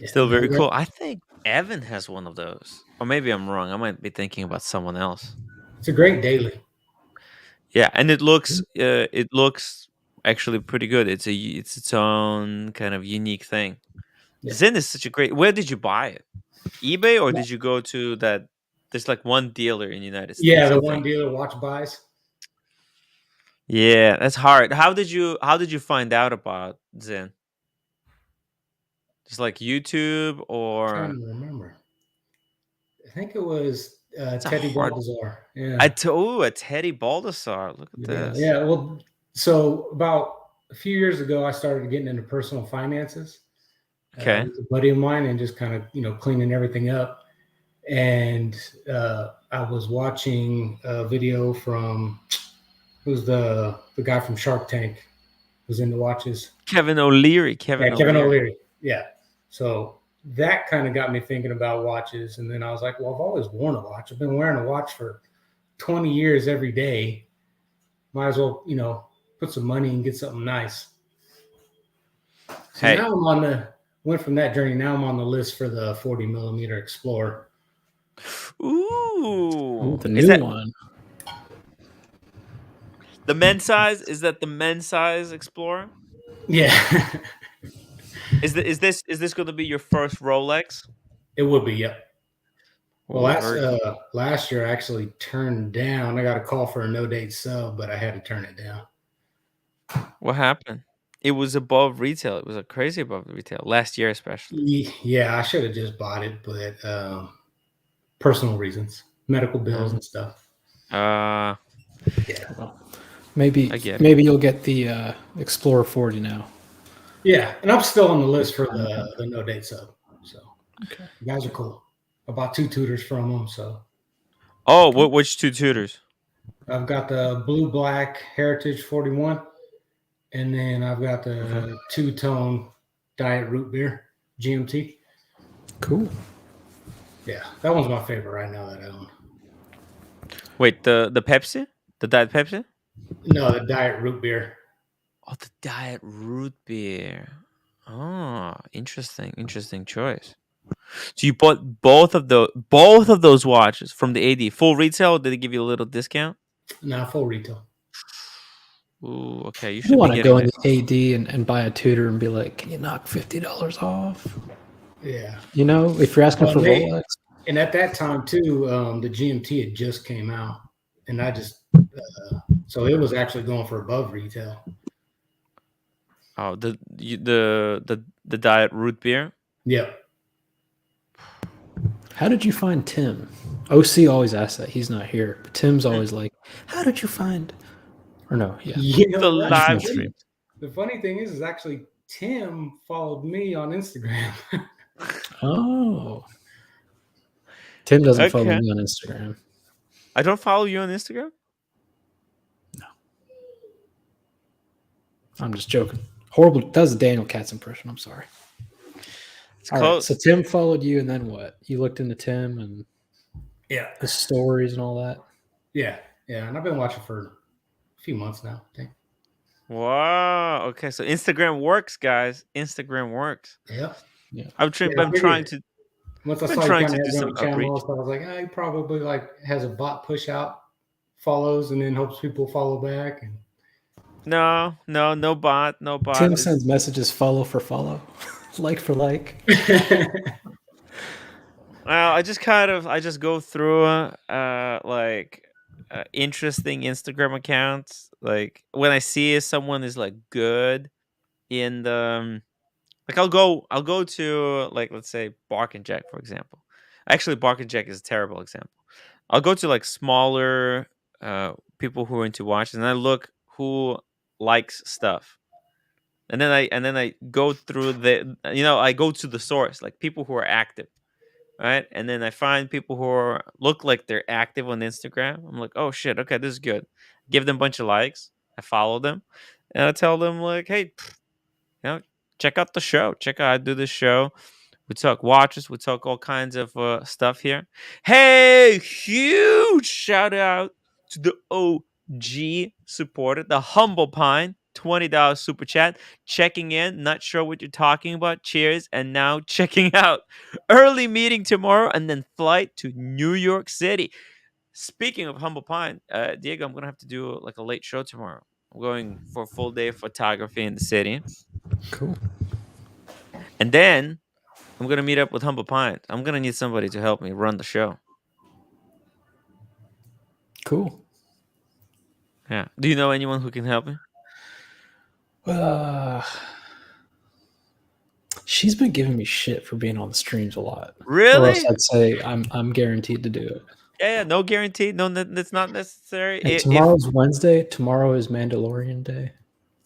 Still very cool. I think Evan has one of those, or maybe I'm wrong. I might be thinking about someone else. It's a great daily. Yeah, and it looks actually pretty good. It's its own kind of unique thing. Yeah. Zen is such a great. Where did you buy it? eBay, or did you go to that? There's like one dealer in the United States. Yeah, the one dealer watch buys. Yeah, that's hard. How did you find out about Zen? Just like YouTube, or I'm trying to remember. I think it was Teddy Baldassar. Yeah. a Teddy Baldassar. Look at this. Yeah. Well, so about a few years ago, I started getting into personal finances. Okay. With a buddy of mine, and just kind of cleaning everything up. And I was watching a video from who's the guy from Shark Tank, who's into watches. Kevin O'Leary. Kevin O'Leary. Yeah. So that kind of got me thinking about watches. And then I was like, well, I've always worn a watch. I've been wearing a watch for 20 years every day. Might as well, put some money and get something nice. So now I'm went from that journey. Now I'm on the list for the 40 millimeter Explorer. Ooh, the is new that one. the men's size? Is that the men's size Explorer? Yeah, Is this going to be your first Rolex? it would be. Yep. Well, Oh, very cool. last year I actually turned down. I got a call for a no date sub, but I had to turn it down. What happened? It was above retail. It was a crazy above retail last year, especially. Yeah, I should have just bought it, but personal reasons, medical bills Oh. and stuff. Well, I maybe get it. you'll get the Explorer 40 now. Yeah, and I'm still on the list for the no date sub. So Okay. you guys are cool. I bought 2 tutors from them. So Oh, which 2 tutors? I've got the blue black Heritage 41, and then I've got the 2-tone diet root beer GMT. Cool. Yeah, that one's my favorite right now that I own. Wait, the Pepsi? The Diet Pepsi? No, the diet root beer. Oh, the Diet Root Beer. Oh, interesting choice. So you bought both of those watches from the AD full retail? Or did they give you a little discount? Nah, full retail. Ooh, okay. You You should be want to getting go in it. the AD and buy a tutor and be like, can you knock $50 off? Yeah. You know, if you're asking for Rolex. And at that time too, the GMT had just came out, and I just so it was actually going for above retail. Oh, the Diet Root Beer? Yep. How did you find Tim? OC always asks that. He's not here. But Tim's always like, how did you find? Or no, yeah. You know The what? live stream. The funny thing is actually Tim followed me on Instagram. Oh. Tim doesn't follow Okay. me on Instagram. I don't follow you on Instagram? No. I'm just joking. Horrible. That was a Daniel Katz impression. I'm sorry. It's All close. right. So Tim followed you, and then what? You looked into Tim and his stories and all that? Yeah. And I've been watching for a few months now, I think. Wow. Okay, so Instagram works, guys. Instagram works. Yeah. I'm trying to. Once I been saw you trying kind to of do had some your own channel, outreach. so I was like, he probably has a bot push out, follows, and then hopes people follow back. And No bot. Tim sends messages follow for follow, like for like. Well, I just go through interesting Instagram accounts. Like when I see someone is like good in the like I'll go to like let's say Bark and Jack, for example. Actually, Bark and Jack is a terrible example. I'll go to like smaller people who are into watches and I look who likes stuff. And then I go through I go to the source, like people who are active. Right? And then I find people who look like they're active on Instagram. I'm like, oh shit, okay, this is good. Give them a bunch of likes. I follow them, and I tell them like, hey, check out the show. Check out I do this show. We talk watches. We talk all kinds of stuff here. Hey, huge shout out to the OG supporter, the Humble Pine. $20 super chat, checking in, not sure what you're talking about. Cheers, and now checking out. Early meeting tomorrow, and then flight to New York City. Speaking of Humble Pine, Diego, I'm gonna have to do like a late show tomorrow. I'm going for a full day of photography in the city. Cool. And then I'm gonna meet up with Humble Pine. I'm gonna need somebody to help me run the show. Cool. Yeah. Do you know anyone who can help me? She's been giving me shit for being on the streams a lot. Really? Or else I'd say I'm guaranteed to do it. Yeah, no guarantee. No, that's not necessary. And tomorrow's Wednesday. Tomorrow is Mandalorian Day.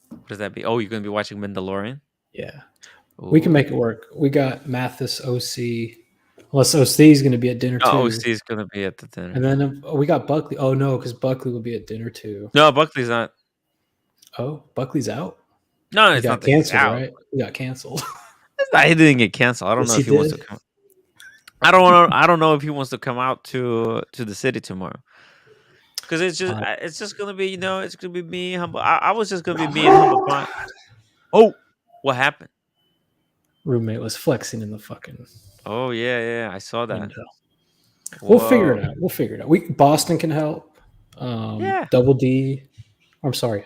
What does that be? Oh, you're gonna be watching Mandalorian? Yeah. Ooh. We can make it work. We got Mathis, OC. Unless OC is going to be at dinner too. Oh, OC is going to be at the dinner. And then we got Buckley. Oh no, because Buckley will be at dinner too. No, Buckley's not. Oh, Buckley's out? No, he it's got not canceled, out. right? He got canceled. He didn't get canceled. I don't know if he wants to come. I don't know if he wants to come out to the city tomorrow. Because it's just gonna be it's gonna be me Humble. I was just gonna be me and Humble Pine. Oh, what happened? Roommate was flexing in the fucking. Oh yeah, I saw that. Window. We'll figure it out. We'll figure it out. Boston can help. Yeah. Double D. I'm sorry.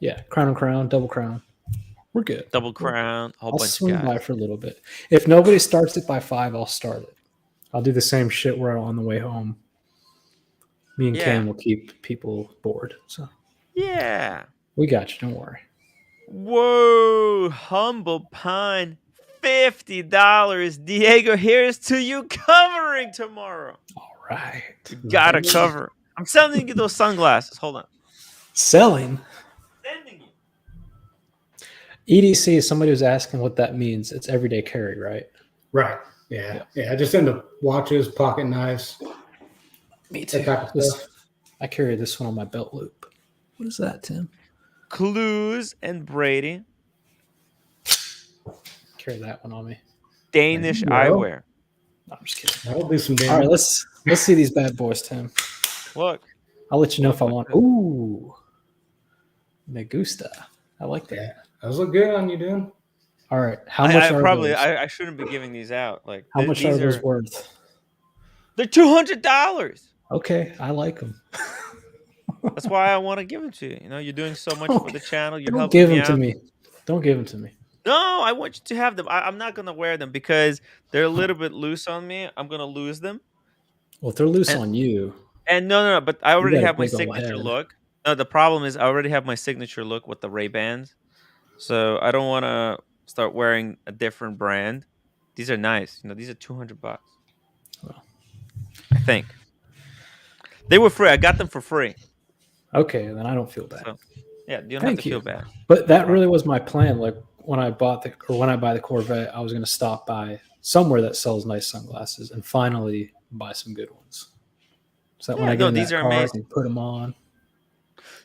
Yeah. Crown and Crown. Double Crown. We're good. Double Crown. A whole I'll bunch swing of guys. by for a little bit. If nobody starts it by 5, I'll start it. I'll do the same shit where on the way home, me and Ken will keep people bored. So yeah, we got you. Don't worry. Whoa, Humble Pine, $50. Diego, here's to you covering tomorrow. All right, you gotta cover. I'm sending you those sunglasses. Hold on. Selling. Sending you. EDC. Somebody was asking what that means. It's everyday carry, right? Right. Yeah. I just end up watches, pocket knives. Me too. I carry this one on my belt loop. What is that, Tim? Clues and Brady. Carry that one on me. Danish eyewear. No, I'm just kidding. I'll do some damage. All right, let's see these bad boys, Tim. Look. I'll let you know if I want. Ooh. Me gusta. I like that. Yeah. Those look good on you, dude. All right. How much are those? I shouldn't be giving these out. Like how much are those worth? They're $200. Okay, I like them. That's why I want to give them to you. You know, you're doing so much for the channel. You're Don't helping give me them to out. me. Don't give them to me. No, I want you to have them. I'm not gonna wear them because they're a little bit loose on me. I'm gonna lose them. Well, if they're loose on you. And no. But I already got a have my big ol' signature head. look. No, the problem is I already have my signature look with the Ray-Bans. So I don't want to start wearing a different brand. These are nice. You know, these are $200. Well, I think they were free. I got them for free. Okay, then I don't feel bad. So, yeah, you don't have to feel bad. But that really was my plan. Like when I buy the Corvette, I was going to stop by somewhere that sells nice sunglasses and finally buy some good ones. So that when I get in that car, I can put them on.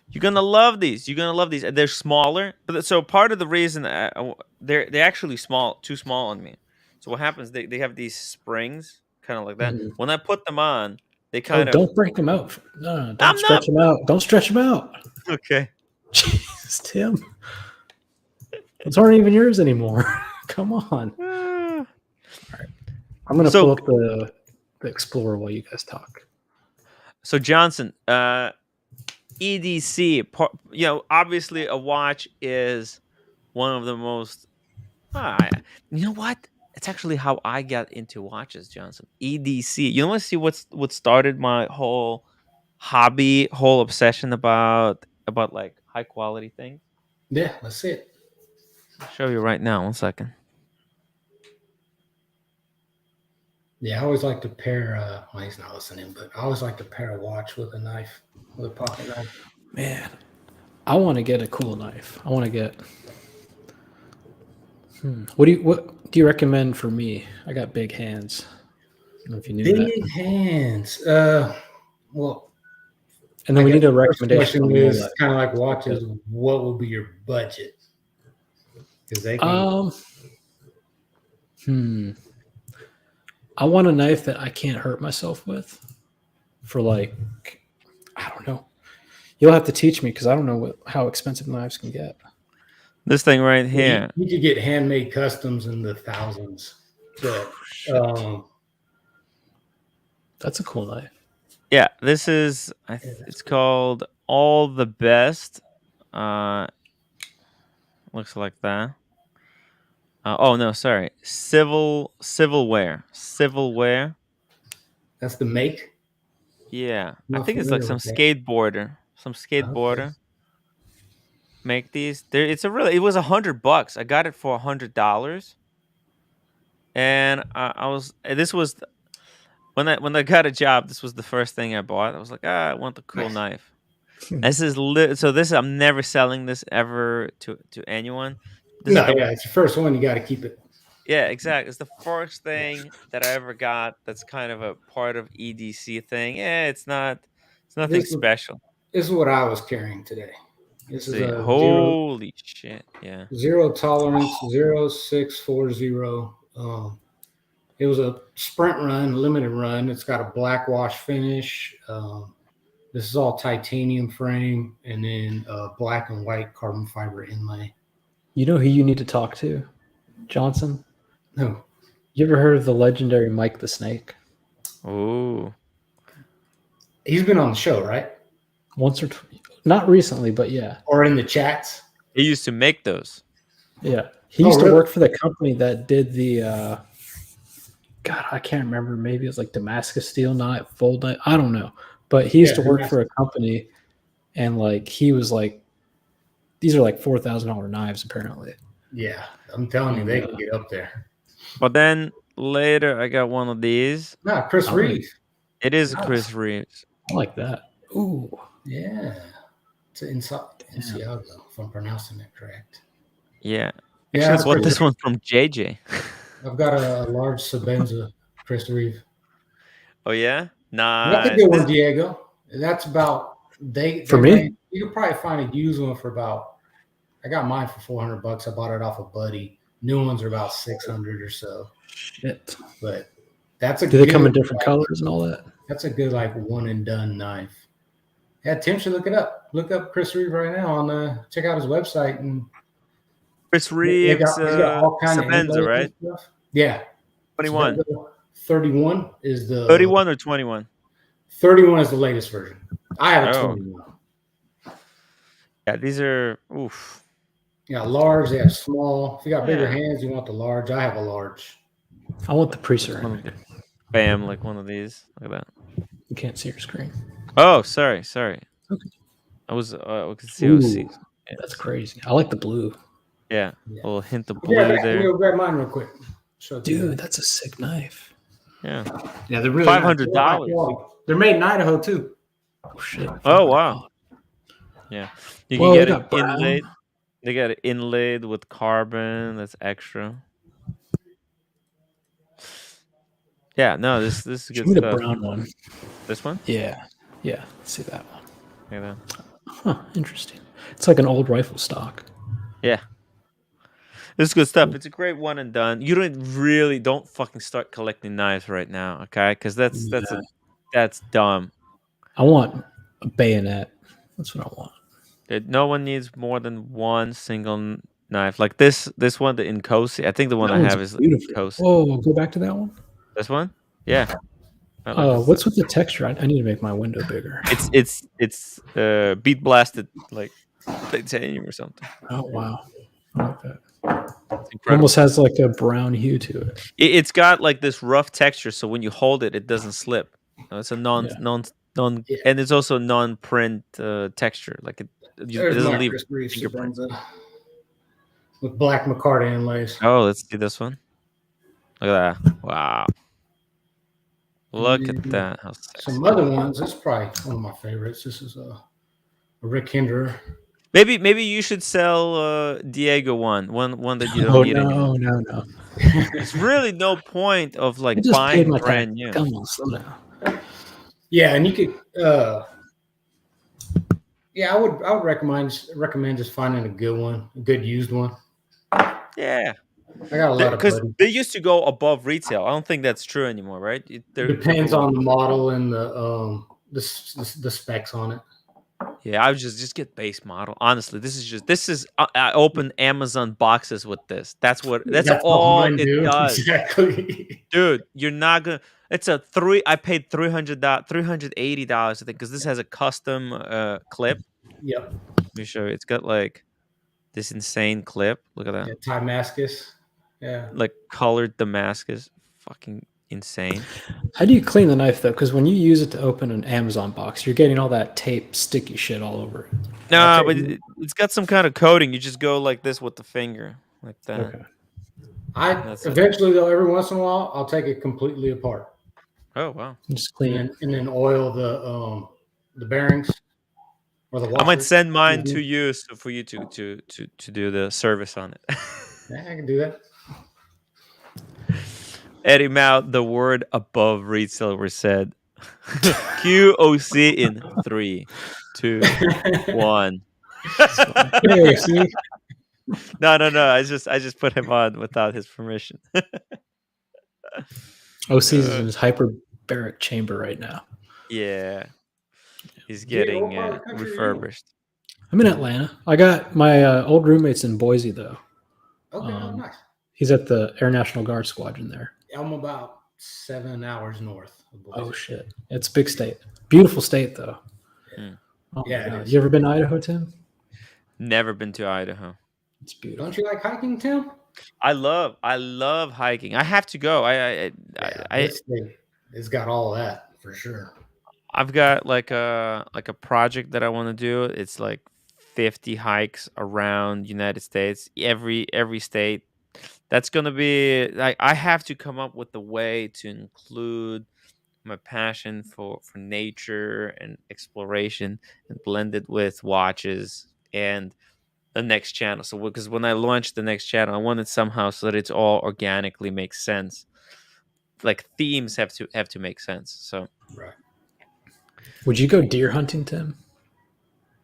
You're gonna love these. You're gonna love these. They're smaller, but so part of the reason they're actually small, too small on me. So what happens? They have these springs, kind of like that. Mhm. When I put them on, they kind of don't break them out. No, don't stretch them out. Don't stretch them out. Okay. Jesus, Tim. Those aren't even yours anymore. Come on. All right. I'm gonna pull up the Explorer while you guys talk. So Johnson, EDC, you know, obviously a watch is one of the most. You know what? It's actually how I got into watches, Johnson. EDC. You want to see what started my whole hobby, whole obsession about like high quality things? Yeah, let's see it. I'll show you right now. 1 second. Yeah, I always like to pair. Well, he's not listening, but I always like to pair a watch with a knife, with a pocket knife. Man, I want to get a cool knife. I want to get. What do you recommend for me? I got big hands. I don't know if you knew that. Big hands. Well, and then we need a recommendation. Is kind of like watches. What will be your budget? Because they can. I want a knife that I can't hurt myself with. For like, I don't know. You'll have to teach me because I don't know how expensive knives can get. This thing right here. You could get handmade customs in the thousands. But, that's a cool knife. Yeah, this is. It's called All the Best. Looks like that. Oh no, sorry. Civilware. That's the make. Yeah, I think it's like some skateboarder. Okay. Make these. It was $100. I got it for $100. And this was when I got a job. This was the first thing I bought. I was like, I want the cool knife. This is I'm never selling this ever to anyone. It's your first one. You got to keep it. Yeah, exactly. It's the first thing that I ever got. That's kind of a part of EDC thing. Yeah, it's nothing special. This is what I was carrying today. This is a holy shit. Yeah. 0 tolerance 0640. It was a sprint run, limited run. It's got a black wash finish. This is all titanium frame and then black and white carbon fiber inlay. You know who you need to talk to? Johnson? No. You ever heard of the legendary Mike the Snake? Oh, He's been on the show, right? Once or not recently, but yeah. Or in the chats. he used to make those. Yeah. He used to work for the company that did the God, I can't remember. Maybe it was like Damascus steel knife, fold knife. I don't know. But he used to work for a company, and like he was like, these are like $4,000 knives apparently. Yeah, I'm telling you, they can get up there. But then later, I got one of these. Nah, Chris Reeves. It is Chris Reeves. I like that. Ooh. Yeah. It's in Seattle, if I'm pronouncing it correct. Yeah. Yeah, Actually, I bought this one from JJ. I've got a large Sabenza Chris Reeve. Oh yeah, That's a good one, Diego. That's about for me. You could probably find a used one for about. I got mine for $400. I bought it off a buddy. New ones are about 600 or so. Shit. But that's a. Do they come in different colors and all that? That's a good like one and done knife. Yeah, Tim should look it up. Look up Chris Reeve right now on check out his website and. Chris Reeves, he's got all kinds of Sabenza, right? Stuff. Yeah. 21. 31 is the 31 or 21. 31 is the latest version. I have a 21. Yeah, these are oof. Yeah, large. They have small. If you got bigger hands, you want the large. I have a large. I want the pre-ceramic. Bam, like one of these. Look at that. You can't see your screen. Oh, sorry. Okay. I was. We can see OC. Yeah, that's crazy. I like the blue. Yeah, a little hint of blue there. We'll grab mine real quick. Dude, that's a sick knife. Yeah. Yeah, they're really $500. They're made in Idaho too. Oh shit. Oh wow. Yeah. You can get it inlaid. They got it inlaid with carbon. That's extra. Yeah, no, this is good stuff. The brown one. This one? Yeah. Yeah. Let's see that one. Yeah. Huh, interesting. It's like an old rifle stock. Yeah. This is good stuff. It's a great one and done. You don't fucking start collecting knives right now, okay? Because that's dumb. I want a bayonet. That's what I want. No one needs more than one single knife. Like this one, the Inkosi. I think the one I have is Inkosi. Oh, go back to that one. This one? Yeah. What's with the texture? I need to make my window bigger. It's beat blasted like titanium or something. Oh wow. I like that. It almost has like a brown hue to it. It's got like this rough texture, so when you hold it, it doesn't slip. It's a non, and it's also non-print texture. Like it doesn't leave fingerprint. With black micarta inlays. Oh, let's see this one. Look at that! Wow. Look at that. How sexy. Some other ones. This is probably one of my favorites. This is a Rick Hinderer. Maybe you should sell Diego one that you don't need anymore. No. There's really no point of like buying brand new. Come on, slow down. Yeah, and you could. I would recommend just finding a good one, a good used one. Yeah, I got a lot of because they used to go above retail. I don't think that's true anymore, right? Depends on the model and the specs on it. Yeah, I would just get base model. Honestly, this is I open Amazon boxes with this. That's all it does. Exactly. Dude, you're not gonna. It's I paid $380, I think, because this has a custom clip. Yep. Let me show you. It's got like this insane clip. Look at that. Yeah, Damascus. Yeah. Like colored Damascus. Fucking insane. How do you clean the knife though? Because when you use it to open an Amazon box, you're getting all that tape, sticky shit all over it. No, but it's got some kind of coating. You just go like this with the finger, like that. Okay. Eventually, though, every once in a while, I'll take it completely apart. Oh wow! Just clean it and then oil the bearings or the washers. I might send mine to you for you to do the service on it. Yeah, I can do that. Eddie Mouth, the word above retail were said. QOC in 3, 2, 1. Hey, see? No. I just put him on without his permission. OC's in his hyperbaric chamber right now. Yeah, he's getting refurbished. I'm in Atlanta. I got my old roommates in Boise though. Okay, nice. He's at the Air National Guard Squadron there. I'm about 7 hours north of Boise. Oh shit! It's a big state. Beautiful state though. Hmm. Oh Yeah, my it God. is. You ever been to Idaho, Tim? Never been to Idaho. It's beautiful. Don't you like hiking, Tim? I love hiking. I have to go. This thing has got all that for sure. I've got like a project that I want to do. It's like 50 hikes around United States, every state. That's gonna be like I have to come up with a way to include my passion for nature and exploration and blend it with watches and the next channel. So because when I launched the next channel, I wanted somehow so that it's all organically makes sense. Like themes have to make sense. So Right. Would you go deer hunting, Tim?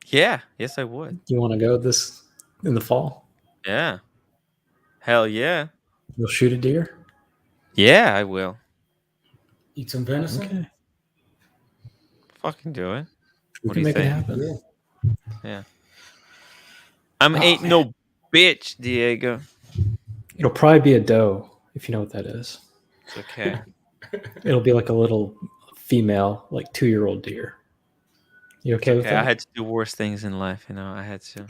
yeah, yes I would. You want to go this in the fall? Yeah. Hell yeah. You'll shoot a deer? Yeah, I will. Eat some venison? Okay. Fucking do it. We What do can you make it think? happen. Yeah. I'm Oh, ain't man. no bitch, Diego. It'll probably be a doe, if you know what that is. It's okay. It'll be like a little female, like 2-year-old deer. You okay with Okay, that? I had to do worse things in life, you know. I had to.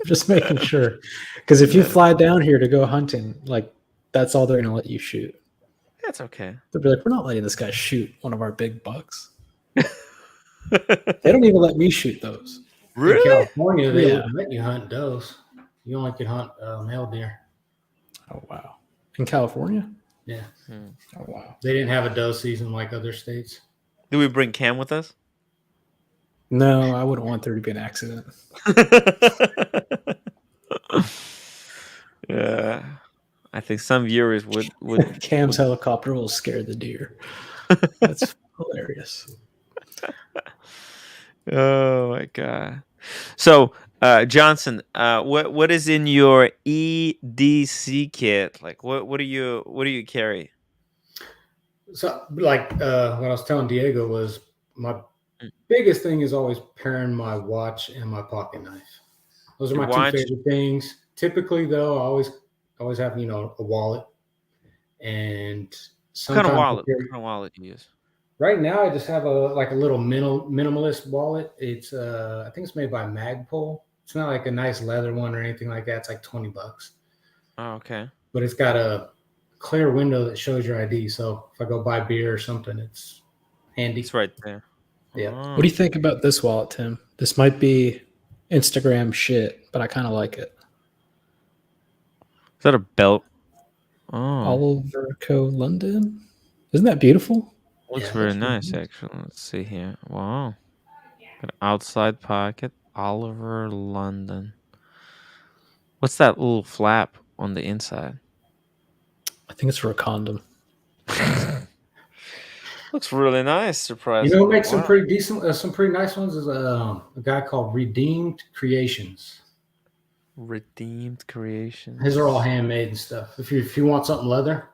Just making sure. Because if you fly down here to go hunting, like that's all they're going to let you shoot. That's okay. They'll be like, we're not letting this guy shoot one of our big bucks. They don't even let me shoot those. In California, they Yeah. wouldn't let you hunt does. You only can hunt male deer. Oh, wow. In California? Yeah. Oh, wow. They didn't have a doe season like other states. Do we bring Cam with us? No, I wouldn't want there to be an accident. Yeah. I think some viewers would Cam's helicopter will scare the deer. That's hilarious. Oh my god. So Johnson, what is in your EDC kit? Like what do you carry? So, like what I was telling Diego was my biggest thing is always pairing my watch and my pocket knife. Those are Your my watch? two favorite things. Typically, though, I always have a wallet and What sometimes kind of I wallet? carry- What kind of wallet do you use? Right now, I just have a little minimalist wallet. It's I think it's made by Magpul. It's not like a nice leather one or anything like that. It's like $20, Oh, okay. but it's got a clear window that shows your ID. So if I go buy beer or something, it's handy. It's right there. Yeah. Oh. What do you think about this wallet, Tim? This might be Instagram shit, but I kind of like it. Is that a belt? Oh, Oliver Co. London. Isn't that beautiful? looks Yeah, very that's really nice actually. Let's see here. Wow. Got an outside pocket. Oliver London. What's that little flap on the inside? I think it's for a condom. Looks really nice. Surprise. You know, who makes some Wow. pretty decent, some pretty nice ones is a guy called Redeemed Creations. Redeemed Creations. His are all handmade and stuff. If you want something leather,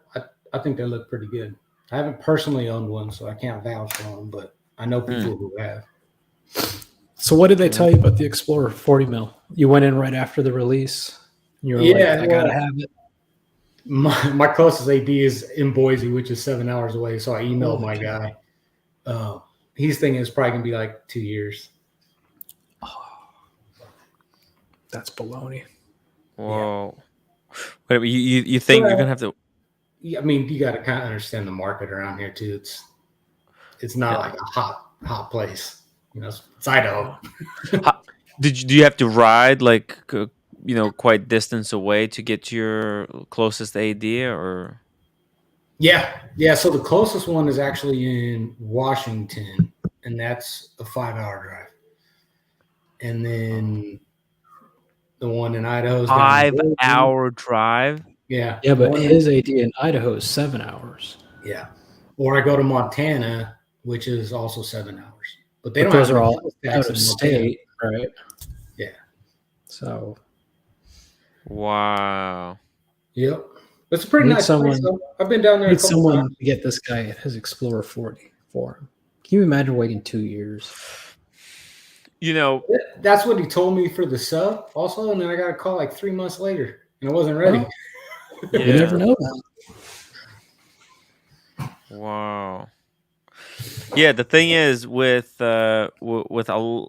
I think they look pretty good. I haven't personally owned one, so I can't vouch for them, but I know people who have. So what did they tell you about the Explorer 40 mil? You went in right after the release. And you were like, I gotta have it. My closest AD is in Boise, which is 7 hours away. So I emailed my guy. He's thinking it's probably gonna be like 2 years. That's baloney. Whoa. Wait, you think you're gonna have to? Yeah, I mean, you got to kind of understand the market around here too. It's not like a hot place. You know, it's Idaho. Do you have to ride like quite distance away to get to your closest AD or? Yeah. So the closest one is actually in Washington, and that's a 5-hour drive. And then the one in Idaho is 5-hour drive. Yeah. Yeah, but his AD in Idaho is 7 hours. Yeah. Or I go to Montana, which is also 7 hours. But they But don't those have are any all sales tax out of in state, Montana. right? Yeah. So. Wow. Yep. It's a pretty Need nice someone- place. Though. I've been down there. Need a couple someone times. to get this guy his Explorer 40 for him. Can you imagine waiting 2 years? That's what he told me for the sub also, and then I got a call like 3 months later, and I wasn't ready. You never know that. Wow. Yeah, the thing is with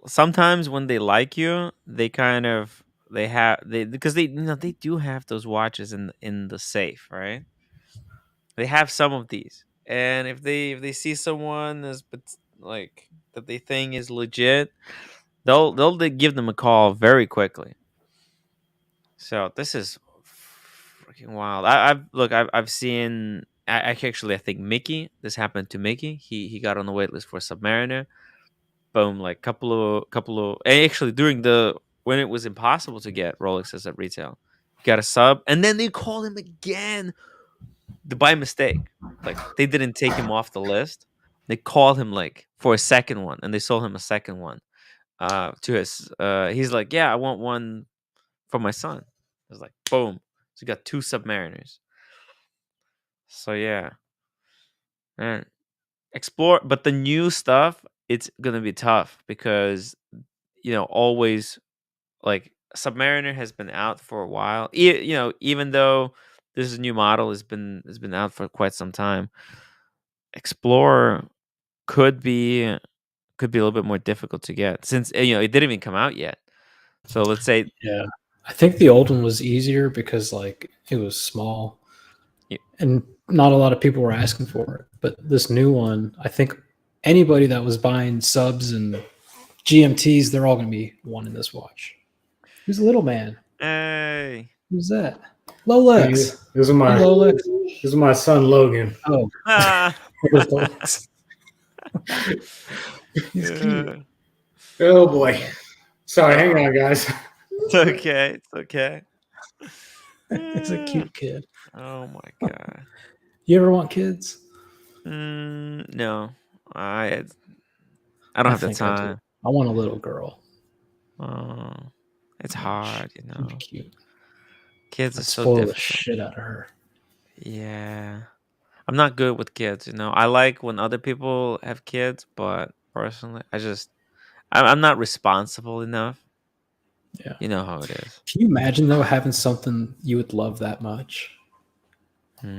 sometimes when they like you, they kind of they because they do have those watches in the safe, right? They have some of these, and if they see someone like that they think is legit, they'll give them a call very quickly. So this is freaking wild. I've seen. I think Mickey. This happened to Mickey. He got on the wait list for Submariner. Boom, like couple of and actually during the when it was impossible to get Rolexes at retail, he got a sub, and then they called him again by mistake. Like they didn't take him off the list. They called him like for a second one, and they sold him a second one. To his he's like, yeah, I want one for my son. It was like boom. So he got two Submariners. So yeah, man, explore. But the new stuff, it's gonna be tough because always like Submariner has been out for a while. Even though this is a new model has been out for quite some time, Explorer could be a little bit more difficult to get since it didn't even come out yet. So let's say Yeah. I think the old one was easier because like it was small and not a lot of people were asking for it. But this new one, I think anybody that was buying subs and GMTs, they're all going to be wanting this watch. Who's the little man? Hey. Who's that? Lolex. This is my Hey, Lolex. This is my son Logan. Oh. Here's Lolex. He's cute. Oh boy. Sorry, hang on, guys. It's okay. It's okay. He's a cute kid. Oh my god. You ever want kids? No. I don't have the think time. I want a little girl. Oh, it's hard, Cute. Kids are I'd so spoil the difficult. shit out of her. Yeah. I'm not good with kids, I like when other people have kids, but personally, I'm not responsible enough. Yeah. You know how it is. Can you imagine though having something you would love that much? All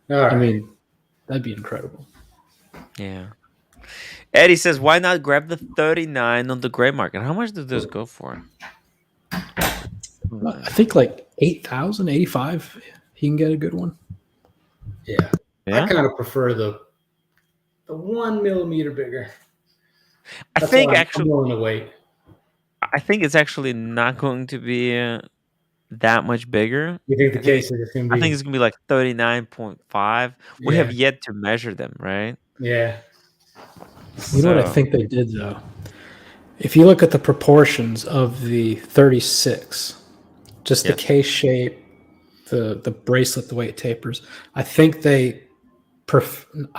right. I mean, that'd be incredible. Yeah. Eddie says, why not grab the 39 on the gray market? How much did this go for? I think like 8,000, 85. He can get a good one. Yeah. I kind of prefer the 1 millimeter bigger. I think I'm willing to wait. I think it's actually not going to be that much bigger. You think the case is going to be? I think it's going to be like 39.5. We have yet to measure them, right? Yeah. You know what I think they did though? If you look at the proportions of the 36, just the case shape, the bracelet, the way it tapers, I think I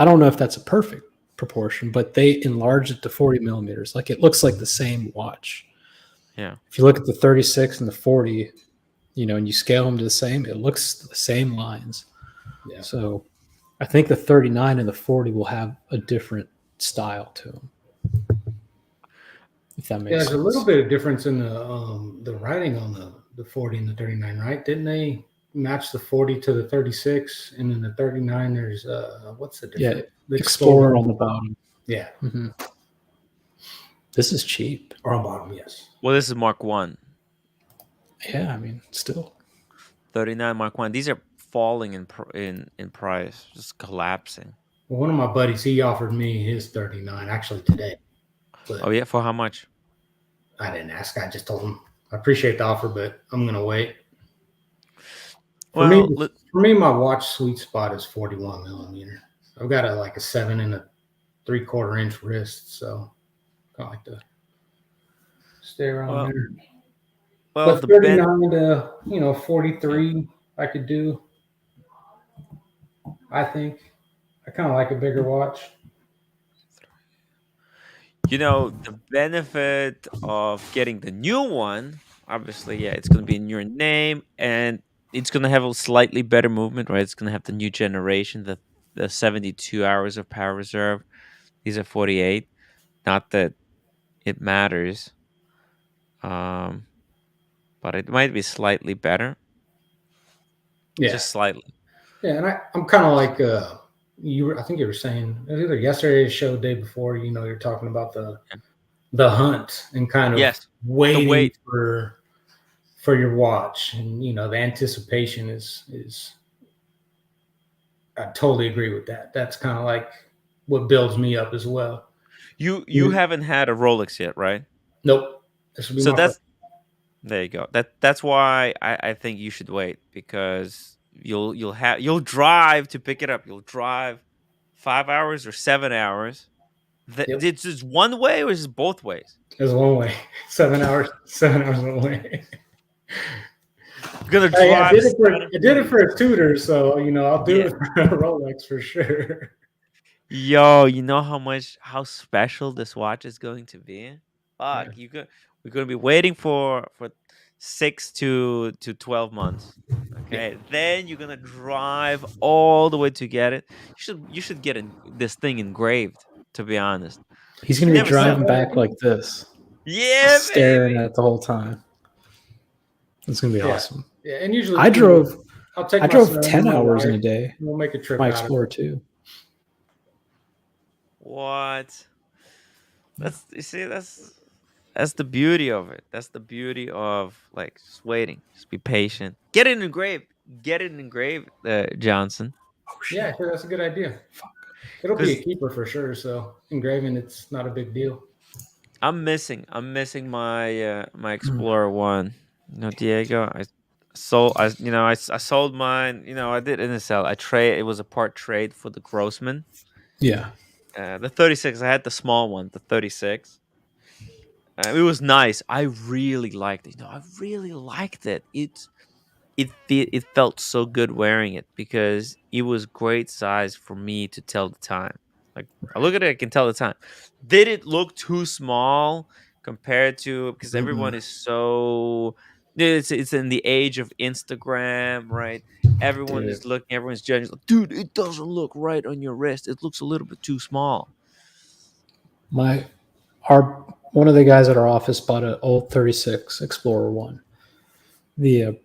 don't know if that's a perfect proportion, but they enlarged it to 40 millimeters. Like it looks like the same watch. Yeah. If you look at the 36 and the 40, and you scale them to the same, it looks the same lines. Yeah. So I think the 39 and the 40 will have a different style to them. If that makes sense. There's a little bit of difference in the writing on the 40 and the 39, right? Didn't they match the 40 to the 36, and then the 39 there's what's the difference? Yeah, the Explorer on the bottom. Yeah. Mm-hmm. This is cheap. Or on bottom, yes. Well, this is Mark 1. Yeah, I mean, still 39 Mark 1. These are falling in price, just collapsing. Well, one of my buddies, he offered me his 39 actually today. But oh yeah, for how much? I didn't ask. I just told him I appreciate the offer, but I'm gonna wait. For me, my watch sweet spot is 41 millimeter. I've got a 7 and a 3/4 inch wrist, so I like to stay around there. Well, but 39 to 43, I could do. I think I kind of like a bigger watch. The benefit of getting the new one, obviously, it's going to be in your name, and it's going to have a slightly better movement, right? It's going to have the new generation, the 72 hours of power reserve. These are 48. Not that it matters, but it might be slightly better. Yeah. Just slightly. Yeah, and I'm kind of like I think you were saying either yesterday, show, day before. You're talking about the hunt and kind of Yes. The waiting wait. for your watch, and the anticipation is. I totally agree with that. That's kind of like what builds me up as well. You haven't had a Rolex yet, right? Nope. This will be So my first. there you go. That's why I think you should wait, because you'll drive to pick it up. You'll drive 5 hours or 7 hours. Yep. It's just one way, or is it both ways? It's one way. 7 hours. 7 hours one way. You're gonna Hey, I drive. did it for a tutor, so I'll do Yeah. it for a Rolex for sure. Yo, you know how special this watch is going to be? Fuck, we're gonna be waiting for 6 to 12 months. Okay, then you're gonna drive all the way to get it. You should get this thing engraved. To be honest, He's gonna be never sell- driving back like this, Yeah, staring baby. at it the whole time. It's gonna be Yeah. awesome. Yeah, and usually I drove I'll take I my drove son, 10 my hours in a wife, day. We'll make a trip My out of Explorer it. 2. What? That's the beauty of it. That's the beauty of like just waiting. Just be patient. Get it engraved. Get it engraved, Johnson. Oh shit. Yeah, sure, that's a good idea. Fuck. It'll be a keeper for sure. So engraving, it's not a big deal. I'm missing my my Explorer 1. Diego, I sold mine. I didn't sell. It was a part trade for the Grossman. Yeah. The 36. I had the small one, the 36. It was nice. I really liked it. I really liked it. It felt so good wearing it, because it was great size for me to tell the time. Like, I look at it, I can tell the time. Did it look too small compared to, because everyone is so, it's in the age of Instagram, right? Everyone Dude. is looking, everyone's judging. Like, dude, it doesn't look right on your wrist. It looks a little bit too small. One of the guys at our office bought an old 36 Explorer 1, the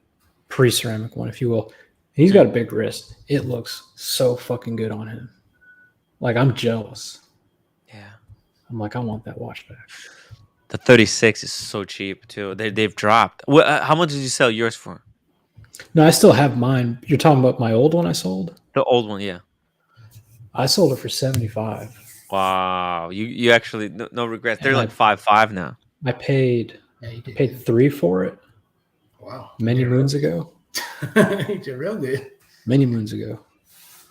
pre-ceramic one, if you will. He's got a big wrist. It looks so fucking good on him. Like, I'm jealous. Yeah. I'm like, I want that watch back. The 36 is so cheap too. They've dropped. How much did you sell yours for? No, I still have mine. You're talking about my old one I sold? The old one, yeah. I sold it for 75. Wow, you actually no regrets. They're like 5.5 now. I paid 3 for it. Wow. Many moons ago. You're real good. Many moons ago.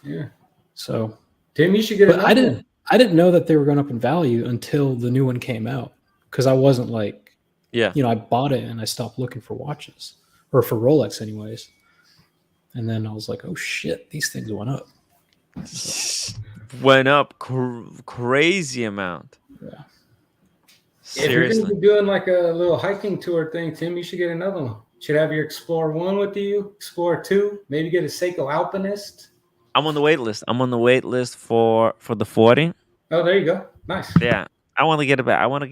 Yeah. So Tim, you should get but it. I didn't know that they were going up in value until the new one came out, because I wasn't like, I bought it and I stopped looking for watches, or for Rolex anyways. And then I was like, oh shit, these things went up. So. Went up crazy amount. Yeah. Seriously. If you're going to be doing like a little hiking tour thing, Tim, you should get another one. Should have your Explorer 1 with you, Explorer 2, maybe get a Seiko Alpinist. I'm on the wait list. I'm on the wait list for the 40. Oh, there you go. Nice. Yeah. I want to get it back. I'm going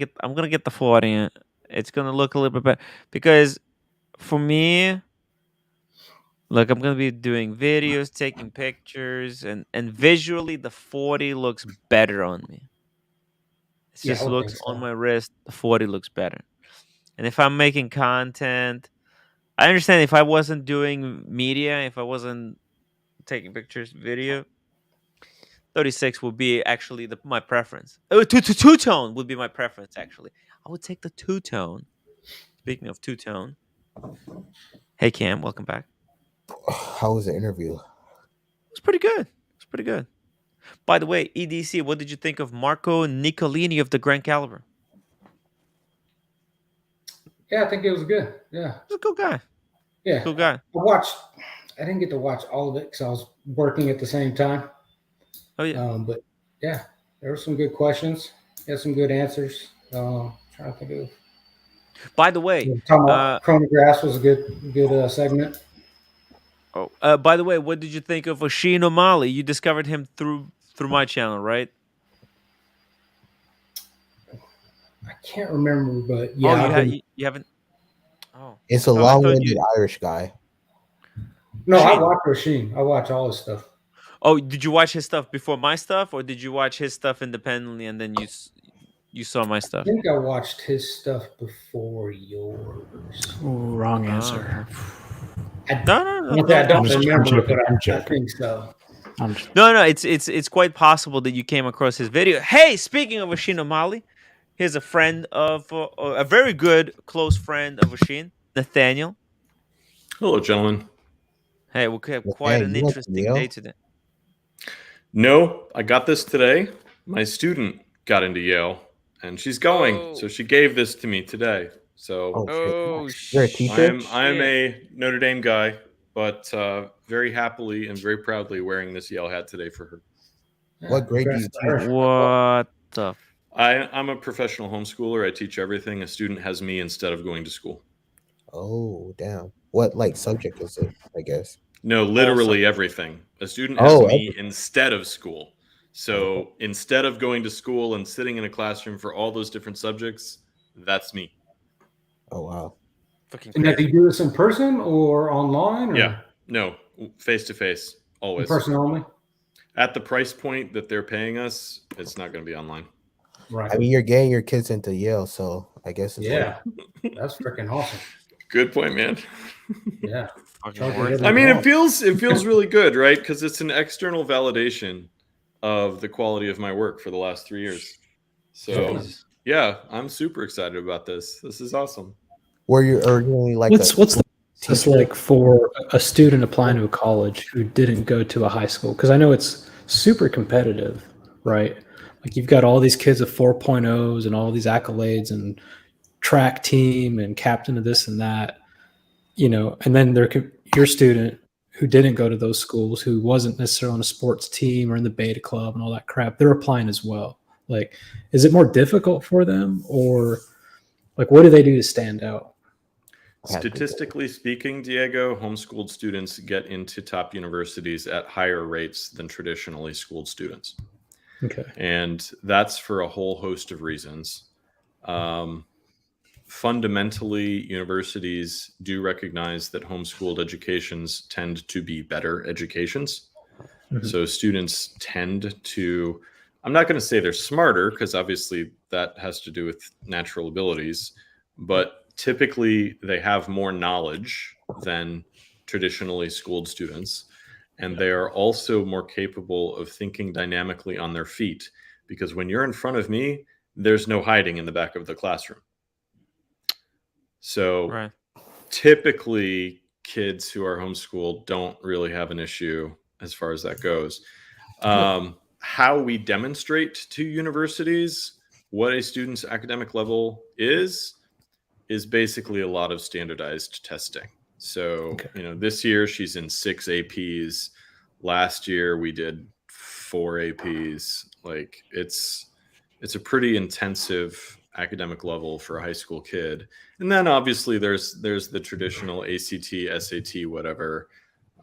to get the 40. It's going to look a little bit better, because for me, look, I'm going to be doing videos, taking pictures, and visually the 40 looks better on me. It just looks on my wrist, the 40 looks better. And if I'm making content, I understand if I wasn't doing media, if I wasn't taking pictures, video, 36 would be actually my preference. Two-tone would be my preference, actually. I would take the two-tone. Speaking of two-tone. Hey, Cam, welcome back. How was the interview? It's pretty good. It's pretty good. By the way, EDC, what did you think of Marco Niccolini of the Grand Caliber? Yeah, I think it was good. Yeah. He's a good guy. Yeah. Good guy. I didn't get to watch all of it because I was working at the same time. Oh, yeah. But yeah, there were some good questions. He had some good answers. Trying to think of. By the way, talking about chronographs was a good segment. Oh, by the way, what did you think of Oshin O'Malley? You discovered him through my channel, right? I can't remember, but yeah. You haven't. Oh, It's a long-winded Irish guy. No, I Rasheen. watch Rasheen. I watch all his stuff. Oh, did you watch his stuff before my stuff, or did you watch his stuff independently and then you saw my I stuff? think I watched his stuff before yours. Ooh, wrong answer. No. I don't I'm remember, joking. but I'm I joking. think so. No, it's quite possible that you came across his video. Hey, speaking of Rasheen O'Malley, here's a friend of a very good close friend of Rasheen, Nathaniel. Hello, gentlemen. Hey, we have quite an interesting day today. No, I got this today. My student got into Yale, and she's going, so she gave this to me today. So, You're a teacher? I'm a Notre Dame guy, but very happily and very proudly wearing this Yale hat today for her. What grade do you teach? What the? I'm a professional homeschooler. I teach everything. A student has me instead of going to school. Oh, damn. What like subject is it, I guess? No, literally everything. A student has me instead of school. So instead of going to school and sitting in a classroom for all those different subjects, that's me. Oh, wow. And do you do this in person or online? Or? Yeah. No, face to face, always. In person only? At the price point that they're paying us, it's not going to be online. Right. I mean, you're getting your kids into Yale, so I guess it's that's freaking awesome. Good point, man. Yeah. I mean, it feels really good, right? Because it's an external validation of the quality of my work for the last 3 years. So, yeah, I'm super excited about this. This is awesome. Were you originally like what's the process like for a student applying to a college who didn't go to a high school? Because I know it's super competitive, right? Like you've got all these kids with 4.0s and all these accolades and track team and captain of this and that, and then your student who didn't go to those schools, who wasn't necessarily on a sports team or in the beta club and all that crap, they're applying as well. Like, is it more difficult for them, or like what do they do to stand out? Statistically speaking, Diego, homeschooled students get into top universities at higher rates than traditionally schooled students. Okay. And that's for a whole host of reasons. Fundamentally, universities do recognize that homeschooled educations tend to be better educations. Mm-hmm. So students tend to, I'm not going to say they're smarter, because obviously that has to do with natural abilities, but typically they have more knowledge than traditionally schooled students. And they are also more capable of thinking dynamically on their feet, because when you're in front of me, there's no hiding in the back of the classroom. So typically kids who are homeschooled don't really have an issue as far as that goes. How we demonstrate to universities what a student's academic level is basically a lot of standardized testing. So, this year she's in 6 APs. Last year we did 4 APs. Like it's a pretty intensive academic level for a high school kid. And then obviously there's the traditional ACT, SAT, whatever.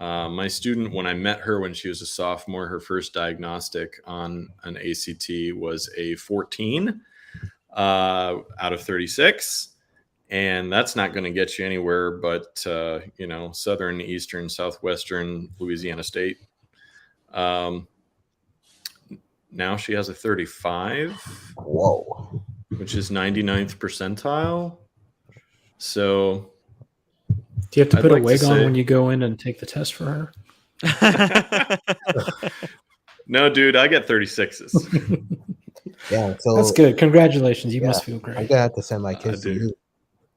My student, when I met her when she was a sophomore, her first diagnostic on an ACT was a 14 out of 36. And that's not going to get you anywhere but, southern, eastern, southwestern Louisiana State. Now she has a 35. Whoa. Which is 99th percentile. So do you have to put a wig on when you go in and take the test for her? No, dude, I get 36s. Yeah, so that's good. Congratulations. You must feel great. I'm gonna have to send my kids to you.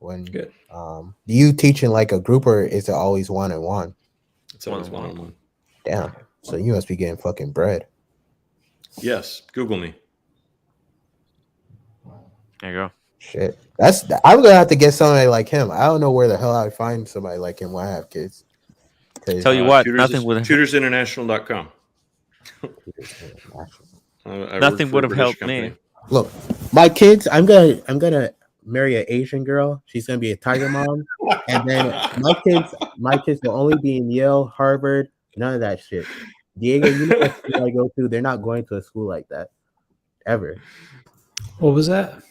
Good. Do you teach in like a group, or is it always one-on-one? It's always one-on-one. Damn. So you must be getting fucking bread. Yes. Google me. There you go. Shit. I'm gonna have to get somebody like him. I don't know where the hell I'd find somebody like him when I have kids. Tell you what, tutorsinternational.com. Nothing would have helped me. Look, my kids, I'm gonna marry an Asian girl. She's gonna be a tiger mom, and then my kids will only be in Yale, Harvard, none of that shit. Diego, you know what school I go to? They're not going to a school like that ever. What was that?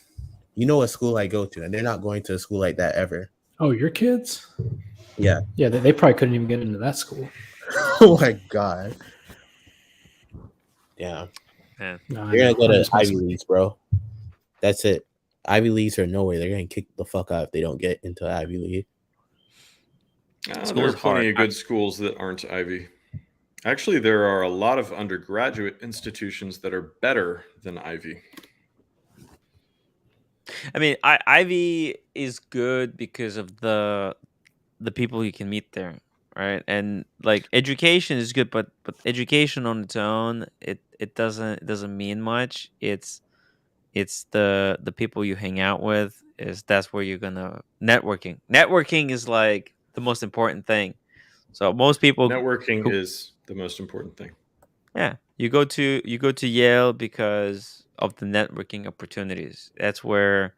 You know what school I go to, and they're not going to a school like that ever. Oh, your kids? Yeah. Yeah, they probably couldn't even get into that school. Oh my god. Yeah. Man. No, I You're know. gonna go I'm to just Ivy messing with you. Leagues, bro. That's it. Ivy Leagues or no way. They're gonna kick the fuck out if they don't get into Ivy League. There School's are plenty hard. of good schools that aren't Ivy. Actually, there are a lot of undergraduate institutions that are better than Ivy. I mean, Ivy is good because of the people you can meet there, right? And like education is good, but education on its own, it doesn't mean much. It's the people you hang out with, that's where you're gonna networking. Networking is like the most important thing. So most people Networking who, is the most important thing. yeah, you go to Yale because of the networking opportunities. That's where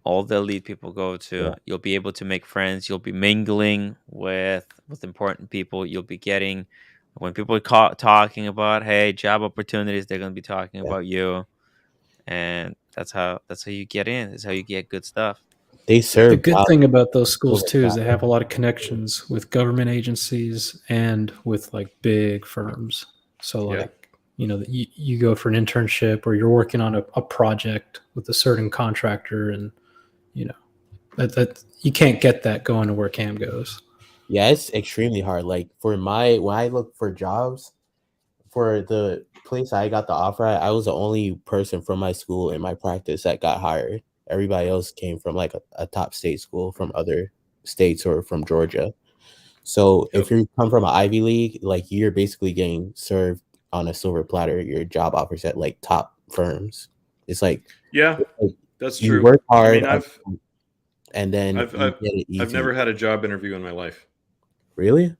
all the elite people go to. Yeah. You'll be able to make friends. You'll be mingling with important people. You'll be getting, when people are talking about, hey, job opportunities, they're going to be talking about you, and that's how you get in. That's how you get good stuff. They serve. The good thing about those schools too is that. they have a lot of connections with government agencies and with like big firms. So like, you know, you go for an internship or you're working on a project with a certain contractor, and you know that you can't get that going to where Cam goes. Yeah, it's extremely hard. Like when I look for jobs, for the place I got the offer at, I was the only person from my school in my practice that got hired. Everybody else came from like a top state school from other states or from Georgia. So if you come from an Ivy League, like you're basically getting served on a silver platter your job offers at like top firms. It's like, That's you true. work hard, I mean, and then you get it easy. I've never had a job interview in my life. Really?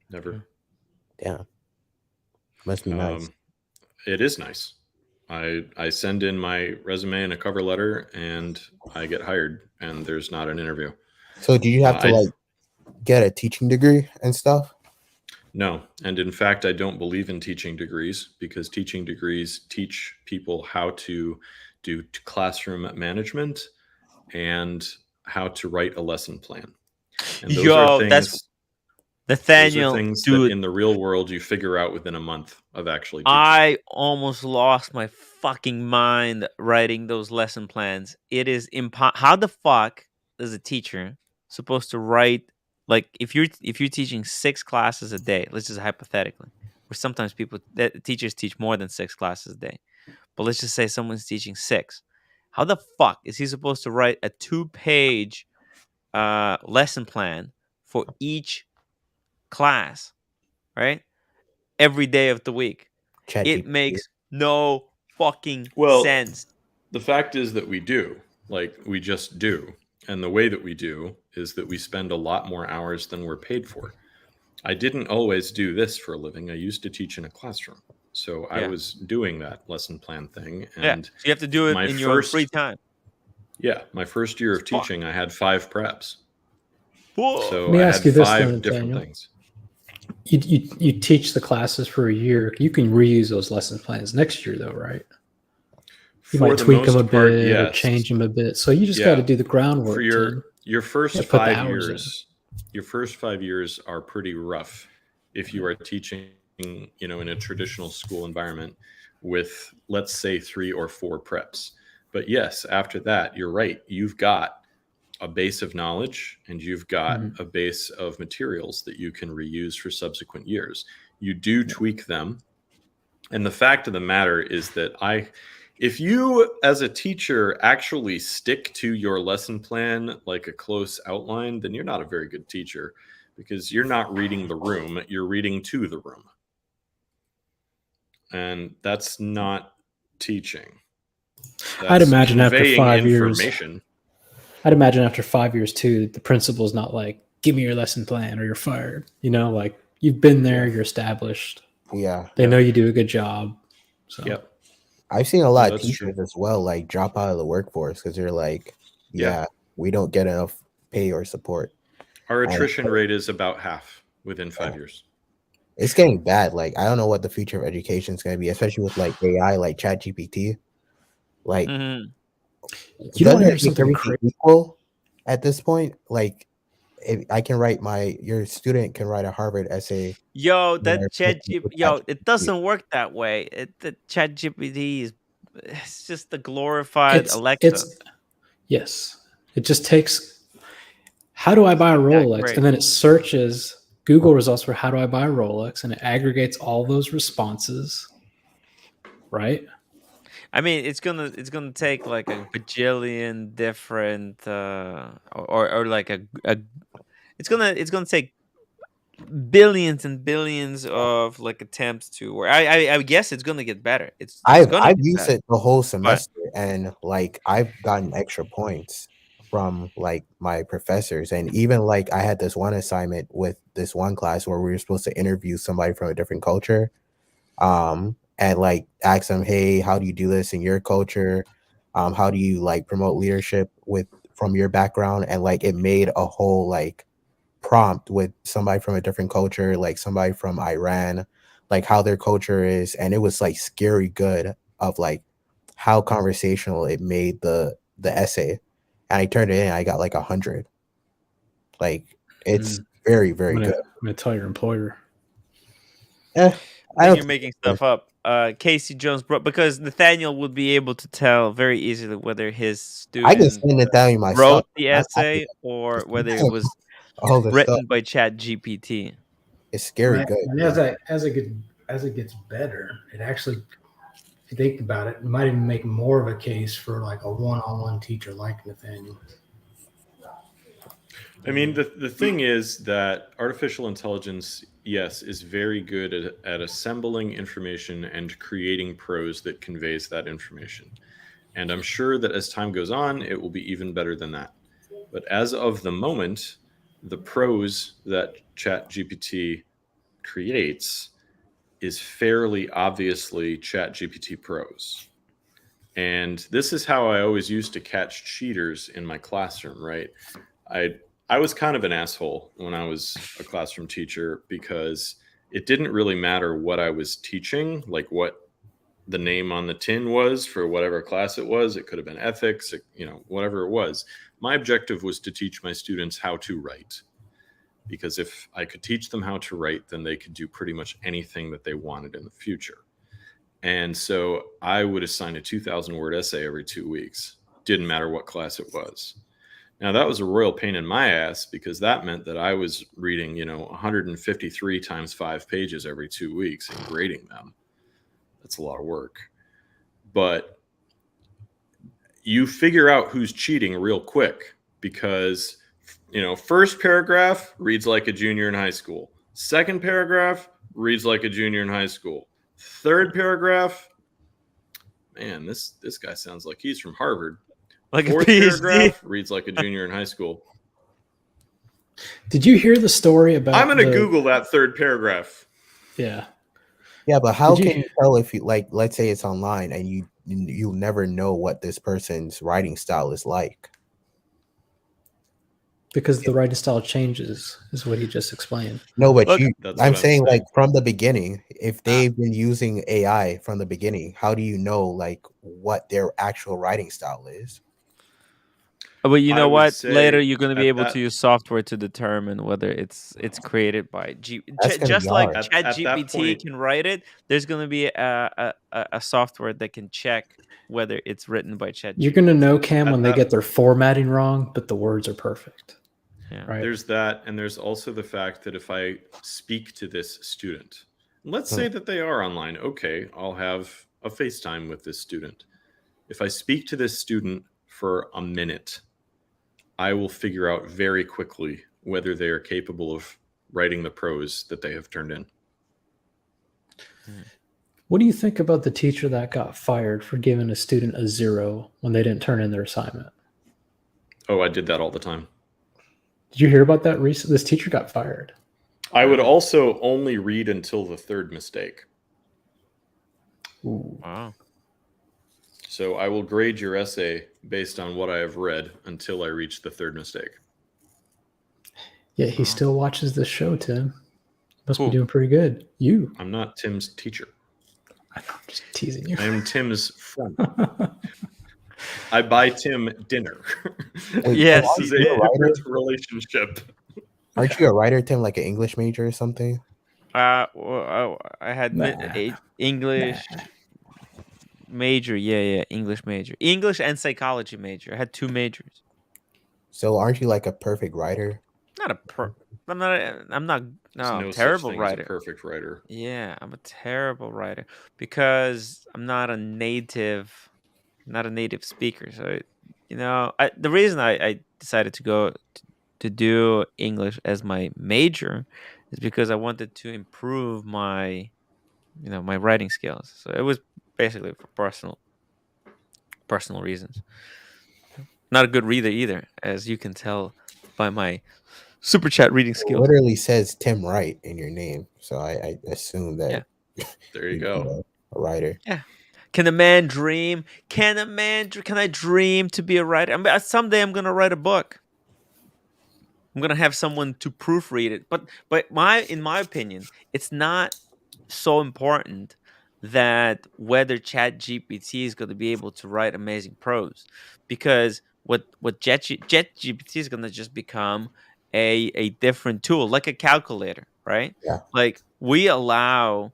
Never. Damn. Must be nice. It is nice. I send in my resume and a cover letter, and I get hired, and there's not an interview. So do you have to like get a teaching degree and stuff? No. And in fact, I don't believe in teaching degrees, because teaching degrees teach people how to do classroom management and how to write a lesson plan. And those are things, that's Nathaniel, those are things dude, that in the real world you figure out within a month of actually teaching. I almost lost my fucking mind writing those lesson plans. It is how the fuck is a teacher supposed to write, like if you're teaching 6 classes a day, let's just hypothetically, or sometimes teachers teach more than 6 classes a day, but let's just say someone's teaching 6. How the fuck is he supposed to write a 2-page lesson plan for each class, right? Every day of the week. It makes no fucking sense. The fact is that we do. Like, we just do. And the way that we do is that we spend a lot more hours than we're paid for. I didn't always do this for a living. I used to teach in a classroom. So I was doing that lesson plan thing. And so you have to do it in your free time. Yeah. My first year of teaching, I had 5 preps. Whoa. So Let me ask you this, 5 different things. You teach the classes for a year. You can reuse those lesson plans next year, though, right? You might tweak them a bit or change them a bit. So you just got to do the groundwork. For your first 5 years, your first 5 years are pretty rough if you are teaching, you know, in a traditional school environment with, let's say, 3 or 4 preps. But yes, after that, you're right. You've got a base of knowledge, and you've got a base of materials that you can reuse for subsequent years. You do tweak them. And the fact of the matter is that if you as a teacher actually stick to your lesson plan like a close outline, then you're not a very good teacher, because you're not reading the room, you're reading to the room. And that's not teaching. I'd imagine after 5 years. I'd imagine after 5 years too, the principal's not like, give me your lesson plan or you're fired. You know, like you've been there, you're established. Yeah. They know you do a good job. So I've seen a lot of teachers as well, like drop out of the workforce because they're like, we don't get enough pay or support. Our attrition rate is about half within 5 years. It's getting bad. Like, I don't know what the future of education is going to be, especially with like AI, like ChatGPT. Like, you don't hear something equal at this point. Like, I can write your student can write a Harvard essay. Yo, with it doesn't work that way. The ChatGPT is it's just the glorified Alexa. Yes. It just takes, how do I buy a Rolex? great. And then it searches Google results for how do I buy a Rolex, and it aggregates all those responses, right? I mean, it's gonna take like a bajillion different or like a it's gonna take billions and billions of like attempts to where I guess it's gonna get better. It's gonna I've get used better. it the whole But semester, and like I've gotten extra points from like my professors, and even like I had this one assignment with this one class where we were supposed to interview somebody from a different culture, and like ask them, hey, how do you do this in your culture? How do you like promote leadership from your background? And like it made a whole like prompt with somebody from a different culture, like somebody from Iran, like how their culture is, and it was like scary good of like how conversational it made the essay. And I turned it in, I got like 100. Like it's very, very good. I'm gonna tell your employer. I think you're making stuff up. Casey Jones because Nathaniel would be able to tell very easily whether his I can student send Nathaniel myself. wrote the essay or whether it was all the written stuff. by GPT. It's scary good. And as it gets better, it actually, if you think about it, it might even make more of a case for like a one-on-one teacher like Nathaniel. I mean, the thing is that artificial intelligence, yes, is very good at assembling information and creating prose that conveys that information. And I'm sure that as time goes on, it will be even better than that. But as of the moment, the prose that ChatGPT creates is fairly obviously ChatGPT prose. And this is how I always used to catch cheaters in my classroom, right? I was kind of an asshole when I was a classroom teacher because it didn't really matter what I was teaching, like what the name on the tin was for whatever class it was. It could have been ethics, whatever it was. My objective was to teach my students how to write, because if I could teach them how to write, then they could do pretty much anything that they wanted in the future. And so I would assign a 2,000-word essay every 2 weeks. Didn't matter what class it was. Now, that was a royal pain in my ass because that meant that I was reading, 153 times 5 pages every 2 weeks and grading them. That's a lot of work. But you figure out who's cheating real quick because, first paragraph reads like a junior in high school. Second paragraph reads like a junior in high school. Third paragraph, man, this guy sounds like he's from Harvard. Like Fourth a PhD. paragraph reads like a junior in high school. Did you hear the story about? I'm going to Google that third paragraph. Yeah. Yeah, but how can you tell if you like? Let's say it's online, and you never know what this person's writing style is like. Because the writing style changes, is what he just explained. No, but Look, I'm saying like from the beginning, if they've been using AI from the beginning, how do you know like what their actual writing style is? But you know what? say Later, you're going to be at able that- to use software to determine whether it's created by That's gonna just be like hard. At that ChatGPT point- can write it. There's going to be a software that can check whether it's written by ChatGPT. You're going to know, Cam, At when they that- get their formatting wrong, but the words are perfect. Yeah. Right. There's that, and there's also the fact that if I speak to this student, let's say that they are online, okay, I'll have a FaceTime with this student. If I speak to this student for a minute, I will figure out very quickly whether they are capable of writing the prose that they have turned in. What do you think about the teacher that got fired for giving a student a 0 when they didn't turn in their assignment? Oh, I did that all the time. Did you hear about that recently? This teacher got fired. I would also only read until the third mistake. Ooh. Wow. So I will grade your essay based on what I have read until I reach the third mistake. Yeah, he still watches this show, Tim. Must Who? be doing pretty good. You. I'm not Tim's teacher. I'm just teasing you. I am Tim's friend. I buy Tim dinner. Yes, This is he a did. different relationship. Aren't you a writer, Tim, like an English major or something? Well, I had English major. Yeah, English major. English and psychology major. I had 2 majors. So aren't you like a perfect writer? Not a I'm not. I'm not. No, There's I'm no a such terrible thing as a writer. perfect writer. Yeah, I'm a terrible writer because I'm not a native speaker. So, the reason I decided to go to do English as my major is because I wanted to improve my, my writing skills. So it was basically for personal reasons. Not a good reader either, as you can tell by my super chat reading It skills. literally says Tim Wright in your name, so I assume that There you you'd go. be a writer. Yeah. Can a man dream? Can I dream to be a writer? Someday I'm gonna write a book. I'm gonna have someone to proofread it. But in my opinion, it's not so important that whether Chat GPT is gonna be able to write amazing prose, because what Chat GPT is gonna just become a different tool, like a calculator, right? Yeah. Like we allow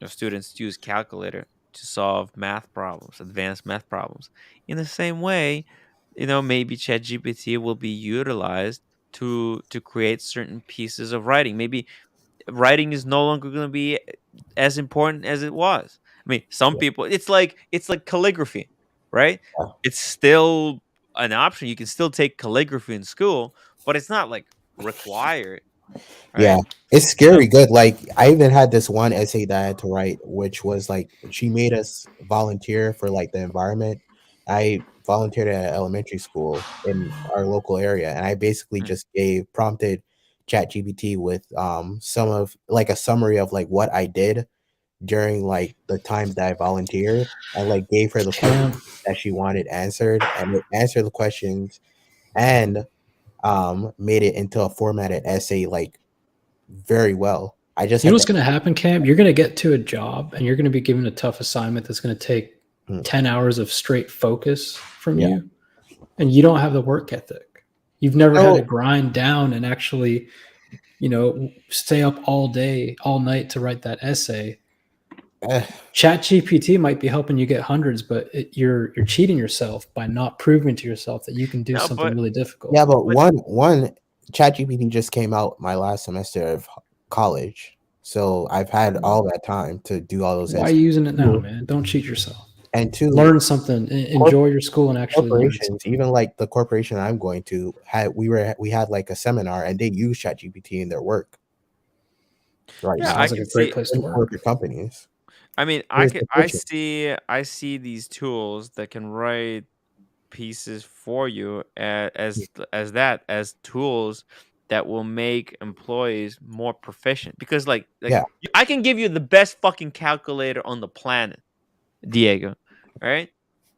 students to use calculator to solve math problems, advanced math problems. In the same way, maybe ChatGPT will be utilized to create certain pieces of writing. Maybe writing is no longer going to be as important as it was. I mean, some people, it's like calligraphy, right? It's still an option. You can still take calligraphy in school, but it's not like required, Yeah, right? it's scary good. Like I even had this one essay that I had to write, which was like she made us volunteer for like the environment. I volunteered at an elementary school in our local area, and I basically just prompted ChatGPT with some of like a summary of like what I did during like the times that I volunteered, and like gave her the questions that she wanted answered, and it answered the questions and made it into a formatted essay like very well. I just You know had what's going to happen, Cam? You're going to get to a job and you're going to be given a tough assignment that's going to take 10 hours of straight focus from you, and you don't have the work ethic. You've never had to grind down and actually, stay up all day, all night to write that essay. ChatGPT might be helping you get hundreds, but you're cheating yourself by not proving to yourself that you can do something really difficult. Yeah, but one ChatGPT just came out my last semester of college, so I've had all that time to do all those. Why are you using it now, man? Don't cheat yourself. And two, learn something, enjoy your school, and actually learn corporations, even like the corporation I'm going to, we had like a seminar, and they use ChatGPT in their work. Right, Yeah, now. I can see corporate companies. I mean, Here's the picture. I see these tools that can write pieces for you as tools that will make employees more proficient. Because Yeah. I can give you the best fucking calculator on the planet, Diego. Right?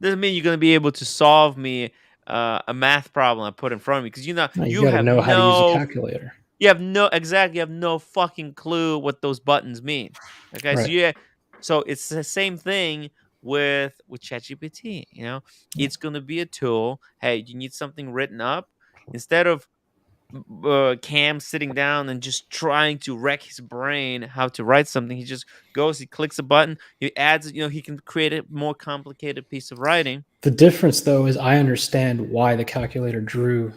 Doesn't mean you're gonna be able to solve me a math problem I put in front of me, because No, you got to know how to use a calculator. You have no fucking clue what those buttons mean. Okay, Right. so it's the same thing with ChatGPT. It's gonna be a tool. Hey, you need something written up, instead of Cam sitting down and just trying to wreck his brain how to write something. He just goes, he clicks a button, he adds, he can create a more complicated piece of writing. The difference, though, is I understand why the calculator drew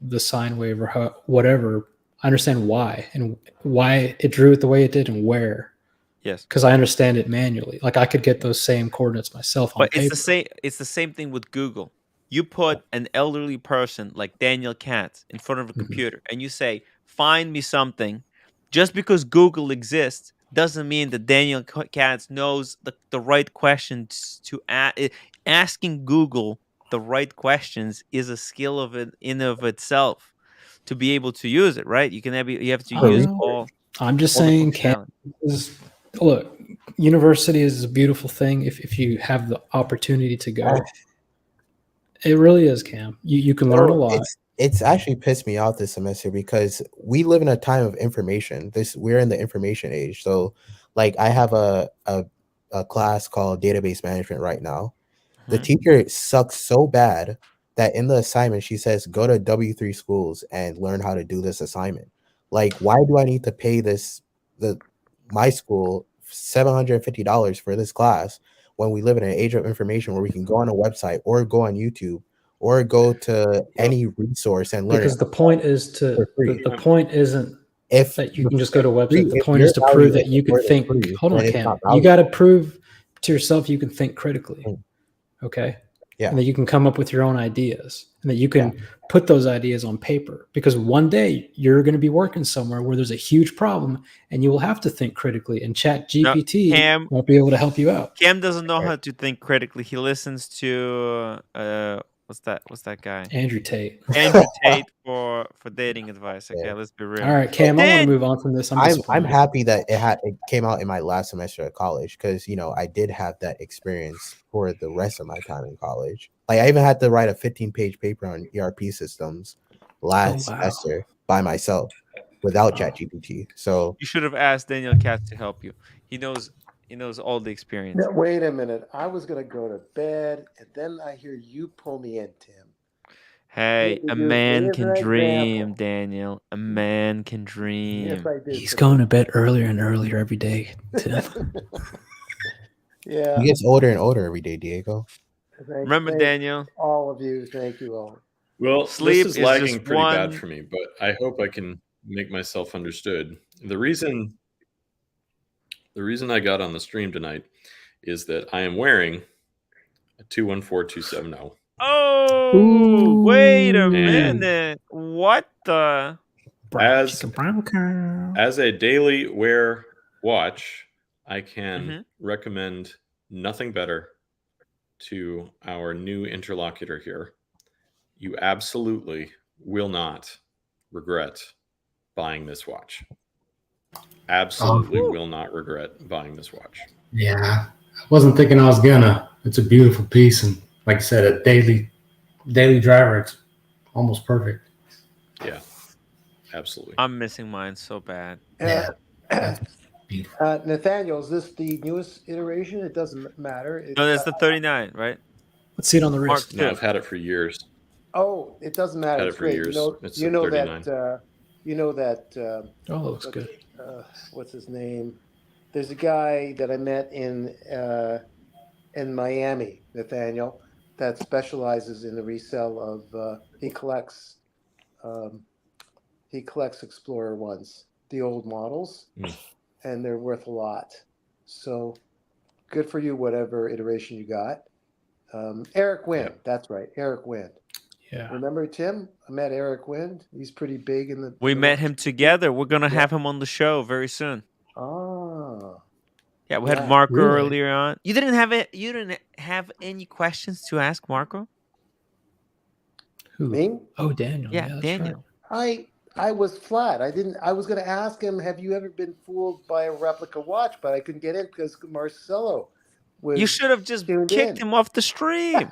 the sine wave or whatever. I understand why and why it drew it the way it did and where. Yes, because I understand it manually. Like I could get those same coordinates myself on but paper. it's the same thing with Google. You put an elderly person like Daniel Katz in front of a computer and you say, find me something. Just because Google exists doesn't mean that Daniel Katz knows the right questions to ask. Asking Google the right questions is a skill in of itself to be able to use it, right? You have to use all. I'm just all the saying, functionality. look, university is a beautiful thing if you have the opportunity to go. It really is, Cam. You can learn a lot. It's actually pissed me off this semester because we live in a time of information. We're in the information age. So like I have a class called database management right now. The teacher sucks so bad that in the assignment she says go to W3 schools and learn how to do this assignment. Like, why do I need to pay my school $750 for this class when we live in an age of information where we can go on a website or go on YouTube or go to any resource and learn Because it the point is for free? the point isn't If that you can just go to a free, website. The if point your is to value prove that isn't you can worth think. free, Hold on, then it's Cam. not You valuable. got to prove to yourself you can think critically. Okay. Yeah. And that you can come up with your own ideas and that you can put those ideas on paper, because one day you're going to be working somewhere where there's a huge problem and you will have to think critically, and Chat GPT Cam won't be able to help you out. Cam doesn't know how to think critically. He listens to what's that guy? Andrew Tate. Andrew Tate for dating advice. Okay, let's be real. All right, Cam, I want to move on from this. I'm happy that it came out in my last semester of college, because I did have that experience for the rest of my time in college. Like, I even had to write a 15-page paper on ERP systems last semester by myself without ChatGPT. So You should have asked Daniel Katz to help you. He knows all the experience. Now, wait a minute. I was going to go to bed, and then I hear you pull me in, Tim. Hey, a man can an dream, Daniel. A man can dream. Yes, I did. He's going to bed earlier and earlier every day, Tim. Yeah. he gets older and older every day, Diego. Remember, Daniel? All of you. Thank you all. Well, Sleep this is is lagging just pretty bad one- for me, but I hope I can make myself understood. The reason I got on the stream tonight is that I am wearing a 214270. Oh, wait a minute. What the? As a daily wear watch, I can recommend nothing better to our new interlocutor here. You absolutely will not regret buying this watch. Absolutely will not regret buying this watch. Yeah, I wasn't thinking I was gonna. It's a beautiful piece, and like I said, a daily driver. It's almost perfect. Yeah, absolutely. I'm missing mine so bad. Nathaniel, is this the newest iteration? It doesn't matter. No, that's the 39, right? Let's see it on the Mark wrist. II. No, I've had it for years. Oh, it doesn't matter. Had It's it for great. years. It's You a know 39. that. Oh, looks good. What's his name? There's a guy that I met in Miami, Nathaniel, that specializes in the resale of. He collects Explorer ones, the old models, and they're worth a lot. So good for you, whatever iteration you got. Eric Wind, that's right, Eric Wind. Yeah. Remember Tim? I met Eric Wind. He's pretty big in the. We met him together. We're gonna have him on the show very soon. Oh. Yeah, we had Marco earlier on. You didn't have it. You didn't have any questions to ask Marco? Who? Me? Oh, Daniel. Yeah, that's Daniel. right. I was flat. I was going to ask him, have you ever been fooled by a replica watch? But I couldn't get in because Marcelo was. You should have just kicked him off the stream.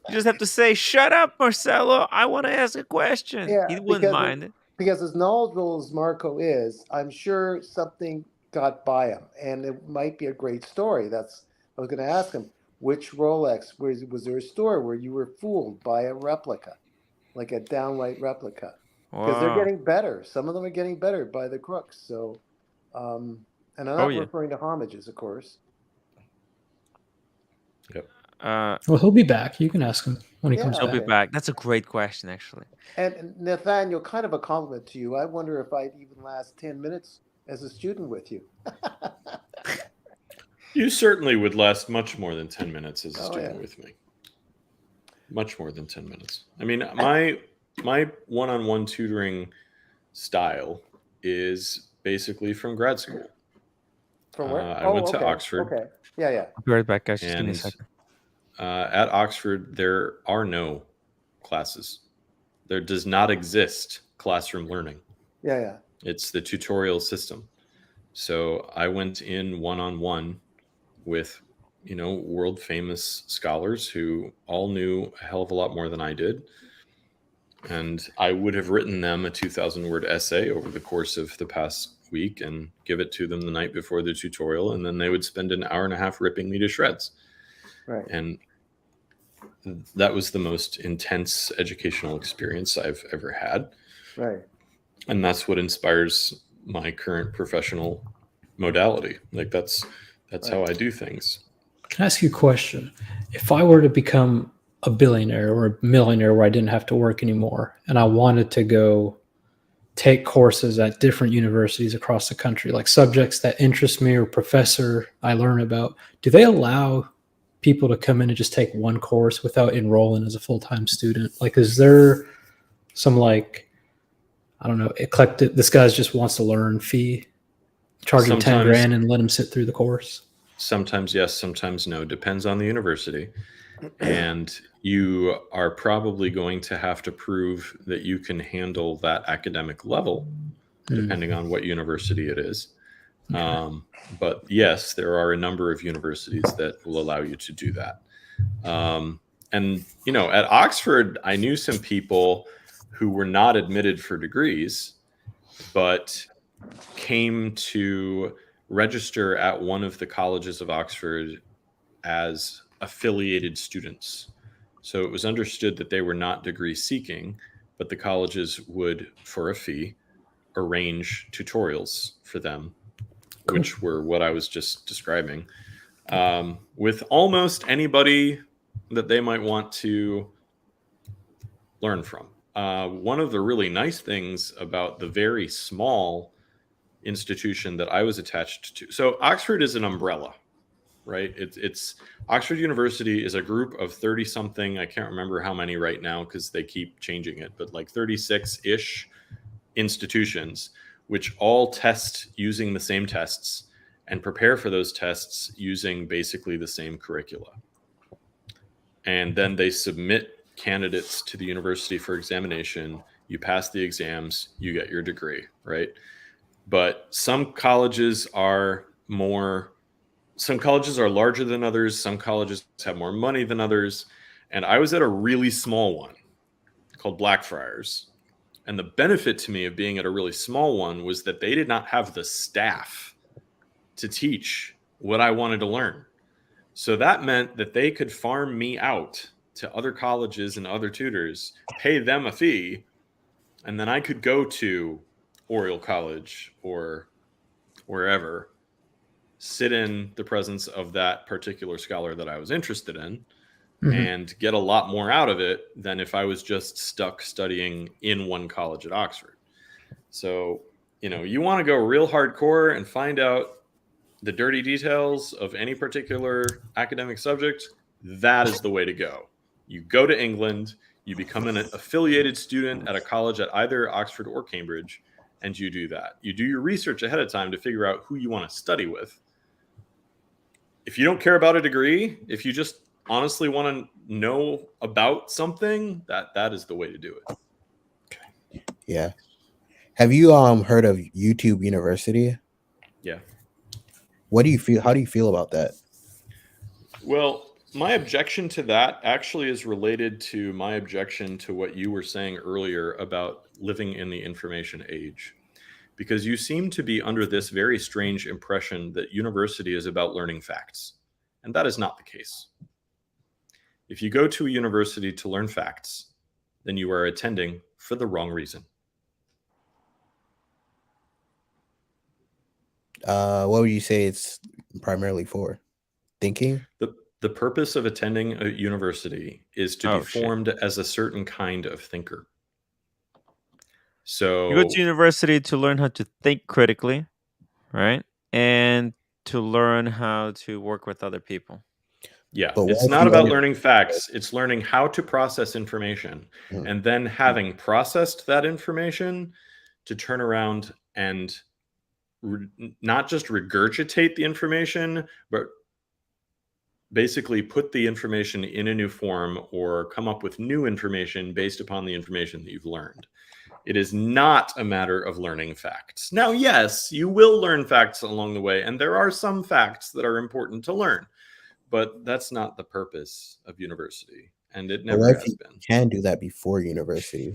You just have to say, "Shut up, Marcelo. I want to ask a question." Yeah, He wouldn't mind it. Because as knowledgeable as Marco is, I'm sure something got by him, and it might be a great story. I was going to ask him, which Rolex was there a store where you were fooled by a replica, like a downright replica? Because they're getting better. Some of them are getting better by the crooks. So, and I'm not referring to homages, of course. Yep. Well, he'll be back. You can ask him when he comes He'll back. be back. That's a great question, actually. And Nathaniel, kind of a compliment to you. I wonder if I'd even last 10 minutes as a student with you. You certainly would last much more than 10 minutes as a student with me. Much more than 10 minutes. I mean, my one-on-one tutoring style is basically from grad school. From where? I went to Oxford. Okay. Yeah. I'll be right back, guys. Just give me a second. At Oxford, there are no classes. There does not exist classroom learning. Yeah. It's the tutorial system. So I went in one-on-one with, world famous scholars who all knew a hell of a lot more than I did. And I would have written them a 2,000-word essay over the course of the past week and give it to them the night before the tutorial. And then they would spend an hour and a half ripping me to shreds. Right. And that was the most intense educational experience I've ever had. Right. And that's what inspires my current professional modality. Like that's how I do things. Can I ask you a question? If I were to become a billionaire or a millionaire where I didn't have to work anymore, and I wanted to go take courses at different universities across the country, like subjects that interest me or professor I learn about, do they allow people to come in and just take one course without enrolling as a full-time student? Like, is there some, like, I don't know, eclectic, this guy just wants to learn fee, charge him 10 grand and let him sit through the course? Sometimes yes, sometimes no. Depends on the university. And you are probably going to have to prove that you can handle that academic level, depending on what university it is. But yes, there are a number of universities that will allow you to do that. And, you know, at Oxford, I knew some people who were not admitted for degrees, but came to register at one of the colleges of Oxford as affiliated students. So it was understood that they were not degree seeking, but the colleges would, for a fee, arrange tutorials for them, which were what I was just describing, with almost anybody that they might want to learn from. One of the really nice things about the very small institution that I was attached to, so Oxford is an umbrella, right? It's Oxford University is a group of 30 something. I can't remember how many right now because they keep changing it, but like 36-ish institutions, which all test using the same tests and prepare for those tests using basically the same curricula. And then they submit candidates to the university for examination. You pass the exams, you get your degree, right? But some colleges are larger than others. Some colleges have more money than others. And I was at a really small one called Blackfriars. And the benefit to me of being at a really small one was that they did not have the staff to teach what I wanted to learn. So that meant that they could farm me out to other colleges and other tutors, pay them a fee, and then I could go to Oriel College or wherever, sit in the presence of that particular scholar that I was interested in, and get a lot more out of it than if I was just stuck studying in one college at Oxford. So, you know, you want to go real hardcore and find out the dirty details of any particular academic subject, that is the way to go. You go to England, you become an affiliated student at a college at either Oxford or Cambridge, and you do that. You do your research ahead of time to figure out who you want to study with. If you don't care about a degree, if you just honestly want to know about something, that is the way to do it. Okay. Yeah. Have you heard of YouTube University? Yeah. What do you feel? How do you feel about that? Well, my objection to that actually is related to my objection to what you were saying earlier about living in the information age. Because you seem to be under this very strange impression that university is about learning facts. And that is not the case. If you go to a university to learn facts, then you are attending for the wrong reason. What would you say it's primarily for? Thinking? The purpose of attending a university is to be formed as a certain kind of thinker. So you go to university to learn how to think critically, right? And to learn how to work with other people. Yeah, it's not about learning facts. It's learning how to process information and then having processed that information to turn around and not just regurgitate the information, but basically put the information in a new form or come up with new information based upon the information that you've learned. It is not a matter of learning facts. Now, yes, you will learn facts along the way, and there are some facts that are important to learn, but that's not the purpose of university, and it never has been. You can do that before university.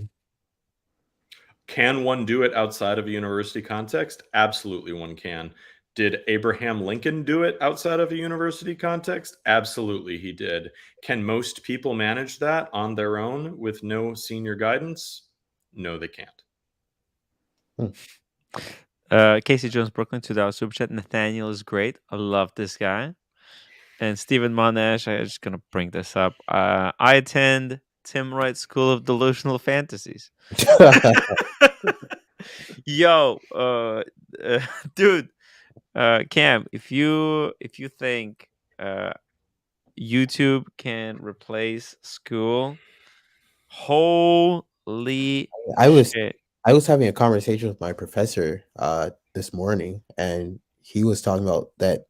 Can one do it outside of a university context? Absolutely, one can. Did Abraham Lincoln do it outside of a university context? Absolutely, he did. Can most people manage that on their own with no senior guidance? No, they can't. Casey Jones, Brooklyn, $2 super chat. Nathaniel is great. I love this guy. And Stephen Monash, I'm just gonna bring this up. I attend Tim Wright School of Delusional Fantasies. Yo, dude, Cam, if you think YouTube can replace school, holy shit. I was having a conversation with my professor this morning, and he was talking about that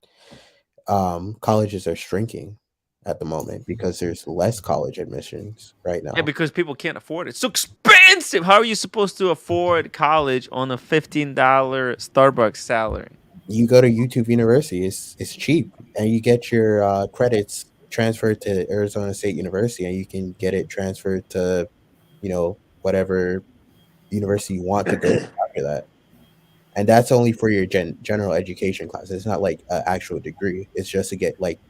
colleges are shrinking at the moment because there's less college admissions right now. Yeah, because people can't afford it. It's so expensive. How are you supposed to afford college on a $15 Starbucks salary? You go to YouTube University, it's cheap, and you get your credits transferred to Arizona State University, and you can get it transferred to, whatever university you want to go to after that. And that's only for your general education class. It's not like an actual degree. It's just to get like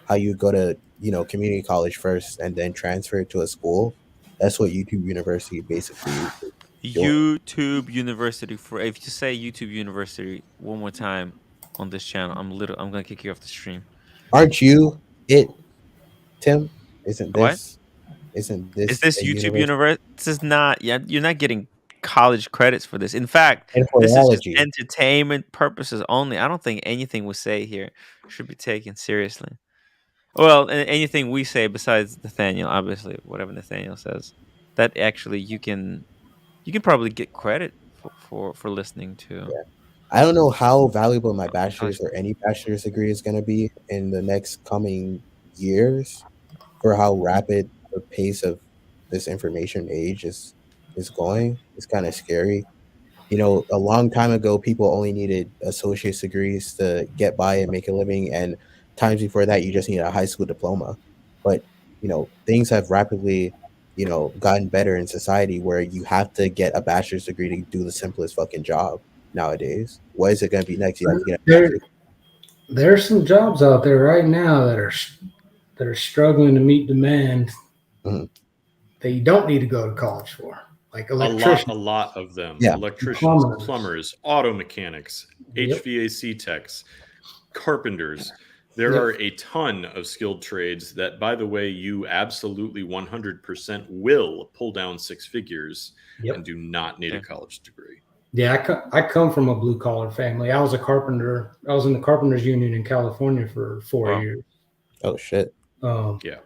how you go to, community college first and then transfer to a school. That's what YouTube University basically is doing. YouTube University. If you say YouTube University one more time on this channel, I'm gonna kick you off the stream. Aren't you it, Tim? Isn't What? this Is this a YouTube University? This is not. Yeah, you're not getting college credits for this. In fact, And this is just philology. entertainment purposes only. I don't think anything we say here should be taken seriously. Well, anything we say besides Nathaniel, obviously, whatever Nathaniel says, that actually you can probably get credit for listening to. Yeah. I don't know how valuable my bachelor's or any bachelor's degree is going to be in the next coming years for how rapid the pace of this information age is going. It's kind of scary. A long time ago, people only needed associate's degrees to get by and make a living, and times before that, you just needed a high school diploma. But things have rapidly, gotten better in society where you have to get a bachelor's degree to do the simplest fucking job nowadays. What is it going to be next? You have to get There's some jobs out there right now that are struggling to meet demand that you don't need to go to college for, like electricians. A lot of them. Yeah. Electricians, plumbers, auto mechanics, HVAC techs, carpenters. There are a ton of skilled trades that, by the way, you absolutely 100% will pull down six figures and do not need a college degree. Yeah, I come from a blue collar family. I was a carpenter. I was in the carpenters union in California for 4 years. Oh shit. Yeah.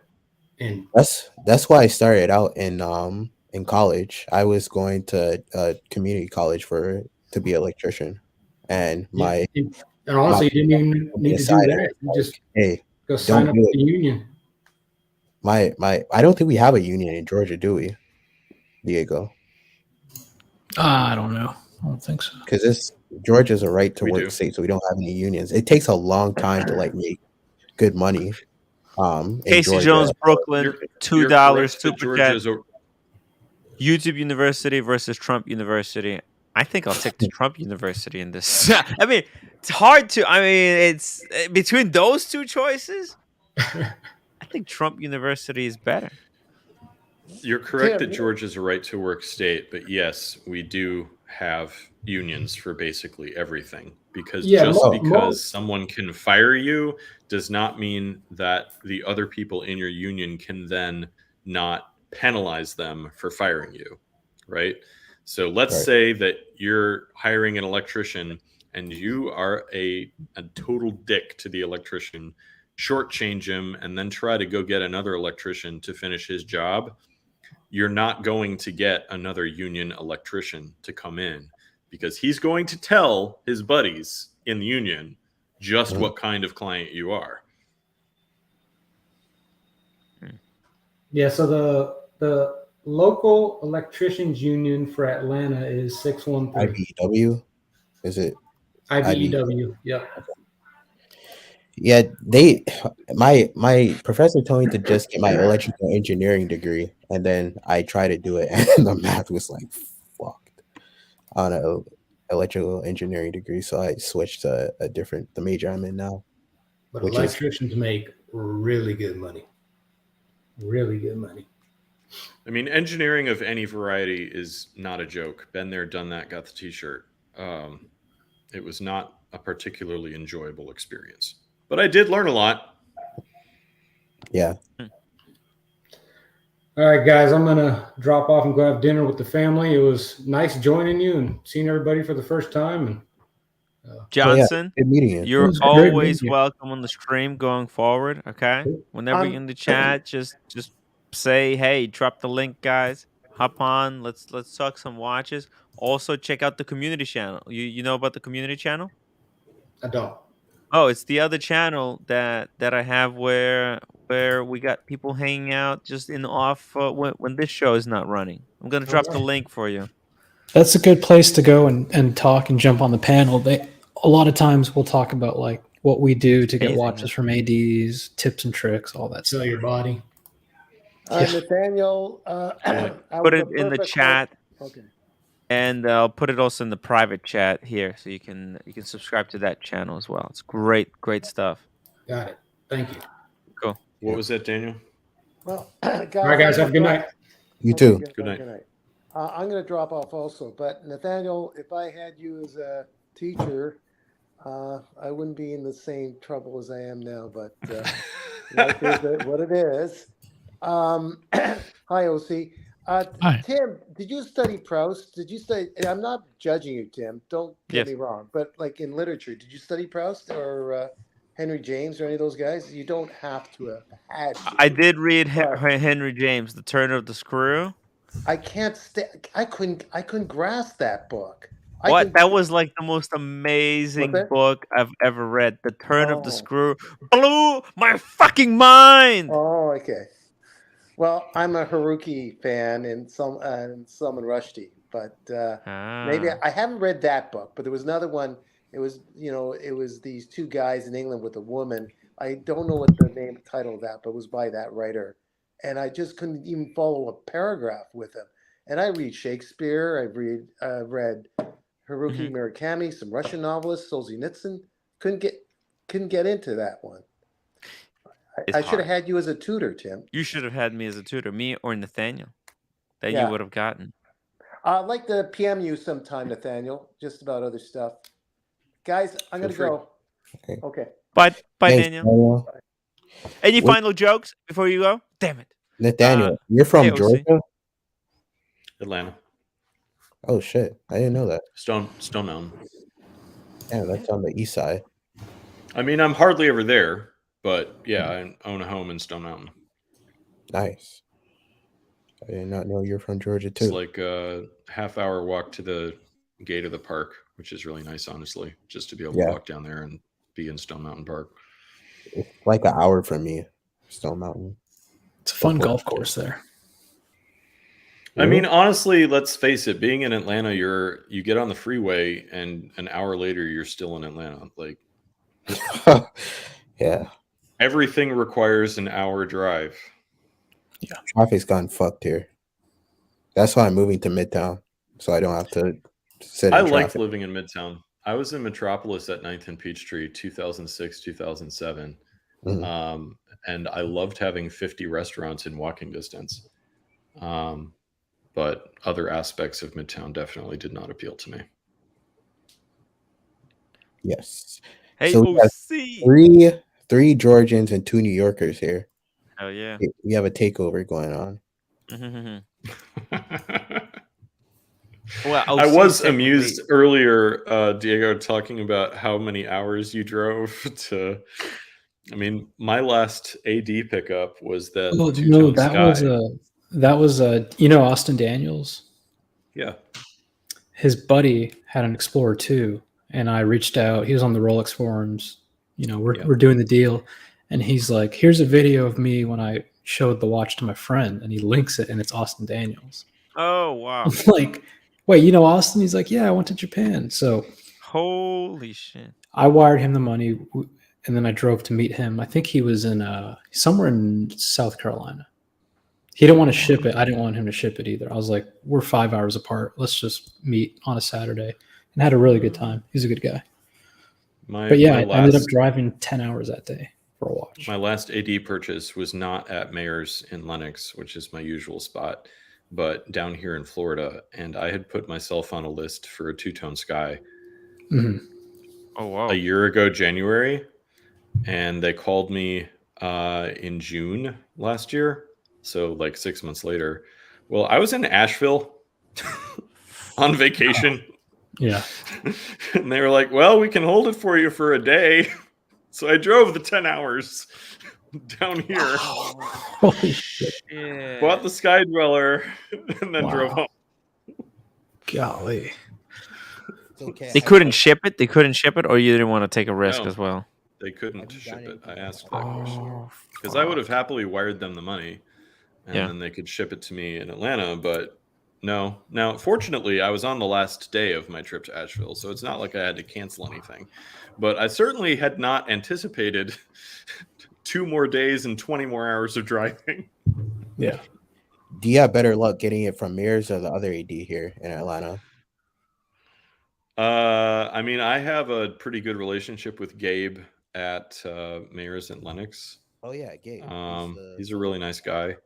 And that's why I started out in college. I was going to community college to be an electrician, and honestly, you didn't even need to do that. You just go sign up with the union. I don't think we have a union in Georgia, do we, Diego? I don't know. I don't think so. Because Georgia's a right to work state, so we don't have any unions. It takes a long time to make good money. Casey Jones, Brooklyn, $2 super chat. YouTube University versus Trump University. I think I'll take the Trump University in this. I mean, it's hard to. I mean, it's between those two choices. I think Trump University is better. You're correct that Georgia's a right to work state, but yes, we do have unions for basically everything. Because because someone can fire you does not mean that the other people in your union can then not penalize them for firing you, right? So let's say that you're hiring an electrician and you are a total dick to the electrician, shortchange him, and then try to go get another electrician to finish his job. You're not going to get another union electrician to come in because he's going to tell his buddies in the union just what kind of client you are. Yeah, so the local electricians union for Atlanta is 613. IBEW? Is it? IBEW, yeah. Yeah, my professor told me to just get my electrical engineering degree, and then I tried to do it, and the math was like fucked. I don't know. electrical engineering degree, so I switched to the major I'm in now. But electricians make really good money. Really good money. I mean, engineering of any variety is not a joke. Been there, done that, got the t-shirt. It was not a particularly enjoyable experience, but I did learn a lot. Yeah. All right, guys, I'm going to drop off and go have dinner with the family. It was nice joining you and seeing everybody for the first time. And Johnson, good meeting you. you're always welcome on the stream going forward. Okay, whenever you're in the chat, just say, "Hey, drop the link, guys. Hop on. Let's talk some watches." Also, check out the community channel. You know about the community channel? I don't. Oh, it's the other channel that I have where we got people hanging out just in off when this show is not running. I'm gonna drop the link for you. That's a good place to go and talk and jump on the panel. A lot of times we'll talk about like what we do to get watches from ADs, tips and tricks, all that stuff. Sell your body. Nathaniel, Put it in the chat. Okay. And I'll put it also in the private chat here, so you can subscribe to that channel as well. It's great stuff. Got it. Thank you. Cool. What was that, Daniel? Well, all right, guys, have a good night. You too. Good night. I'm going to drop off also, but Nathaniel, if I had you as a teacher, I wouldn't be in the same trouble as I am now. But life is what it is. Hi, OC. Hi. Tim, did you study Proust? Did you study? And I'm not judging you, Tim. Don't get me wrong. But like in literature, did you study Proust or Henry James or any of those guys? You don't have to have had to. I did read Henry James, The Turn of the Screw. I can't I couldn't grasp that book. That was like the most amazing book I've ever read. The Turn of the Screw blew my fucking mind. Oh, okay. Well, I'm a Haruki fan and Salman Rushdie, but maybe I haven't read that book. But there was another one. It was these two guys in England with a woman. I don't know what the title of that, but it was by that writer, and I just couldn't even follow a paragraph with him. And I read Shakespeare. I've read Haruki Murakami, some Russian novelists, Solzhenitsyn. Couldn't get into that one. I should have had you as a tutor, Tim. You should have had me as a tutor, me or Nathaniel. That you would have gotten. I'd like to PM you sometime, Nathaniel, just about other stuff. Guys, I'm going to go. Okay. Bye, Daniel. Any final jokes before you go? Damn it. Nathaniel, you're from Georgia? Atlanta. Oh, shit. I didn't know that. Stone Mountain. Yeah, that's on the east side. I mean, I'm hardly ever there. But yeah, I own a home in Stone Mountain. Nice. I did not know you're from Georgia too. It's like a half-hour walk to the gate of the park, which is really nice, honestly, just to be able to walk down there and be in Stone Mountain Park. It's like an hour from me, Stone Mountain. It's a fun golf course there. I mean, honestly, let's face it. Being in Atlanta, you get on the freeway, and an hour later, you're still in Atlanta. Like, yeah. Everything requires an hour drive. Yeah. Traffic's gotten fucked here. That's why I'm moving to Midtown, so I don't have to sit in I traffic. liked living in Midtown. I was in Metropolis at 9th and Peachtree, 2006, 2007. And I loved having 50 restaurants in walking distance. But other aspects of Midtown definitely did not appeal to me. Yes. Hey, so we have three Georgians and 2 New Yorkers here. Oh yeah. We have a takeover going on. Well, I was amused earlier, Diego, talking about how many hours you drove to. I mean, my last AD pickup was that. Oh no, that was Austin Daniels. Yeah. His buddy had an Explorer 2, and I reached out. He was on the Rolex forums. We're doing the deal, and he's like, "Here's a video of me when I showed the watch to my friend," and he links it, and it's Austin Daniels. Oh wow! I'm like, wait, Austin? He's like, yeah, I went to Japan. So, holy shit! I wired him the money, and then I drove to meet him. I think he was in somewhere in South Carolina. He didn't want to ship it. I didn't want him to ship it either. I was like, we're 5 hours apart. Let's just meet on a Saturday. and had a really good time. He's a good guy. My, But yeah, my I ended up last driving 10 hours that day for a watch. my last AD purchase was not at Mayer's in Lenox, which is my usual spot, but down here in Florida, and I had put myself on a list for a two-tone sky Mhm. Oh wow. a year ago, January, and they called me in June last year, so like 6 months later. Well, I was in Asheville on vacation. Yeah. And they were like, well, we can hold it for you for a day. So I drove the 10 hours down here, Holy shit. Yeah. bought the Sky Dweller, and then Wow. drove home. Golly. It's okay. They couldn't ship it. They couldn't ship it, or you didn't want to take a risk No. as well. They couldn't Have you ship done it. I anything asked that question. Oh, Because I would have happily wired them the money, and Yeah. then they could ship it to me in Atlanta, but no. Now, fortunately, I was on the last day of my trip to Asheville, so it's not like I had to cancel anything. But I certainly had not anticipated 2 more days and 20 more hours of driving. Yeah. Do you have better luck getting it from Mears or the other AD here in Atlanta? I mean, I have a pretty good relationship with Gabe at Mayors and Lenox. Oh yeah, Gabe. He's a really nice guy,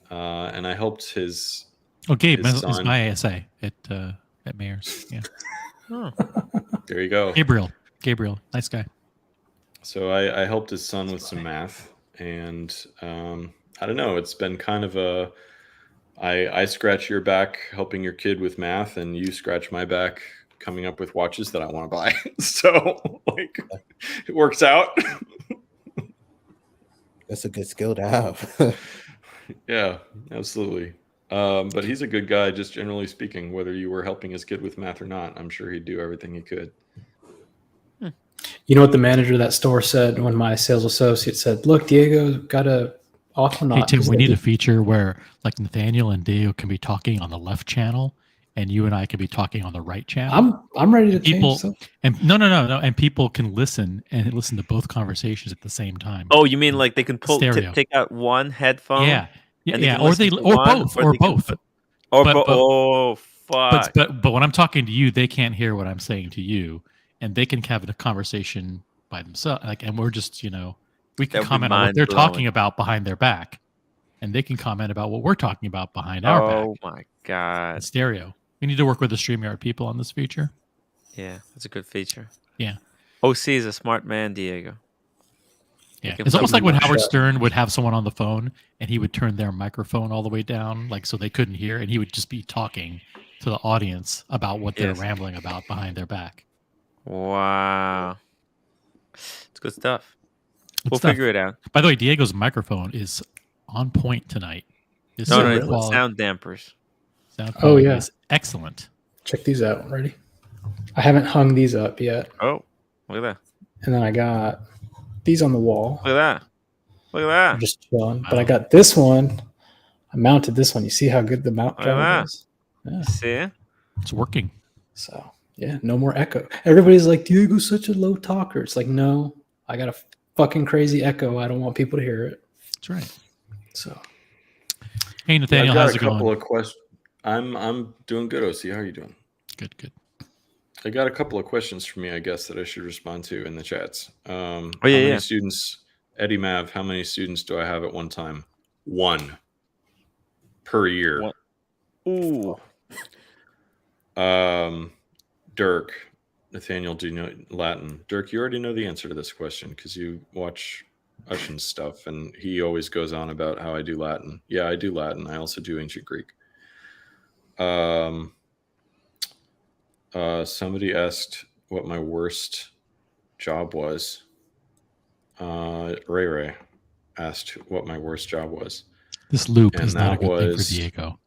and I helped his. Oh, Gabe his is son. my ASA at Mayors. Yeah. Oh. There you go. Gabriel, nice guy. So I helped his son with some math, and I don't know. It's been kind of a I scratch your back helping your kid with math, and you scratch my back coming up with watches that I want to buy. So like it works out. That's a good skill to have. Yeah, absolutely. But he's a good guy, just generally speaking. Whether you were helping his kid with math or not, I'm sure he'd do everything he could. You know what the manager of that store said when my sales associate said, "Look, Diego got a Aquanaut." Hey Tim, we need a feature where like Nathaniel and Diego can be talking on the left channel, and you and I can be talking on the right channel. I'm ready to people change stuff. and no, and people can listen to both conversations at the same time. Oh, you mean like they can pull Stereo. take out one headphone? Yeah, and they yeah, can or listen they to or one, both or or they can both. put- Or But- oh fuck! But when I'm talking to you, they can't hear what I'm saying to you, and they can have a conversation by themselves. Like, and we're just we That can would be comment on what they're mind-blowing. talking about behind their back, and they can comment about what we're talking about behind our back. Oh my god! In stereo. We need to work with the StreamYard people on this feature. Yeah, that's a good feature. Yeah. OC is a smart man, Diego. Yeah, can it's almost put like when them on Howard shut. Stern would have someone on the phone and he would turn their microphone all the way down, like so they couldn't hear, and he would just be talking to the audience about what they're Yes. rambling about behind their back. Wow, it's good stuff. Good We'll stuff. figure it out. By the way, Diego's microphone is on point tonight. His No, sound it's quality- sound dampers. sound Oh, quality yeah. is excellent. Check these out. Ready? I haven't hung these up yet. Oh, look at that! And then I got these on the wall. Look at that! Look at that! I'm just chilling. But I got this one. I mounted this one. You see how good the mount Look at driver that. is? Yeah. See? It's working. So yeah, no more echo. Everybody's like, Diego's such a low talker. It's like, no, I got a fucking crazy echo. I don't want people to hear it. That's right. So Hey Nathaniel, I've got how's a it couple going? of questions. I'm doing good, OC. How are you doing? Good. I got a couple of questions for me, I guess, that I should respond to in the chats. How yeah, many yeah. students, Eddie Mav, how many students do I have at one time? 1 per year. Ooh. Dirk, Nathaniel, do you know Latin? Dirk, you already know the answer to this question because you watch Ushin's stuff, and he always goes on about how I do Latin. Yeah, I do Latin. I also do ancient Greek. Somebody asked what my worst job was. Ray asked what my worst job was. This loop And is not a that good thing for was- Diego.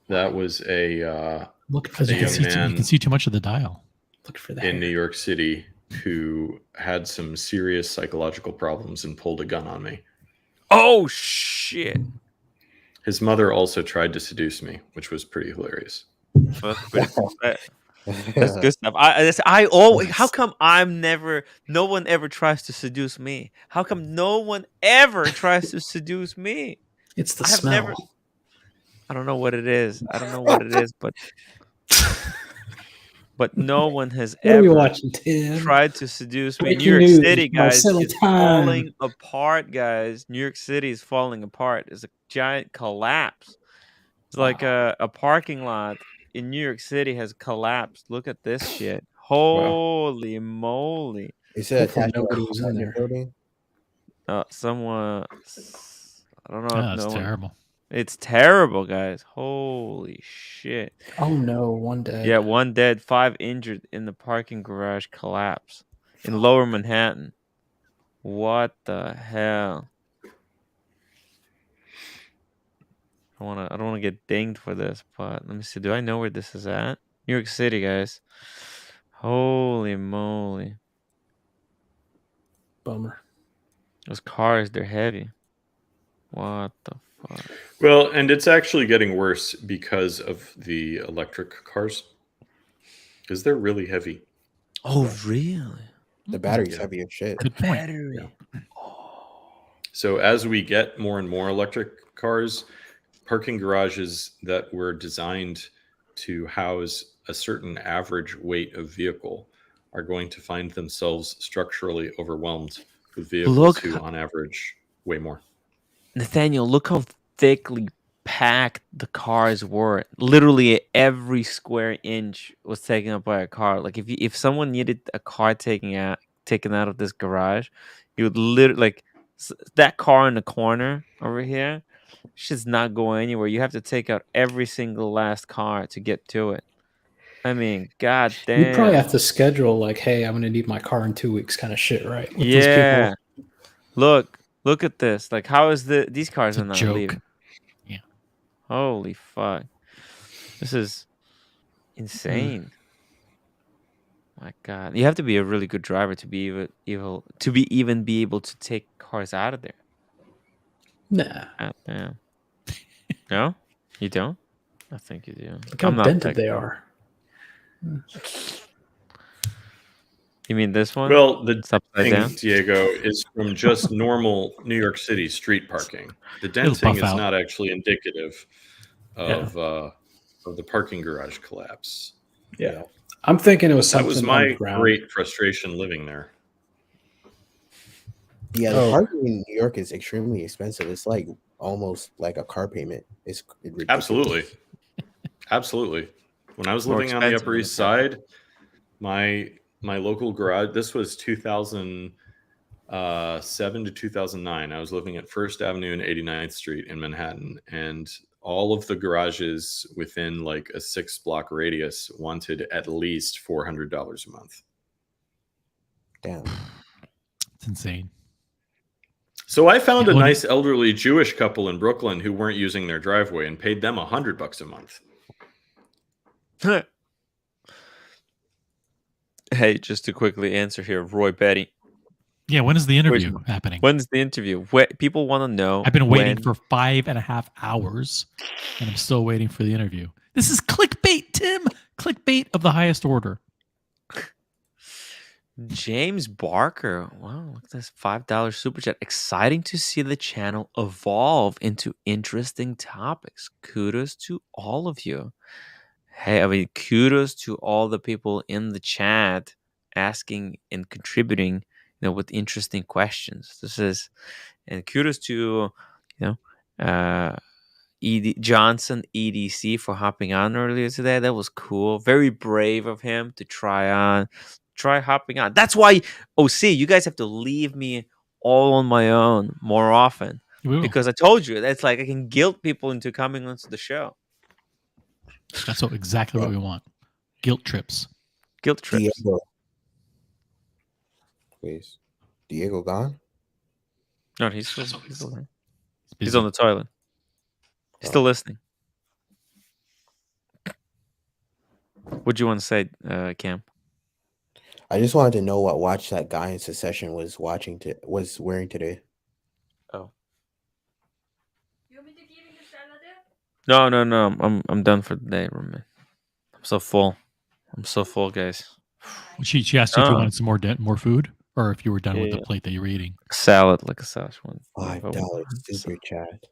That was a look for a You can, that. young see man you can see too much of the dial. Look for that. in New York City who had some serious psychological problems and pulled a gun on me. Oh shit! His mother also tried to seduce me, which was pretty hilarious. Well, that's pretty cool. That's good stuff. I always. How come no one ever tries to seduce me? How come no one ever tries to seduce me? It's the I have smell. never. I don't know what it is. I don't know what it is, but but no one has What are we ever watching, Tim? tried to seduce me. New Breaking York news, City, guys, Marcelo is time. falling apart, guys. New York City is falling apart. It's a giant collapse. It's like a parking lot in New York City has collapsed. Look at this shit. Holy moly. Is it attached to any apartment building? Someone, I don't know. Oh, if that's no one- terrible. It's terrible, guys. Holy shit. Oh no, one dead. Yeah, 1 dead, 5 injured in the parking garage collapse in Lower Manhattan. What the hell? I don't wanna get dinged for this, but let me see. Do I know where this is at? New York City, guys. Holy moly. Bummer. Those cars, they're heavy. What the fuck? Well, and it's actually getting worse because of the electric cars. Because they're really heavy. Oh, really? The battery's heavy as shit. Good point. Battery. So as we get more and more electric cars, parking garages that were designed to house a certain average weight of vehicle are going to find themselves structurally overwhelmed with vehicles who, on average, weigh more. Nathaniel, look how thickly packed the cars were. Literally every square inch was taken up by a car. Like if someone needed a car taken out of this garage, you would literally that car in the corner over here should not go anywhere. You have to take out every single last car to get to it. I mean, god damn. You probably have to schedule like, hey, I'm gonna need my car in 2 weeks, kind of shit, right? With yeah. these people. Look at this. Like, how is these cars are not joke. leaving? Yeah. Holy fuck. This is insane. My god. You have to be a really good driver to be able to take cars out of there. Nah. God damn. No? You don't? I think you do. Look how I'm not dented that they good. are. You mean this one? Well, the It's upside denting, down? Diego, is from just normal New York City street parking. The denting buff is out. not actually indicative of the parking garage collapse. Yeah. I'm thinking it was That something was my underground. great frustration living there. Yeah, the parking in New York is extremely expensive. It's like almost like a car payment. It's ridiculous. Absolutely. When I was More living on the expensive Upper than East a car. Side, my local garage, this was 2007 to 2009. I was living at First Avenue and 89th Street in Manhattan, and all of the garages within like a 6-block radius wanted at least $400 a month. Damn. It's insane. So I found a nice elderly Jewish couple in Brooklyn who weren't using their driveway and paid them $100 a month. Hey, just to quickly answer here, Roy Betty. Yeah, when is the interview happening? When's the interview? People want to know. I've been waiting for 5.5 hours, and I'm still waiting for the interview. This is clickbait, Tim. Clickbait of the highest order. James Barker. Wow, look at this $5 super chat. Exciting to see the channel evolve into interesting topics. Kudos to all of you. Hey, I mean, kudos to all the people in the chat asking and contributing, with interesting questions. And kudos to, Johnson EDC for hopping on earlier today. That was cool. Very brave of him to try hopping on. That's why, you guys have to leave me all on my own more often. Because I told you, that's like I can guilt people into coming onto the show. That's exactly what we want. Guilt trips. Guilt trips. Diego. Please. Diego gone? No, he's still there. He's on the toilet. He's still listening. What'd you want to say, Cam? I just wanted to know what watch that guy in Secession was wearing today. Oh. No. I'm done for the day, Roman. I'm so full, guys. She asked you if you wanted some more food, or if you were done with the plate that you were eating. Salad, like a salad. $5 super chat.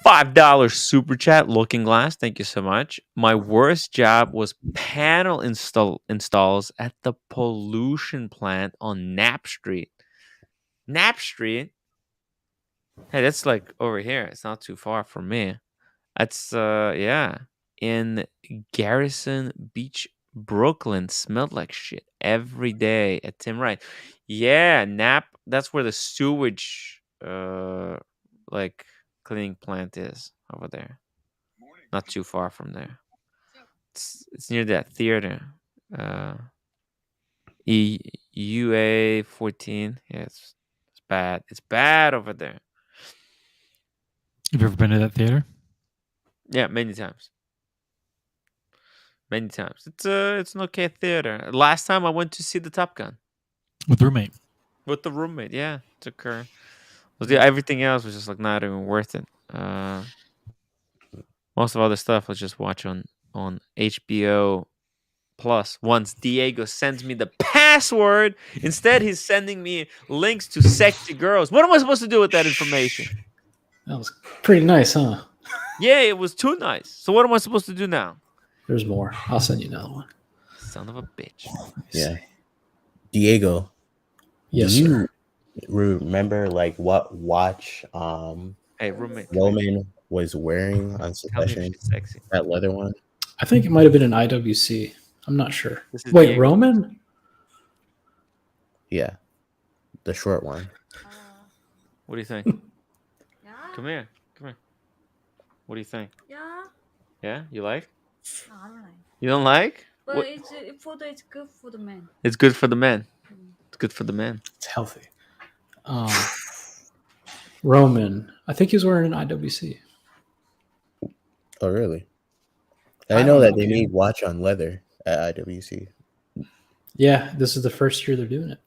$5 super chat. Looking Glass, thank you so much. My worst job was panel installs at the pollution plant on Knapp Street. Knapp Street? Hey, that's like over here. It's not too far from me. That's in Garrison Beach, Brooklyn. Smelled like shit every day at Tim Wright. Yeah, Knapp. That's where the sewage like cleaning plant is over there. Not too far from there. It's near that theater. UA 14. Yeah, it's bad. It's bad over there. Have you ever been to that theater? Yeah, many times. Many times. It's an okay theater. Last time I went to see the Top Gun With the roommate. with the roommate. Yeah, took her. Everything else was just like not even worth it. Most of other stuff was just watch on HBO Plus. Once Diego sends me the password, instead he's sending me links to sexy girls. What am I supposed to do with that information? That was pretty nice, huh? Yeah, it was too nice. So what am I supposed to do now? There's more. I'll send you another one. Son of a bitch. Yeah. Diego. Yes, do you sir. remember like what watch Hey, roommate. Roman was wearing on Tell me if Succession? she's sexy. That leather one? I think it might have been an IWC. I'm not sure. This is Wait, Diego. Roman? Yeah. The short one. What do you think? Yeah. Come here. What do you think? Yeah. Yeah, you like? No, I don't like. You don't like? But What- photo is good for the man. It's good for the men. It's good for the men. It's healthy. Roman. I think he was wearing an IWC. Oh, really? I I know don't that know, they man. made watch on leather at IWC. Yeah, this is the first year they're doing it.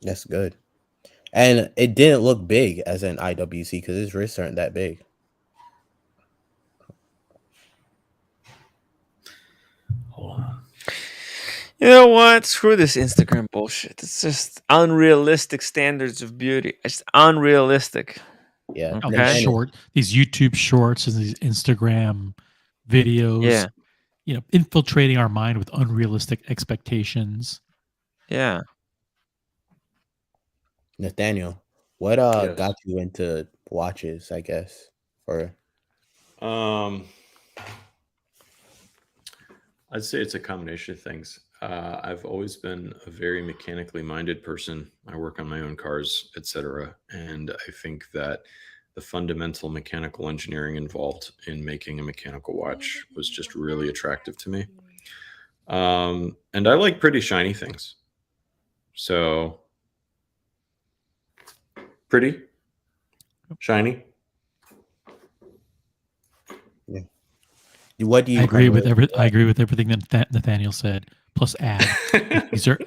That's good. And it didn't look big as an IWC because his wrists aren't that big. Hold on. You know what? Screw this Instagram bullshit. It's just unrealistic standards of beauty. It's unrealistic. Yeah. Oh, Okay. these YouTube shorts and these Instagram videos. Yeah. You know, infiltrating our mind with unrealistic expectations. Yeah. Nathaniel, what Yes. got you into watches, I guess? Or I'd say it's a combination of things. I've always been a very mechanically minded person. I work on my own cars, etc. And I think that the fundamental mechanical engineering involved in making a mechanical watch was just really attractive to me. And I like pretty shiny things. So pretty, shiny. what do you I agree with primarily- I agree with everything that Nathaniel said. Plus, add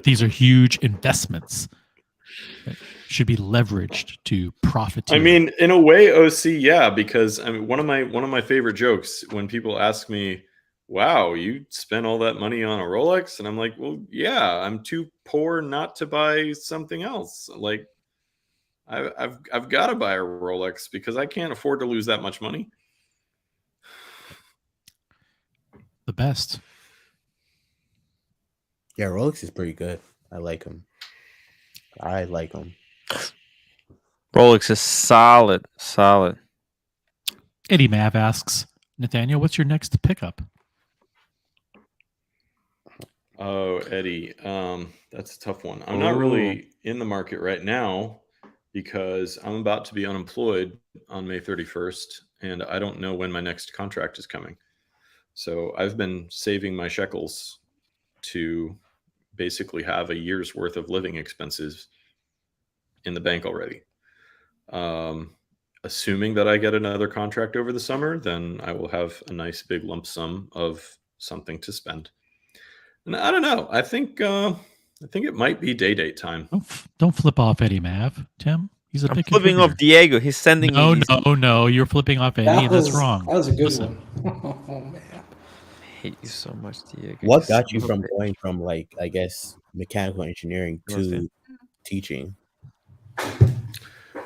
these are huge investments that should be leveraged to profiteer. I mean, in a way, OC, yeah, because I mean, one of my favorite jokes when people ask me, "Wow, you spent all that money on a Rolex?" and I'm like, "Well, yeah, I'm too poor not to buy something else. Like, I've got to buy a Rolex because I can't afford to lose that much money." the best. Yeah, Rolex is pretty good. I like them. Rolex is solid. Eddie Mav asks, Nathaniel, what's your next pickup? Oh, Eddie, that's a tough one. I'm not really in the market right now because I'm about to be unemployed on May 31st, and I don't know when my next contract is coming. So I've been saving my shekels to basically have a year's worth of living expenses in the bank already. Assuming that I get another contract over the summer, then I will have a nice big lump sum of something to spend. And I don't know. I think it might be date time. Don't flip off Eddie Mav, Tim. He's a I'm big flipping off contributor. Diego. He's sending No, me. no. You're flipping off Eddie, and that's wrong. That was a good Listen. one. Oh, man. I hate you so much, Diego. What got you son of a from bitch. going from like, I guess, mechanical engineering to teaching?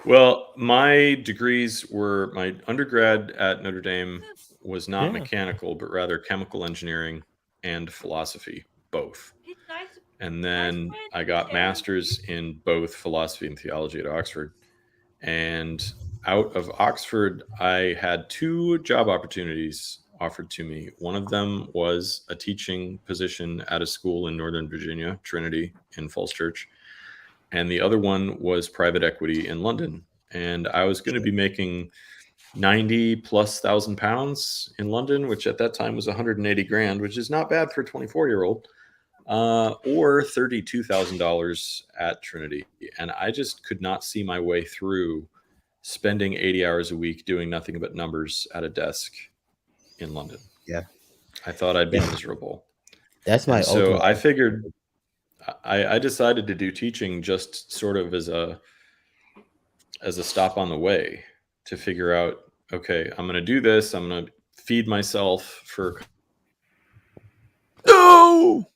Well, my degrees were my undergrad at Notre Dame was not mechanical, but rather chemical engineering and philosophy, both. And then I got masters in both philosophy and theology at Oxford. And out of Oxford, I had 2 job opportunities offered to me. One of them was a teaching position at a school in Northern Virginia, Trinity in Falls Church. And the other one was private equity in London. And I was going to be making 90,000+ pounds in London, which at that time was 180 grand, which is not bad for a 24-year-old, or $32,000 at Trinity. And I just could not see my way through spending 80 hours a week doing nothing but numbers at a desk in London. Yeah. I thought I'd be miserable. That's my so ultimate. I figured I decided to do teaching just sort of as a stop on the way to figure out, okay, I'm going to do this. I'm going to feed myself for. No!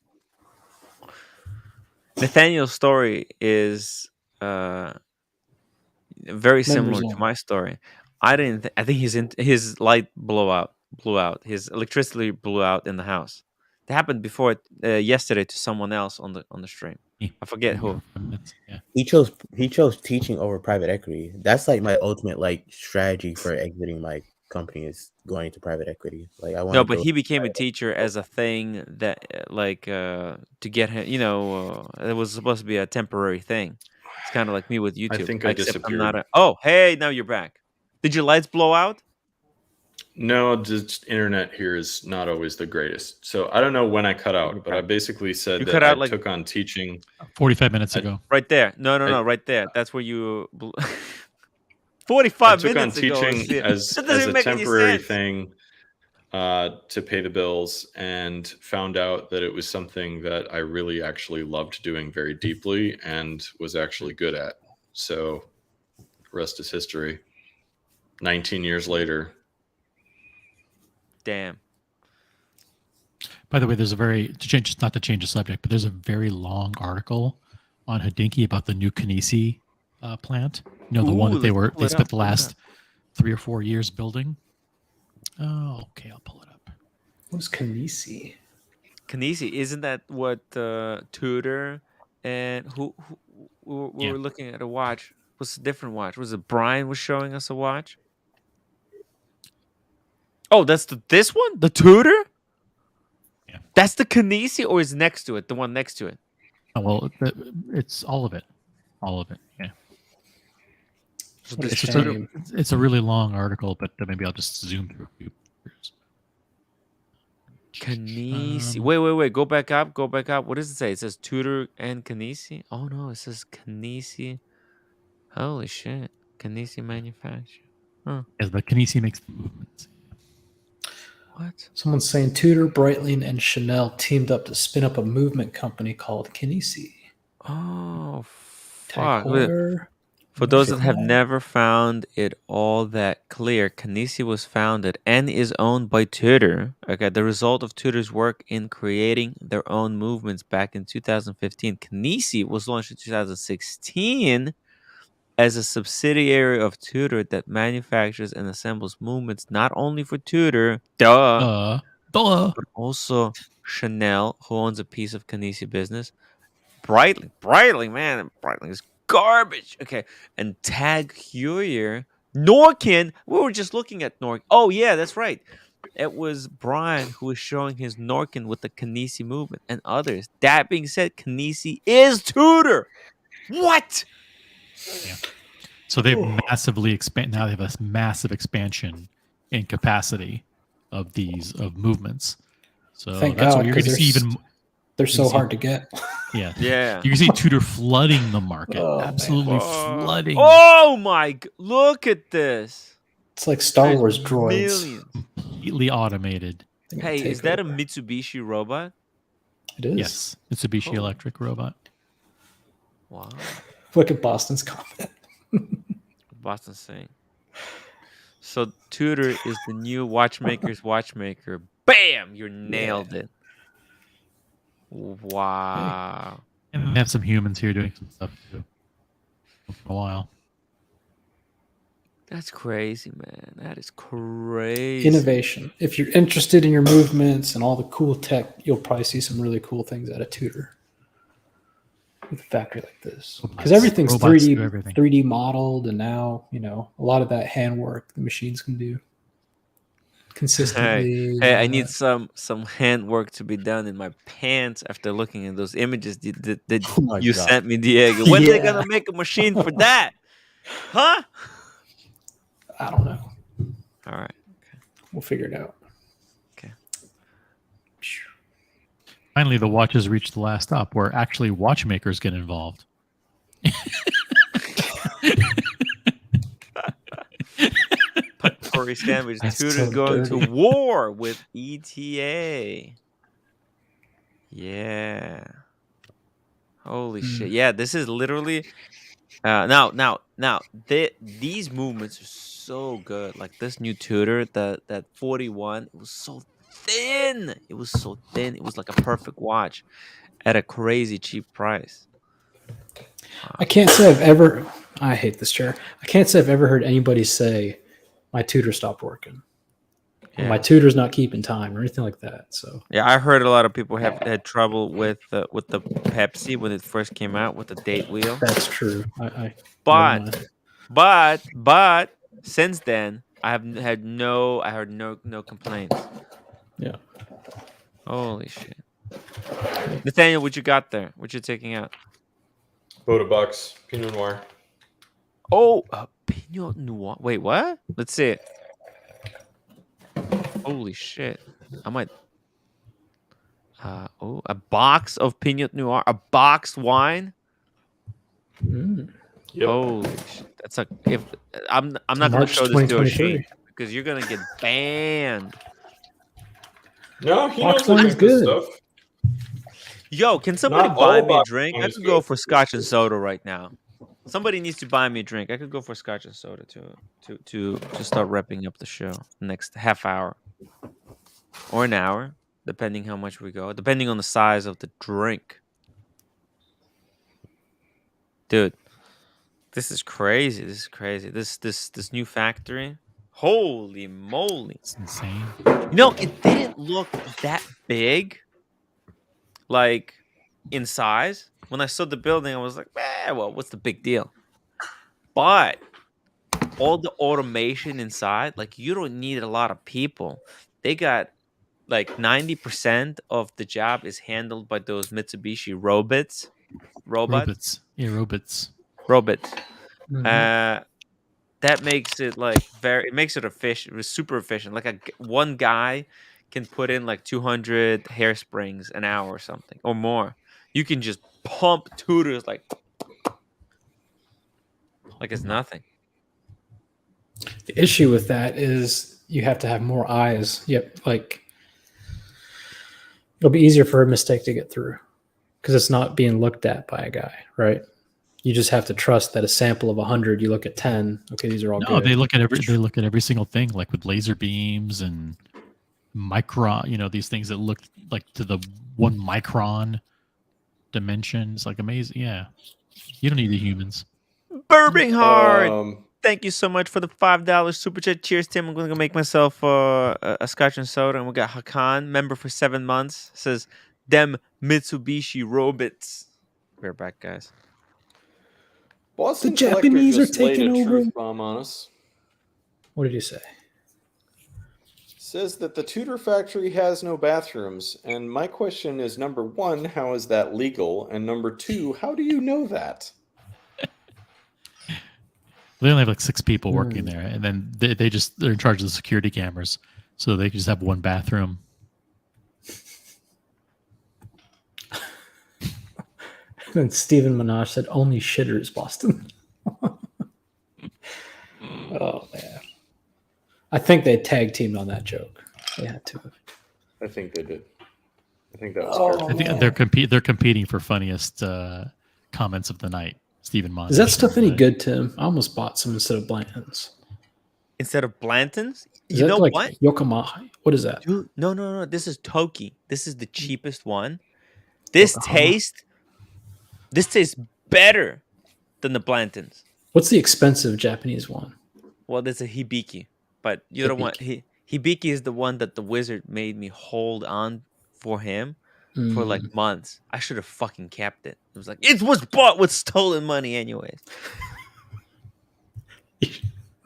Nathaniel's story is very similar to my story. I think his light blew out. His electricity blew out in the house. That happened before yesterday to someone else on the stream. I forget who. He chose teaching over private equity. That's like my ultimate like strategy for exiting my company is going to private equity. Like I want No, but he became a teacher as a thing that to get him. It was supposed to be a temporary thing. It's kind of like me with YouTube. I think I except I'm disappeared. not a. Oh, hey, now you're back. Did your lights blow out? No, just internet here is not always the greatest. So I don't know when I cut out, but I basically said You that cut out, I like- took on teaching 45 minutes ago. Right there. No, right there. That's where you. 45 I took minutes on ago. teaching as That doesn't a make any temporary sense. thing to pay the bills, and found out that it was something that I really actually loved doing very deeply and was actually good at. So rest is history. 19 years later. Damn. By the way, there's not to change the subject, but there's a very long article on Hodinkee about the new Kinesi plant. The one that they spent the last 3 or 4 years building. Oh, okay, I'll pull it up. What is Kinesi? Kinesi, isn't that what Tudor and who we were looking at a watch? Was a different watch? Was it Brian was showing us a watch? Oh, that's this one, the Tudor. Yeah, that's the Kinesi, or is next to it the one next to it? Oh, well, it's all of it, Yeah. So It's a really long article, but maybe I'll just zoom through a few. Kinesi. Wait. Go back up. What does it say? It says Tudor and Kinesi. Oh no, it says Kinesi. Holy shit. Kinesi manufacture. Huh. Yes, but Kinesi makes the movements. What? Someone's saying Tudor, Breitling, and Chanel teamed up to spin up a movement company called Kinesi. Oh, fuck. Heuer, For those that have never found it all that clear, Kinesi was founded and is owned by Tudor. Okay, the result of Tudor's work in creating their own movements back in 2015. Kinesi was launched in 2016 as a subsidiary of Tudor that manufactures and assembles movements not only for Tudor, but also Chanel, who owns a piece of Kinesi business. Breitling, man, Breitling is garbage. Okay, and Tag Heuer, Norkin. We were just looking at Norkin. Oh yeah, that's right. It was Brian who was showing his Norkin with the Kinesi movement and others. That being said, Kinesi is Tudor. What? Yeah. So they've massively expand. Now they have a massive expansion in capacity of these movements. So Thank that's God, what you're going to see. Even they're so hard to get. Yeah. Yeah. You can see Tudor flooding the market. Oh, absolutely flooding. Oh my! Look at this. It's like Star Wars droids. Millions. Completely automated. Hey, is that a Mitsubishi robot? It is. Yes, Mitsubishi electric robot. Wow. Look at Boston's comment. Boston saying. So Tudor is the new watchmaker's watchmaker. Bam! You nailed it. Wow. And they have some humans here doing some stuff too. For a while. That's crazy, man. That is crazy. Innovation. If you're interested in your movements and all the cool tech, you'll probably see some really cool things at a tutor with a factory like this. Because everything's Robots do 3D everything. 3D modeled, and now a lot of that handwork the machines can do consistently. Hey, I need some handwork to be done in my pants after looking at those images that Oh my you God. sent me, Diego. When are they Yeah. gonna make a machine for that? Huh? I don't know. All right. We'll figure it out. Okay. Finally, the watches reached the last stop where actually watchmakers get involved. Curry sandwich. That's Tutor so going dirty. to war with ETA. Yeah. Holy shit. Yeah, this is literally these movements are so good. Like this new tutor, that 41, it was so thin. It was so thin. It was like a perfect watch at a crazy cheap price. I can't say I've ever. I hate this chair. I can't say I've ever heard anybody say my tutor stopped working. Or my tutor's not keeping time or anything like that. So Yeah, I heard a lot of people have had trouble with the Pepsi when it first came out with the date wheel. that's true. But since then, I heard no complaints. Yeah. Holy shit. Nathaniel, what you got there? What you taking out? Boda Bucks, Pinot Noir. Oh, Pinot Noir. Wait, what? Let's see it. Holy shit. I might. A box of Pinot Noir, a boxed wine. Mm. Yep. Holy shit. That's a if I'm not gonna March show this to a 2023. sheet because you're gonna get banned. No, he Box knows I wine drink is this good. stuff. Yo, can somebody Not buy all me a box drink? wine I is could go good. for scotch and soda right now. Somebody needs to buy me a drink. I could go for scotch and soda to start wrapping up the show next half hour or an hour, depending how much we go, depending on the size of the drink. Dude, this is crazy. This is crazy. This new factory. Holy moly. It's insane. It didn't look that big, like in size. When I saw the building, I was like, well, what's the big deal? But all the automation inside, like you don't need a lot of people. They got like 90% of the job is handled by those Mitsubishi robots. Yeah, robots. Mhm. That makes it it makes it efficient. It was super efficient. Like one guy can put in like 200 hairsprings an hour or something or more. You can just pump tutors like it's nothing. The issue with that is you have to have more eyes. Yep, like it'll be easier for a mistake to get through because it's not being looked at by a guy, right? You just have to trust that a sample of 100, you look at 10. Okay, these are all No, good. they look at every single thing, like with laser beams and micron. These things that look like to the 1 micron dimensions, like amazing. Yeah, you don't need the humans. Burping hard. Thank you so much for the $5 super chat. Cheers, Tim. I'm going to go make myself a scotch and soda. And we got Hakan, member for 7 months. Says, them Mitsubishi robots. We're back, guys. Boston The Japanese Collector just are taking laid a over. truth bomb on us. What did you say? Says that the Tudor factory has no bathrooms. And my question is, number 1, how is that legal? And number 2, how do you know that? They only have like 6 people working there, and then they're in charge of the security cameras, so they can just have 1 bathroom. And Stephen Minaj said, only shitters, Boston. Oh, man. I think they tag teamed on that joke. They had to. I think they did. I think that was I think they're competing for funniest comments of the night. Stephen Minaj. Is that stuff any good, Tim? I almost bought some instead of Blanton's. Instead of Blanton's? Is You that know like what? Yokomaha? What is that? Dude, no. This is Toki. This is the cheapest one. This tastes better than the Blanton's. What's the expensive Japanese one? Well, there's a Hibiki, but you don't want Hibiki is the one that the wizard made me hold on for him for like months. I should have fucking kept it. It was like it was bought with stolen money, anyways.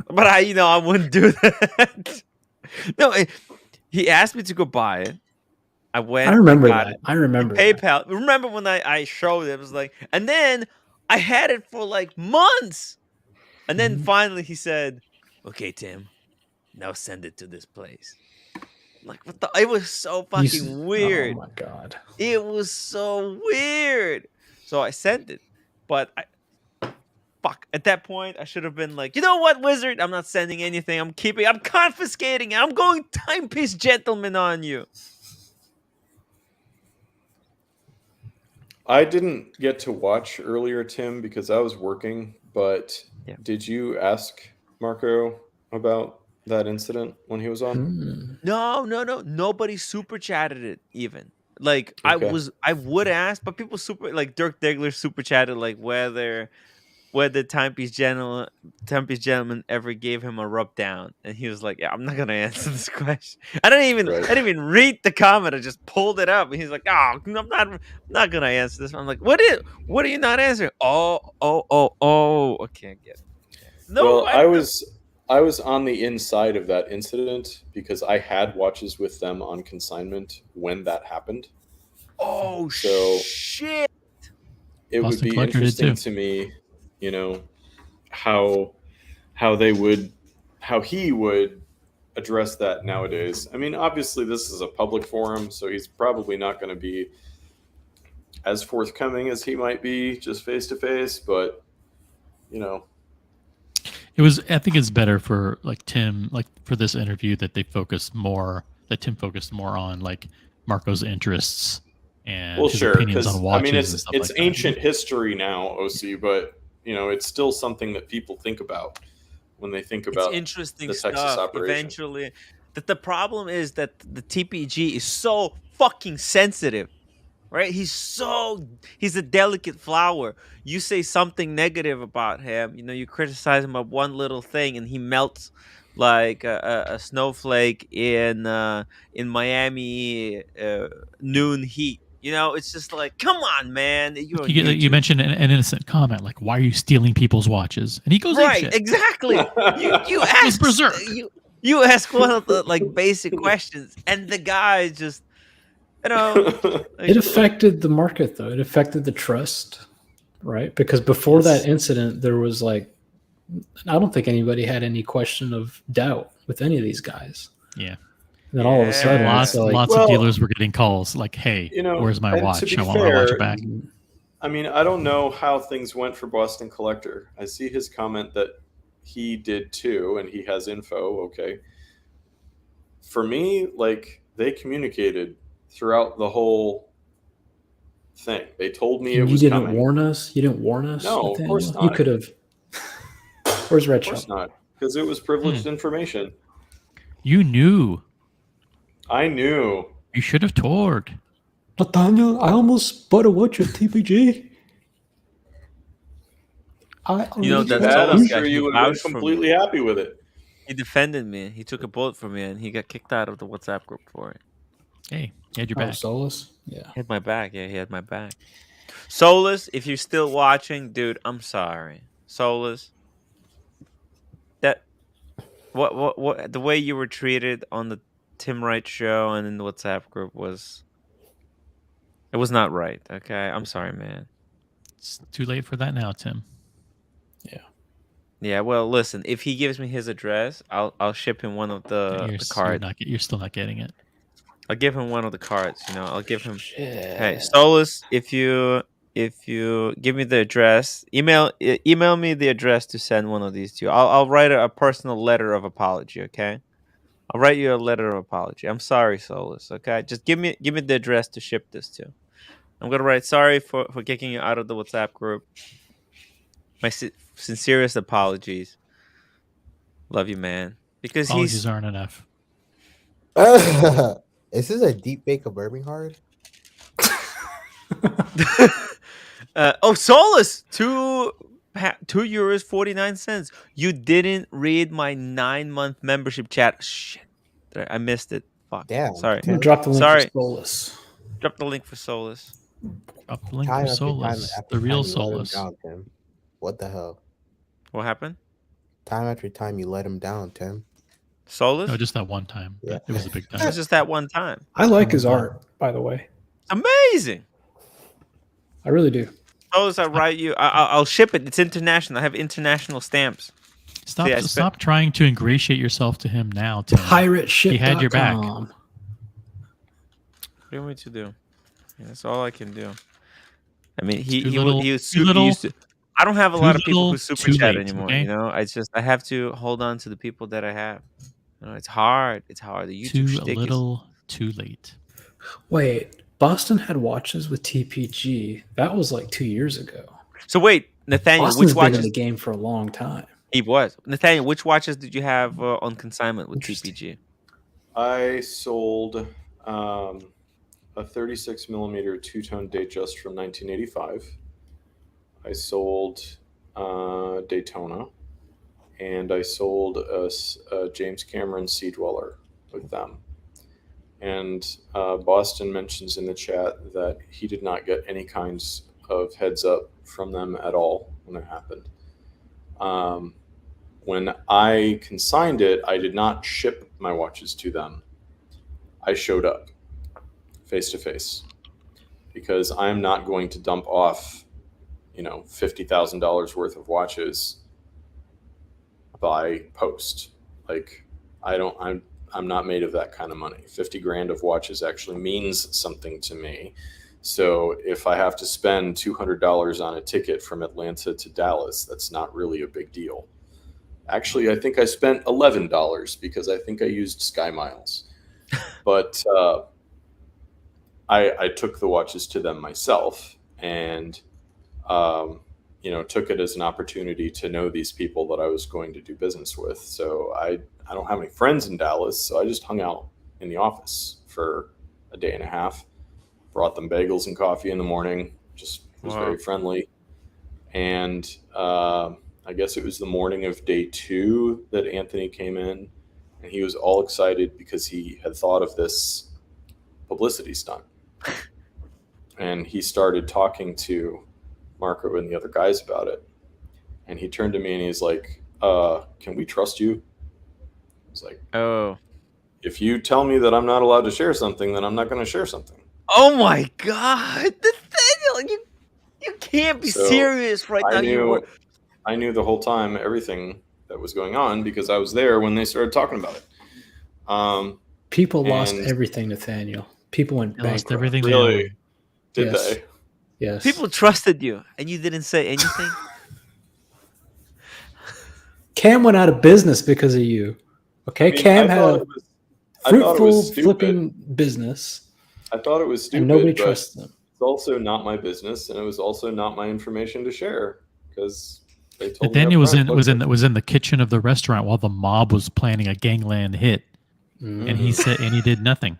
But I wouldn't do that. No, he asked me to go buy it. I went. I remember got that. it. I remember PayPal. Remember when I showed it? It was like, and then I had it for like months, and then finally he said, "Okay, Tim, now send it to this place." Like what the? It was so fucking weird. Oh my god! It was so weird. So I sent it, but at that point I should have been like, you know what, wizard? I'm not sending anything. I'm confiscating it. I'm going timepiece gentleman on you. I didn't get to watch earlier, Tim, because I was working. But did you ask Marco about that incident when he was on? No. Nobody super chatted it even. Like I would ask, but people like Dirk Diggler super chatted like whether Timepiece Gentleman ever gave him a rub down, and he was like, "Yeah, I'm not gonna answer this question." I didn't even read the comment. I just pulled it up, and he's like, "Oh, I'm not gonna answer this." I'm like, "What are you not answering?" Oh, okay, I get it. No, well, I was on the inside of that incident because I had watches with them on consignment when that happened. Oh, so shit! It would be interesting to me, how he would address that nowadays. I mean, obviously this is a public forum, so he's probably not going to be as forthcoming as he might be just face to face, but I think it's better for Tim, for this interview that Tim focused more on like Marco's interests and his opinions on watches. I mean, it's like ancient history now, OC, but it's still something that people think about when they think about interesting the Texas stuff. operation. Eventually, that the problem is that the TPG is so fucking sensitive, right? He's a delicate flower. You say something negative about him, you criticize him of one little thing, and he melts like a snowflake in Miami noon heat. It's just like, come on, man. You mentioned an innocent comment like, "Why are you stealing people's watches?" And he goes, right, exactly. You ask berserk. You ask one of the basic questions, and the guy just, it affected the market though. It affected the trust, right? Because before that incident, there was I don't think anybody had any question of doubt with any of these guys. Yeah. And then all of a sudden, lots of dealers were getting calls like, "Hey, where's my watch? I want my watch back." I mean, I don't know how things went for Boston Collector. I see his comment that he did too, and he has info. Okay. For me, they communicated throughout the whole thing. They told me it was coming. You didn't warn us? No, of course not. You could have. Where's Red Shop? Of course not, because it was privileged information. You knew. I knew. You should have told. Nathaniel, I almost bought a watch at TPG. I'm sure you would have been completely happy with it. He defended me. He took a bullet for me, and he got kicked out of the WhatsApp group for it. Hey, he had your back. Solus? Yeah. He had my back. Yeah, he had my back. Solus, if you're still watching, dude, I'm sorry. Solus, what the way you were treated on the Tim Wright show and in the WhatsApp group was not right. Okay, I'm sorry, man. It's too late for that now, Tim. Yeah, well, listen. If he gives me his address, I'll ship him one of the cards. You're still not getting it. I'll give him one of the cards. I'll give him. Hey, Solus, if you give me the address, email me the address to send one of these to you. I'll write a personal letter of apology. Okay, I'll write you a letter of apology. I'm sorry, Solus. Okay, just give me the address to ship this to. I'm gonna write sorry for kicking you out of the WhatsApp group. My sincerest apologies. Love you, man. Because apologies aren't enough. Is this a deep bake of Bourbon Hard? Solus, 2 €2.49. You didn't read my 9-month membership chat. Shit, I missed it. Fuck. Damn. Sorry. I'm gonna drop the link Sorry. for Solus. Drop the link for Solus. Drop the link Time for after time Solus, after the real time you let him Solus. down, Tim. What the hell? What happened? Time after time you let him down, Tim. Solus? No, just that one time. Yeah. It was a big It time. was just that one time. I like his art, by the way. Amazing. I really do. Solus, I'll write you. I'll ship it. It's international. I have international stamps. Stop! See, I Stop trying to ingratiate yourself to him now. Tim. Pirateship.com. He had your back. What do you want me to do? Yeah, that's all I can do. I mean, he used to. I don't have a lot of people who super chat anymore. Okay? You know, I have to hold on to the people that I have. You know, it's hard. It's hard. The YouTube Too shtick little, too late. Wait, Boston had watches with TPG. That was like 2 years ago. So wait, Nathaniel, Boston's which been in watches? the game for a long time. He was. Nathaniel, which watches did you have on consignment with TPG? I sold a 36 millimeter two-tone Datejust from 1985. I sold Daytona, and I sold a James Cameron Sea Dweller with them. And Boston mentions in the chat that he did not get any kinds of heads up from them at all when it happened. When I consigned it, I did not ship my watches to them. I showed up face to face because I'm not going to dump off, $50,000 worth of watches by post. Like, I'm not made of that kind of money. 50 grand of watches actually means something to me. So if I have to spend $200 on a ticket from Atlanta to Dallas, that's not really a big deal. Actually, I think I spent $11 because I think I used Sky Miles. But I took the watches to them myself and, took it as an opportunity to know these people that I was going to do business with. So I don't have any friends in Dallas, so I just hung out in the office for a day and a half, brought them bagels and coffee in the morning, just was very friendly. And I guess it was the morning of day 2 that Anthony came in, and he was all excited because he had thought of this publicity stunt. And he started talking to Marco and the other guys about it. And he turned to me and he's like, can we trust you? I was like, oh, if you tell me that I'm not allowed to share something, then I'm not going to share something. Oh my God, Nathaniel, you can't be serious right now. I knew the whole time everything that was going on because I was there when they started talking about it. People lost everything, Nathaniel. People went bankrupt. Lost everything. Really? Did Yes. they? Yes. People trusted you, and you didn't say anything. Cam went out of business because of you. Okay, Cam had a fruitful flipping business. I thought it was stupid. And nobody trusts them. It's also not my business, and it was also not my information to share because they told Nathaniel me was in the kitchen of the restaurant while the mob was planning a gangland hit, and he did nothing.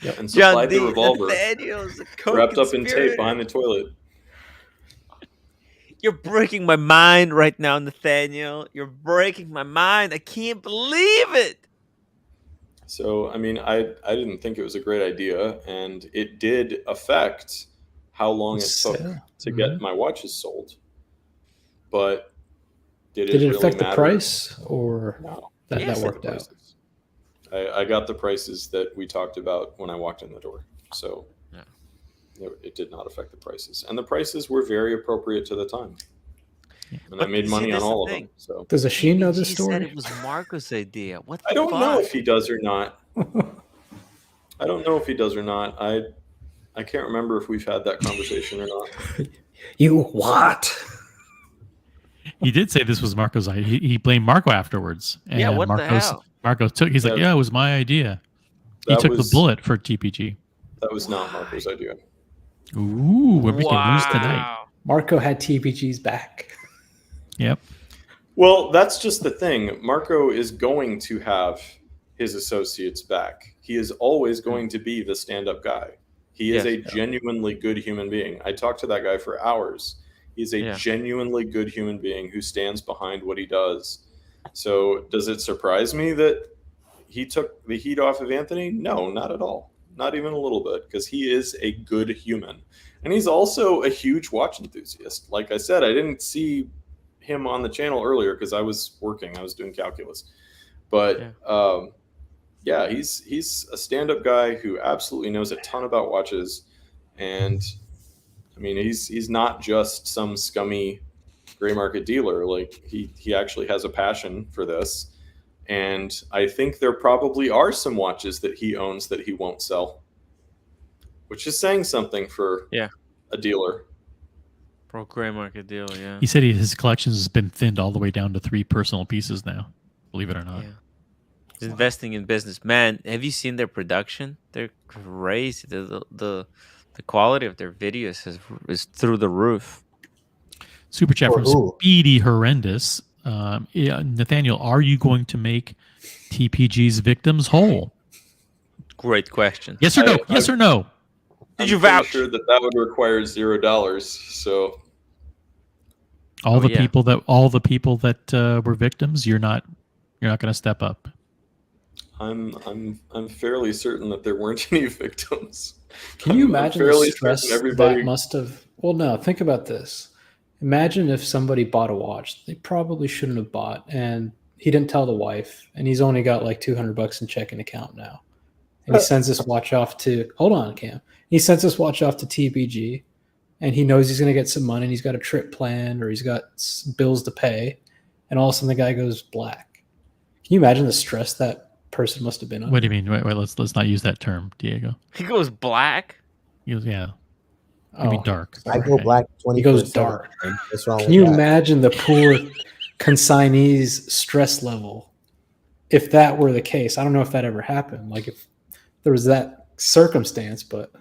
Yep. And supplied the revolver wrapped up in conspirator. tape behind the toilet. You're breaking my mind right now, Nathaniel. You're breaking my mind. I can't believe it. So, I mean, I didn't think it was a great idea, and it did affect how long it took to get my watches sold. But did it really affect matter? the price, or no? That worked out? I got the prices that we talked about when I walked in the door. So it did not affect the prices. And the prices were very appropriate to the time. And I made money on all of them. So does Asheen know this story? Said it was Marco's idea. What the I don't fuck? know if he does or not. I don't know if he does or not. I can't remember if we've had that conversation or not. You what? He did say this was Marco's idea. He blamed Marco afterwards. And yeah, what the hell? Marco he's like, yeah, it was my idea. He took the bullet for TPG. That was not Marco's idea. Ooh, we're making news tonight. Marco had TPG's back. Yep. Well, that's just the thing. Marco is going to have his associates back. He is always going to be the stand-up guy. He is a genuinely good human being. I talked to that guy for hours. He's a genuinely good human being who stands behind what he does. So does it surprise me that he took the heat off of Anthony? No, not at all. Not even a little bit, because he is a good human. And he's also a huge watch enthusiast. Like I said, I didn't see him on the channel earlier because I was working. I was doing calculus. But yeah, he's a stand-up guy who absolutely knows a ton about watches. And I mean, he's not just some scummy gray market dealer. Like he actually has a passion for this. And I think there probably are some watches that he owns that he won't sell, which is saying something for a dealer. Pro gray market dealer, yeah. He said his collection has been thinned all the way down to 3 personal pieces now, believe it or not. Yeah. He's investing in business. Man, have you seen their production? They're crazy. The quality of their videos is through the roof. Super chat from Speedy Horrendous. Nathaniel, are you going to make TPG's victims whole? Great question. Yes or no? Yes or no? Did you vouch? I'm sure that would require $0. So all the people that were victims, you're not going to step up. I'm fairly certain that there weren't any victims. Can you imagine the stress that must have? Well, no. Think about this. Imagine if somebody bought a watch they probably shouldn't have bought, and he didn't tell the wife, and he's only got like $200 in checking account now, and he sends this watch off to. Hold on, Cam. He sends this watch off to TPG, and he knows he's going to get some money, and he's got a trip planned, or he's got bills to pay, and all of a sudden the guy goes black. Can you imagine the stress that person must have been on? What do you mean? Wait, let's not use that term, Diego. He goes black? He goes, yeah. I mean dark. I go black 20. He goes dark. What's wrong? Can you imagine the poor consignee's stress level if that were the case? I don't know if that ever happened. Like if there was that circumstance, but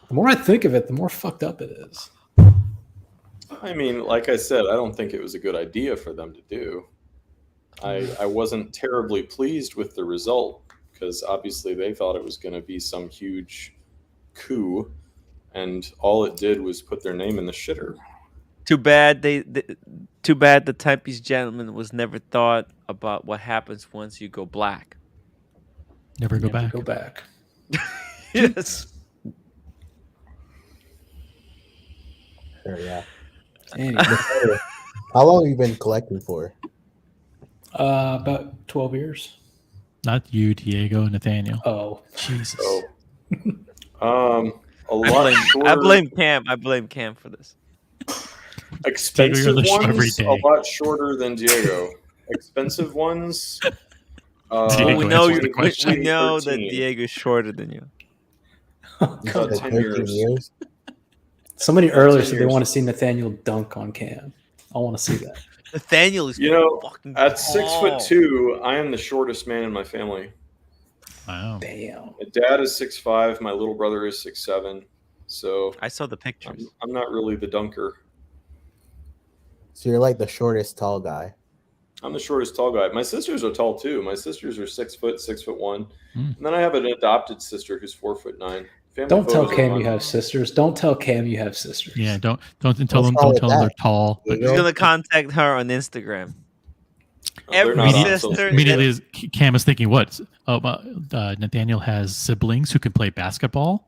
the more I think of it, the more fucked up it is. I mean, like I said, I don't think it was a good idea for them to do. I wasn't terribly pleased with the result because obviously they thought it was going to be some huge coup, and all it did was put their name in the shitter. Too bad too bad the typepiece gentleman was never thought about what happens once you go black. Never go back. Go back. Yes. Sure, yeah. Anyway. How long have you been collecting for? About 12 years. Not you, Diego, Nathaniel. Oh, Jesus. A lot shorter. I blame Cam. I blame Cam for this. Expensive Diego, ones, a lot shorter than Diego. Expensive ones. We know that Diego's shorter than you. About 10 years. Somebody earlier said they want to see Nathaniel dunk on Cam. I want to see that. Nathaniel is fucking at tall. 6'2", I am the shortest man in my family. Wow. Damn. My dad is 6'5", my little brother is 6'7". So I saw the pictures. I'm not really the dunker. So you're like the shortest tall guy. I'm the shortest tall guy. My sisters are tall too. My sisters are 6 foot, 6'1", and then I have an adopted sister who's 4'9". Don't tell Cam you have sisters. Don't tell Cam you have sisters. Yeah, don't tell them they're tall. He's gonna contact her on Instagram. Every sister. Immediately, Cam is thinking, what? Nathaniel has siblings who can play basketball.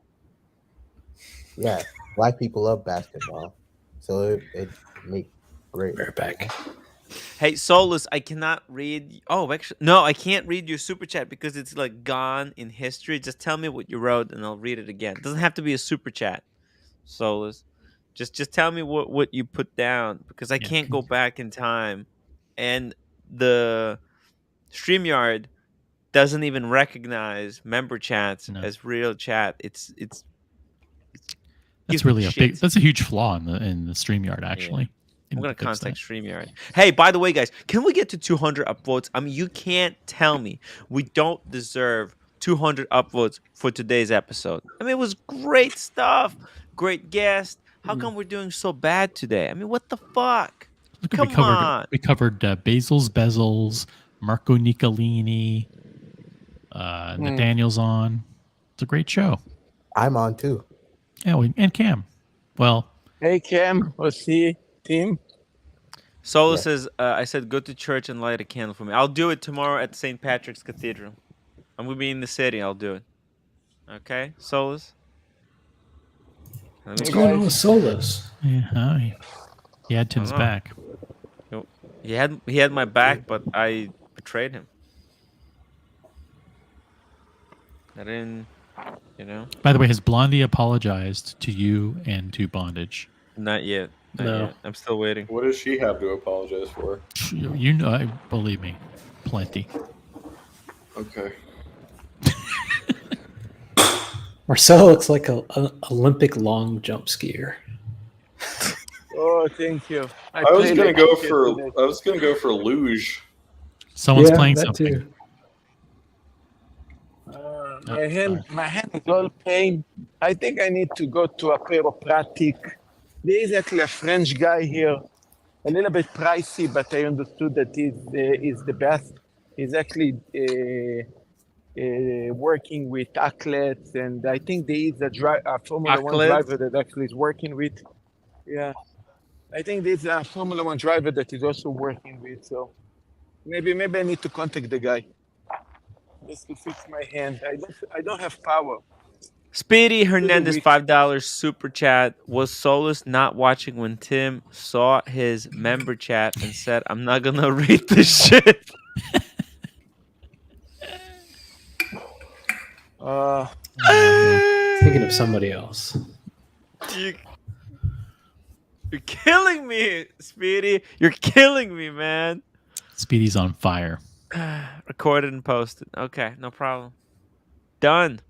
Yeah, black people love basketball, so it make great. We're back. Hey, Solus, I cannot read. Oh, actually, no, I can't read your super chat because it's like gone in history. Just tell me what you wrote, and I'll read it again. It doesn't have to be a super chat, Solus. Just tell me what you put down because I can't go back in time, and the StreamYard doesn't even recognize member chats as real chat. It's that's really that's a huge flaw in the StreamYard actually. Yeah. I'm going to contact StreamYard. Hey, by the way, guys, can we get to 200 upvotes? I mean, you can't tell me we don't deserve 200 upvotes for today's episode. I mean, it was great stuff. Great guest. How come we're doing so bad today? I mean, what the fuck? Come on. We covered Basil's Bezels, Marco Nicolini, Nathaniel's on. It's a great show. I'm on too. Yeah, and Cam. Well, Hey, Cam, Osi, team. Solo Yeah. says, I said go to church and light a candle for me. I'll do it tomorrow at St. Patrick's Cathedral. I'm going to be in the city. I'll do it. Okay, Solus? Let me What's Hey, see. going on with guys. Solus? Yeah, hi. He had I don't Tim's know. back. He had my back, but I betrayed him. I didn't, you know? By the way, has Blondie apologized to you and to Bondage? Not yet. Not No. yet. I'm still waiting. What does she have to apologize for? You know, believe me, plenty. Okay. Marcelo looks like a Olympic long jump skier. Oh, thank you. I was played gonna like go shit for today. luge. Someone's Yeah, playing that something. too. My hand is all pain. I think I need to go to a chiropractic. There is actually a French guy here, a little bit pricey, but I understood that he's the best. He's actually working with athletes, and I think there is a Formula One Athletes? driver that actually is working with. Yeah, I think there's a Formula One driver that is also working with. So maybe I need to contact the guy just to fix my hand. I don't have power. Speedy Hernandez, weak. $5 super chat. Was Solus not watching when Tim saw his member chat and said, I'm not going to read this shit? Thinking of somebody else. You're killing me, Speedy. You're killing me, man. Speedy's on fire. Recorded and posted. Okay, no problem. Done.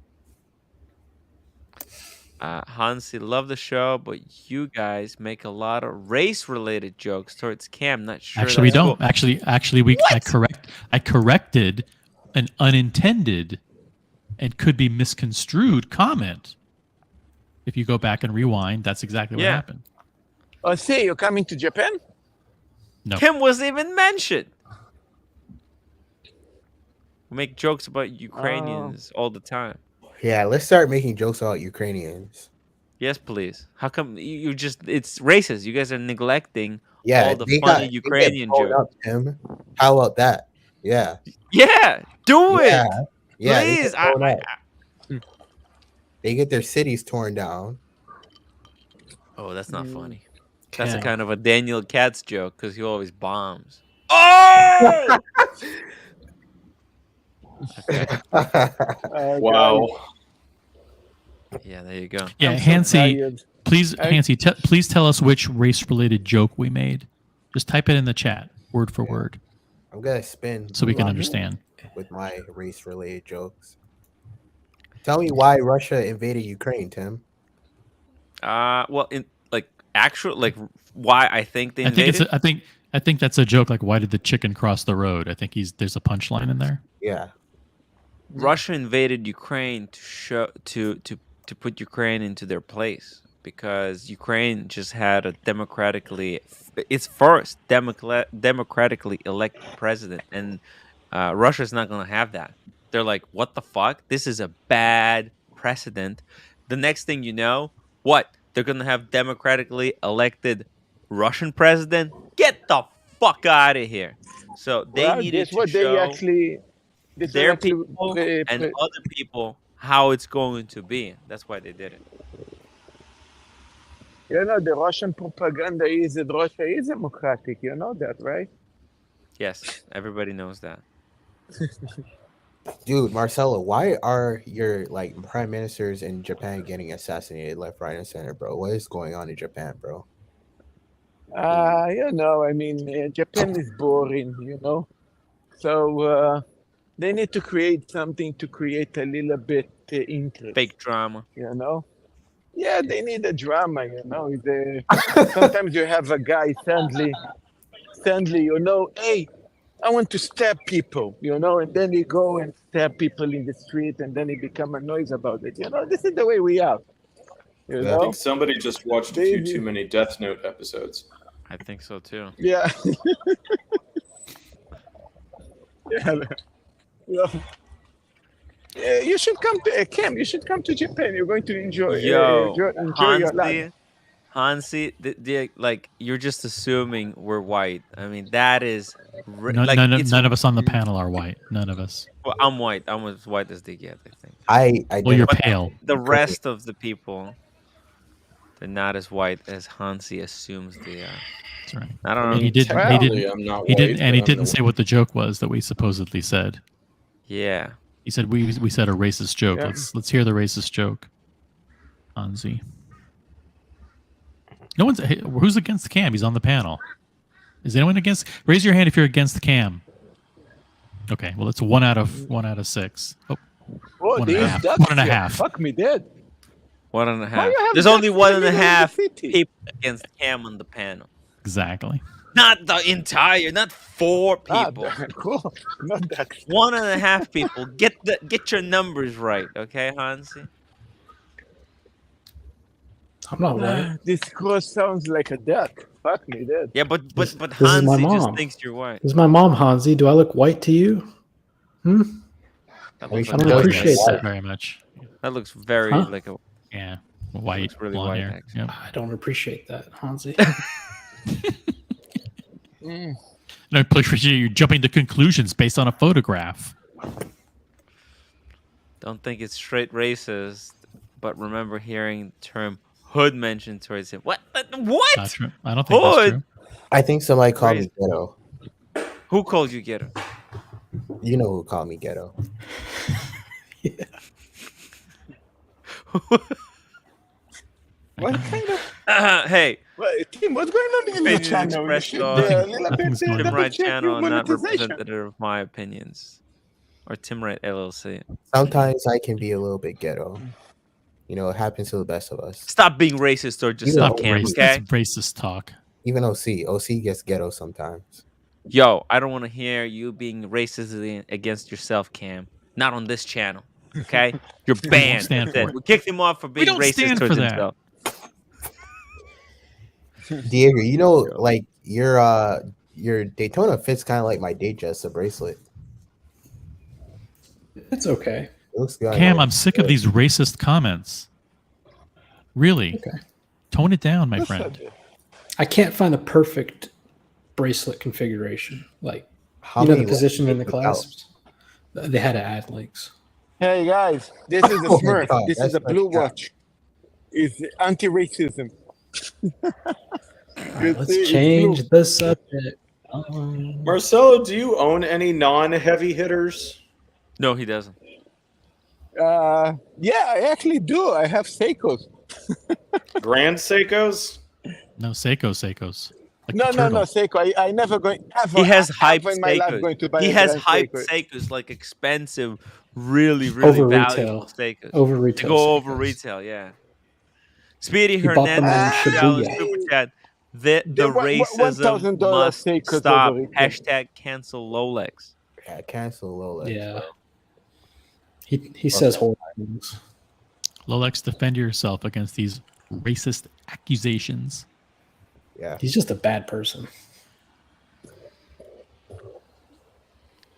Hansi, love the show, but you guys make a lot of race-related jokes towards Cam. Not sure. Actually, we that's don't. cool. Actually, I corrected an unintended and could be misconstrued comment. If you go back and rewind, that's exactly what happened. Oh, see, you're coming to Japan? No. Kim wasn't even mentioned. We make jokes about Ukrainians all the time. Yeah, let's start making jokes about Ukrainians. Yes, please. How come you just? It's racist. You guys are neglecting Yeah, all the funny Ukrainian jokes. Tim. How about that? Yeah. Yeah, do it. Yeah, Please. They get their cities torn down. Oh, that's not funny. That's Okay. a kind of a Daniel Katz joke because he always bombs. Oh! Okay. Wow. Yeah, there you go. Yeah, I'm so Hansi, tired. please, Hansi, please tell us which race-related joke we made. Just type it in the chat, word for word, I'm gonna spin so we can understand. with my race-related jokes. Tell me why Russia invaded Ukraine, Tim. Well, in why I think they invaded. I think that's a joke. Like, why did the chicken cross the road? I think there's a punchline in there. Yeah. Russia invaded Ukraine to put Ukraine into their place because Ukraine just had its first democratically elected president, and Russia's not going to have that. They're like, what the fuck? This is a bad precedent. The next thing you know, what? They're going to have democratically elected Russian president? Get the fuck out of here. So they needed to show their people and other people how it's going to be. That's why they did it. You know, the Russian propaganda is that Russia is democratic. You know that, right? Yes, everybody knows that. Dude, Marcelo, why are your prime ministers in Japan getting assassinated left, right, and center, bro? What is going on in Japan, bro? You know, I mean, Japan is boring, you know. So they need to create something to create a little bit interest. Fake drama. You know? Yeah, they need a drama, you know. Sometimes you have a guy suddenly, you know, hey, I want to stab people, you know, and then he go and stab people in the street, and then he become a noise about it. You know, this is the way we are. You I know? think somebody just watched a few too many Death Note episodes. I think so too. Yeah. Yeah. You should come to Cam. You should come to Japan. You're going to enjoy your life. Hansi, like you're just assuming we're white. I mean, that is None, like none of us on the panel are white. None of us. Well, I'm white. I'm as white as they get, I think. Well, you're identify pale. The rest of the people, they're not as white as Hansi assumes they are. That's right. I don't know. And he didn't. He technically, didn't. I'm not He didn't. white, And he but I'm didn't the- say what the joke was that we supposedly said. Yeah. He said we said a racist joke. Yeah. Let's hear the racist joke. Hansi. No one's. Hey, who's against Cam? He's on the panel. Is anyone against? Raise your hand if you're against Cam. Okay. Well, it's 1 out of 6. Oh, Oh, 1 and a these half. ducks 1 and a here. half. Fuck me dead. 1.5. Why you have There's ducks only in the 1.5 middle of the city? people against Cam on the panel. Exactly. Not the entire. Not 4 people. Cool. Not ducks. 1.5 people. Get your numbers right, okay, Hansi? I'm not white. This cross sounds like a duck. Fuck me dead. Yeah, but This is my Hansi just mom. thinks you're white. This is my mom, Hansi. Do I look white to you? That We looks should like don't white. appreciate Yes, that. very much. That looks very Huh? like a. Yeah. White. Looks really blonde white, hair. actually. Yep. I don't appreciate that, Hansi. Mm. No, I appreciate you jumping to conclusions based on a photograph. Don't think it's straight racist, but remember hearing the term hood mentioned towards him. What? What? Not true. I don't think that's Hood? true. I think somebody called me ghetto. Who called you ghetto? You know who called me ghetto. What kind of Hey, Tim? What's going on in your opinions channel? You expressed should on a little nothing's bit going on. Tim double Wright check channel your and not monetization. representative of my opinions. Or Tim Wright LLC. Sometimes I can be a little bit ghetto. You know, it happens to the best of us. Stop being racist towards yourself, know, Cam, Racist, okay? That's racist talk. Even OC gets ghetto sometimes. Yo, I don't want to hear you being racist against yourself, Cam. Not on this channel, okay? You're banned. stand That's it. for it. We kicked him off for being don't racist stand towards for that. himself. Diego, you know, like your Daytona fits kind of like my Datejust bracelet. It's okay. It looks good. on Cam, you. I'm sick of these racist comments. Really? Okay. Tone it down, my friend. I can't find the perfect bracelet configuration. Like, How you know, the many position in the without- clasps. They had to add links. Hey guys, this is a Oh my Smurf. God, This is that's a blue my God. watch. It's anti-racism. All right, let's change the subject. Marcelo, do you own any non-heavy hitters? No, he doesn't. Yeah, I actually do. I have Seikos. Grand Seikos? No, Seikos. Like No, the no, turtle. no, Seiko. I never going. Ever, He has ever hype in my life going to buy Seikos. He a has Grand hype Seiko. Seikos, like expensive, really, really Over valuable retail. Seikos. Over To retail. go over Seikos. retail, yeah. Speedy He bought them Hernandez, in $2 Shibuya. super chat. The $1,000 racism must Seikos stop. over retail. Hashtag cancel Lolex. Yeah, cancel Lola. Yeah. He says horrible things. Lolex, defend yourself against these racist accusations. Yeah. He's just a bad person.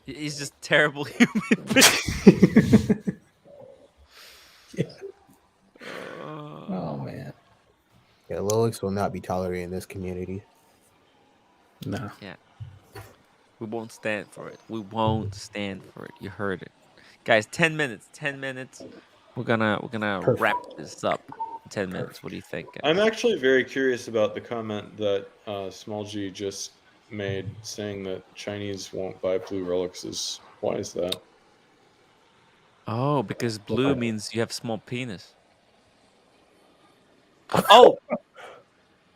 He's just a terrible human being. Oh man. Yeah, Lolex will not be tolerated in this community. No. Yeah. We won't stand for it. We won't stand for it. You heard it. Guys, 10 minutes. 10 minutes. We're gonna Perfect. wrap this up in 10 minutes. What do you think, guys? I'm actually very curious about the comment that Small G just made, saying that Chinese won't buy blue Rolexes. Why is that? Oh, because blue means you have small penis. Oh!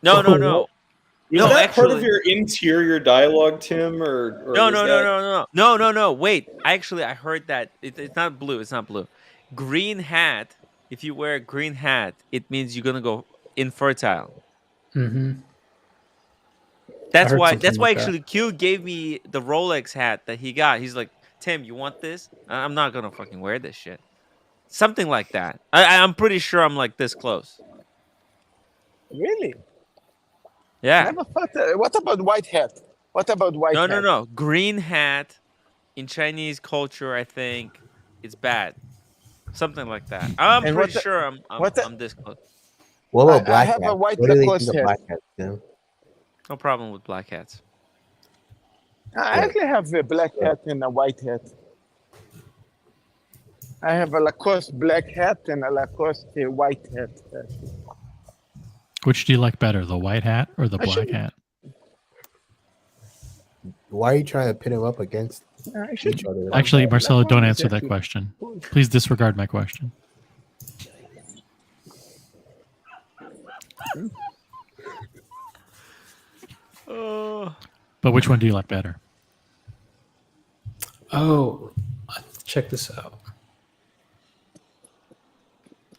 No. Was No, that part of actually- your interior dialogue, Tim, or No, was that- no. Wait, actually, I heard that it's not blue. It's not blue. Green hat. If you wear a green hat, it means you're gonna go infertile. Mm-hmm. That's heard why. something That's why like that. actually Q gave me the Rolex hat that he got. He's like, Tim, you want this? I'm not gonna fucking wear this shit. Something like that. I'm pretty sure I'm like this close. Really? Yeah. Never thought that. What about white hat? What about white hat? No. Green hat in Chinese culture, I think it's bad. Something like that. I'm And pretty what- sure what the- I'm this close. What about I black have a hats? white What do they think Lacoste of hat. black hats, Tim? No problem with black hats. I Good. actually have a black hat and a white hat. I have a Lacoste black hat and a Lacoste white hat. Which do you like better, the white hat or the I black should, hat? Why are you trying to pit them up against I should each other? Actually, Marcelo, Like don't one, answer that exactly. question. Please disregard my question. But which one do you like better? Oh, check this out.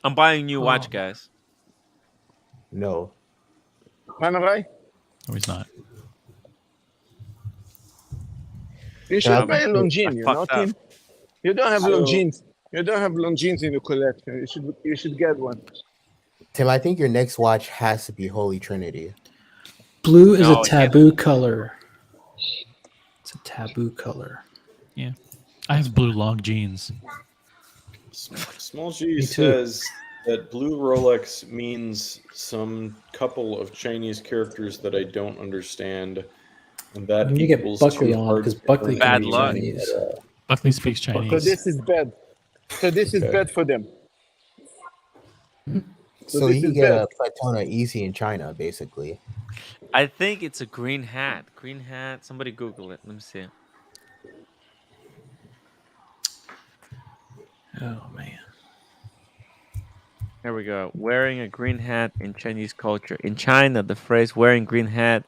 I'm buying a new watch, guys. No. Panerai? No, he's not. You should buy a Longines, you know, fucked up. Tim? You don't have So- Longines. You don't have Longines in your collection. You should get one. Tim, I think your next watch has to be Holy Trinity. Blue is No, a it taboo color. It's a taboo color. Yeah. I have blue long jeans. Small G Me too. says that blue Rolex means some couple of Chinese characters that I don't understand, and that I'm gonna get equals Buckley to on hard because Buckley to can Bad be luck. Chinese. Buckley speaks So Chinese. this is bad. So this is Okay. bad for them. So this you can is get bad. a Platona easy in China, basically. I think it's a green hat. Green hat. Somebody Google it. Let me see. Oh man. Here we go. Wearing a green hat in Chinese culture. In China, the phrase wearing green hat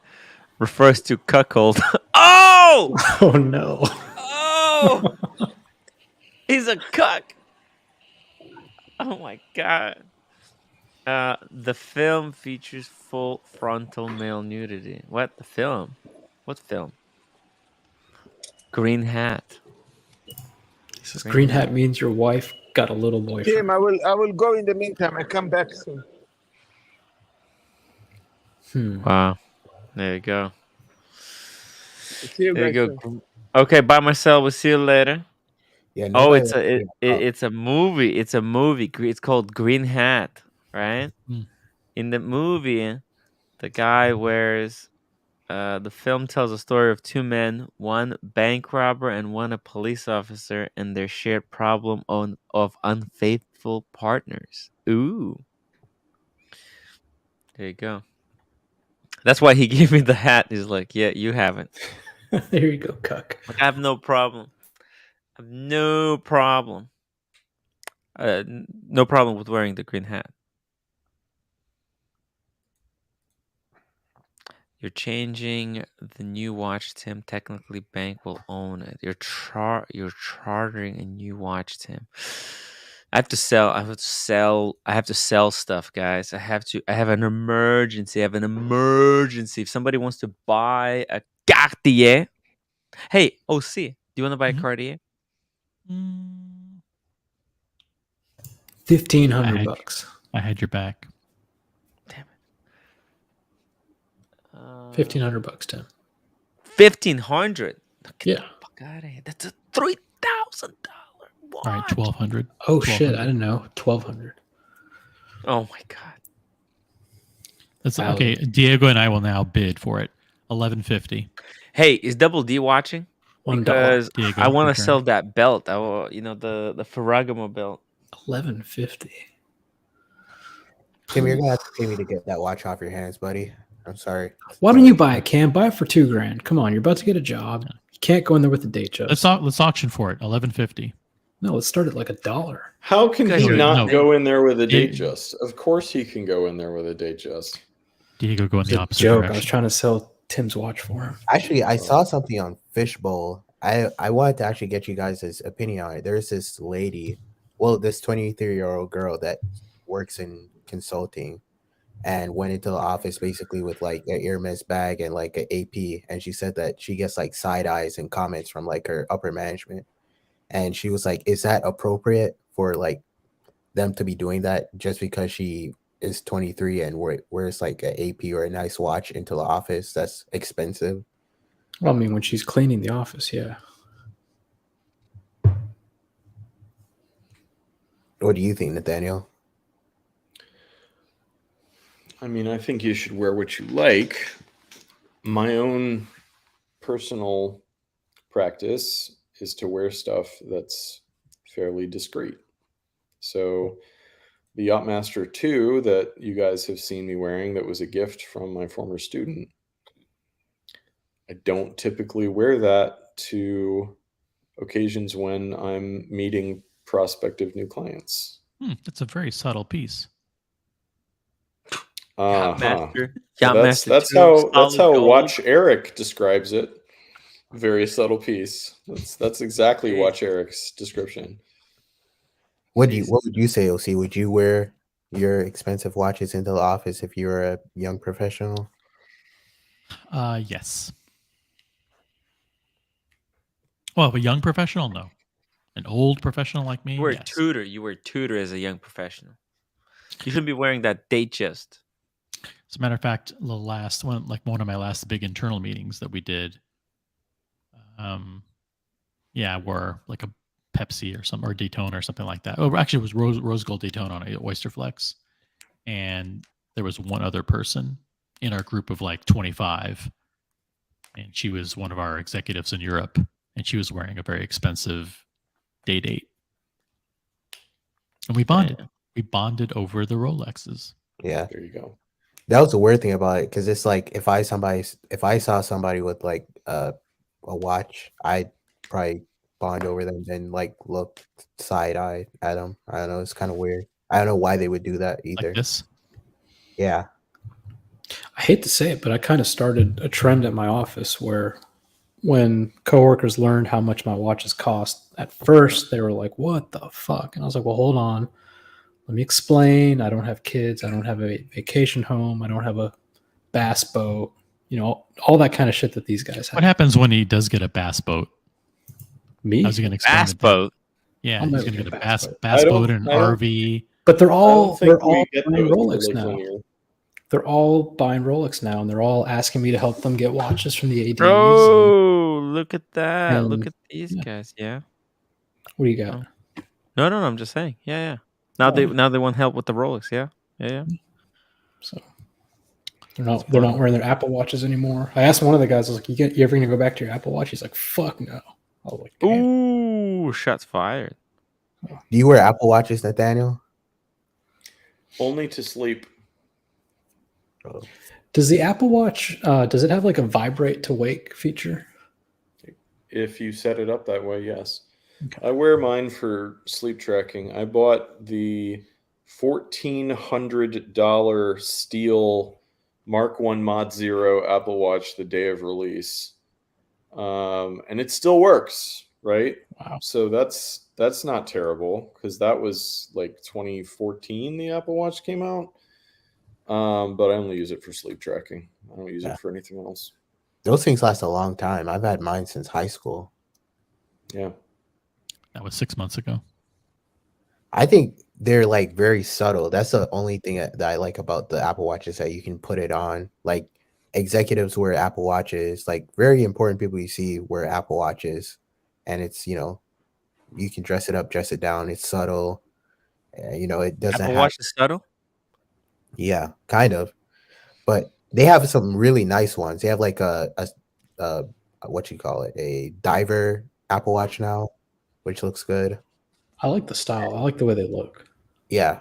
refers to cuckold. Oh! Oh no. Oh! He's a cuck. Oh my god. The film features full frontal male nudity. What? The film? What film? Green hat. This green hat means your wife got a little boyfriend. Tim, I will go in the meantime. I come back soon. Wow. There you go. See you There you guys go. soon. Okay, bye Marcel. We'll see you later. Yeah. Oh, nobody it's wants to a be a cop. it's a movie. It's a movie. It's called Green Hat, right? Hmm. In the movie, the guy wears. The film tells a story of two men, one bank robber and one a police officer, and their shared problem of unfaithful partners. Ooh, there you go. That's why he gave me the hat. He's like, yeah, you haven't. There you go, cuck. Like, I have no problem. I have no problem. No problem with wearing the green hat. You're changing the new watch, Tim. Technically, bank will own it. You're chartering a new watch, Tim. I have to sell stuff, guys. I have an emergency. If somebody wants to buy a Cartier. Hey, OC, do you want to buy a Cartier? $1,500. I had your back. Damn it. $1,500, Tim. 1,500. Yeah. Fuck out of here. That's a $3,000 watch. All right, 1,200. Oh shit! I didn't know. 1,200. Oh my god. That's okay. Diego and I will now bid for it. 1,150. Hey, is Double D watching? $1. Because Diego, I want your to turn. sell that belt. The Ferragamo belt. 1,150. Tim, you're gonna have to pay me to get that watch off your hands, buddy. I'm sorry. Why don't you buy it, Cam? Buy it for $2,000. Come on, you're about to get a job. You can't go in there with a date just. Let's auction for it. 1,150. No, let's start at like $1. How can Guys he are not no. go in there with a Yeah. Datejust? Of course he can go in there with a Datejust. Diego, go in It's the a opposite joke. direction. I was trying to sell Tim's watch for him. Actually, I saw something on Fishbowl. I wanted to actually get you guys' opinion on it. There's this lady, this 23-year-old girl that works in consulting and went into the office basically with like an Hermes bag and like an AP. And she said that she gets like side eyes and comments from like her upper management. And she was like, is that appropriate for like them to be doing that just because she is 23 and wears like an AP or a nice watch into the office that's expensive? Well, I mean, when she's cleaning the office, yeah. What do you think, Nathaniel? I mean, I think you should wear what you like. My own personal practice is to wear stuff that's fairly discreet. So the Yachtmaster 2 that you guys have seen me wearing, that was a gift from my former student, I don't typically wear that to occasions when I'm meeting prospective new clients. That's a very subtle piece. Yachtmaster. So Yachtmaster that's 2, how solid gold. Watch Eric describes it. Very subtle piece. That's exactly Watch Eric's description. What would you say, OC? Would you wear your expensive watches into the office if you were a young professional? Yes. Well, a young professional, no. An old professional like me, You were yes. a tutor. You were a tutor as a young professional. You shouldn't be wearing that Datejust. As a matter of fact, the last one, like one of my last big internal meetings that we did, I wore like a Pepsi or something, or Daytona or something like that. Oh, actually, it was rose gold Daytona on an Oyster Flex, and there was one other person in our group of like 25, and she was one of our executives in Europe, and she was wearing a very expensive date, and we bonded. Yeah. We bonded over the Rolexes. Yeah, there you go. That was the weird thing about it, because it's like if I saw somebody with like a watch, I'd probably bond over them and like look side eye at them. I don't know. It's kind of weird. I don't know why they would do that either. Like this? Yeah. I hate to say it, but I kind of started a trend at my office where when coworkers learned how much my watches cost, at first they were like, "What the fuck?" And I was like, "Well, hold on. Let me explain. I don't have kids. I don't have a vacation home. I don't have a bass boat. You know, all that kind of shit that these guys have." What happens when he does get a bass boat? Me? I was going to explain Bass it. boat. Yeah, I'll he's never going to get get a a bass bass boat. boat and an RV. But they're all I don't think buying we get those Rolex for now. Linear. They're all buying Rolex now, and they're all asking me to help them get watches from the ADs. Oh, look at that. Look and- at these guys. Yeah. What do you got? Oh. No, I'm just saying. Yeah. Now they want help with the Rolex. Yeah. So they're not wearing their Apple Watches anymore. I asked one of the guys, I was like, "You ever gonna go back to your Apple Watch?" He's like, "Fuck no." I was like, "Damn." Ooh, shots fired. Do you wear Apple Watches, Nathaniel? Only to sleep. Does the Apple Watch does it have like a vibrate to wake feature? If you set it up that way, yes. Okay. I wear mine for sleep tracking. I bought the $1,400 steel Mark 1 Mod 0 Apple Watch the day of release. And it still works, right? Wow. So that's not terrible, because that was like 2014 the Apple Watch came out. But I only use it for sleep tracking. I don't use it for anything else. Those things last a long time. I've had mine since high school. Yeah. That was 6 months ago. I think they're like very subtle. That's the only thing that I like about the Apple Watch, is that you can put it on. Like executives wear Apple Watches, like very important people you see wear Apple Watches, and it's, you know, you can dress it up, dress it down. It's subtle. You know, it doesn't Apple have. Watch is subtle? Yeah, kind of. But they have some really nice ones. They have like a what you call it, a diver Apple Watch now, which looks good. I like the style. I like the way they look. Yeah.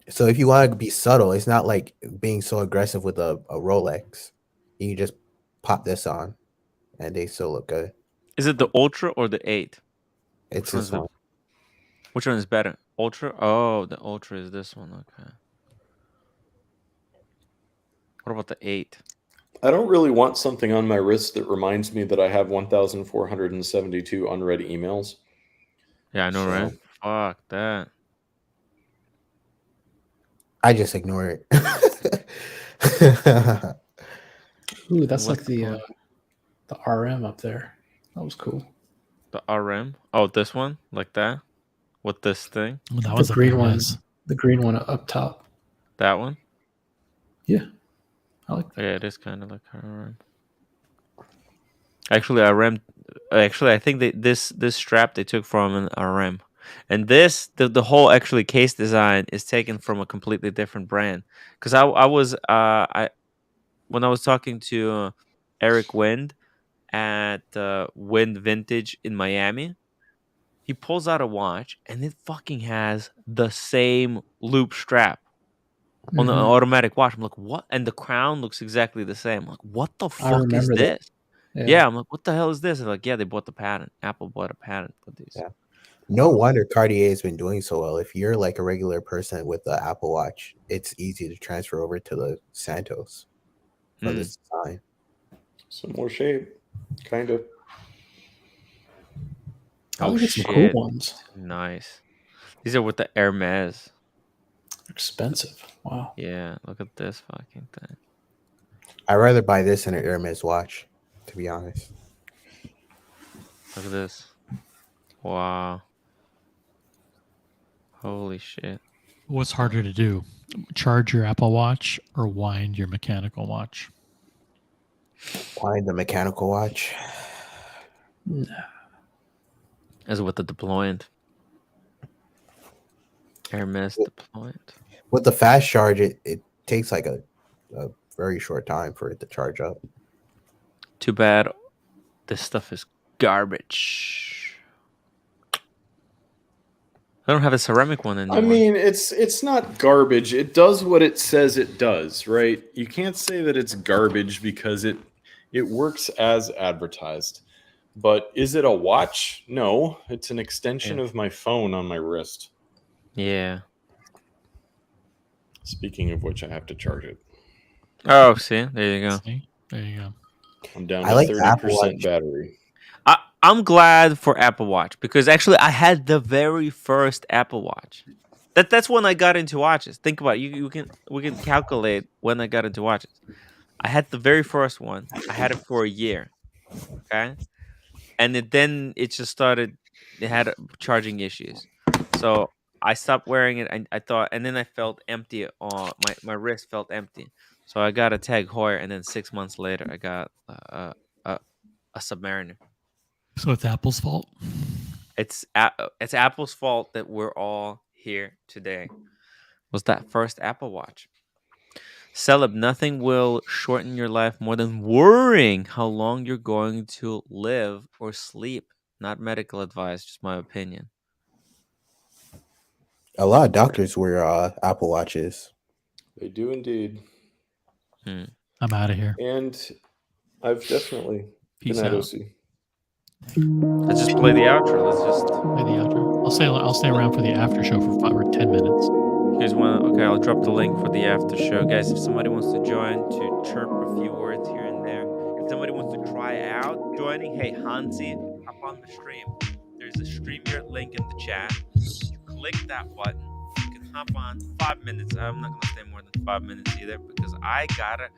So if you want to be subtle, it's not like being so aggressive with a Rolex. You can just pop this on, and they still look good. Is it the Ultra or the 8? It's this one. Which one is better? Ultra? Oh, the Ultra is this one. Okay. What about the 8? I don't really want something on my wrist that reminds me that I have 1,472 unread emails. Yeah, I know, right? Fuck that. I just ignore it. Ooh, that's like the RM up there. That was cool. The RM? Oh, this one? Like that? With this thing? Well, that was the green a one. mess. The green one up top. That one? Yeah. I like that. Yeah, it is kind of like RM. Actually, RM. Actually, I think this strap they took from an RM. And this, the whole actually case design is taken from a completely different brand. Because when I was talking to Eric Wind at Wind Vintage in Miami, he pulls out a watch and it fucking has the same loop strap on the automatic watch. I'm like, what? And the crown looks exactly the same. I'm like, what the fuck is remember that. this? Yeah, I'm like, what the hell is this? And like, yeah, they bought the patent. Apple bought a patent for these. Yeah. No wonder Cartier has been doing so well. If you're like a regular person with the Apple Watch, it's easy to transfer over to the Santos from this design. Similar shape, kind of. Oh, look at some cool ones. Nice. These are with the Hermes. Expensive. Wow. Yeah, look at this fucking thing. I'd rather buy this than an Hermes watch, to be honest. Look at this. Wow. Holy shit. What's harder to do? Charge your Apple Watch or wind your mechanical watch? Wind the mechanical watch. As with the deployant. Hermes deployant. With the fast charge, it takes like a very short time for it to charge up. Too bad this stuff is garbage. I don't have a ceramic one anymore. I mean, it's not garbage. It does what it says it does, right? You can't say that it's garbage because it works as advertised. But is it a watch? No, it's an extension of my phone on my wrist. Yeah. Speaking of which, I have to charge it. Oh, see? There you go. See? There you go. I'm down I to like the Apple 30% Watch. battery. I'm glad for Apple Watch because actually I had the very first Apple Watch. That's when I got into watches. Think about it. We can calculate when I got into watches. I had the very first one. I had it for a year. Okay. And then it just started. It had charging issues. So I stopped wearing it. I thought, and then I felt empty. My wrist felt empty. So I got a Tag Heuer, and then 6 months later, I got a Submariner. So it's Apple's fault? It's Apple's fault that we're all here today. Was that first Apple Watch? Celeb, nothing will shorten your life more than worrying how long you're going to live or sleep. Not medical advice, just my opinion. A lot of doctors wear Apple Watches. They do indeed. I'm out of here. And I've definitely Peace been at out. OC. Let's just play the outro. Let's just play the outro. I'll stay around for the after show for 5 or 10 minutes. You guys want? Okay, I'll drop the link for the after show, guys. If somebody wants to join to chirp a few words here and there, if somebody wants to try out joining, hey Hansi, hop on the stream. There's a StreamYard link in the chat. You click that button. You can hop on 5 minutes. I'm not gonna stay more than 5 minutes either because I gotta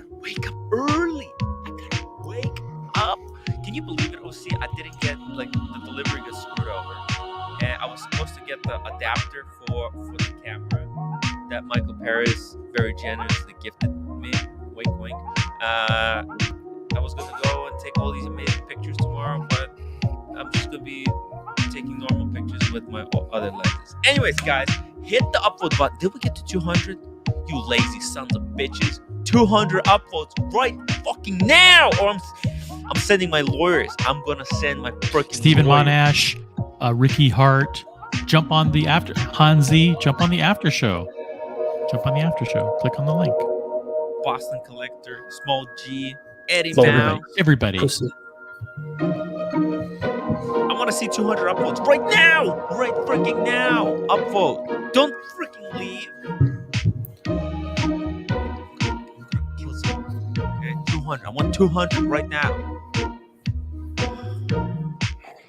wake up early. I gotta wake up. Can you believe it, OC? I didn't get, like, the delivery got screwed over. And I was supposed to get the adapter for the camera that Michael Paris very generously gifted me. Wink, wink. I was going to go and take all these amazing pictures tomorrow, but I'm just going to be taking normal pictures with my other lenses. Anyways, guys, hit the upvote button. Did we get to 200? You lazy sons of bitches. 200 upvotes right fucking now, or I'm sending my lawyers. I'm gonna send my freaking Stephen lawyers. Monash, Ricky Hart, jump on the after Hansi, jump on the after show. Jump on the after show. Click on the link. Boston Collector, Small G, Eddie So Mouse. everybody. I want to see 200 upvotes right now, right freaking now. Upvote. Don't freaking leave. Okay, 200. I want 200 right now.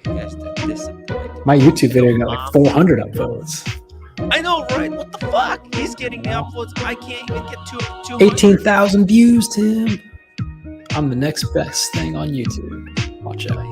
You guys are disappointed. My YouTube video got like 400 upvotes. I know, right? What the fuck? He's getting the upvotes. I can't even get 200. 18,000 views, Tim. I'm the next best thing on YouTube. Watch out.